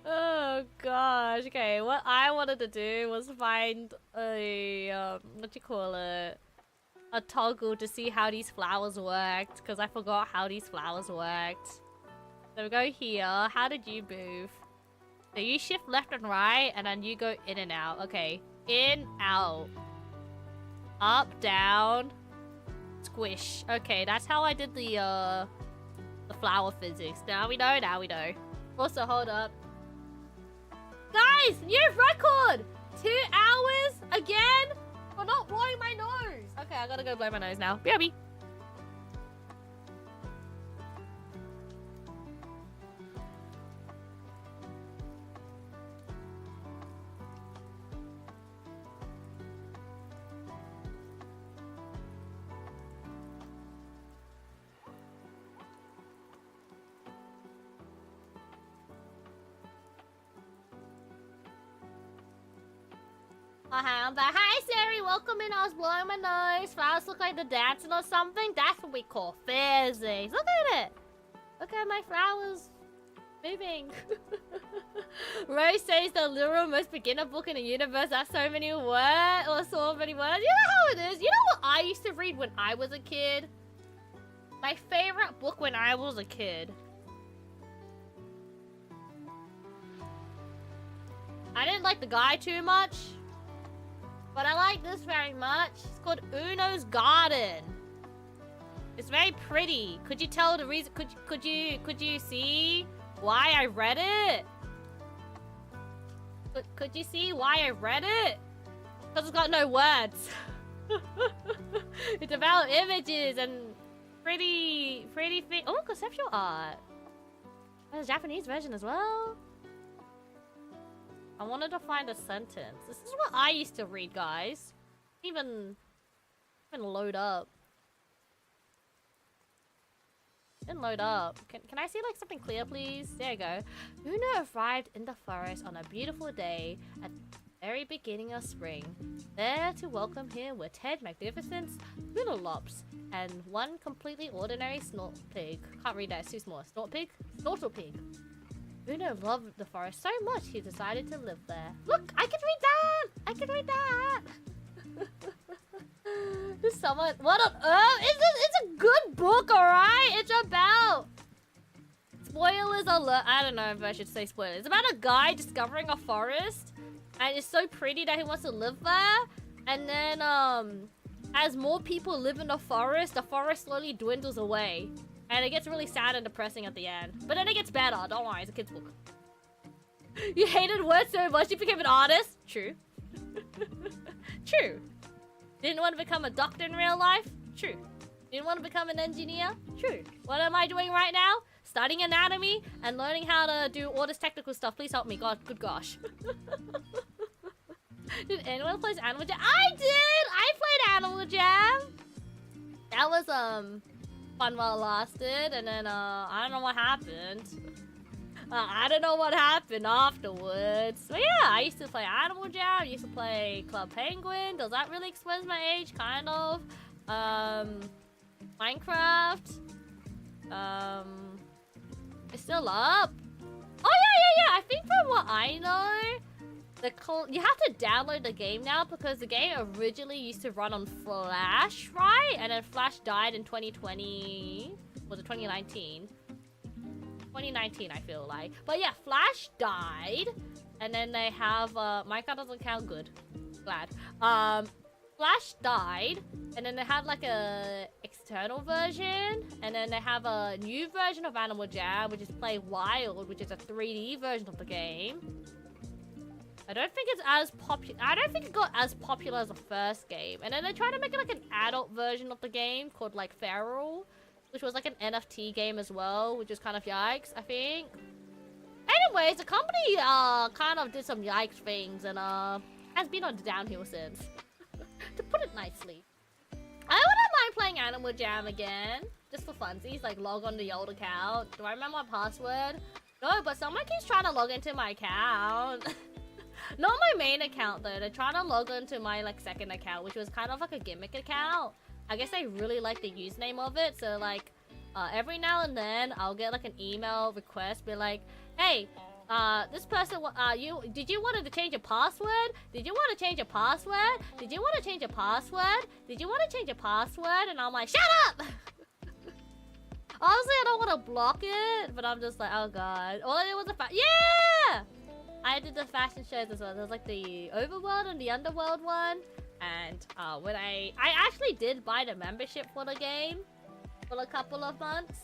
Oh gosh. Okay, what I wanted to do was find a what you call it? A toggle to see how these flowers worked, because I forgot how these flowers worked. So we go here. How did you move? So you shift left and right, and then you go in and out. Okay. In, out. Up, down. Squish. Okay, that's how I did the flower physics. Now we know, Also, hold up. Guys, new record! 2 hours again for not blowing my nose. Okay, I gotta go blow my nose now. BRB. Hi, I'm back. Hi, Sari. Welcome in. I was blowing my nose. Flowers look like they're dancing or something. That's what we call fizzies. Look at it. Look at my flowers moving. Rose says the literal most beginner book in the universe. That's so many words. Or so many words. You know how it is. You know what I used to read when I was a kid? My favorite book when I was a kid. I didn't like the guy too much. But I like this very much. It's called Uno's Garden. It's very pretty. Could you tell the reason? Could you see why I read it? Could you see why I read it? Because it's got no words. It's about images and pretty thing. Oh, conceptual art. There's a Japanese version as well. I wanted to find a sentence. This is what I used to read, guys. Even load up. Didn't load up. Can I see like something clear, please? There you go. Uno arrived in the forest on a beautiful day at the very beginning of spring. There to welcome him were 10 magnificent Unolops and one completely ordinary snort pig. Can't read that, it's too small. Snort pig? Snortle pig. Uno loved the forest so much he decided to live there. Look, I can read that! I can read that! There's someone... What on earth? It's a good book, alright? It's about... Spoilers alert. I don't know if I should say spoilers. It's about a guy discovering a forest. And it's so pretty that he wants to live there. And then, as more people live in the forest slowly dwindles away. And it gets really sad and depressing at the end. But then it gets better. Don't worry, it's a kid's book. You hated words so much you became an artist? True. True. Didn't want to become a doctor in real life? True. Didn't want to become an engineer? True. What am I doing right now? Studying anatomy and learning how to do all this technical stuff. Please help me. God, good gosh. Did anyone play Animal Jam? I did! I played Animal Jam! That was, fun while it lasted, and then I don't know what happened. I don't know what happened afterwards. But yeah, I used to play Animal Jam, I used to play Club Penguin. Does that really expose my age? Kind of. Minecraft. It's still up. Oh yeah. I think from what I know, you have to download the game now because the game originally used to run on Flash, right? And then Flash died in 2020. Was it 2019? 2019, I feel like. But yeah, Flash died. And then they have... Minecraft doesn't count. Good. Glad. Flash died. And then they had like a external version. And then they have a new version of Animal Jam, which is Play Wild, which is a 3D version of the game. I don't think it's as popular. I don't think it got as popular as the first game. And then they tried to make it like an adult version of the game called like Feral, which was like an NFT game as well, which was kind of yikes, I think. Anyways, the company kind of did some yikes things and has been on the downhill since. To put it nicely. I wouldn't mind playing Animal Jam again, just for funsies, like log on to the old account. Do I remember my password? No, but someone keeps trying to log into my account. Not my main account though, they're trying to log into my like second account, which was kind of like a gimmick account. I guess they really like the username of it, so like every now and then I'll get like an email request, be like, hey, this person, did you want to change your password? Did you want to change your password? Did you want to change your password? Did you want to change your password? And I'm like, shut up! Honestly, I don't want to block it, but I'm just like, oh god. All I did was yeah! I did the fashion shows as well. There was like the Overworld and the Underworld one. And when I actually did buy the membership for the game for a couple of months.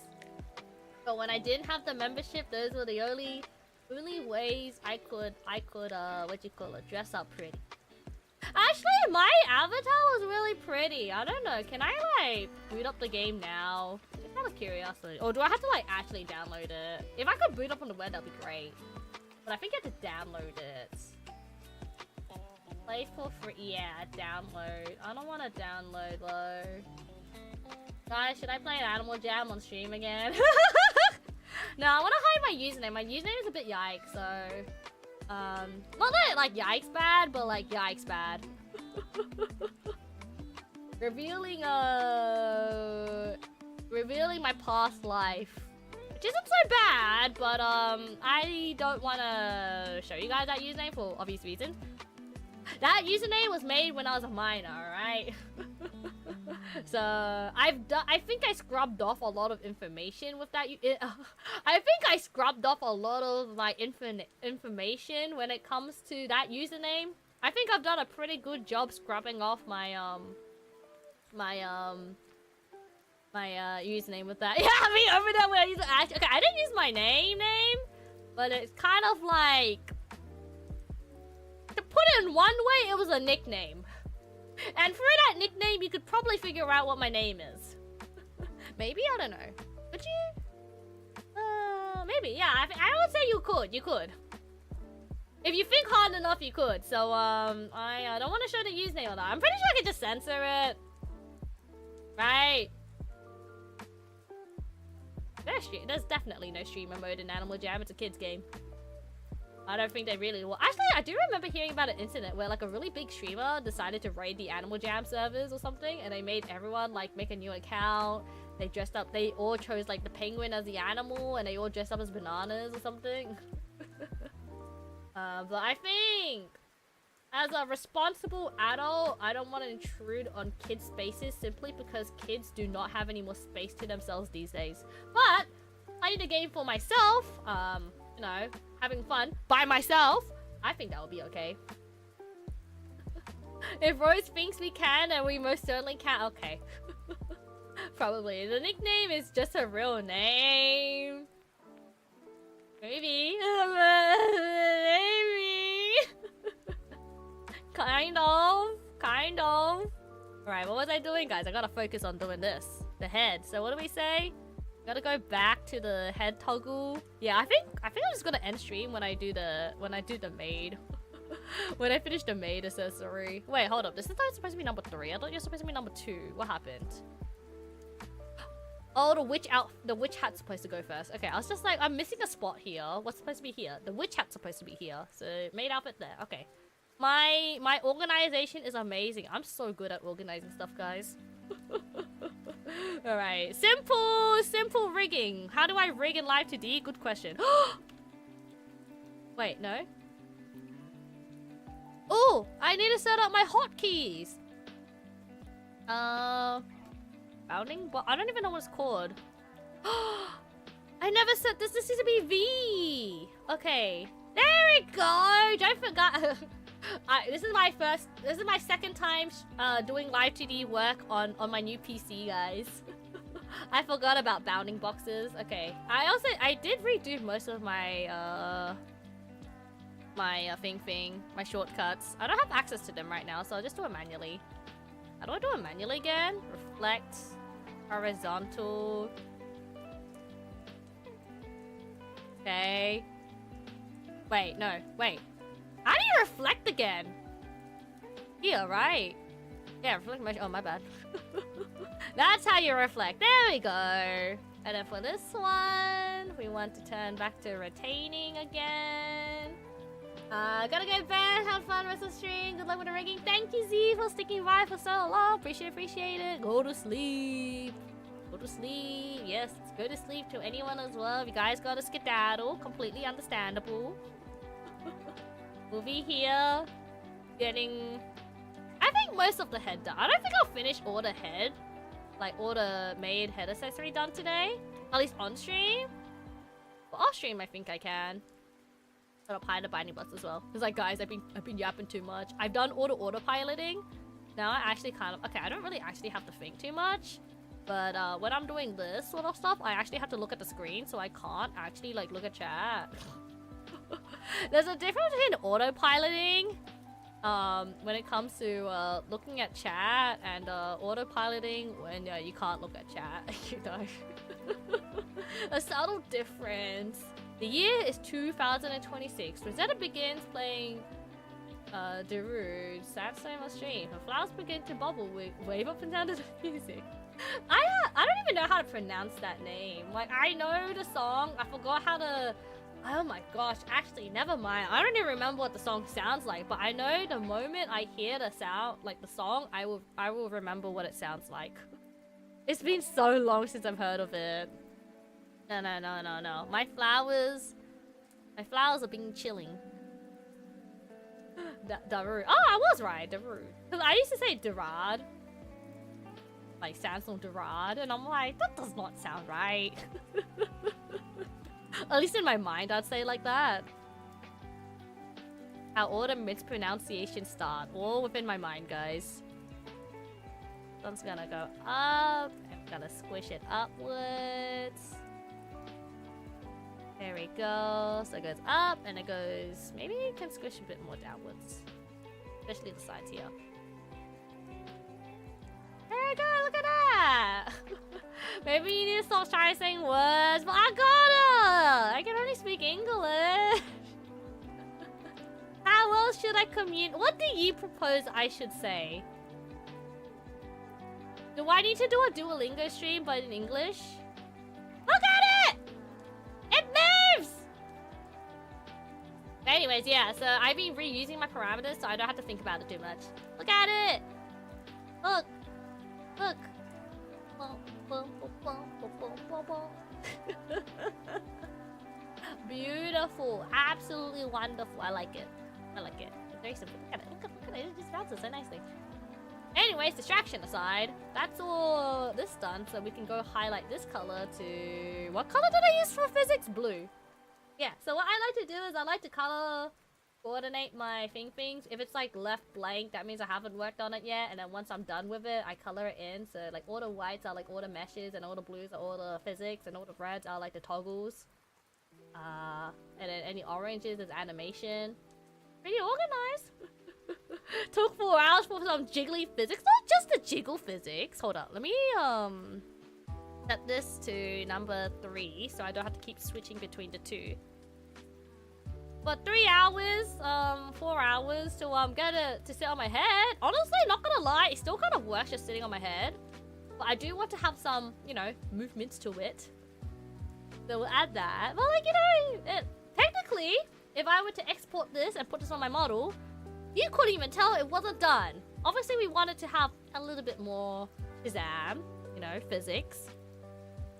But when I didn't have the membership, those were the only Only ways I could, what you call it, dress up pretty. Actually, my avatar was really pretty. I don't know. Can I, like, boot up the game now? Just out of curiosity. Or do I have to, like, actually download it? If I could boot up on the web, that'd be great. But I think I have to download it. Play for free. Yeah, download. I don't want to download, though. Guys, should I play an Animal Jam on stream again? No, I want to hide my username. My username is a bit yikes, so... not that, like, yikes bad, but, like, yikes bad. Revealing my past life. Which isn't so bad, but, I don't want to show you guys that username for obvious reasons. That username was made when I was a minor, alright? So, I think I scrubbed off a lot of information with that. I think I scrubbed off a lot of, like, information when it comes to that username. I think I've done a pretty good job scrubbing off my username with that. Yeah, I mean, over there when I use it. Okay, I didn't use my name, but it's kind of like... To put it in one way, it was a nickname. And through that nickname, you could probably figure out what my name is. Maybe? I don't know. Could you? Maybe. Yeah, I would say you could. You could. If you think hard enough, you could. So, I don't want to show the username on that. I'm pretty sure I could just censor it. Right? There's definitely no streamer mode in Animal Jam. It's a kid's game. I don't think they really will. Actually, I do remember hearing about an incident where, like, a really big streamer decided to raid the Animal Jam servers or something, and they made everyone, like, make a new account. They dressed up. They all chose, like, the penguin as the animal, and they all dressed up as bananas or something. But I think, as a responsible adult, I don't want to intrude on kids' spaces simply because kids do not have any more space to themselves these days. But playing the game for myself, you know, having fun by myself, I think that would be okay. If Rose thinks we can, then we most certainly can. Okay. Probably. The nickname is just a real name. Maybe. Maybe. Kind of. Alright, what was I doing, guys? I gotta focus on doing this. The head. So what do we say? Gotta go back to the head toggle. Yeah, I think I'm just gonna end stream when I do the maid. When I finish the maid accessory. Wait, hold up. This is not supposed to be number 3. I thought you're supposed to be number 2. What happened? Oh, the witch hat's supposed to go first. Okay, I was just like, I'm missing a spot here. What's supposed to be here? The witch hat's supposed to be here. So maid outfit there. Okay. My organization is amazing. I'm so good at organizing stuff, guys. Alright, simple rigging. How do I rig in Live2D? Good question. Wait, no. Oh, I need to set up my hotkeys. Bounding, but I don't even know what it's called. I never set this. This needs to be V. Okay, there we go. Don't forget. This is my second time doing Live2D work on my new PC, guys. I forgot about bounding boxes. Okay, I did redo most of my my shortcuts. I don't have access to them right now, so I'll just do it manually. How do I do it manually again? Reflect, horizontal. Okay. Wait, no, wait. How do you reflect again? Here, right? Yeah, reflect motion. Oh, my bad. That's how you reflect. There we go. And then for this one, we want to turn back to retaining again. Gotta go to bed. Have fun rest of the stream. Good luck with the rigging. Thank you, Z, for sticking by for so long. Appreciate it. Go to sleep. Go to sleep. Yes, go to sleep to anyone as well. If you guys gotta skedaddle, completely understandable. We'll be here getting, I think, most of the head done. I don't think I'll finish all the head, like all the maid head accessory done today. At least on stream. But off stream, I think I can. I'll apply the binding bots as well. Cause like, guys, I've been yapping too much. I've done all the autopiloting. Now I actually kind of, okay, I don't really actually have to think too much. But when I'm doing this sort of stuff, I actually have to look at the screen, so I can't actually like look at chat. There's a difference between autopiloting when it comes to looking at chat and autopiloting when you can't look at chat, you know. A subtle difference. The year is 2026. Rosetta begins playing Darude, Satsuma on stream. The flowers begin to bubble, wave up and down to the music. I don't even know how to pronounce that name. Like, I know the song, I forgot how to... Oh my gosh, actually, never mind. I don't even remember what the song sounds like, but I know the moment I hear the sound, like the song, I will remember what it sounds like. It's been so long since I've heard of it. No. My flowers are being chilling. Darude. Oh, I was right, Darude. Because I used to say Darad. Like Samsung Darad, and I'm like, that does not sound right. At least in my mind, I'd say like that. How all the mispronunciation start. All within my mind, guys. Sun's gonna go up. I'm gonna squish it upwards. There we go. So it goes up and it goes... Maybe you can squish a bit more downwards. Especially the sides here. There we go, look at that! Maybe you need to stop trying to saying words, but I gotta! I can only speak English! How else should I communicate? What do you propose I should say? Do I need to do a Duolingo stream but in English? Look at it! It moves! Anyways, yeah, so I've been reusing my parameters so I don't have to think about it too much. Look at it! Look! Look! Beautiful. Absolutely wonderful. I like it. I like it. It's very simple. Look at it. Look at it. It just bounces so nicely. Anyways, distraction aside, that's all this done. So we can go highlight this color to... What color did I use for physics? Blue. Yeah, so what I like to do is I like to color coordinate my things. If it's like left blank, that means I haven't worked on it yet. And then once I'm done with it, I color it in. So like all the whites are like all the meshes, and all the blues are all the physics, and all the reds are like the toggles. And then any oranges is animation. Pretty organized. Took 4 hours for some jiggly physics. Not just the jiggle physics. Hold up. Let me set this to number 3 so I don't have to keep switching between the two. But 3 hours, 4 hours to get it to sit on my head. Honestly, not gonna lie, it still kind of works just sitting on my head. But I do want to have some, you know, movements to it. So we'll add that. But like, you know, technically, if I were to export this and put this on my model, you couldn't even tell it wasn't done. Obviously, we wanted to have a little bit more Shazam, you know, physics.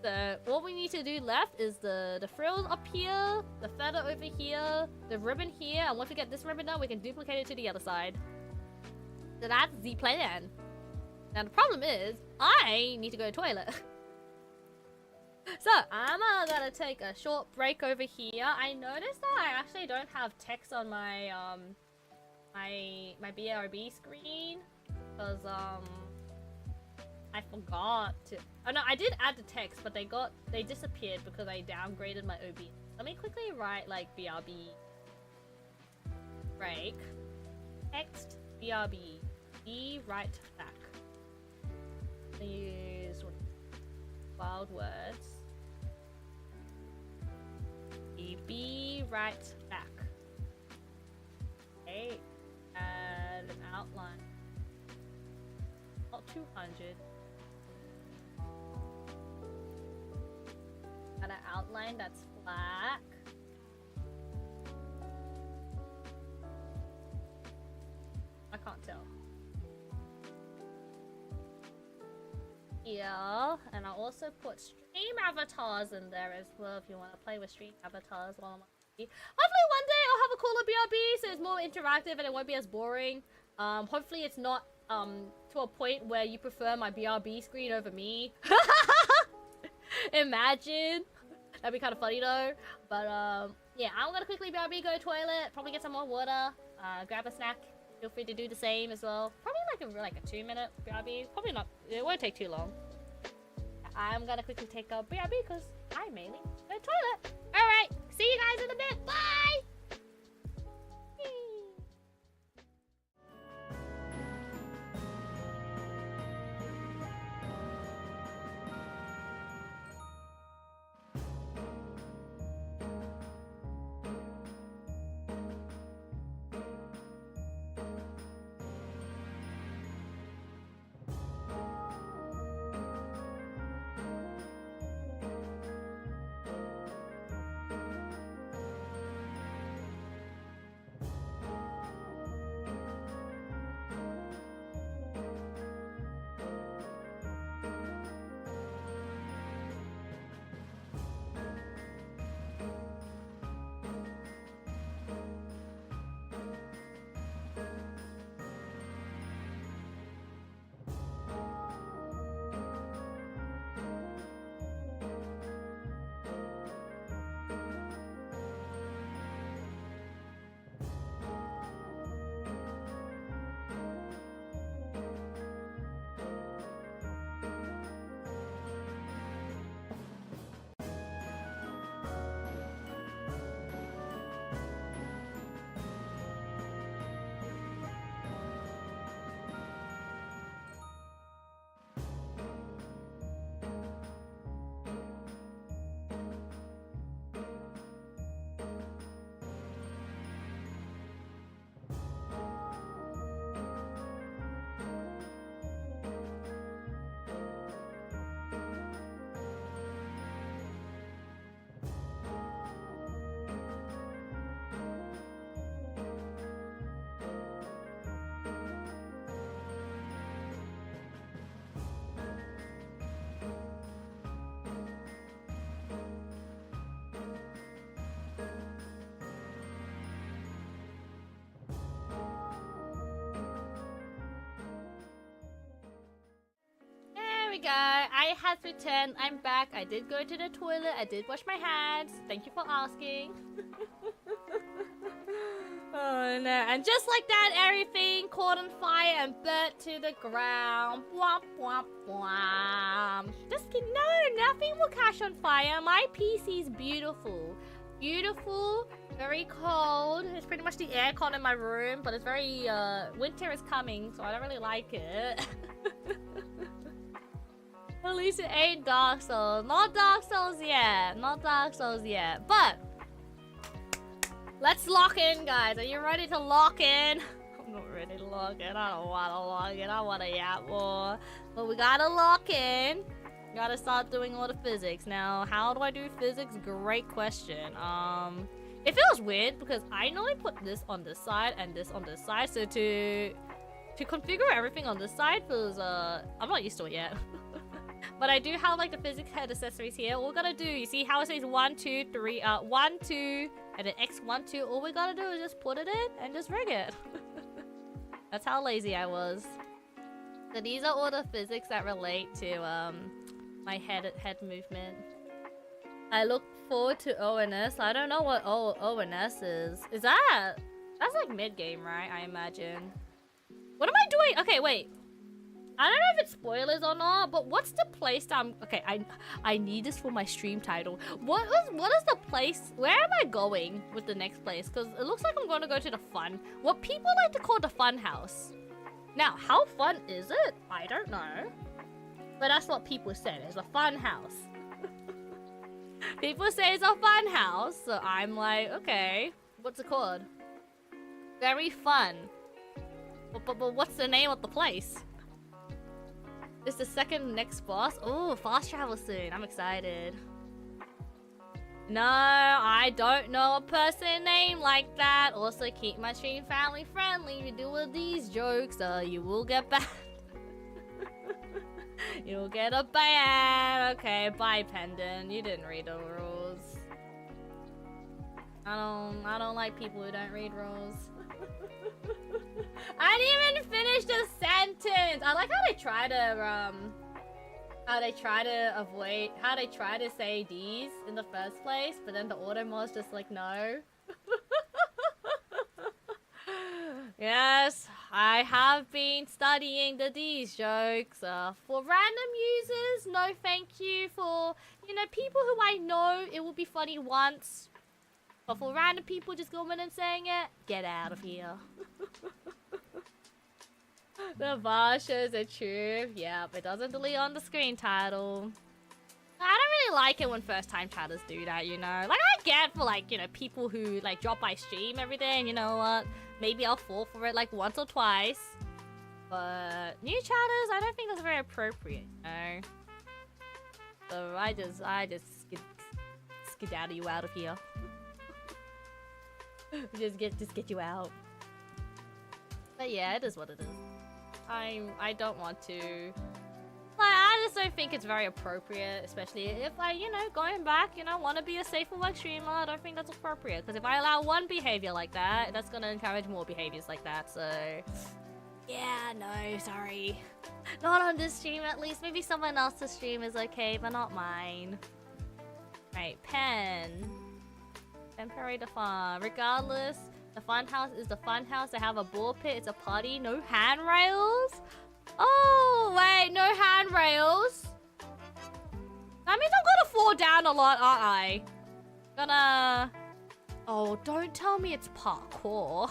So what we need to do left is the frills up here, the feather over here, the ribbon here, and once we get this ribbon done, we can duplicate it to the other side. So that's the plan. Now the problem is, I need to go to the toilet. So I'm gonna take a short break over here. I noticed that I actually don't have text on my my BRB screen because I forgot to. Oh no, I did add the text, but they disappeared because I downgraded my OBS. Let me quickly write like BRB break text BRB be right back. I use wild words. Be right back. Okay, and an outline. Not 200. And an outline that's black. I can't tell. Yeah, and I also put stream avatars in there as well if you want to play with stream avatars while I'm on TV. Hopefully one day I'll have a cooler BRB so it's more interactive and it won't be as boring. Hopefully it's not to a point where you prefer my BRB screen over me. Imagine. That'd be kind of funny though. But yeah, I'm gonna quickly BRB, go to the toilet, probably get some more water, grab a snack. Feel free to do the same as well. Probably like a 2-minute BRB. Probably not. It won't take too long. I'm gonna quickly take a BRB because I mainly go to the toilet. Alright, see you guys in a bit. Bye! we go. I have returned. I'm back. I did go to the toilet. I did wash my hands. Thank you for asking. Oh no. And just like that, everything caught on fire and burnt to the ground. Womp womp womp. Just kidding. No, nothing will catch on fire. My PC's beautiful. Beautiful. Very cold. It's pretty much the aircon in my room, but it's very, winter is coming, so I don't really like it. At least it ain't Dark Souls. Not Dark Souls yet. Not Dark Souls yet. But let's lock in, guys. Are you ready to lock in? I'm not ready to lock in. I don't want to lock in. I want to yap more. But we gotta lock in. Gotta start doing all the physics. Now, how do I do physics? Great question. It feels weird because I normally put this on this side and this on this side. So to configure everything on this side feels, I'm not used to it yet. But I do have like the physics head accessories here. All we gotta do, you see how it says 1, 2, 3, 1, 2, and then X1, 2. All we gotta do is just put it in and just rig it. That's how lazy I was. So these are all the physics that relate to my head movement. I look forward to ONS. I don't know what ONS is. Is that? That's like mid-game, right? I imagine. What am I doing? Okay, wait. I don't know if it's spoilers or not, but what's the place that I'm... Okay, I need this for my stream title. What is the place... Where am I going with the next place? Because it looks like I'm going to go to the fun... What people like to call the fun house. Now, how fun is it? I don't know. But that's what people said. It's a fun house. People say it's a fun house, so I'm like, okay. What's it called? Very fun. But what's the name of the place? It's the second next boss. Oh, fast travel soon. I'm excited. No, I don't know a person named like that. Also, keep my stream family friendly. You do with these jokes, you will get banned. You'll get a ban. Okay, bye, Pendant. You didn't read the rules. I don't like people who don't read rules. I didn't even finish the sentence. I like how they try to say these in the first place, but then the auto mod's just like, no. Yes, I have been studying the D's jokes. For random users, no thank you. For, you know, people who I know, it will be funny once. But for random people just going and saying it, get out of here. The bar shows the truth. Yep, it doesn't delete on the screen title. I don't really like it when first-time chatters do that, you know? Like, I get for, like, you know, people who, like, drop by stream every day, and you know what? Maybe I'll fall for it, like, once or twice. But new chatters, I don't think that's very appropriate, you know? So I just skedaddle you out of here. just get you out. But yeah, it is what it is. I don't want to... Like, I just don't think it's very appropriate, especially if I, you know, going back, you know, want to be a safe for work streamer. I don't think that's appropriate, because if I allow one behavior like that, that's going to encourage more behaviors like that, so... Yeah, no, sorry. Not on this stream, at least. Maybe someone else's stream is okay, but not mine. Right, pen. Temporary to fun. Regardless, the fun house is the fun house. They have a ball pit, it's a party, no handrails. Oh, wait, no handrails. That means I'm gonna fall down a lot, aren't I? Gonna... Oh, don't tell me it's parkour.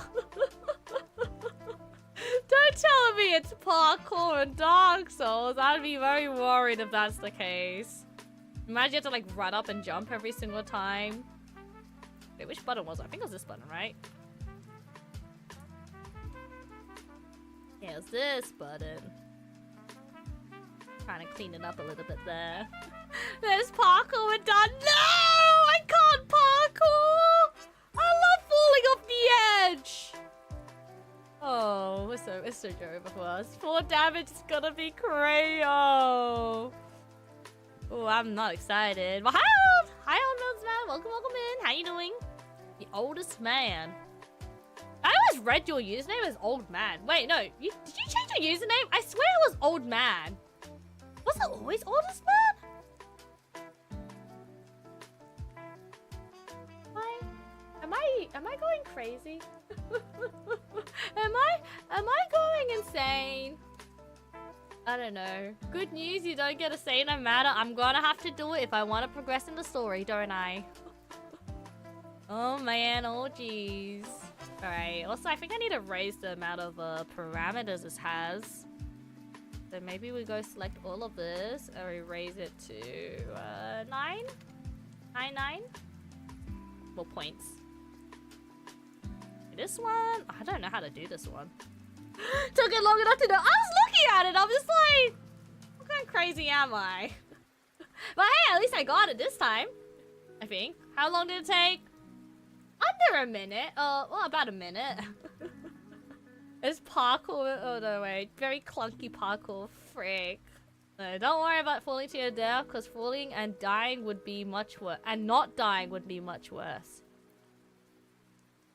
Don't tell me it's parkour in Dark Souls. I'd be very worried if that's the case. Imagine you have to like run up and jump every single time. Wait, which button was it? I think it was this button, right? Yeah, it was this button. Trying to clean it up a little bit there. There's parkour, we're done. No! I can't parkour! I love falling off the edge! Oh, it's so joy before us. 4 damage is gonna be crazy. Oh, I'm not excited. Well, hi old Mills man. Welcome in. How you doing? The oldest man. I always read your username as old man. Wait, no. Did you change your username? I swear it was old man. Was Was it always autospin? Am I going crazy? Am I going insane? I don't know. Good news, you don't get a say no matter. I'm gonna have to do it if I want to progress in the story, don't I? Oh man, oh jeez. Alright, also I think I need to raise the amount of parameters this has. So maybe we go select all of this and we raise it to 9? 9? More points. This one? I don't know how to do this one. Took it long enough to know. I was looking at it. I'm just like, what kind of crazy am I? But hey, at least I got it this time. I think. How long did it take? Under a minute. Well, about a minute. It's parkour. Oh no, wait. Very clunky parkour. Frick. No, don't worry about falling to your death, because falling and dying would be much worse. And not dying would be much worse.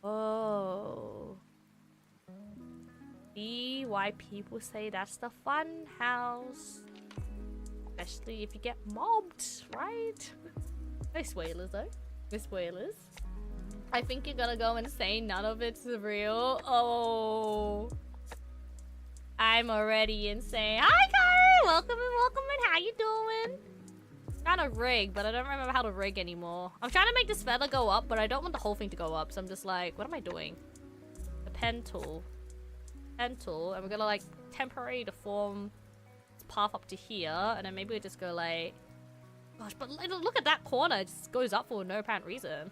Oh. See why people say that's the fun house. Especially if you get mobbed, right? No spoilers though. No spoilers. I think you're gonna go insane. None of it's real. Oh. I'm already insane. Hi, Kyrie! Welcome in. How you doing? Trying to rig, but I don't remember how to rig anymore. I'm trying to make this feather go up, but I don't want the whole thing to go up. So I'm just like, what am I doing? The pen tool. And we're gonna like temporarily deform this path up to here, and then maybe we just go like, gosh, but look at that corner, it just goes up for no apparent reason.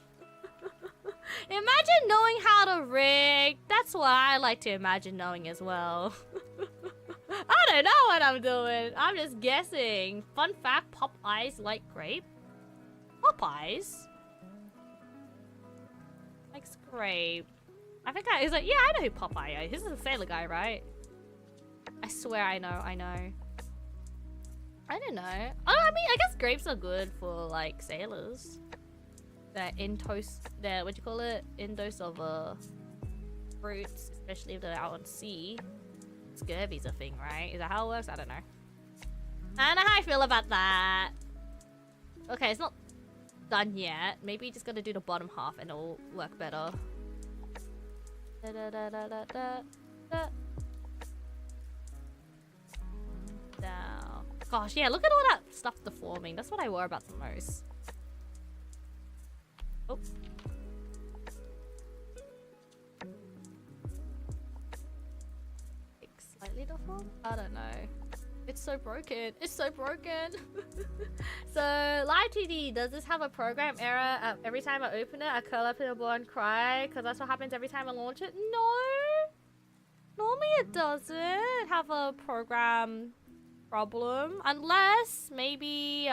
Imagine knowing how to rig. That's what I like to imagine knowing as well. I don't know what I'm doing. I'm just guessing. Fun fact, Popeyes like grape. Popeyes likes grape. I think he's like, yeah, I know who Popeye is. This is a sailor guy, right? I swear I know. I don't know. Oh, I mean, I guess grapes are good for, like, sailors. They're what do you call it? Indose of, fruits, especially if they're out on sea. Scurvy's a thing, right? Is that how it works? I don't know. I don't know how I feel about that. Okay, it's not done yet. Maybe you just gotta do the bottom half and it'll work better. Now, gosh, yeah, look at all that stuff deforming. That's what I worry about the most. Oh. Slightly deformed? I don't know. It's so broken. It's so broken. So, Live2D, does this have a program error? Every time I open it, I curl up in a ball and cry, because that's what happens every time I launch it? No! Normally it doesn't have a program problem. Unless, maybe,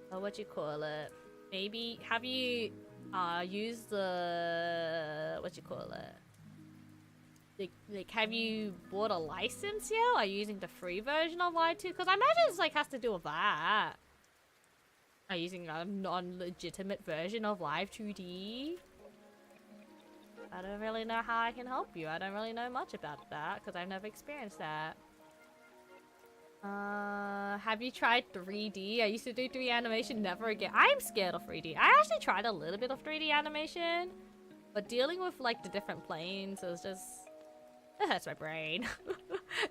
what you call it? Maybe, have you, used the, what you call it? Like, have you bought a license yet? Are you using the free version of Live2D? Because I imagine it's like has to do with that. Are you using a non-legitimate version of Live2D? I don't really know how I can help you. I don't really know much about that because I've never experienced that. Have you tried 3D? I used to do 3D animation, never again. I'm scared of 3D. I actually tried a little bit of 3D animation, but dealing with like the different planes was just... It hurts my brain.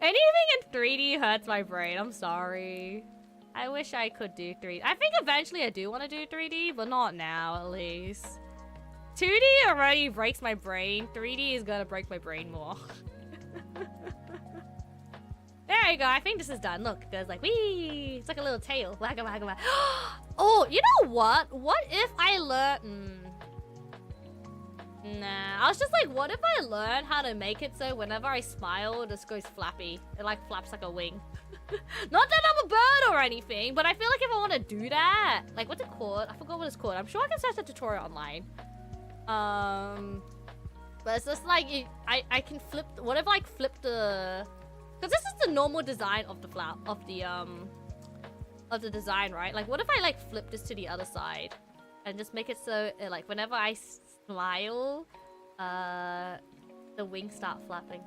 Anything in 3D hurts my brain. I'm sorry. I wish I could do 3D. I think eventually I do want to do 3D, but not now, at least. 2D already breaks my brain. 3D is gonna break my brain more. There you go. I think this is done. Look, there's like, wee! It's like a little tail. Wagga, wagga, wagga. Oh, you know what? What if I learn... Nah, I was just like, what if I learn how to make it so whenever I smile, it just goes flappy. It like flaps like a wing. Not that I'm a bird or anything, but I feel like if I want to do that, like what's it called? I forgot what it's called. I'm sure I can search a tutorial online. But it's just like, I can flip, what if I like flip the, because this is the normal design of the flap, of the design, right? Like what if I like flip this to the other side and just make it so like whenever I smile, the wings start flapping.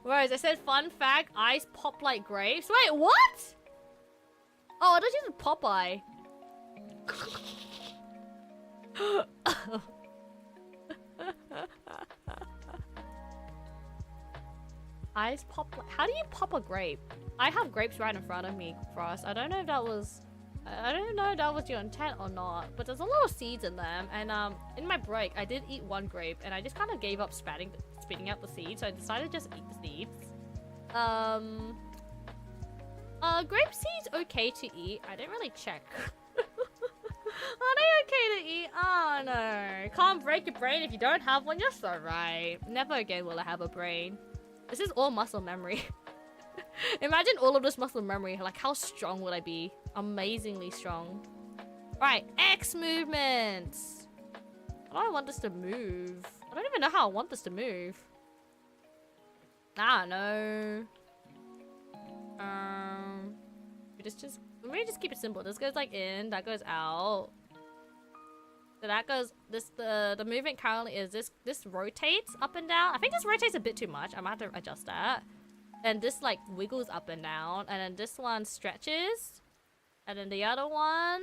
Rose, I said fun fact, eyes pop like grapes. Wait, what? Oh, I thought you said Popeye. Eyes pop like... How do you pop a grape? I have grapes right in front of me, Frost. I don't know if that was... I don't know if that was your intent or not, but there's a lot of seeds in them, and in my break, I did eat one grape, and I just kind of gave up spitting out the seeds, so I decided to just eat the seeds. Grape seeds okay to eat? I didn't really check. Are they okay to eat? Oh no. Can't break your brain if you don't have one, you're so right. Never again will I have a brain. This is all muscle memory. Imagine all of this muscle memory, like how strong would I be? Amazingly strong. Right, X movements. How do I want this to move? I don't even know how I want this to move. I don't know. Let me just keep it simple. This goes like in, that goes out. So that goes, the movement currently is this rotates up and down. I think this rotates a bit too much. I might have to adjust that. And this like wiggles up and down, and then this one stretches, and then the other one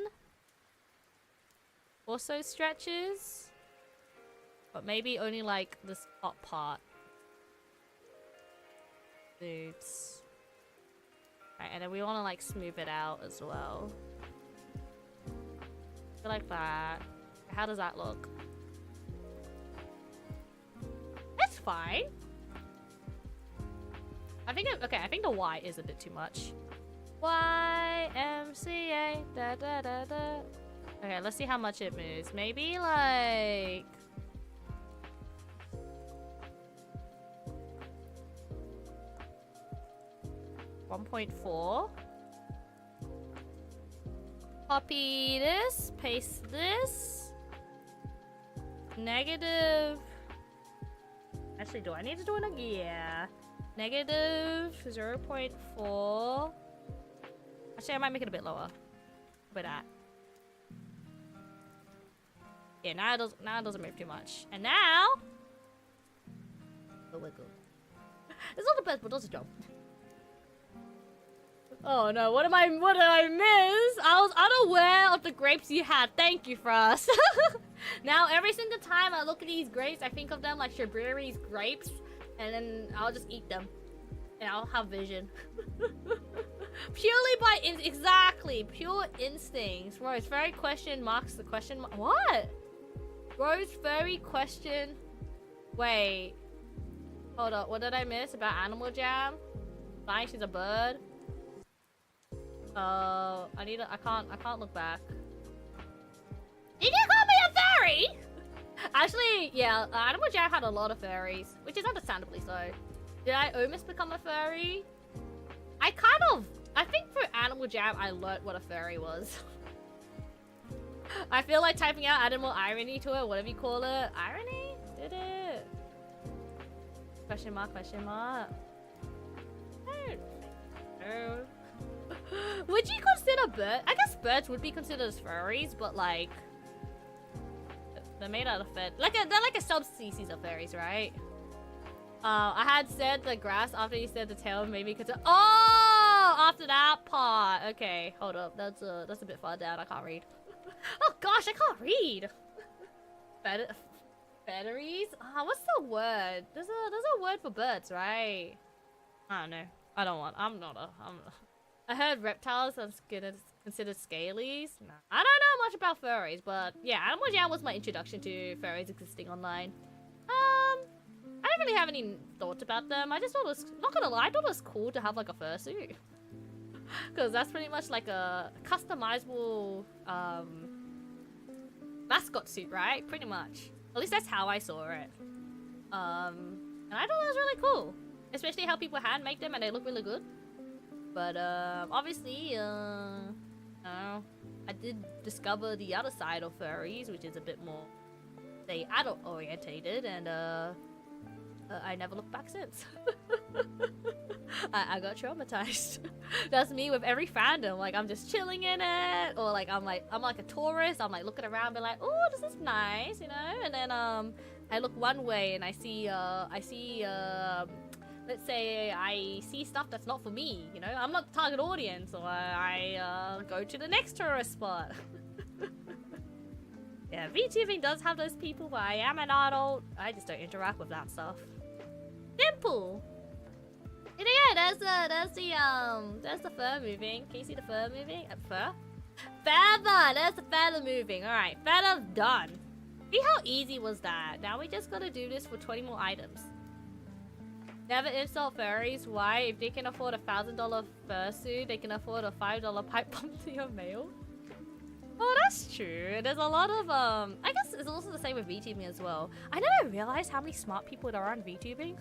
also stretches, but maybe only like this top part. Dudes. Alright, and then we want to like smooth it out as well. Like that. How does that look? That's fine. I think the Y is a bit too much. YMCA da da da da. Okay, let's see how much it moves. Maybe like 1.4. Copy this, paste this. Negative. Actually, do I need to do it again? Yeah. Negative 0.4. Actually, I might make it a bit lower. With that. Yeah, now it doesn't move too much. And now the wiggle. It's not the best, but it does the job. Oh no, what did I miss? I was unaware of the grapes you had. Thank you, Frost. Now every single time I look at these grapes, I think of them like strawberries grapes, and then I'll just eat them. And I'll have vision. Purely by exactly, pure instincts. Rose, furry question marks the question mark. What? Rose, furry question. Wait. Hold up, what did I miss about Animal Jam? Fine, she's a bird. Oh, I can't look back. You can call me a furry! Actually, yeah, Animal Jam had a lot of furries, which is understandably so. Did I almost become a furry? I think for Animal Jam, I learnt what a furry was. I feel like typing out animal irony to it, whatever you call it. Irony? Did it? Question mark, question mark. Oh. Would you consider birds? I guess birds would be considered as furries, but like they're made out of they're like a subspecies of furries, right? I had said the grass after you said the tail, maybe because after that part. Okay, hold up, that's a bit far down. I can't read. Oh gosh, I can't read. Batteries? What's the word? There's a word for birds, right? I don't know. I'm not. I heard reptiles are considered scalies. No. I don't know much about furries, but yeah, Animal Jam was my introduction to furries existing online. I didn't really have any thoughts about them. I just thought it was, not gonna lie, I thought it was cool to have like a fursuit. Because that's pretty much like a customizable mascot suit, right? Pretty much. At least that's how I saw it. And I thought it was really cool. Especially how people hand make them and they look really good. But obviously, I did discover the other side of furries, which is a bit more, say, adult orientated, and I never looked back since. I got traumatized. That's me with every fandom. Like I'm just chilling in it, or like I'm like a tourist. I'm like looking around, be like, oh, this is nice, you know. And then I look one way and I see let's say I see stuff that's not for me, you know? I'm not the target audience, or I go to the next tourist spot. Yeah, VTubing does have those people, but I am an adult. I just don't interact with that stuff. Simple. And yeah, there's the fur moving. Can you see the fur moving? Fur? Feather! There's the feather moving. Alright, feather's done. See how easy was that? Now we just gotta do this for 20 more items. Never insult furries. Why? If they can afford a $1,000 fursuit, they can afford a $5 pipe bomb to your mail. Oh, that's true. There's a lot of, I guess it's also the same with VTubing as well. I never realized how many smart people there are on VTubing.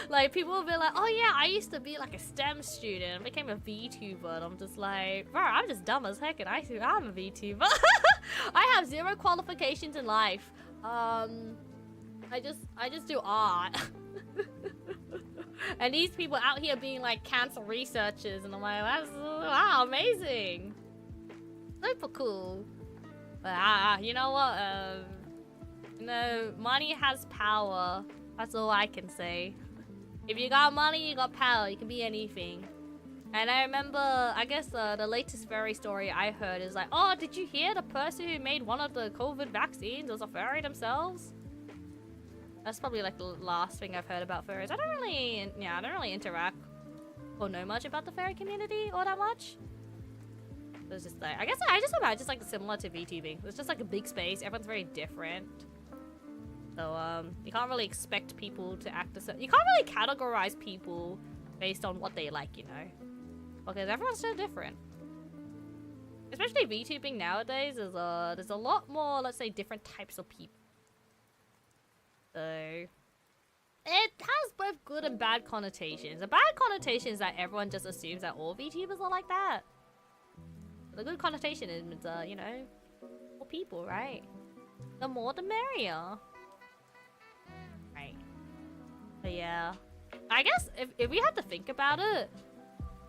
Like, people will be like, oh yeah, I used to be like a STEM student. I became a VTuber. And I'm just like, bro, I'm just dumb as heck and I'm a VTuber. I have 0 qualifications in life. I just do art. And these people out here being like cancer researchers, and I'm like, that's, wow, amazing. Super cool. But you know what? You know, money has power. That's all I can say. If you got money, you got power. You can be anything. And I remember, I guess the latest furry story I heard is like, oh, did you hear the person who made one of the COVID vaccines was a furry themselves? That's probably like the last thing I've heard about furries. I don't really interact or know much about the furry community all that much. It's just like, I guess I just imagine it's like similar to VTubing. It's just like a big space. Everyone's very different. So you can't really expect people to act as you can't really categorize people based on what they like, you know, because everyone's so different. Especially VTubing nowadays, there's a lot more, let's say, different types of people. So it has both good and bad connotations. The bad connotation is that everyone just assumes that all VTubers are like that. The good connotation is, you know, more people, right? The more the merrier. Right. But yeah. I guess if we had to think about it,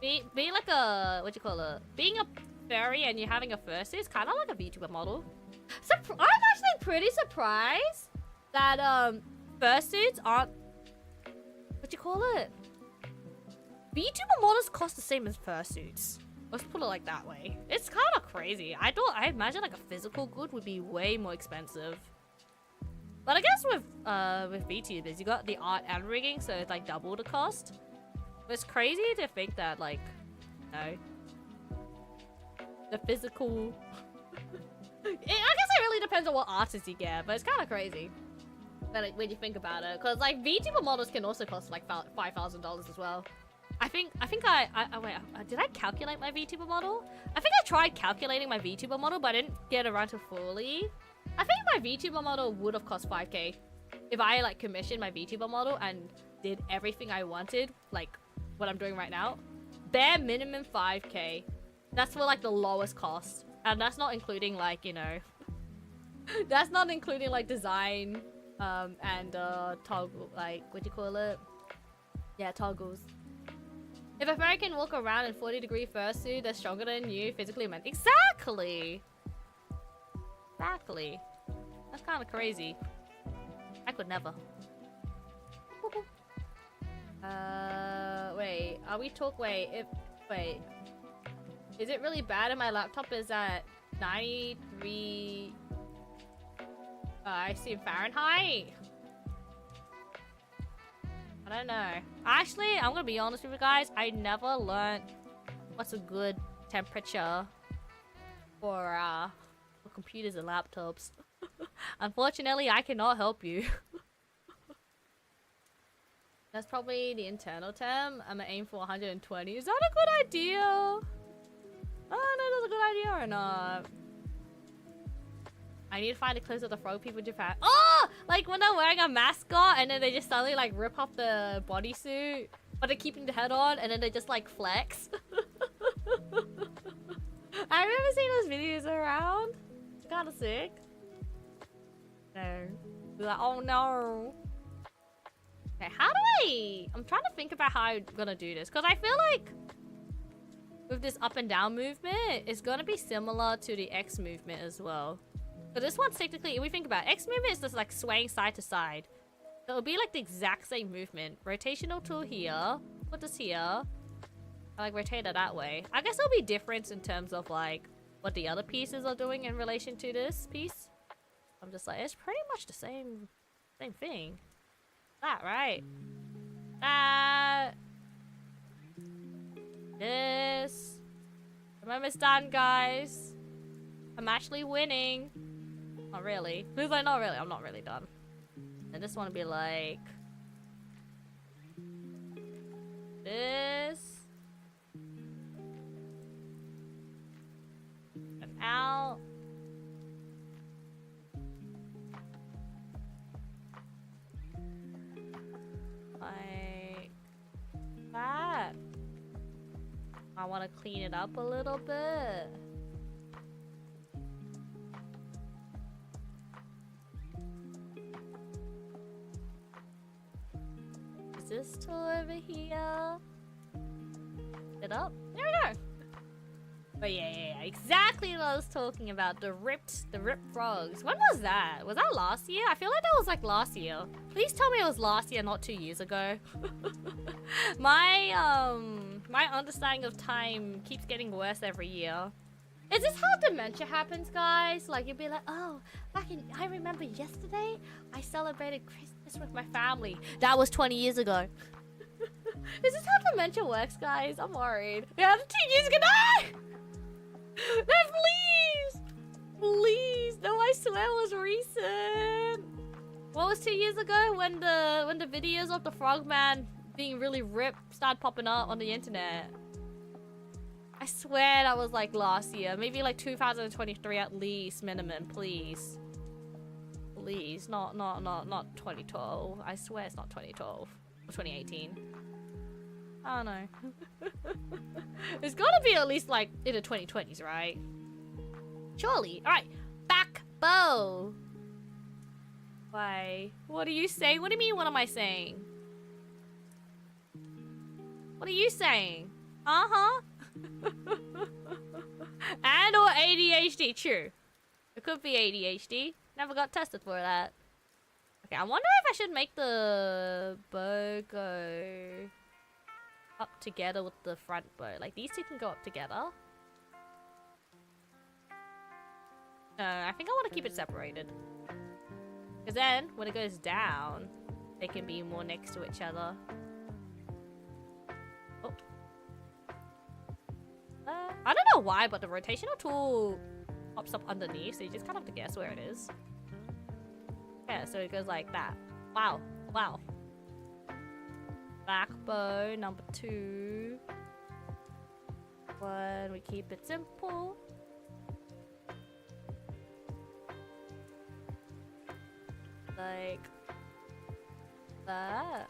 being like a, what do you call it? Being a furry and you're having a fursuit is kind of like a VTuber model. I'm actually pretty surprised that fursuits aren't, what do you call it? VTuber models cost the same as fursuits. Let's put it like that way. It's kind of crazy. I imagine like a physical good would be way more expensive. But I guess with VTubers, you got the art and rigging, so it's like double the cost. But it's crazy to think that, like, you know, the physical. I guess it really depends on what artist you get, but it's kind of crazy when you think about it. Because like VTuber models can also cost like $5,000 as well. I think wait, did I calculate my VTuber model? I think I tried calculating my VTuber model, but I didn't get around to fully. I think my VTuber model would have cost 5K if I like commissioned my VTuber model and did everything I wanted, like what I'm doing right now. Bare minimum 5K. That's for like the lowest cost, and that's not including like, you know, that's not including like design and toggle, like, what do you call it? Yeah, toggles. If a furry can walk around in 40-degree fursuit, they're stronger than you physically, man. Exactly! Exactly. That's kind of crazy. I could never. Wait. Are we wait. Is it really bad if my laptop is at 93... I see Fahrenheit? I don't know. Actually, I'm gonna be honest with you guys. I never learned what's a good temperature for computers and laptops. Unfortunately, I cannot help you. That's probably the internal temp. I'm gonna aim for 120. Is that a good idea? Oh, no, that's a good idea or not? I need to find the clothes of the frog people in Japan. Oh! Like when they're wearing a mascot and then they just suddenly like rip off the bodysuit, but they're keeping the head on and then they just like flex. I remember seeing those videos around. It's kind of sick. No. Like, oh no. Okay, how do I'm trying to think about how I'm gonna do this, because I feel like with this up and down movement, it's gonna be similar to the X movement as well. But this one's technically, if we think about it, X movement is just like swaying side to side. So it'll be like the exact same movement. Rotational tool here. Put this here. I like rotate it that way. I guess there'll be difference in terms of like what the other pieces are doing in relation to this piece. I'm just like, it's pretty much the same thing. That, right? That. This. I'm almost done, guys. I'm actually winning. Not really. Who's like, not really? I'm not really done. I just want to be like this and out. Like that. I want to clean it up a little bit. Is this tool over here? It up? There we go. But yeah, exactly what I was talking about. The ripped frogs. When was that? Was that last year? I feel like that was like last year. Please tell me it was last year, not 2 years ago. My understanding of time keeps getting worse every year. Is this how dementia happens, guys? Like, you'll be like, oh, I remember yesterday, I celebrated Christmas with my family. That was 20 years ago. Is this how dementia works, guys? I'm worried. Yeah, the 2 years ago. No! No, please! Please! No, I swear it was recent. What was 2 years ago when the videos of the frogman being really ripped started popping up on the internet? I swear that was like last year. Maybe like 2023 at least, minimum, please. Please, not 2012. I swear it's not 2012 or 2018. I don't know. It's gotta be at least like in the 2020s, right? Surely. Alright. Back bow. Why? What are you saying? What do you mean, what am I saying? What are you saying? Uh-huh. And or ADHD, true. It could be ADHD. Never got tested for that. Okay, I wonder if I should make the bow go up together with the front bow. Like, these two can go up together. No, I think I want to keep it separated. Because then, when it goes down, they can be more next to each other. Oh. I don't know why, but the rotational tool pops up underneath, so you just kind of have to guess where it is. Yeah, so it goes like that. Wow. Wow. Back bow, number 2. One, we keep it simple. Like that.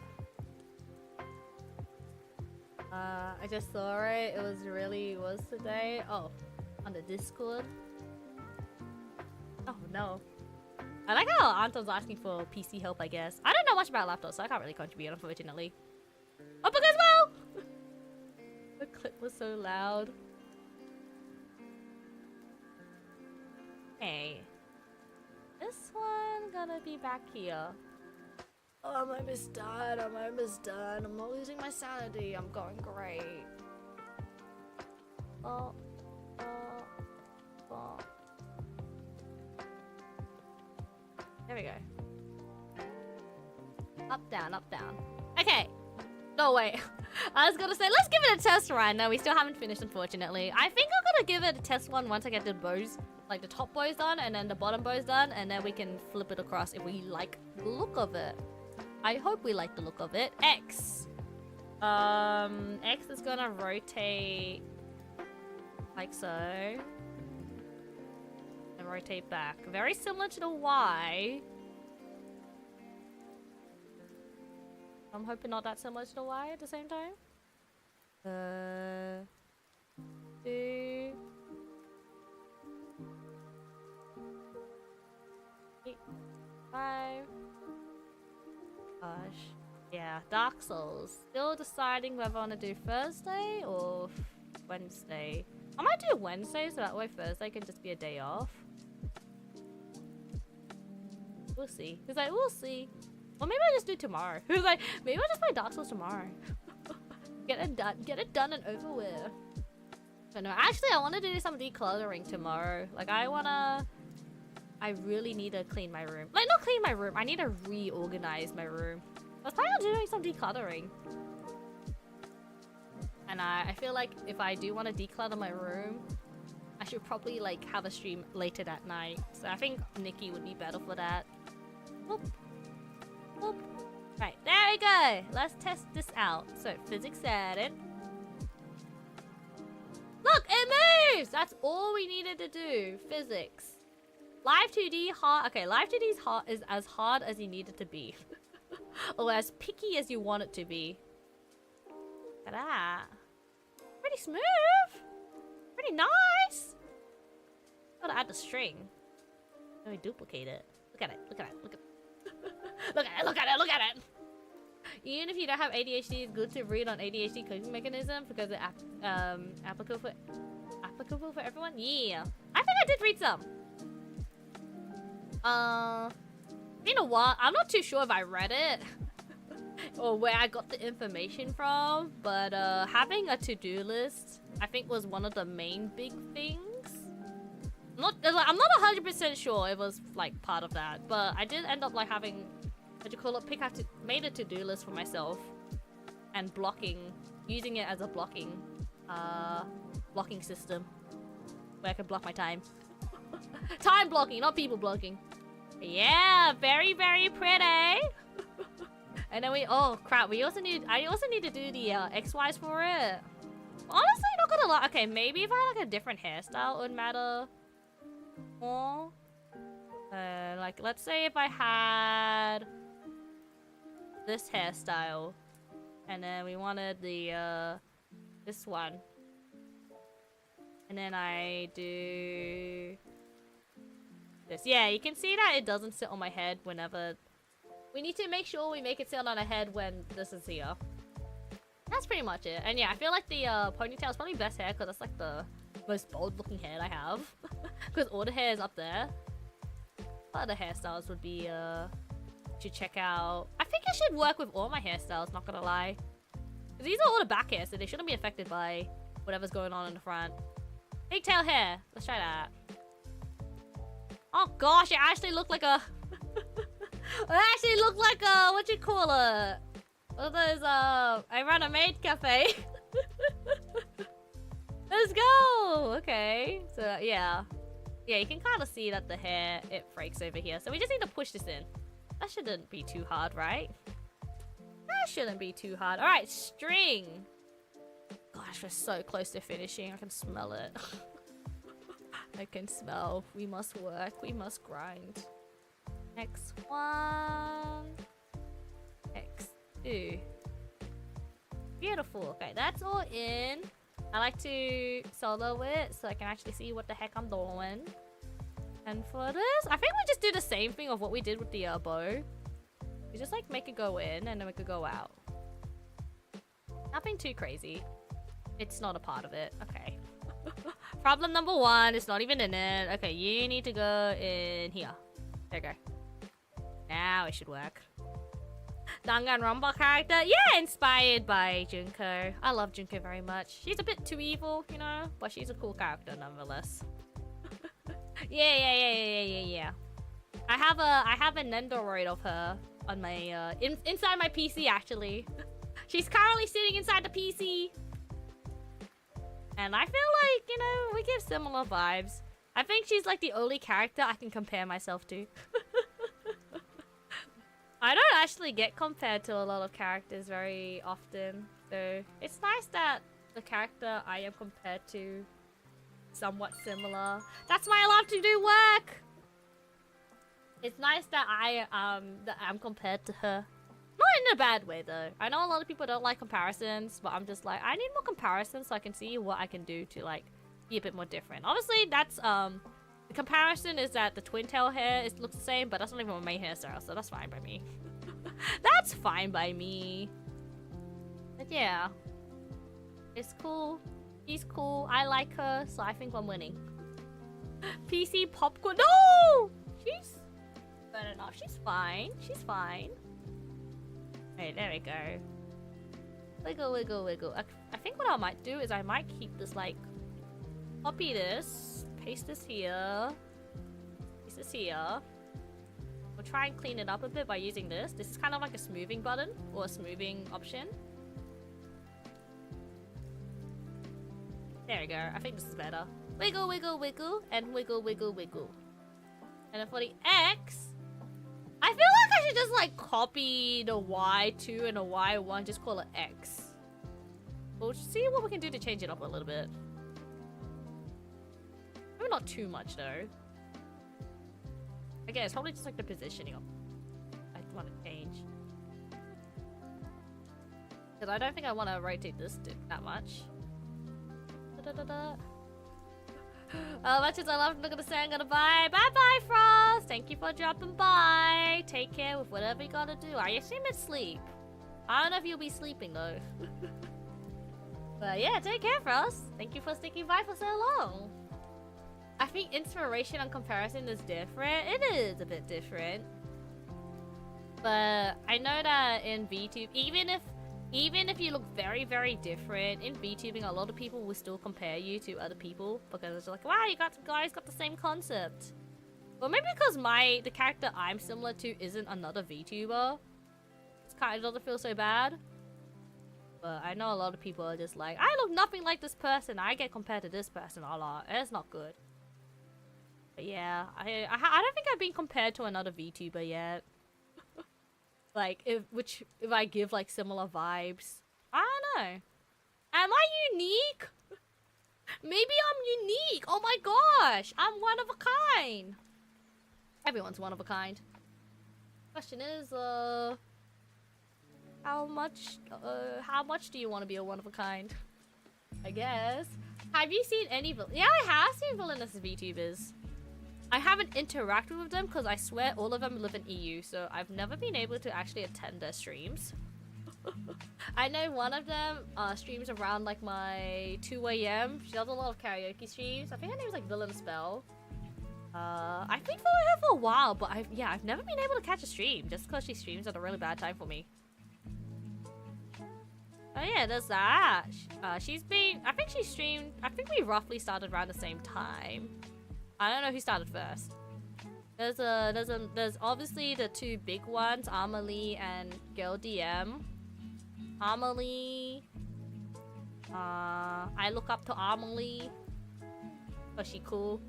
I just saw it. It was today. Oh, on the Discord. Oh no. I like how Anton's asking for PC help, I guess. I don't know much about laptops, so I can't really contribute, unfortunately. Oh, but as well! The clip was so loud. Hey. This one gonna be back here. Oh, I'm almost done. I'm almost done. I'm not losing my sanity. I'm going great. Oh. There we go. Up, down, up, down. Okay. No, wait. I was gonna say, let's give it a test right now. We still haven't finished, unfortunately. I think I'm gonna give it a test one once I get the bows, like the top bows done, and then the bottom bows done, and then we can flip it across if we like the look of it. I hope we like the look of it. X. X is gonna rotate like so. And rotate back. Very similar to the Y. I'm hoping not that similar to the Y at the same time. 2. 8, 5. Gosh. Yeah, Dark Souls. Still deciding whether I want to do Thursday or Wednesday. I might do Wednesday so that way Thursday can just be a day off. We'll see. He's like, we'll see. Or maybe I just do tomorrow. Like, maybe I'll just play Dark Souls tomorrow. Get it done and over with. But no, actually I want to do some decluttering tomorrow. Like I really need to clean my room. Like not clean my room, I need to reorganize my room. I was planning on doing some decluttering. And I feel like if I do want to declutter my room, I should probably like have a stream later that night. So I think Nikki would be better for that. Whoop. Whoop. Right, there we go. Let's test this out. So physics added. Look, it moves! That's all we needed to do. Physics. Live2D hard. Okay, Live2D's hard is as hard as you need it to be. Or as picky as you want it to be. Look at that. Pretty smooth. Pretty nice. Gotta add the string. Let me duplicate it. Look at it. Look at it. Look at it. Look at it. Look at it. Look at it. Even if you don't have ADHD, it's good to read on ADHD coping mechanism because it's applicable for everyone. Yeah, I think I did read some. Been a while. I'm not too sure if I read it or where I got the information from, but having a to-do list, I think, was one of the main big things. I'm not 100% sure it was like part of that, but I did end up like having, what do you call it, made a to-do list for myself and using it as a blocking system where I can block my time. Time blocking, not people blocking. Yeah, very, very pretty. And then I also need to do the XYs for it. Honestly, not gonna lie. Okay, maybe if I had like a different hairstyle, it would matter more. Like, let's say if I had this hairstyle, and then we wanted the this one, and then I do this. Yeah, you can see that it doesn't sit on my head whenever. We need to make sure we make it sit on our head when this is here. That's pretty much it. And yeah, I feel like the ponytail is probably best hair because that's like the most bold looking hair I have. Because all the hair is up there. Other hairstyles would be should check out. I think I should work with all my hairstyles, not gonna lie. Because these are all the back hair, so they shouldn't be affected by whatever's going on in the front. Pigtail hair. Let's try that. Oh gosh, it actually looked like a what you call it? What are those I run a maid cafe. Let's go! Okay. So yeah. Yeah, you can kind of see that the hair, it breaks over here. So we just need to push this in. That shouldn't be too hard, right? That shouldn't be too hard. Alright, string. Gosh, we're so close to finishing. I can smell it. I can smell. We must work. We must grind. X1. X2. Beautiful. Okay, that's all in. I like to solo it so I can actually see what the heck I'm doing. And for this, I think we just do the same thing of what we did with the bow. We just like make it go in and then we could go out. Nothing too crazy. It's not a part of it. Okay. Problem number one, it's not even in it. Okay, you need to go in here. There you go. Now it should work. Danganronpa character. Yeah, inspired by Junko. I love Junko very much. She's a bit too evil, you know, but she's a cool character nonetheless. Yeah. I have a Nendoroid of her on my inside my PC actually. She's currently sitting inside the PC. And I feel like, you know, we give similar vibes. I think she's like the only character I can compare myself to. I don't actually get compared to a lot of characters very often. So it's nice that the character I am compared to somewhat similar. That's why I love to do work. It's nice that I'm compared to her. Not in a bad way though. I know a lot of people don't like comparisons, but I'm just like, I need more comparisons so I can see what I can do to like be a bit more different. Obviously that's the comparison is that the twin tail hair looks the same, but that's not even my main hairstyle, so that's fine by me. That's fine by me. But yeah. It's cool. She's cool. I like her, so I think I'm winning. PC popcorn. No! She's... Fair enough. She's fine. She's fine. Right, there we go. Wiggle, wiggle, wiggle. I think what I might do is I might keep this, like, copy this, paste this here, paste this here. We'll try and clean it up a bit by using this. This is kind of like a smoothing button or a smoothing option. There we go. I think this is better. Wiggle, wiggle, wiggle, and wiggle, wiggle, wiggle. And then for the X, I feel like I should just like copy the Y2 and the Y1, just call it X. We'll see what we can do to change it up a little bit. Maybe not too much though. Again, it's probably just like the positioning I want to change. Because I don't think I want to rotate this that much. Much as I love, I'm not gonna say I'm gonna bye. Bye bye, Frost. Thank you for dropping by. Take care with whatever you gotta do. I assume it's sleep. I don't know if you'll be sleeping though. But yeah, take care, Frost. Thank you for sticking by for so long. I think inspiration and comparison is different. It is a bit different. But I know that in VTube, even if you look very, very different, in VTubing, a lot of people will still compare you to other people because it's like, wow, you guys got the same concept. But maybe because the character I'm similar to isn't another VTuber, it doesn't feel so bad. But I know a lot of people are just like, I look nothing like this person. I get compared to this person a lot. It's not good. But yeah, I don't think I've been compared to another VTuber yet. Like, if I give, like, similar vibes. I don't know. Am I unique? Maybe I'm unique. Oh my gosh. I'm one of a kind. Everyone's one of a kind. Question is, how much do you want to be a one of a kind? I guess. Have you seen any Yeah, I have seen villainous VTubers. I haven't interacted with them because I swear all of them live in EU, so I've never been able to actually attend their streams. I know one of them streams around like my 2 AM. She does a lot of karaoke streams. I think her name is like Villain Spell. I've been following her for a while, but I've never been able to catch a stream just because she streams at a really bad time for me. Oh yeah, there's that. I think we roughly started around the same time. I don't know who started first. There's obviously the two big ones, Amelie and Girl DM. Amelie. I look up to Amelie. Was she cool?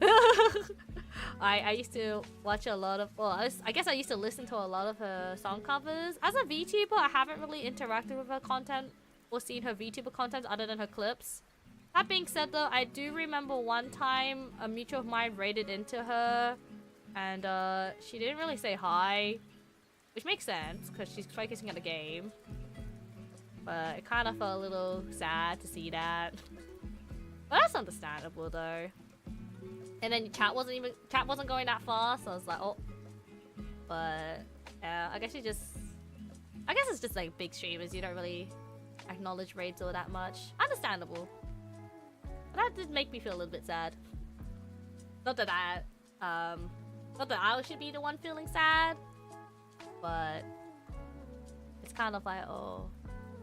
I used to watch a lot of, well, I guess I used to listen to a lot of her song covers. As a VTuber, I haven't really interacted with her content or seen her VTuber content other than her clips. That being said though, I do remember one time a mutual of mine raided into her and she didn't really say hi, which makes sense because she's focusing on the game. But it kind of felt a little sad to see that. But that's understandable though. And then chat wasn't going that fast, so I was like, oh. But yeah, I guess it's just like big streamers, you don't really acknowledge raids all that much. Understandable. That did make me feel a little bit sad. Not that I should be the one feeling sad, but it's kind of like, oh,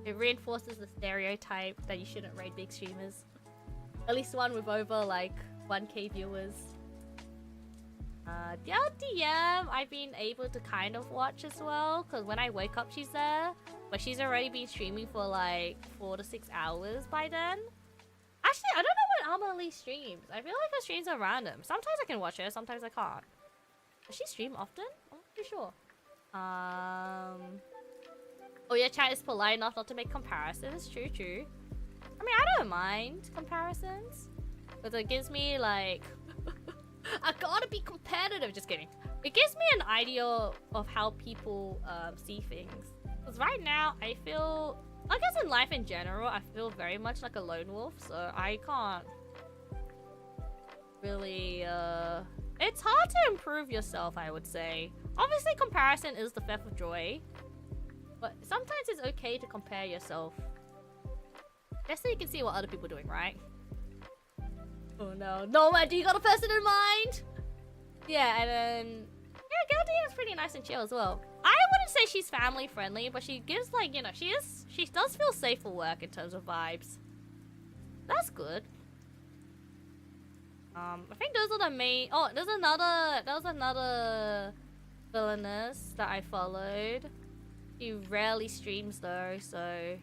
it reinforces the stereotype that you shouldn't raid big streamers. At least one with over like 1K viewers. The LDM I've been able to kind of watch as well, because when I wake up she's there, but she's already been streaming for like 4 to 6 hours by then. Actually, I don't know when Amelie streams. I feel like her streams are random. Sometimes I can watch her, sometimes I can't. Does she stream often? I'm not pretty sure. Oh yeah, chat is polite enough not to make comparisons. True. I mean, I don't mind comparisons. But it gives me like... I gotta be competitive. Just kidding. It gives me an idea of how people see things. Because right now, I feel... I guess in life in general, I feel very much like a lone wolf, so I can't really, It's hard to improve yourself, I would say. Obviously, comparison is the theft of joy, but sometimes it's okay to compare yourself. Just so you can see what other people are doing, right? Oh no. No, man, do you got a person in mind? Yeah, and then... Yeah, Girl DM is pretty nice and chill as well. I wouldn't say she's family friendly, but she gives like, you know, she does feel safe for work in terms of vibes. That's good. I think those are the main. Oh, there was another villainess that I followed. She rarely streams though, so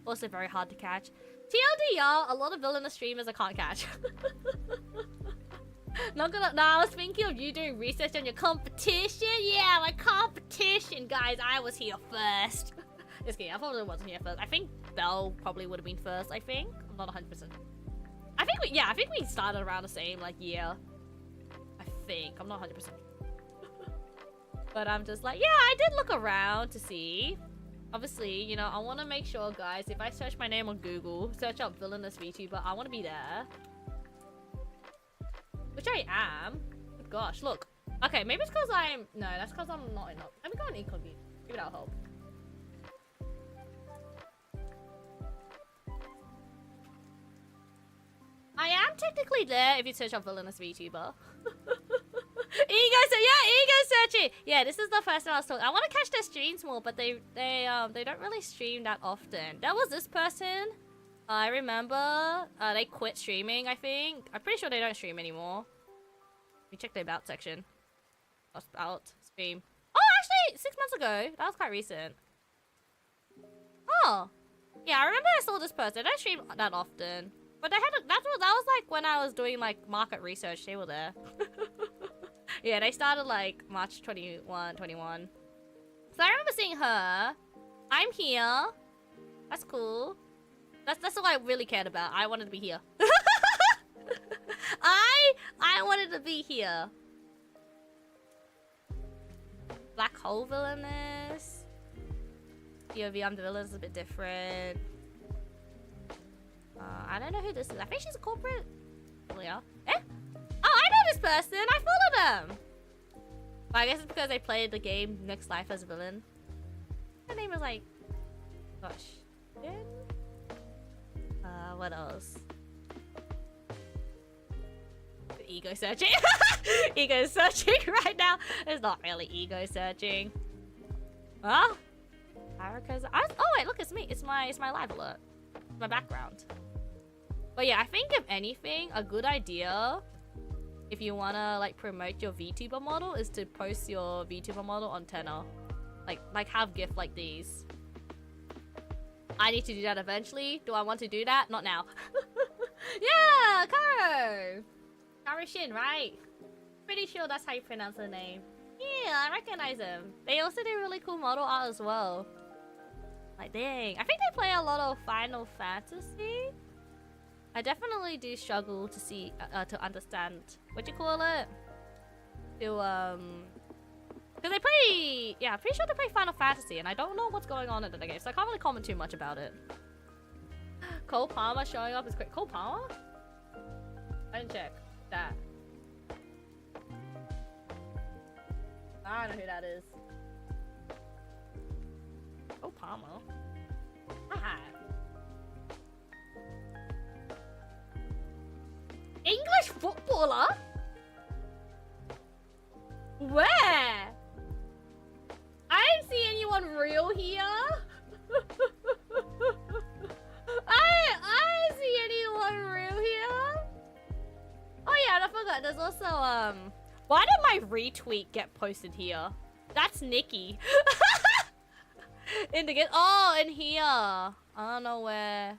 also very hard to catch. TLDR, a lot of villainous streamers I can't catch. Not gonna. No, I was thinking of you doing research on your competition. Yeah, my competition, guys. I was here first. Just kidding. I probably wasn't here first. I think Belle probably would have been first. I think. I'm not 100%. I think we started around the same like year. I think. I'm not 100%. But I'm just like, yeah, I did look around to see. Obviously, you know, I want to make sure, guys, if I search my name on Google, search up villainous VTuber, I want to be there. Which I am. Good gosh, look. Okay, maybe it's because I'm... No, that's because I'm not enough. Let me go on incognito. Maybe that'll help. I am technically there if you search up villainous VTuber. Ego searching. Yeah, this is the first time I was talking. I want to catch their streams more, but they don't really stream that often. That was this person. I remember they quit streaming. I think I'm pretty sure they don't stream anymore. Let me check the about section. About stream. Oh, actually, 6 months ago. That was quite recent. Oh, yeah. I remember I saw this person. They don't stream that often, but they had that was like when I was doing like market research. They were there. Yeah, they started like March 21. So I remember seeing her. I'm here. That's cool. That's all I really cared about. I wanted to be here. I wanted to be here. Black hole villainess. POV, I'm the villain is a bit different. I don't know who this is. I think she's a corporate. Eh? Oh, I know this person. I follow them. But I guess it's because they played the game Next Life as a villain. Her name was like, gosh, what else? Ego searching. Ego searching right now. It's not really ego searching. Huh? Oh wait, look, it's me. It's my live alert. It's my background. But yeah, I think if anything, a good idea, if you wanna like promote your VTuber model, is to post your VTuber model on Tenor. Like have GIF like these. I need to do that eventually. Do I want to do that? Not now. Yeah, Karo! Karo Shin, right? Pretty sure that's how you pronounce her name. Yeah, I recognize them. They also do really cool model art as well. Like, dang. I think they play a lot of Final Fantasy. I definitely do struggle to see, to understand, what you call it? To, because they play, yeah, I'm pretty sure they play Final Fantasy, and I don't know what's going on in the game, so I can't really comment too much about it. Cole Palmer showing up is great. Cole Palmer? I didn't check that. I don't know who that is. Cole Palmer? Hi. English footballer? Where? I didn't see anyone real here. I didn't see anyone real here. Oh yeah, and I forgot. There's also why did my retweet get posted here? That's Nikki. In the game. Oh, in here. I don't know where.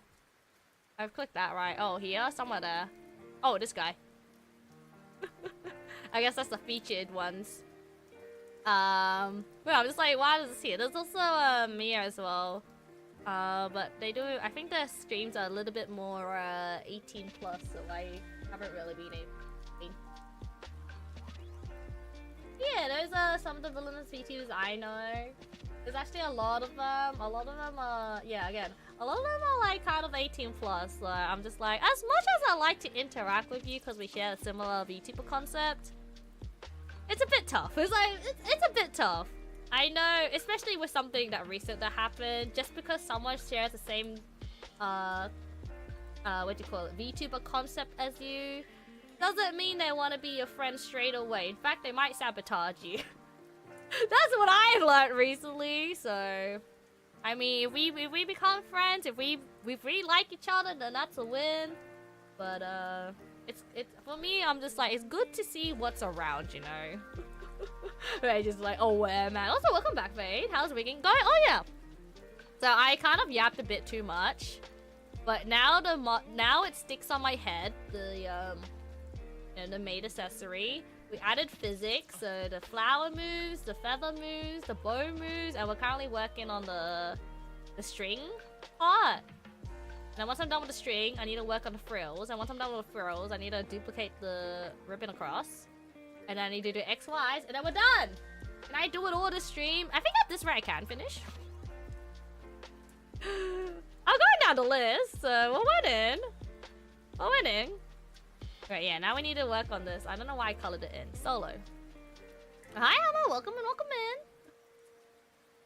I've clicked that right. Oh, here, somewhere there. Oh, this guy. I guess that's the featured ones. Well, I'm just like, why is this here? There's also Mia as well. But they do. I think their streams are a little bit more 18 plus, so I haven't really been able. Yeah, those are some of the villainous VTubers I know. There's actually a lot of them. A lot of them are, yeah, again, a lot of them are like kind of 18 plus. So I'm just like, as much as I like to interact with you because we share a similar VTuber concept, it's a bit tough. It's like, it's a bit tough. I know, especially with something that recent that happened, just because someone shares the same, what do you call it, VTuber concept as you, doesn't mean they want to be your friend straight away. In fact, they might sabotage you. That's what I've learned recently. So, I mean, if we become friends, if we really like each other, then that's a win. But it's for me. I'm just like, it's good to see what's around, you know. Right, just like, oh yeah, man. Also, welcome back, Fade. How's the weekend going? Oh yeah. So I kind of yapped a bit too much, but now now it sticks on my head. The you know, the maid accessory. We added physics, so the flower moves, the feather moves, the bow moves, and we're currently working on the string part. And once I'm done with the string, I need to work on the frills. And once I'm done with the frills, I need to duplicate the ribbon across. And then I need to do X, Y's, and then we're done! Can I do it all this stream? I think at this rate I can finish. I'm going down the list, so we're winning. We're winning. Right, yeah, now we need to work on this. I don't know why I colored it in. Solo. Hi, Emma. Welcome and welcome in.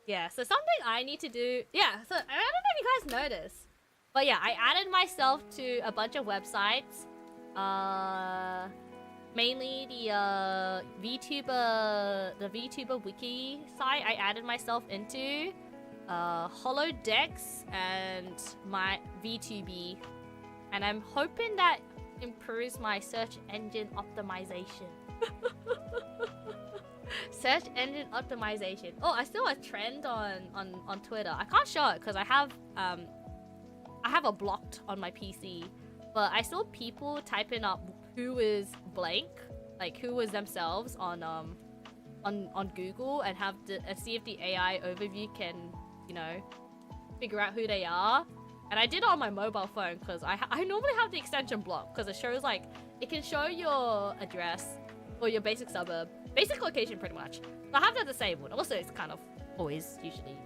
Yeah, so something I need to do... Yeah, so I don't know if you guys noticed. But yeah, I added myself to a bunch of websites. Mainly the VTuber wiki site I added myself into. Holodecks and my VTuber. And I'm hoping that improves my search engine optimization. Search engine optimization. Oh, I saw a trend on Twitter. I can't show it because I have it blocked on my PC. But I saw people typing up who is blank, like who is themselves on Google, and see if the AI overview can, you know, figure out who they are. And I did it on my mobile phone because I normally have the extension blocked because it shows, like, it can show your address or your basic suburb, basic location pretty much. So I have that disabled. Also, it's kind of always usually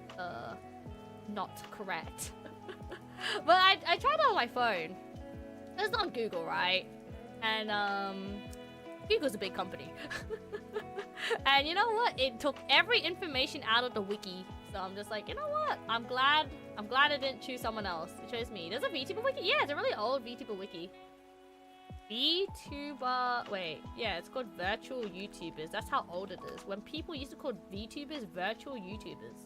not correct. But I tried it on my phone. It's on Google, right? And Google's a big company. And you know what? It took every information out of the wiki. So I'm just like, you know what? I'm glad I didn't choose someone else. It chose me. There's a VTuber wiki? Yeah, it's a really old VTuber wiki. VTuber... Wait. Yeah, it's called virtual YouTubers. That's how old it is. When people used to call VTubers virtual YouTubers.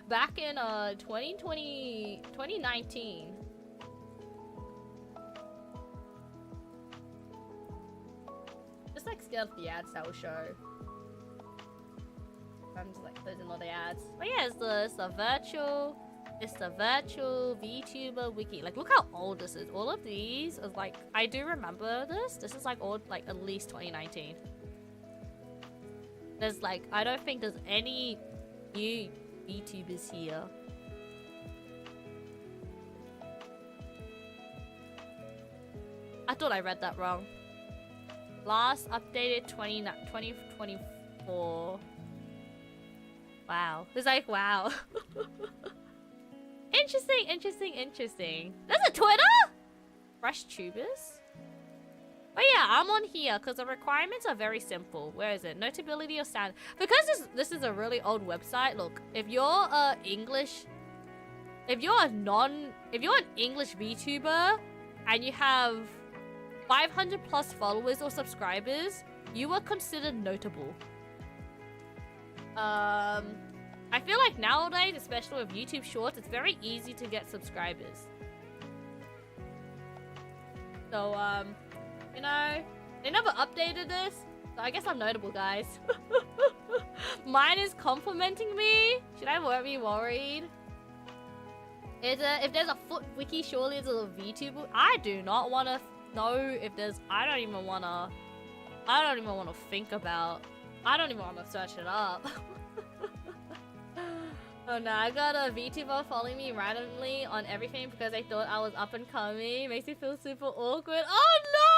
Back in 2019. Just like scared of the ads that will show. I'm just like closing all the ads. But yeah, it's the virtual VTuber wiki. Like, look how old this is. All of these is like, I do remember this. This is like old, like at least 2019. There's like, I don't think there's any new VTubers here. I thought I read that wrong. Last updated 2024. Wow. It's like, wow. Interesting. There's a Twitter? Fresh tubers? But yeah, I'm on here because the requirements are very simple. Where is it? Notability or sound? Because this is a really old website. Look, if you're an English VTuber and you have 500 plus followers or subscribers, you are considered notable. I feel like nowadays, especially with YouTube Shorts, it's very easy to get subscribers. So, you know, they never updated this, so I guess I'm notable, guys. Mine is complimenting me. Should I be worried? If there's a foot wiki, surely there's a VTuber. I do not want to know if there's. I don't even want to think about. I don't even want to search it up. Oh no, I got a VTuber following me randomly on everything because they thought I was up and coming. Makes me feel super awkward. Oh no!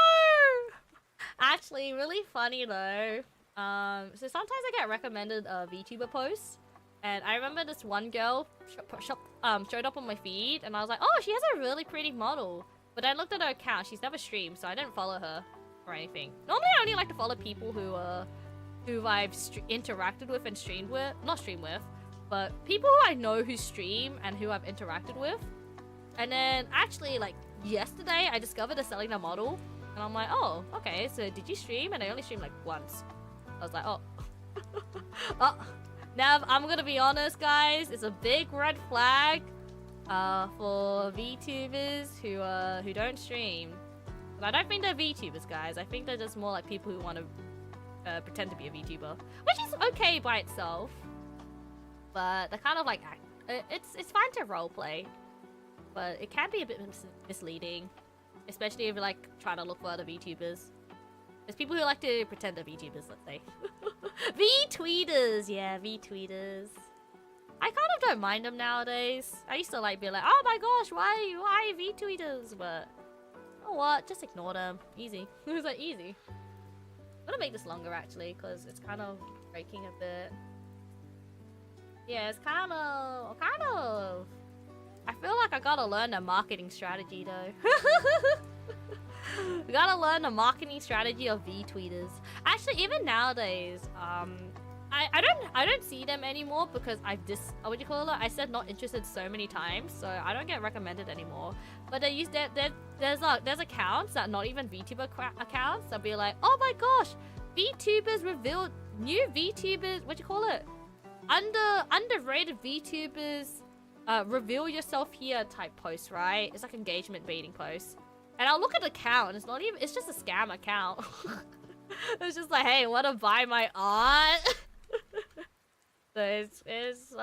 Actually, really funny though. So sometimes I get recommended VTuber posts, and I remember this one girl showed up on my feed, and I was like, oh, she has a really pretty model. But I looked at her account. She's never streamed, so I didn't follow her or anything. Normally, I only like to follow people who I've interacted with and streamed with, not streamed with. But people who I know who stream and who I've interacted with. And then actually, like, yesterday, I discovered they're selling a model. And I'm like, oh, okay, so did you stream? And I only streamed, like, once. I was like, oh, Oh, now I'm gonna be honest, guys. It's a big red flag for VTubers who don't stream. But I don't think they're VTubers, guys. I think they're just more like people who want to pretend to be a VTuber, which is okay by itself. But they're kind of like it's fine to roleplay, but it can be a bit misleading, especially if you're like trying to look for other VTubers. There's people who like to pretend they're VTubers, let's say. VTweeters, yeah, VTweeters. I kind of don't mind them nowadays. I used to like be like, oh my gosh, why VTweeters? But you know what? Just ignore them. Easy. It was like easy. I'm gonna make this longer actually, because it's kind of breaking a bit. Yeah, it's kind of. I feel like I gotta learn a marketing strategy though. We gotta learn the marketing strategy of VTweeters. Actually, even nowadays, I don't see them anymore because what do you call it? I said not interested so many times, so I don't get recommended anymore. But they use there's accounts that not even VTuber accounts. They'll be like, oh my gosh, VTubers revealed new VTubers. What do you call it? Underrated VTubers. Reveal yourself here type post, right? It's like engagement baiting posts. And I'll look at the account and it's just a scam account. It's just like, hey, wanna buy my art? So it's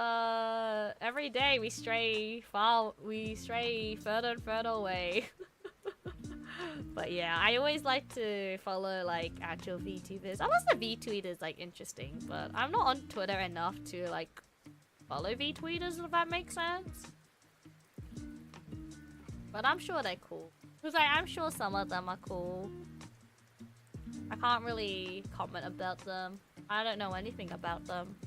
every day we stray further and further away. But yeah, I always like to follow like actual VTubers. I was the VTweeters like interesting, but I'm not on Twitter enough to like follow VTweeters, if that makes sense. But I'm sure they're cool. Because I'm sure some of them are cool. I can't really comment about them. I don't know anything about them.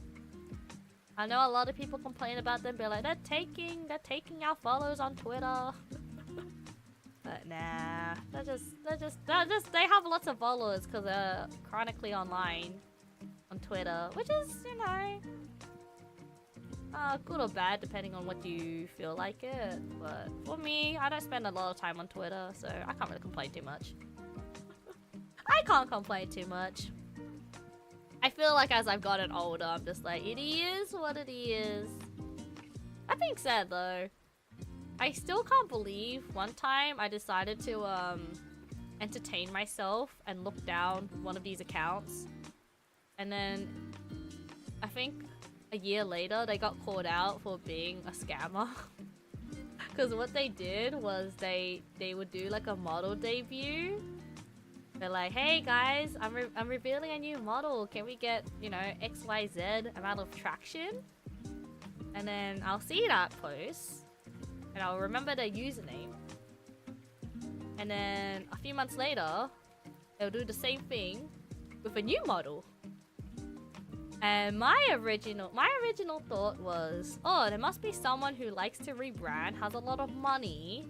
I know a lot of people complain about them, be like, they're taking our followers on Twitter. But nah, they have lots of followers because they're chronically online on Twitter, which is, you know, good or bad depending on what you feel like it. But for me, I don't spend a lot of time on Twitter, so I can't really complain too much. I can't complain too much. I feel like as I've gotten older, I'm just like, it is what it is. That being said though, I still can't believe one time I decided to entertain myself and look down one of these accounts, and then I think a year later they got called out for being a scammer. Because what they did was they would do like a model debut. They're like, hey guys, I'm revealing a new model. Can we get, you know, XYZ amount of traction? And then I'll see that post and I'll remember their username. And then a few months later, they'll do the same thing with a new model. And my original thought was, oh, there must be someone who likes to rebrand, has a lot of money.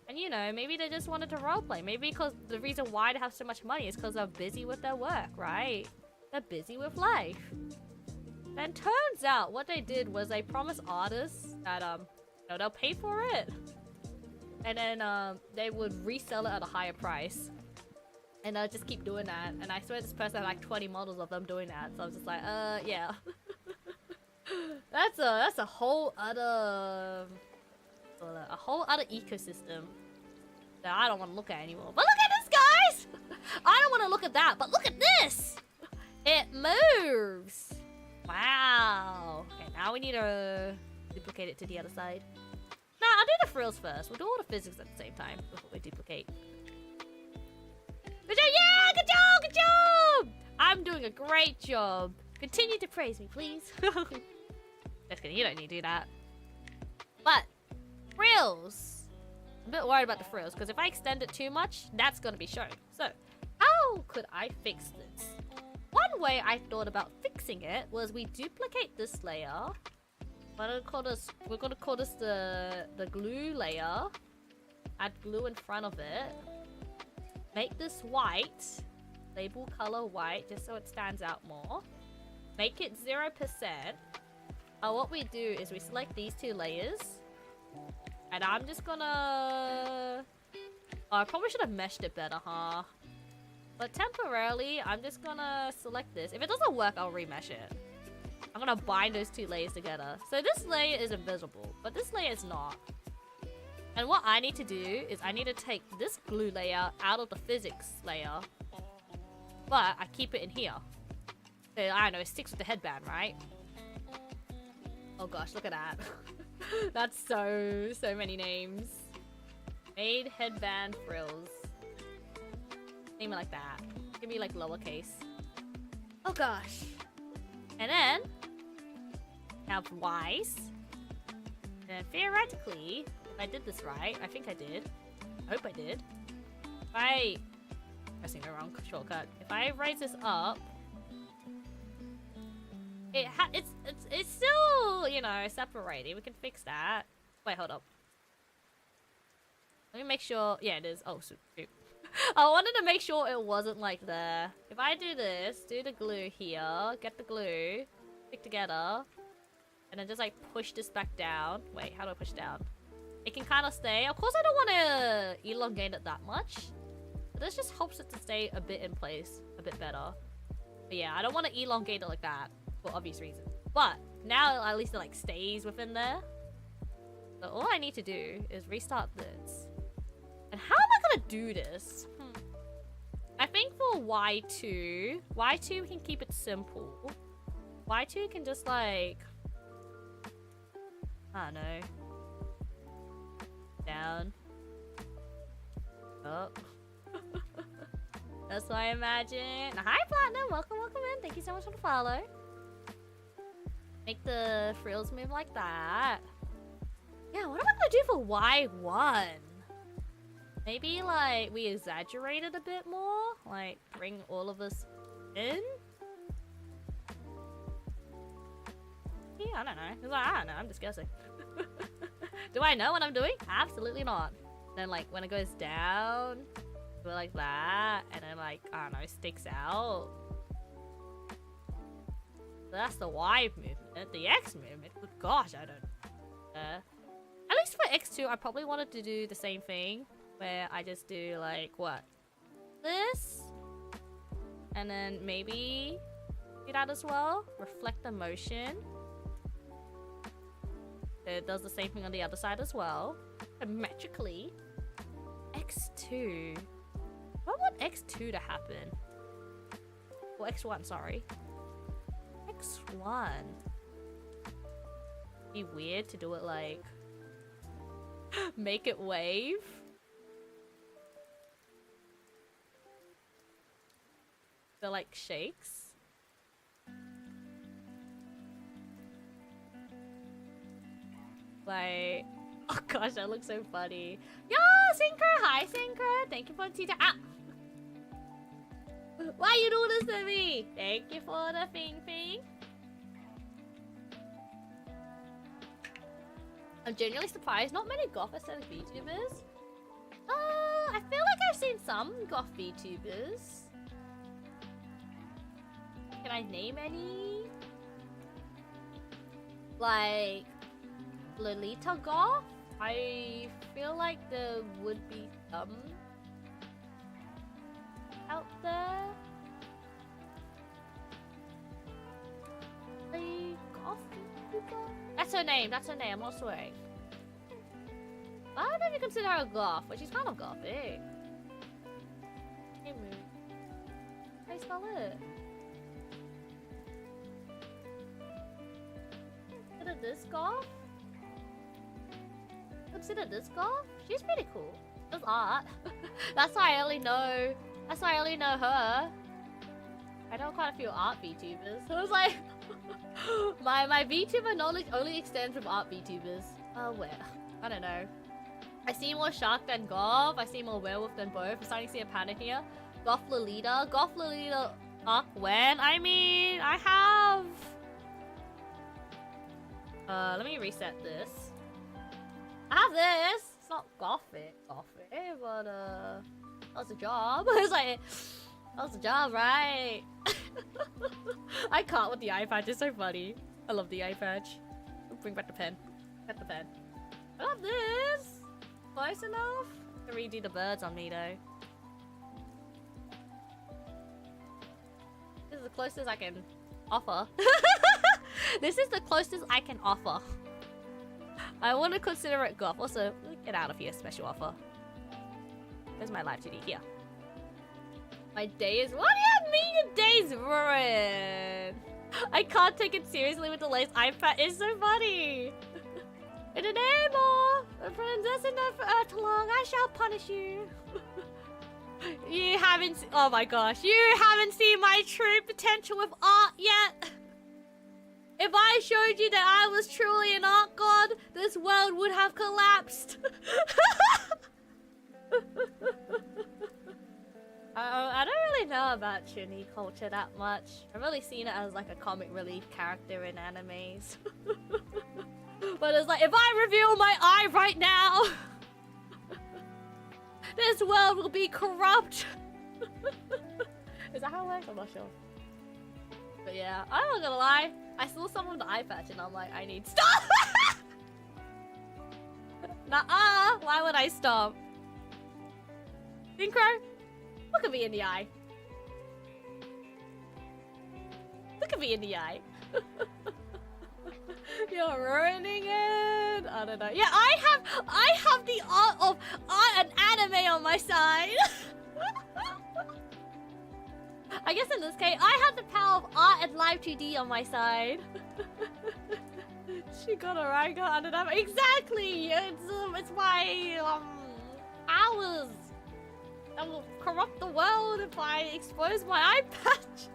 And you know, maybe they just wanted to roleplay. Maybe because the reason why they have so much money is because they're busy with their work, right? They're busy with life. Then turns out what they did was they promised artists that you know, they'll pay for it. And then they would resell it at a higher price. And they'll just keep doing that. And I swear this person had like 20 models of them doing that. So I was just like, yeah. That's a whole other ecosystem that I don't want to look at anymore. But look at this, guys! I don't want to look at that, but look at this! It moves! Wow. Okay, now we need to duplicate it to the other side. Nah, I'll do the frills first. We'll do all the physics at the same time before we duplicate. Good job! Yeah! Good job! Good job! I'm doing a great job. Continue to praise me, please. Just kidding, you don't need to do that. But frills. I'm a bit worried about the frills because if I extend it too much, that's going to be shown. So, how could I fix this? One way I thought about fixing it was we duplicate this layer. We're going to call this the glue layer. Add glue in front of it. Make this white. Label color white just so it stands out more. Make it 0%. What we do is we select these two layers. And I'm just gonna... Oh, I probably should have meshed it better, huh? But temporarily, I'm just gonna select this. If it doesn't work, I'll remesh it. I'm gonna bind those two layers together. So this layer is invisible, but this layer is not. And what I need to do is I need to take this glue layer out of the physics layer. But I keep it in here. So, I don't know, it sticks with the headband, right? Oh gosh, look at that. That's so many names. Made headband frills. Name it like that. Give me like lowercase. Oh gosh. And then have Y's. And theoretically, if I did this right, I think I did. I hope I did. If pressing the wrong shortcut. If I raise this up, it's still, you know, separating. We can fix that. Wait, hold up. Let me make sure. Yeah, it is. Oh, shoot. I wanted to make sure it wasn't like there. If I do this, do the glue here, get the glue, stick together, and then just like push this back down. Wait, how do I push down? It can kind of stay. Of course, I don't want to elongate it that much. But this just helps it to stay a bit in place, a bit better. But yeah, I don't want to elongate it like that for obvious reasons. But now at least it like stays within there. So all I need to do is restart this. And how am I gonna do this? I think for Y2 we can keep it simple. Y2 can just like, I don't know. Down. Up. That's what I imagine. Hi Platinum, welcome in. Thank you so much for the follow. Make the frills move like that. Yeah, what am I gonna do for Y1? Maybe like we exaggerated a bit more? Like bring all of us in? Yeah, I don't know. I don't know, I'm just guessing. Do I know what I'm doing? Absolutely not. Then like when it goes down, go like that, and then like, I don't know, sticks out. So that's the Y movement. The X movement, good gosh, I don't. At least for X2, I probably wanted to do the same thing, where I just do like, what? This? And then maybe do that as well. Reflect the motion. So it does the same thing on the other side as well. Symmetrically. X2. I want X2 to happen. Or X1, sorry. X1. Be weird to do it like... make it wave. So like shakes. Like, oh gosh, that looks so funny. Yo, Synchro! Hi, Synchro! Thank you for the teacher. Ah! Why you do this to me? Thank you for the thing. I'm genuinely surprised. Not many goth aesthetic VTubers. I feel like I've seen some goth VTubers. Can I name any? Like Lolita Goth? I feel like there would be some out there. Like Goth VTuber? That's her name, I'm not swearing. I don't know if you consider her a goth, but she's kind of gothic. Hey, Moon. How do you spell it? Consider this goth? Consider this goth? She's pretty cool. Does art. That's why I only know her. I know quite a few art VTubers. So I was like, my VTuber knowledge only extends from art VTubers. Oh, well, I don't know. I see more shark than goth. I see more werewolf than both. I'm starting to see a pattern here. Goth Lolita. Goth Lolita. When? I mean, I have. Let me reset this. I have this. It's not gothic, but that was a job. It's like, that was a job, right? I can't with the eye patch. It's so funny. I love the eye patch. Bring back the pen. Get the pen. I got this. Close enough to redo the birds on me though. the closest I can offer. This is the closest I can offer. I want to consider it goth. Also, get out of here, special offer. Where's my Live2D? Here. My day is... What do you mean your day's ruined? I can't take it seriously with the latest iPad. It's so funny. In an able, princess enough for Earth long, I shall punish you. You haven't... Oh my gosh. You haven't seen my true potential with art yet. If I showed you that I was truly an art god, this world would have collapsed. I don't really know about Chuni culture that much. I've really seen it as like a comic relief character in animes. But it's like, if I reveal my eye right now, this world will be corrupt. Is that how it works? I'm not sure. But yeah, I'm not gonna lie. I saw some of the eye patch and I'm like, I need stop. Nuh-uh. Why would I stop? Synchro, look at me in the eye. Look at me in the eye. You're ruining it. I don't know. Yeah, I have the art of art and anime on my side. I guess in this case, I have the power of art and Live2D on my side. She got a right on it. Exactly. It's my hours. I will corrupt the world if I expose my eye patch.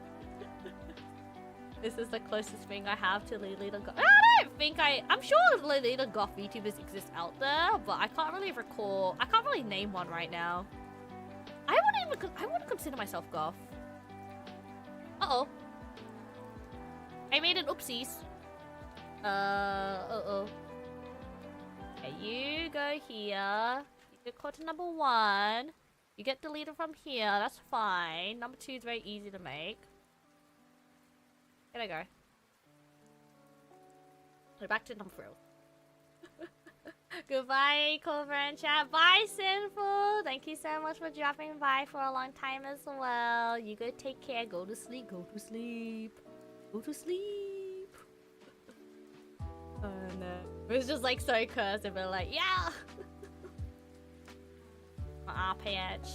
This is the closest thing I have to Lolita Goth. I don't think I'm sure Lolita Goth VTubers exist out there, but I can't really recall. I can't really name one right now. I wouldn't consider myself goth. Uh-oh. I made an oopsies. Uh-oh. Okay, you go here. You get caught to number 1. You get deleted from here. That's fine. Number 2 is very easy to make. Here I go. We're back to number 3. Goodbye, Cobra and chat. Bye, Sinful. Thank you so much for dropping by for a long time as well. You go take care. Go to sleep. Go to sleep. Go to sleep. Oh no. It was just like so cursive and like, yeah. My patch.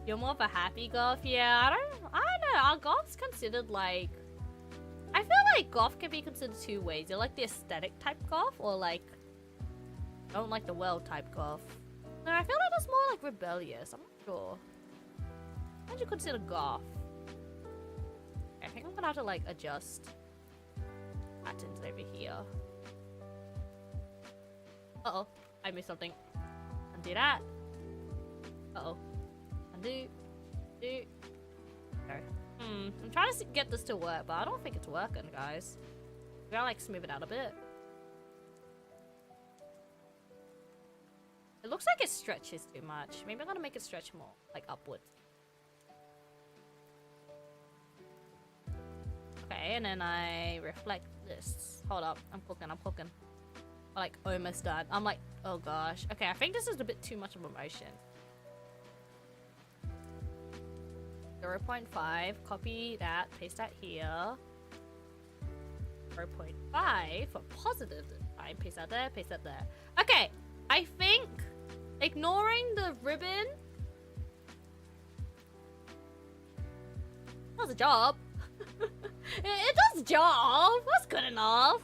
You're more of a happy goth? Yeah, I don't know. Are goths considered like... I feel like goth can be considered 2 ways. You're like the aesthetic type goth or like... don't like the world type goth. No, I feel like that's more like rebellious. I'm not sure. What would you consider goth? I think I'm gonna have to like adjust patterns over here. Uh-oh. I missed something. Undo that. Uh-oh. Undo. Do. Go. I'm trying to get this to work, but I don't think it's working, guys. We gotta like smooth it out a bit. It looks like it stretches too much. Maybe I'm gonna make it stretch more, like upwards. Okay, and then I reflect this. Hold up, I'm cooking. Like, almost done. I'm like, oh gosh. Okay, I think this is a bit too much of emotion. 0.5, copy that, paste that here. 0.5 for positive this time. Paste that there, paste that there. Okay, I think ignoring the ribbon does a job. it does a job. That's good enough.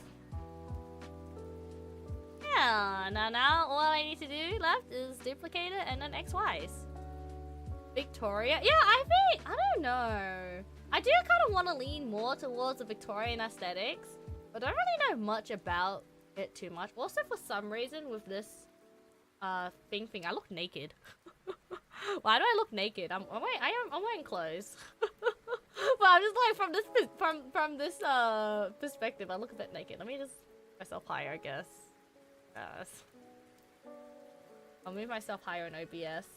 Yeah, now all I need to do left is duplicate it and then XYs. Victoria? Yeah, I don't know. I do kind of want to lean more towards the Victorian aesthetics, but I don't really know much about it too much. Also, for some reason, with this thing, I look naked. Why do I look naked? I'm wearing clothes. But I'm just like from this perspective, I look a bit naked. Let me just move myself higher, I guess. Yes. I'll move myself higher in OBS.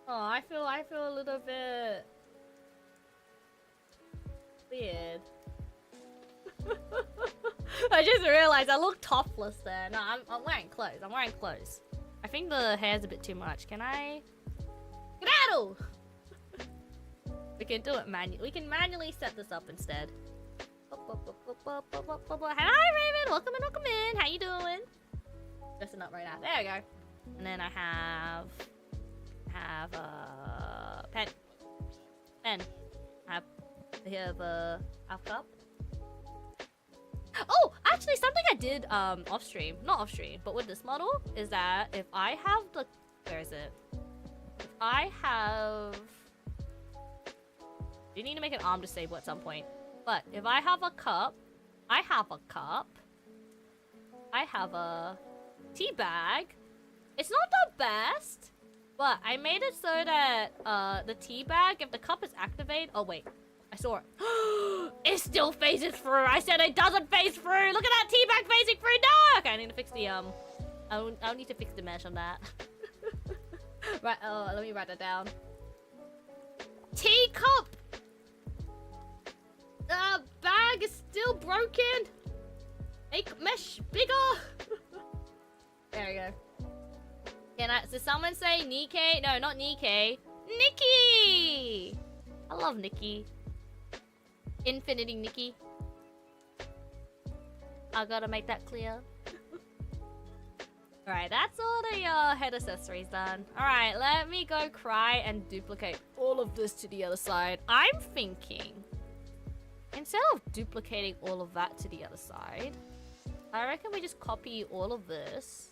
Oh, I feel a little bit weird. I just realized I look topless there. No, I'm wearing clothes. I think the hair's a bit too much. Can I? Skedaddle! We can do it manually. We can manually set this up instead. Hi, Raven. Welcome in, welcome in. How you doing? Dressing up right now. There we go. And then I have a pen. I have a cup. Oh, actually, something I did off stream, not off stream, but with this model is that if I have the, where is it? If I have, you need to make an arm disable at some point. But if I have a cup, I have a tea bag. It's not the best, but I made it so that the tea bag, if the cup is activated, oh wait, I saw it. It still phases through. I said it doesn't phase through. Look at that tea bag phasing through. No! Okay, I need to fix the I'll need to fix the mesh on that. Right. Oh, let me write that down. Teacup. The bag is still broken. Make mesh bigger. There we go. Did someone say Nikkei? No, not Nikkei. Nikki! I love Nikki. Infinity Nikki. I gotta make that clear. Alright, that's all the head accessories done. Alright, let me go cry and duplicate all of this to the other side. I'm thinking, instead of duplicating all of that to the other side, I reckon we just copy all of this.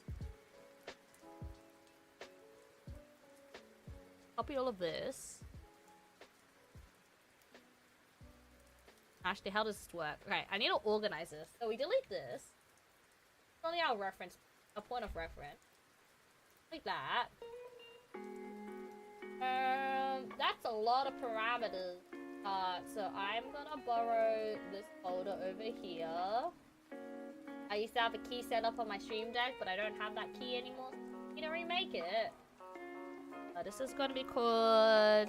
Copy all of this. Actually, how does this work? Okay, I need to organize this. So we delete this. It's only our reference, a point of reference. Like that. That's a lot of parameters. So I'm gonna borrow this folder over here. I used to have a key set up on my stream deck, but I don't have that key anymore. I need to remake it. This is gonna be called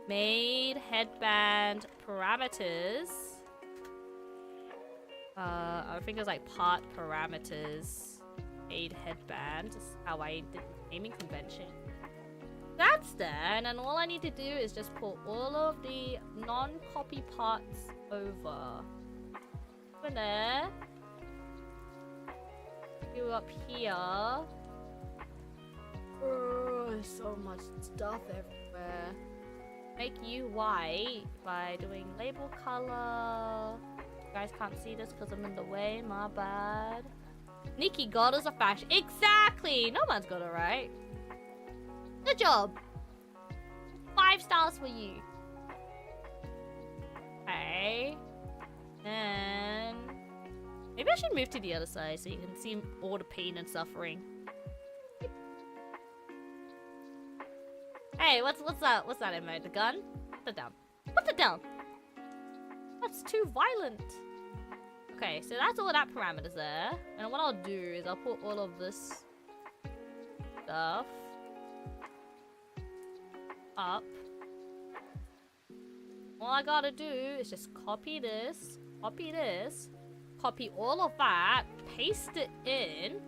Made Headband Parameters. I think it was like part parameters. Made headband. This is how I did the naming convention. That's there, and then all I need to do is just put all of the non-copy parts over. Over there. Do up here. Oh, there's so much stuff everywhere. Make you white by doing label color. You guys can't see this because I'm in the way, my bad. Nikki got us a fashion. Exactly! No man's got it right. Good job. 5 stars for you. Okay. And maybe I should move to the other side so you can see all the pain and suffering. Hey, what's that? What's that emote? The gun? Put it down. Put it down. That's too violent. Okay, so that's all that parameters there. And what I'll do is I'll put all of this stuff up. All I gotta do is just copy this, copy all of that, paste it in,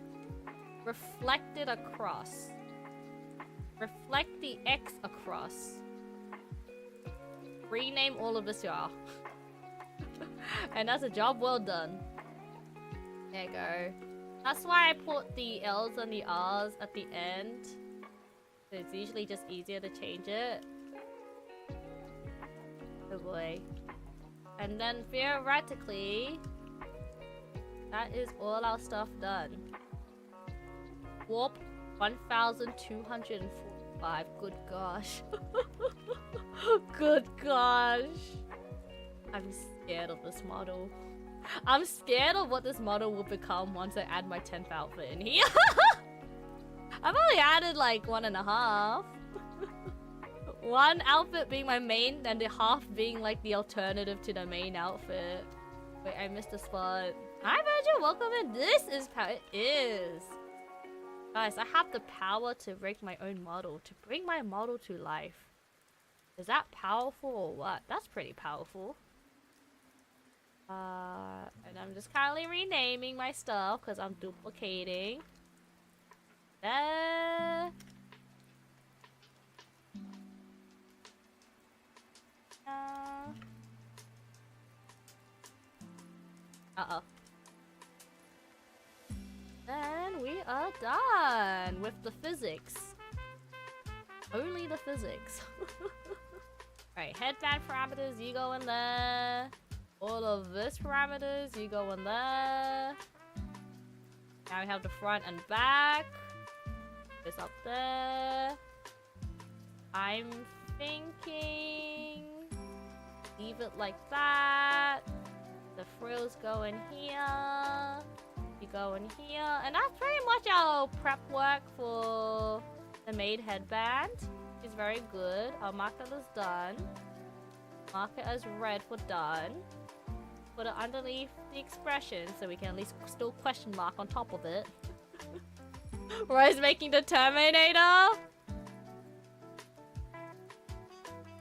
reflect it across. Reflect the X across. Rename all of this, y'all. And that's a job well done. There you go. That's why I put the L's and the R's at the end. So it's usually just easier to change it. Oh boy. And then theoretically, that is all our stuff done. Warp 1245. Good gosh. Good gosh. I'm scared of this model. I'm scared of what this model will become once I add my 10th outfit in here. I've only added like 1.5. One outfit being my main and the half being like the alternative to the main outfit. Wait, I missed a spot. Hi Virgil, welcome in. This is how it is. Guys, I have the power to make my own model, to bring my model to life. Is that powerful or what? That's pretty powerful. And I'm just currently renaming my stuff because I'm duplicating. Uh-oh. Then we are done with the physics. Only the physics. Alright, headband parameters, you go in there. All of this parameters, you go in there. Now we have the front and back. This up there. I'm thinking... leave it like that. The frills go in here. You go in here. And that's pretty much our prep work for the maid headband. It's very good. I'll mark that as done. Mark it as red for done. Put it underneath the expression so we can at least still question mark on top of it. Rose making the Terminator.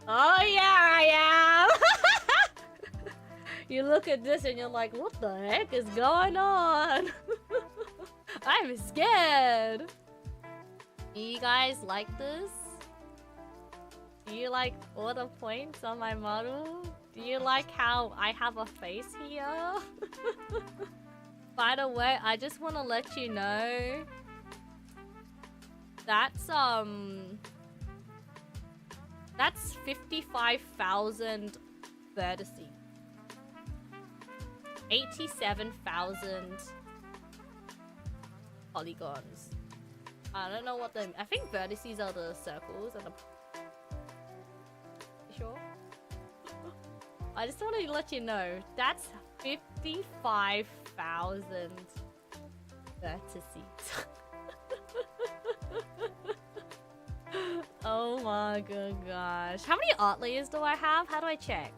Oh yeah, I am! You look at this and you're like, what the heck is going on? I'm scared. Do you guys like this? Do you like all the points on my model? Do you like how I have a face here? By the way, I just want to let you know that's 55,000 vertices. 87,000 polygons. I don't know what I think vertices are the circles and the... You sure? I just wanted to let you know that's 55,000 vertices. Oh my good gosh. How many art layers do I have? How do I check?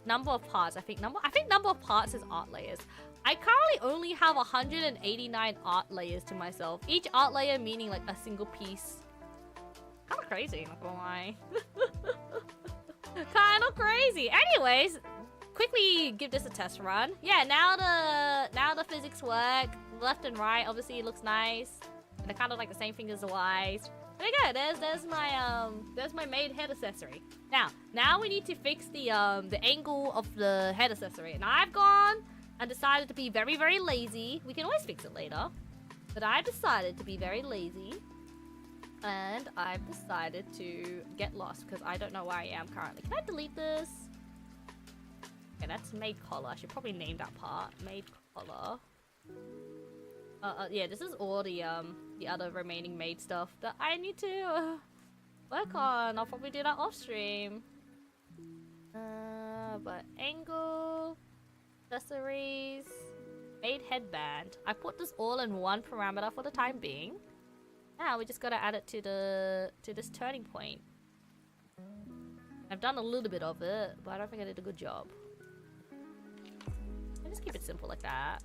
Number of parts. I think number of parts is art layers. I currently only have 189 art layers to myself. Each art layer meaning like a single piece. Kind of crazy, not gonna lie. Kind of crazy. Anyways, quickly give this a test run. Yeah, now the physics work. Left and right, obviously it looks nice. And they're kind of like the same fingers wise. There you go. There's my maid head accessory. Now we need to fix the angle of the head accessory. And I've gone and decided to be very, very lazy. We can always fix it later. But I've decided to be very lazy. And I've decided to get lost because I don't know where I am currently. Can I delete this? Okay, that's maid collar. I should probably name that part. Maid collar. Yeah, this is all the other remaining maid stuff that I need to work on. I'll probably do that off stream. But angle, accessories, maid headband. I put this all in one parameter for the time being. Now we just gotta add it to this turning point. I've done a little bit of it, but I don't think I did a good job. I'll just keep it simple like that.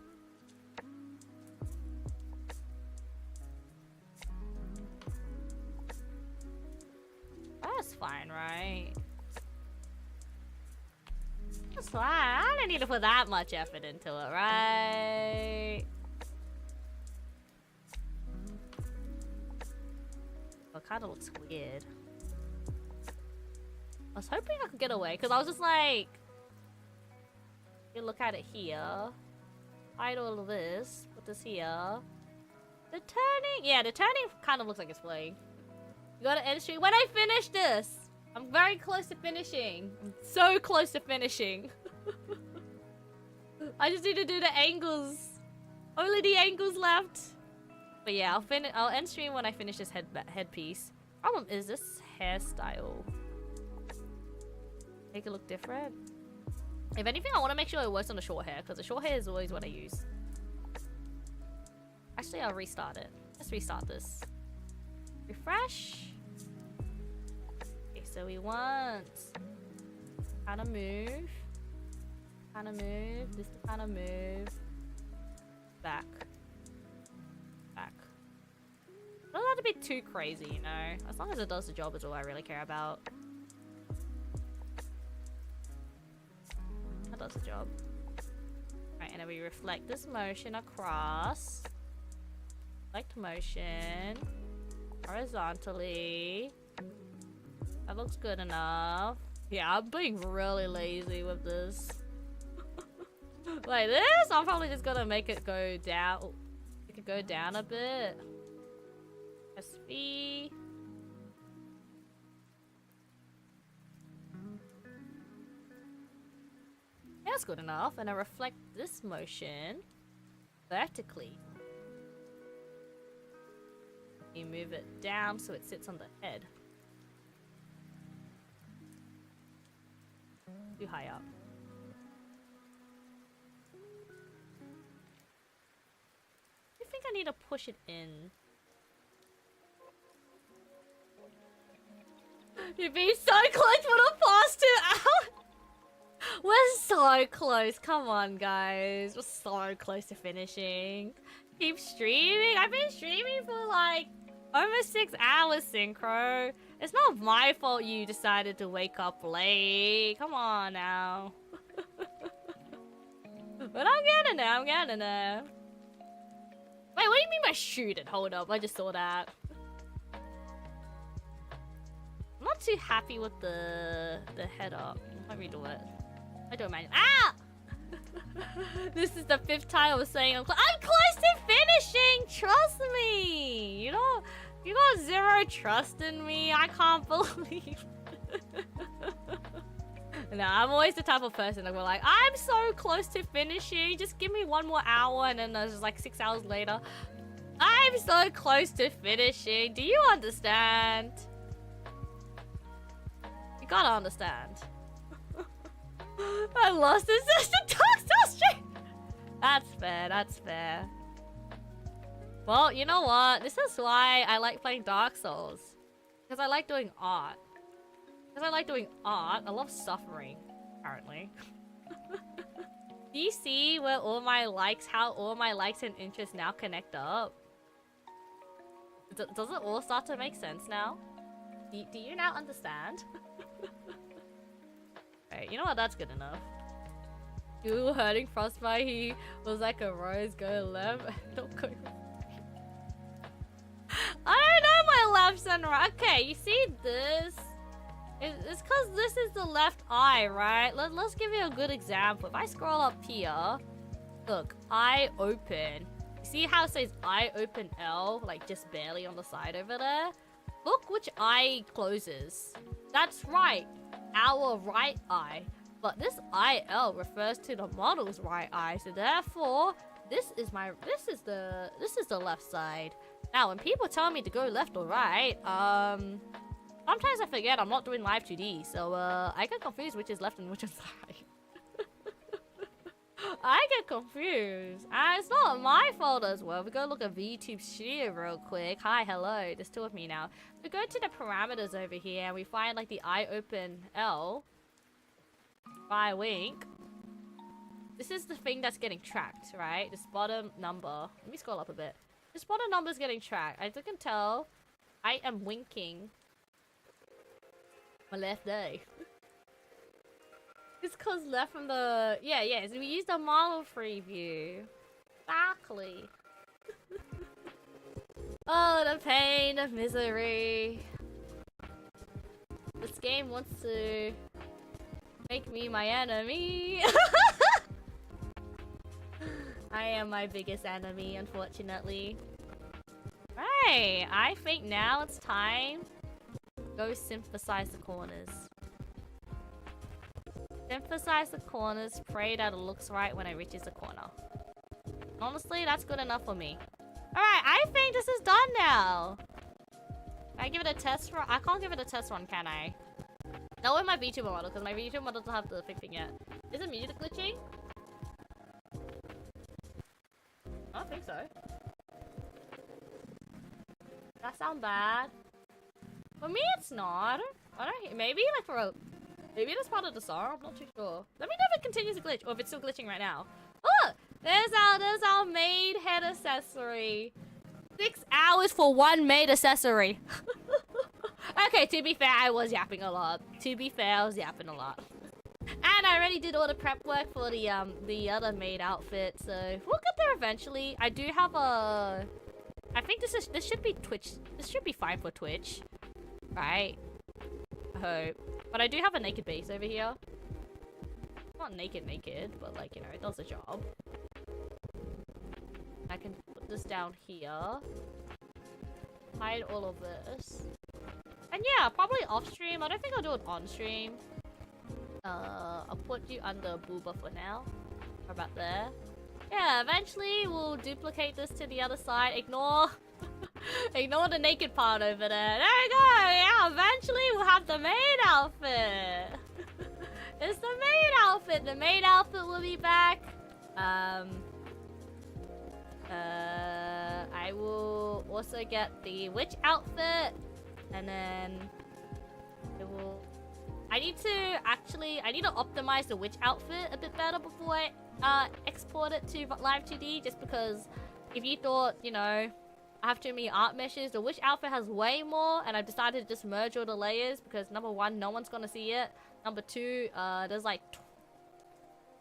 That's fine, right? That's fine. I don't need to put that much effort into it, right? It kind of looks weird. I was hoping I could get away because I was just like, you look at it here, hide all of this, put this here. The turning, yeah, the turning kind of looks like it's playing. You gotta end stream when I finish this. I'm very close to finishing. I'm so close to finishing. I just need to do the angles. Only the angles left. But yeah, I'll end stream when I finish this headpiece. Problem is this hairstyle. Make it look different. If anything, I want to make sure it works on the short hair because the short hair is always what I use. Actually, I'll restart it. Let's restart this. Refresh. Okay, so we want kind of move, this to kind of move, back. Doesn't have to be too crazy, you know. As long as it does the job is all I really care about. That does the job. Right, and then we reflect this motion across. Reflect motion. Horizontally. That looks good enough. Yeah, I'm being really lazy with this. Like this? I'm probably just gonna make it go down. Oh, it could go down a bit. SV. Yeah, that's good enough. And I reflect this motion vertically. You move it down so it sits on the head. Too high up. I think I need to push it in. You've been so close for the past 2 hours! We're so close. Come on, guys. We're so close to finishing. Keep streaming. I've been streaming for like almost 6 hours, Synchro. It's not my fault you decided to wake up late. Come on now. But I'm getting there. I'm getting there. Wait, what do you mean by shoot it? Hold up. I just saw that. I'm not too happy with the head up. Let me redo it. I don't mind. Ah! This is the 5th time I was saying I'm close to finishing! Trust me! You got 0 trust in me. I can't believe. No, I'm always the type of person that we're like, I'm so close to finishing. Just give me 1 more hour, and then there's like 6 hours later. I'm so close to finishing. Do you understand? You gotta understand. I lost this Dark Souls stream. That's fair, that's fair. Well, you know what? This is why I like playing Dark Souls. Because I like doing art. Because I like doing art. I love suffering, apparently. Do you see where all my likes, how all my likes and interests now connect up? Does it all start to make sense now? Do you now understand? Alright, you know what? That's good enough. You hurting Frostbite, he was like a rose, go left, don't go right. I don't know my left and right. Okay, you see this? It's because this is the left eye, right? Let's give you a good example. If I scroll up here, look, eye open. You see how it says eye open L, like just barely on the side over there? Look which eye closes. That's right, our right eye. But this IL refers to the model's right eye, so therefore this is the left side. Now when people tell me to go left or right, sometimes I forget I'm not doing Live2D, so I get confused which is left and which is right. I get confused. And it's not my fault as well. We go look at VTube Studio real quick. Hi, hello. There's 2 of me now. We go to the parameters over here and we find like the eye open L. By wink. This is the thing that's getting tracked, right? This bottom number. Let me scroll up a bit. This bottom number is getting tracked. As you can tell, I am winking my left eye. It's cause left from the... Yeah, so we use the model preview. Exactly. Oh, the pain, the misery. This game wants to make me my enemy. I am my biggest enemy, unfortunately. Right, I think now it's time to go synthesize the corners. Synthesize the corners, pray that it looks right when it reaches the corner. Honestly, that's good enough for me. Alright, I think this is done now. Can I give it a test run? I can't give it a test run, can I? Not with my VTuber model, because my VTuber model doesn't have the thing yet. Is it music glitching? I don't think so. That sound bad? For me, it's not. I don't. Maybe like for a. Maybe that's part of the song. I'm not too sure. Let me know if it continues to glitch or if it's still glitching right now. Oh, there's our maid head accessory. 6 hours for one maid accessory. Okay, to be fair, I was yapping a lot. To be fair, I was yapping a lot. And I already did all the prep work for the other maid outfit, so we'll get there eventually. I do have a... I think this should be Twitch. This should be fine for Twitch. Right? I hope. But I do have a naked base over here. not naked, but like, you know, it does the job. I can put this down here. Hide all of this. And yeah, probably off stream. I don't think I'll do it on stream. I'll put you under booba for now. How about there? Yeah, eventually we'll duplicate this to the other side. Ignore ignore the naked part over there. There we go! Yeah, eventually we'll have the maid outfit. It's the maid outfit. The maid outfit will be back. I will also get the witch outfit. And then I need to optimize the witch outfit a bit better before I export it to Live2D, just because if you thought, you know, I have too many art meshes, the witch outfit has way more, and I've decided to just merge all the layers because number one, no one's gonna see it. Number two, there's like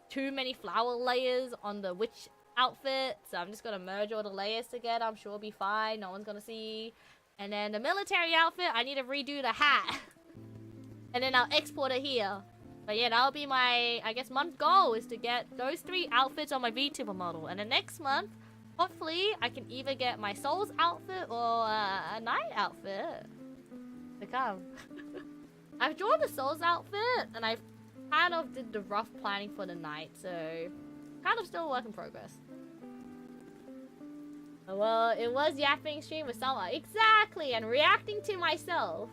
too many flower layers on the witch outfit, so I'm just gonna merge all the layers together. I'm sure it'll be fine, no one's gonna see. And then the military outfit, I need to redo the hat. And then I'll export it here. But yeah, that'll be my, I guess, month goal is to get those 3 outfits on my VTuber model. And then next month, hopefully, I can either get my Souls outfit or a night outfit to come. I've drawn the Souls outfit, and I've kind of did the rough planning for the night, so kind of still a work in progress. Well, it was yapping stream with someone. Exactly, and reacting to myself.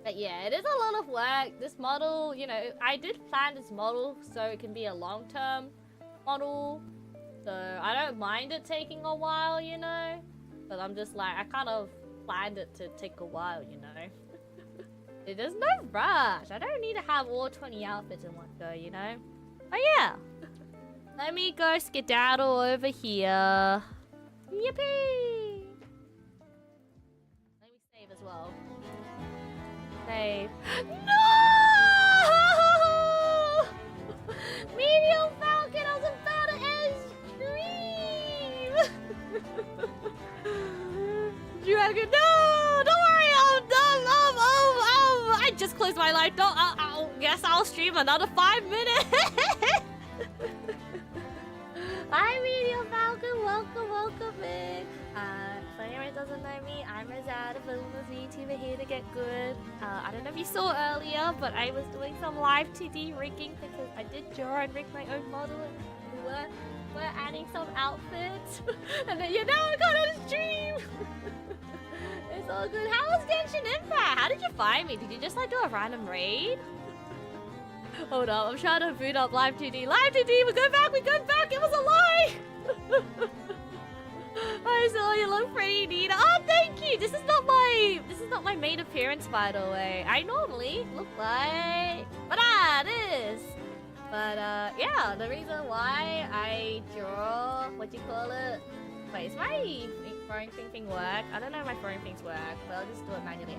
But yeah, it is a lot of work. This model, you know, I did plan this model so it can be a long-term model. So I don't mind it taking a while, you know. But I'm just like, I kind of planned it to take a while, you know. There's no rush. I don't need to have all 20 outfits in one go, you know. But yeah. Let me go skedaddle over here. Yippee! Let me save as well. Save. No! Medium Falcon, I was about to end stream! Dragon, no! Don't worry, I just closed my live. I guess I'll stream another 5 minutes. Hi, Medium Falcon, welcome in. For anyone who doesn't know me, I'm Rosada, Vilma's VTuber here to get good. I don't know if you saw earlier, but I was doing some Live2D rigging because I did draw and rig my own model, and we're adding some outfits. And then, you know, I got on stream. It's all good. How was Genshin Impact? How did you find me? Did you just like do a random raid? Hold up, I'm trying to boot up Live2D. Live2D, we go back, it was a lie! I saw you look pretty neat. Oh, thank you! This is not my main appearance, by the way. I normally look like... But this! But, yeah, the reason why I draw... What do you call it? Wait, is my throwing thing work? I don't know if my throwing things work, but I'll just do it manually.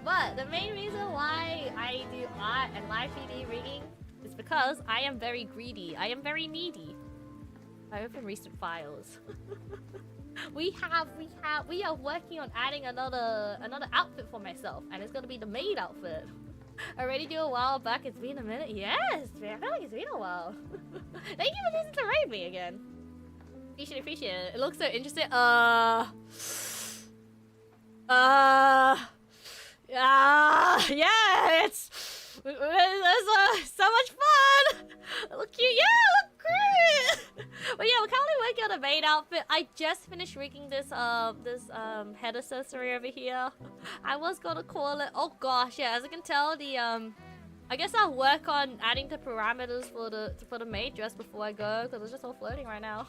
But the main reason why I do art and Live2D rigging is because I am very greedy. I am very needy. I open recent files. we are working on adding another outfit for myself, and it's gonna be the maid outfit. I already do a while back. It's been a minute. Yes, man, I feel like it's been a while. Thank you for choosing to raid me again. Appreciate it. It looks so interesting. Yeah, it's so much fun. Look cute. Yeah, look great. But yeah, we're currently working on a maid outfit. I just finished rigging this head accessory over here. I was gonna call it. Oh gosh, yeah. As you can tell, I guess I'll work on adding the parameters for the maid dress before I go, because it's just all floating right now.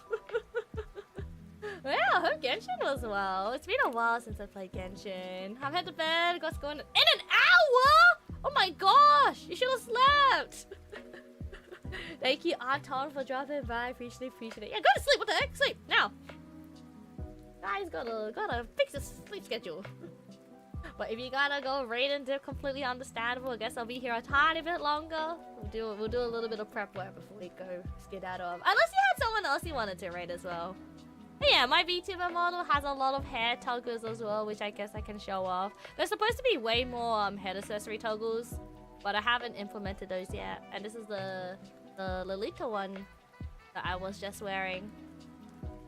Well, yeah, I hope Genshin was well. It's been a while since I played Genshin. I'm head to bed. Got going in an hour. Oh my gosh, you should have slept. Thank you, Arton, for dropping by. Appreciate it. Yeah, go to sleep. What the heck? Sleep now. Guys, gotta fix the sleep schedule. But if you gotta go raid and dip, completely understandable. I guess I'll be here a tiny bit longer. We'll do a little bit of prep work before we go skedaddle off. Unless you had someone else you wanted to raid as well. But yeah, my VTuber model has a lot of hair toggles as well, which I guess I can show off. There's supposed to be way more head accessory toggles. but I haven't implemented those yet. And this is the Lolita one that I was just wearing.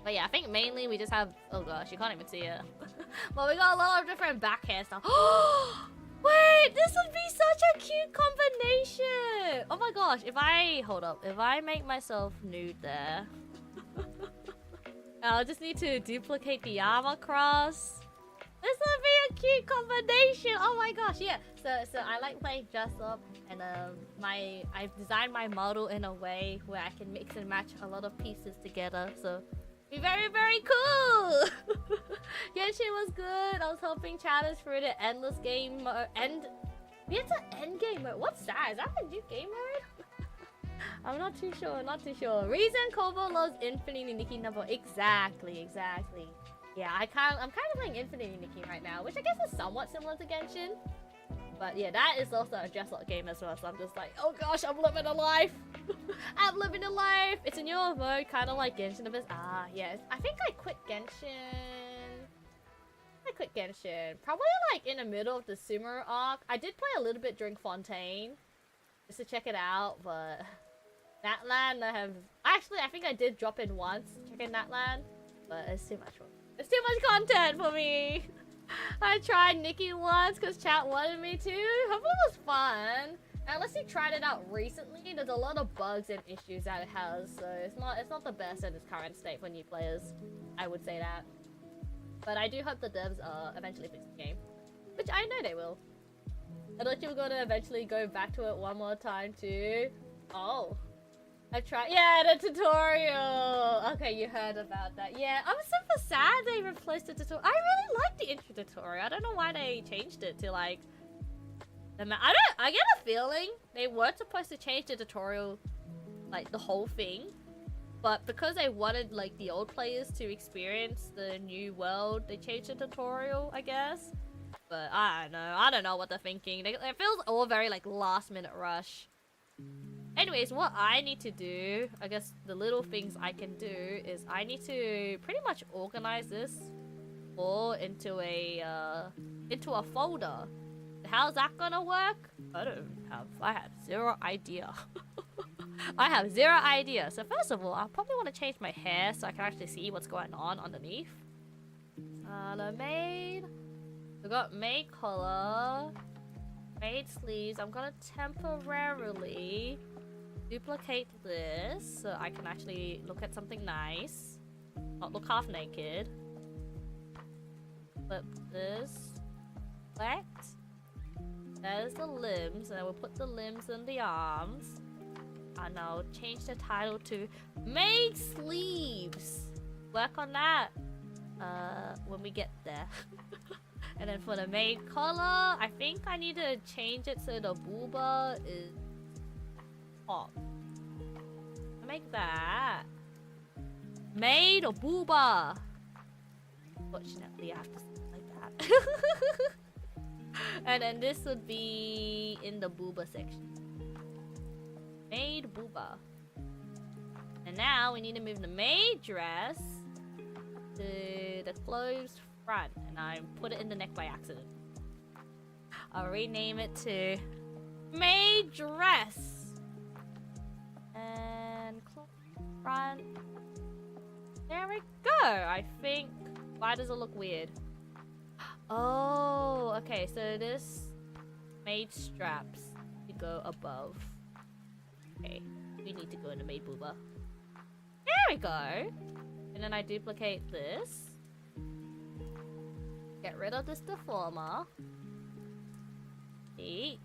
But yeah, I think mainly we just have... Oh gosh, you can't even see it. But we got a lot of different back hair stuff. Wait, this would be such a cute combination. Oh my gosh, if I... Hold up. If I make myself nude there... I'll just need to duplicate the arm across. This would be a cute combination. Oh my gosh, yeah. So I like playing dress up, and I've designed my model in a way where I can mix and match a lot of pieces together. So be very, very cool. Genshin was good. I was hoping challenge for the endless game mode. We had to end game mode. What's that? Is that a new game mode? I'm not too sure. Not too sure. Reason Kobo loves Infinity Nikki number. Exactly. Yeah, I'm kind of playing Infinity Nikki right now, which I guess is somewhat similar to Genshin. But yeah, that is also a dress up game as well. So I'm just like, oh gosh, I'm living a life. I'm living a life. It's a newer mode, kind of like Genshin a bit. Ah, yes. I think I quit Genshin. Probably like in the middle of the Sumer arc. I did play a little bit during Fontaine, just to check it out, but Natlan I think I did drop in once, checking Natlan, but it's too much work. It's too much content for me. I tried Nikki once because chat wanted me to. Hopefully it was fun. And unless you tried it out recently, there's a lot of bugs and issues that it has, so it's not the best in its current state for new players. I would say that. But I do hope the devs eventually fix the game, which I know they will. I thought you were gonna eventually go back to it one more time too. Oh. I tried. Yeah, the tutorial. Okay, you heard about that. Yeah, I'm super sad they replaced the tutorial. I really like the intro tutorial. I don't know why they changed it to like I get a feeling they weren't supposed to change the tutorial, like the whole thing, but because they wanted like the old players to experience the new world, they changed the tutorial, I guess. But I don't know what they're thinking. It feels all very like last minute rush. Anyways, what I need to do, I guess the little things I can do is I need to pretty much organize this all into a folder. How's that gonna work? I have zero idea. I have zero idea. So first of all, I probably want to change my hair so I can actually see what's going on underneath. Made. We got made color, made sleeves. I'm gonna temporarily duplicate this so I can actually look at something nice, not look half naked. Flip this, select. There's the limbs, and I will put the limbs in the arms. And I'll change the title to made sleeves. Work on that when we get there. And then for the made color, I think I need to change it so the booba is top. Make that made or booba. Fortunately, I have to say it like that. And then this would be in the booba section. Made booba. And now we need to move the maid dress to the closed front. And I put it in the neck by accident. I'll rename it to maid dress. And front. There we go. I think. Why does it look weird? Oh, okay. So this maid straps to go above. Okay, we need to go into maid booba. There we go. And then I duplicate this. Get rid of this deformer. See?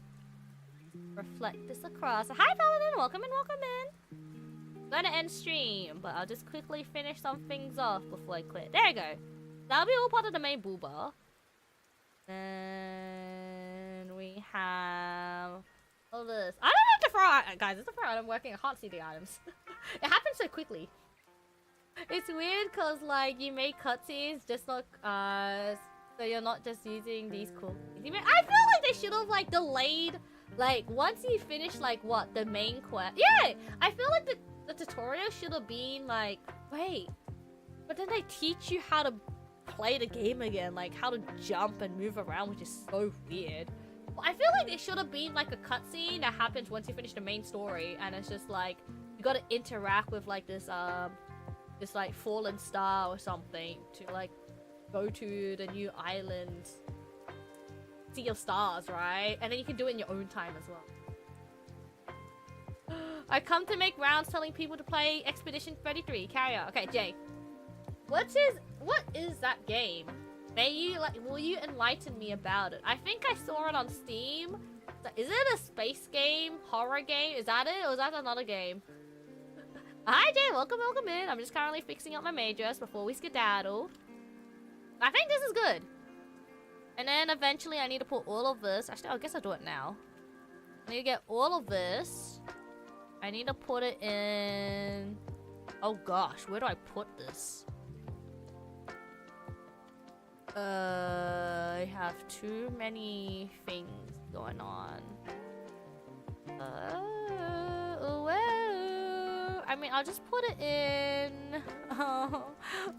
Reflect this across. Hi, Paladin. Welcome in, welcome in. I'm gonna end stream, but I'll just quickly finish some things off before I quit. There you go. That'll be all part of the main booba. Then we have all this. I don't have to throw guys, it's the first item working. I can't see the items. It happens so quickly. It's weird because like you make cutscenes just like so you're not just using these cool things. I feel like they should have like delayed like once you finish like what the main quest. Yeah, I feel like the tutorial should have been like wait, but then they teach you how to play the game again, like how to jump and move around, which is so weird. I feel like it should have been like a cutscene that happens once you finish the main story, and it's just like you gotta interact with like this like fallen star or something to like go to the new island, see your stars, right? And then you can do it in your own time as well. I come to make rounds telling people to play Expedition 33. Carry on. Okay, Jay. What is that game? Will you enlighten me about it? I think I saw it on Steam. Is it a space game? Horror game? Is that it? Or is that another game? Hi, Jay. Welcome in. I'm just currently fixing up my majors before we skedaddle. I think this is good. And then eventually I need to put all of this. Actually, I guess I'll do it now. I need to get all of this. I need to put it in... Oh gosh, where do I put this? I have too many things going on. Well, I mean, I'll just put it in... Oh,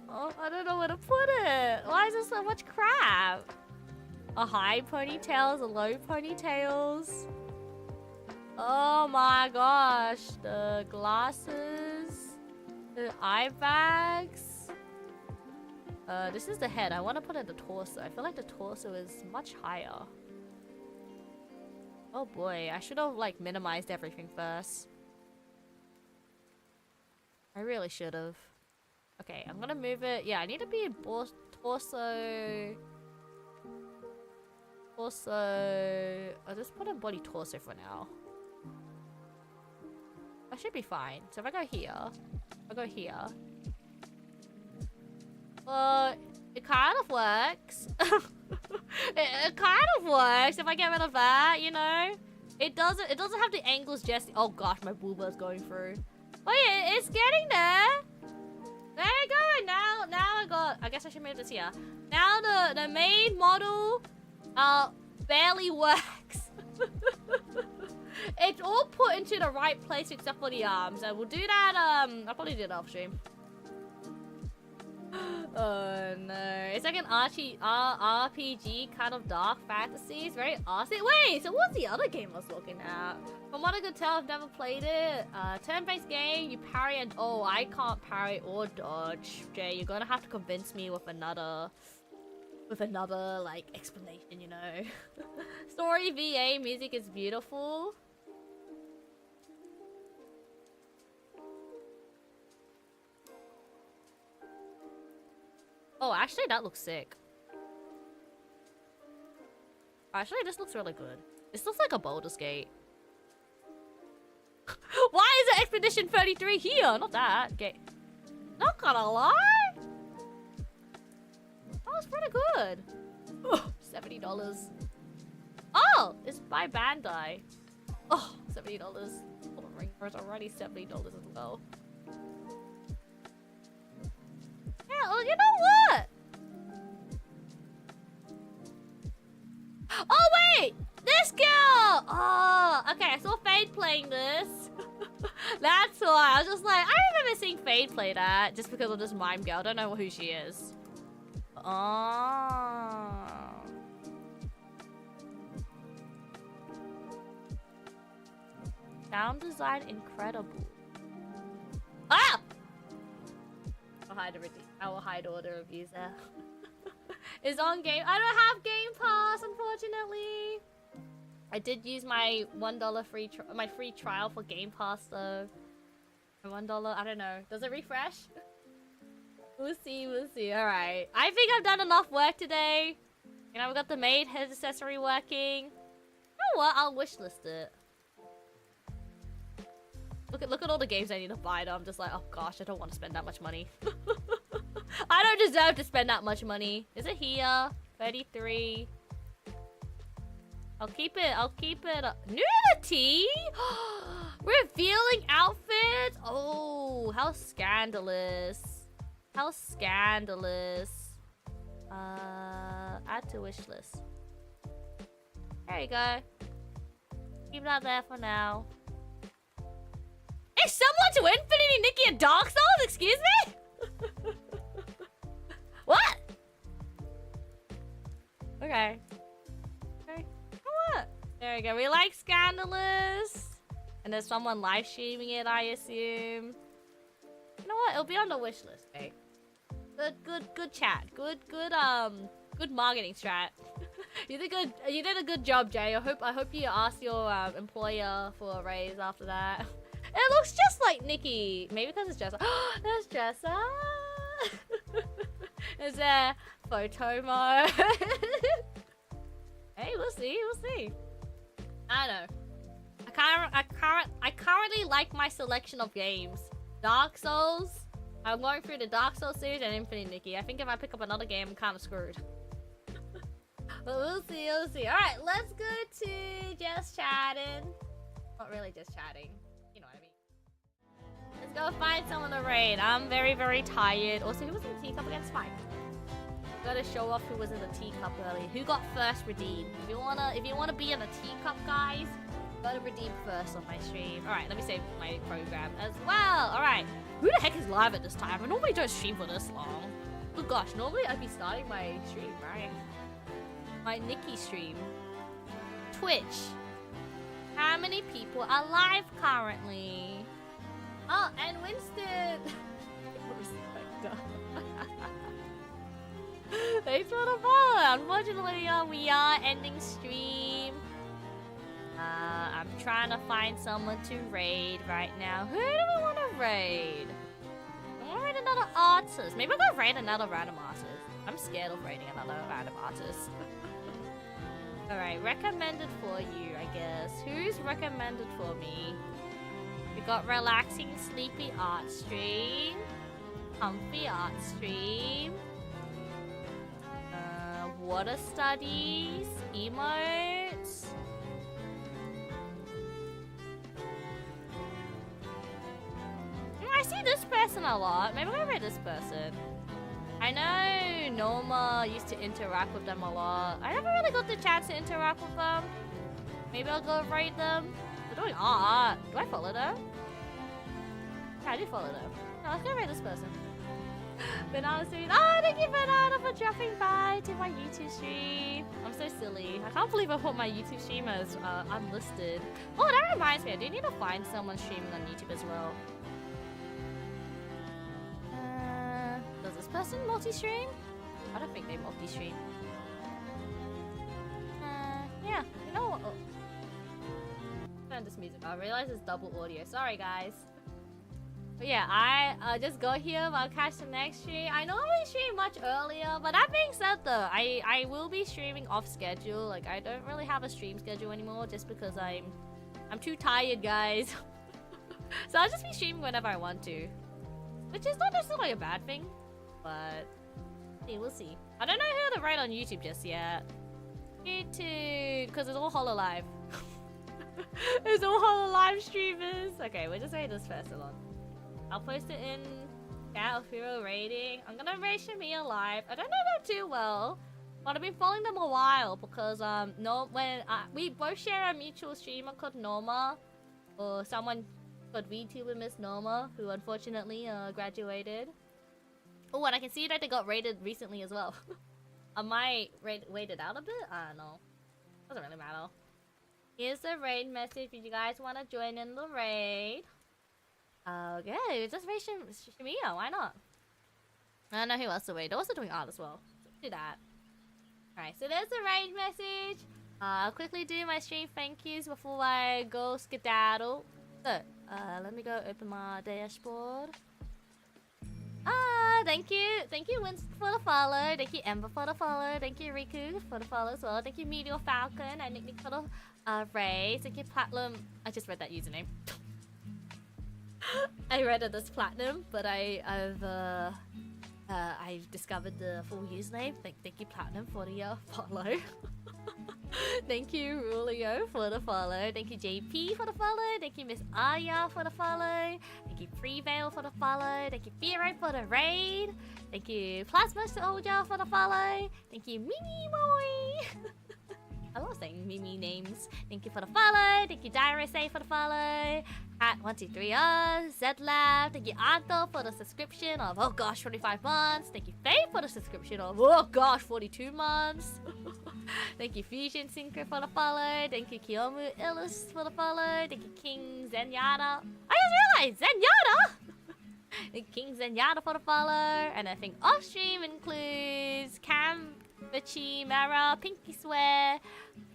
I don't know where to put it. Why is there so much crap? A high ponytails, a low ponytails. Oh my gosh, the glasses, the eye bags. This is the head. I want to put in the torso. I feel like the torso is much higher. Oh boy, I should have like minimized everything first. I really should have. Okay, I'm gonna move it. Yeah, I need to be in torso. Torso. I'll just put in body torso for now. I should be fine. So if I go here, I'll go here. It kind of works. it kind of works if I get rid of that, you know? It doesn't have the angles just... Oh gosh, my booba's going through. Oh yeah, it's getting there. There you go. Now I got... I guess I should move this here. Now the main model barely works. It's all put into the right place except for the arms. And we'll do that, I'll probably do it off stream. Oh no. It's like an RPG kind of dark fantasy. It's very artsy. Wait, so what's the other game I was looking at? From what I could tell, I've never played it. Turn-based game, you parry and... Oh, I can't parry or dodge. Jay, you're gonna have to convince me with another like explanation, you know. Story VA music is beautiful. Oh, actually that looks sick. Actually, this looks really good. This looks like a Baldur's Gate. Why is it Expedition 33 here? Not that. Okay. Not gonna lie. That was pretty good. Oh, $70. Oh, it's by Bandai. Oh, $70. Oh, the ring is already $70 as well. Yeah, well, you know what? Oh, wait! This girl! Oh, okay, I saw Fade playing this. That's why. I was just like, I remember seeing Fade play that just because of this mime girl. I don't know who she is. Oh. Sound design incredible. Ah! I'll hide everything. I will hide all the reviews there. It's on game. I don't have Game Pass, unfortunately. I did use my $1 free trial for Game Pass though. My $1. I don't know. Does it refresh? We'll see. We'll see. All right. I think I've done enough work today. You know, we got the maid head accessory working. You know what? I'll wishlist it. Look at all the games I need to buy though. I'm just like, oh gosh, I don't want to spend that much money. I don't deserve to spend that much money. Is it here? 33. I'll keep it. Nudity? Revealing outfits? Oh, how scandalous. How scandalous. Add to wish list. There you go. Keep that there for now. Is someone to Infinity, Nikki, and Dark Souls? Excuse me? What? Okay. Okay. You know what? There we go. We like Scandalous. And there's someone live streaming it, I assume. You know what? It'll be on the wish list, okay? Good chat. Good marketing strat. You did a good job, Jay. I hope you asked your employer for a raise after that. It looks just like Nikki. Maybe because it's Jessa. There's Jessa. Is there photo mode? Hey, we'll see. I don't know. I currently like my selection of games. Dark Souls. I'm going through the Dark Souls series and Infinite Nikki. I think if I pick up another game, I'm kind of screwed. But we'll see. Alright, let's go to just chatting. Not really just chatting. You know what I mean. Let's go find someone to raid. I'm very, very tired. Also, who was in the teacup against Spike? Gotta show off who was in the teacup earlier. Who got first redeemed? If you wanna be in the teacup, guys, gotta redeem first on my stream. Alright, let me save my program as well. Alright. Who the heck is live at this time? I normally don't stream for this long. Oh gosh, normally I'd be starting my stream, right? My Nikki stream. Twitch. How many people are live currently? Oh, and Winston. Thanks for the follow. Unfortunately, we are ending stream. I'm trying to find someone to raid right now. Who do we want to raid? I want to raid another artist. Maybe I'll go raid another random artist. I'm scared of raiding another random artist. Alright, recommended for you, I guess. Who's recommended for me? We got relaxing, sleepy art stream. Comfy art stream. Water studies. Emotes. I see this person a lot. Maybe I'll raid this person. I know Norma used to interact with them a lot. I never really got the chance to interact with them. Maybe I'll go raid them. They're doing art. Do I follow them? Yeah, I do follow them. No, let's go raid this person. Banana stream. Oh, thank you, Banana, for dropping by to my YouTube stream. I'm so silly. I can't believe I put my YouTube stream as unlisted. Oh, that reminds me. I do need to find someone streaming on YouTube as well. Does this person multi-stream? I don't think they multi-stream. Yeah, you know what? Oh. Turn this music. I realize it's double audio. Sorry, guys. But yeah, I just go here. I'll catch the next stream. I normally stream much earlier, but that being said, though, I will be streaming off schedule. Like, I don't really have a stream schedule anymore, just because I'm too tired, guys. So I'll just be streaming whenever I want to, which is not necessarily a bad thing. But we'll see. I don't know who to write on YouTube just yet. YouTube, because it's all HoloLive. It's all HoloLive streamers. Okay, we'll just write this first one. I'll post it in chat of hero rating. I'm gonna rate Shamia live. I don't know them too well, but I've been following them a while because we both share a mutual streamer called Norma, or someone called VTuber Miss Norma, who unfortunately graduated. Oh, and I can see that they got raided recently as well. I might wait it out a bit? I don't know. Doesn't really matter. Here's the raid message if you guys want to join in the raid. Okay, just raid Shamia, why not? I don't know who else to raid. They're also doing art as well. So do that. Alright, so there's the raid message. I'll quickly do my stream thank yous before I go skedaddle. So, let me go open my dashboard. Thank you Winston for the follow, thank you Ember for the follow, thank you Riku for the follow as well, thank you Meteor Falcon, and Nick for the raise, thank you Platinum. I just read that username. I read it as Platinum, but I've discovered the full username. Thank you Platinum for the follow. Thank you Rulio for the follow. Thank you JP for the follow. Thank you Miss Aya for the follow. Thank you Prevail for the follow. Thank you Firo for the raid. Thank you Plasma Soldier for the follow. Thank you Mimi Boy. I love saying Mimi names. Thank you for the follow. Thank you, Say, for the follow. Hat123 Zlab. Thank you, Anto, for the subscription of, oh gosh, 25 months. Thank you, Faye, for the subscription of, oh gosh, 42 months. Thank you, Fusion Synchro, for the follow. Thank you, 𝐒𝐒_Illustrator, for the follow. Thank you, King Zenyatta. I just realized, Zenyatta! Thank you, King Zenyatta, for the follow. And I think off stream includes Cam, Vici, Mara, Pinky Swear,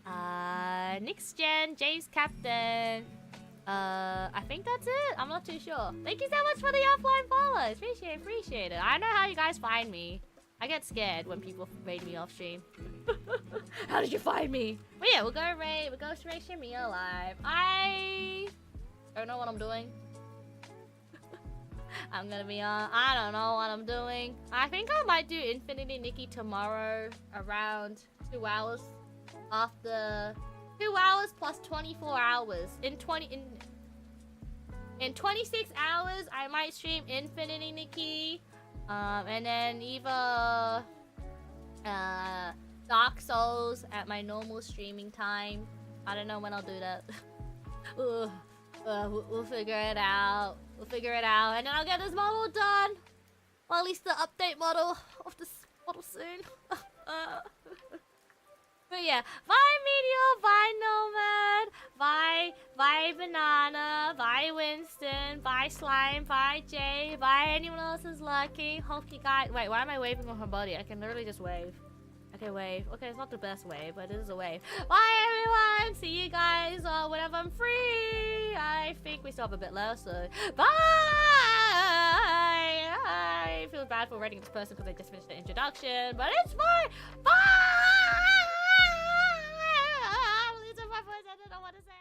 NixGen, James Captain. I think that's it. I'm not too sure. Thank you so much for the offline follows. Appreciate it. I know how you guys find me. I get scared when people raid me off stream. How did you find me? But yeah, we'll go straight Shimia live. I don't know what I'm doing. I'm gonna be on. I don't know what I'm doing. I think I might do Infinity Nikki tomorrow around 2 hours after 2 hours plus 24 hours. In 26 hours, I might stream Infinity Nikki. And then either Dark Souls at my normal streaming time. I don't know when I'll do that. We'll figure it out. We'll figure it out, and then I'll get this model done. Or at least the update model of this model soon. But yeah, bye Meteor, bye Nomad, bye Banana, bye Winston, bye Slime, bye Jay, bye anyone else who's lucky. Hope you guys. Wait, why am I waving on her body? I can literally just wave. Okay, wave. Okay, it's not the best wave, but it is a wave. Bye everyone. See you guys whenever I'm free. I think we still have a bit left, so bye. I feel bad for rating this person because I just finished the introduction, but it's fine. Bye. I'm losing my voice. I don't know what to say.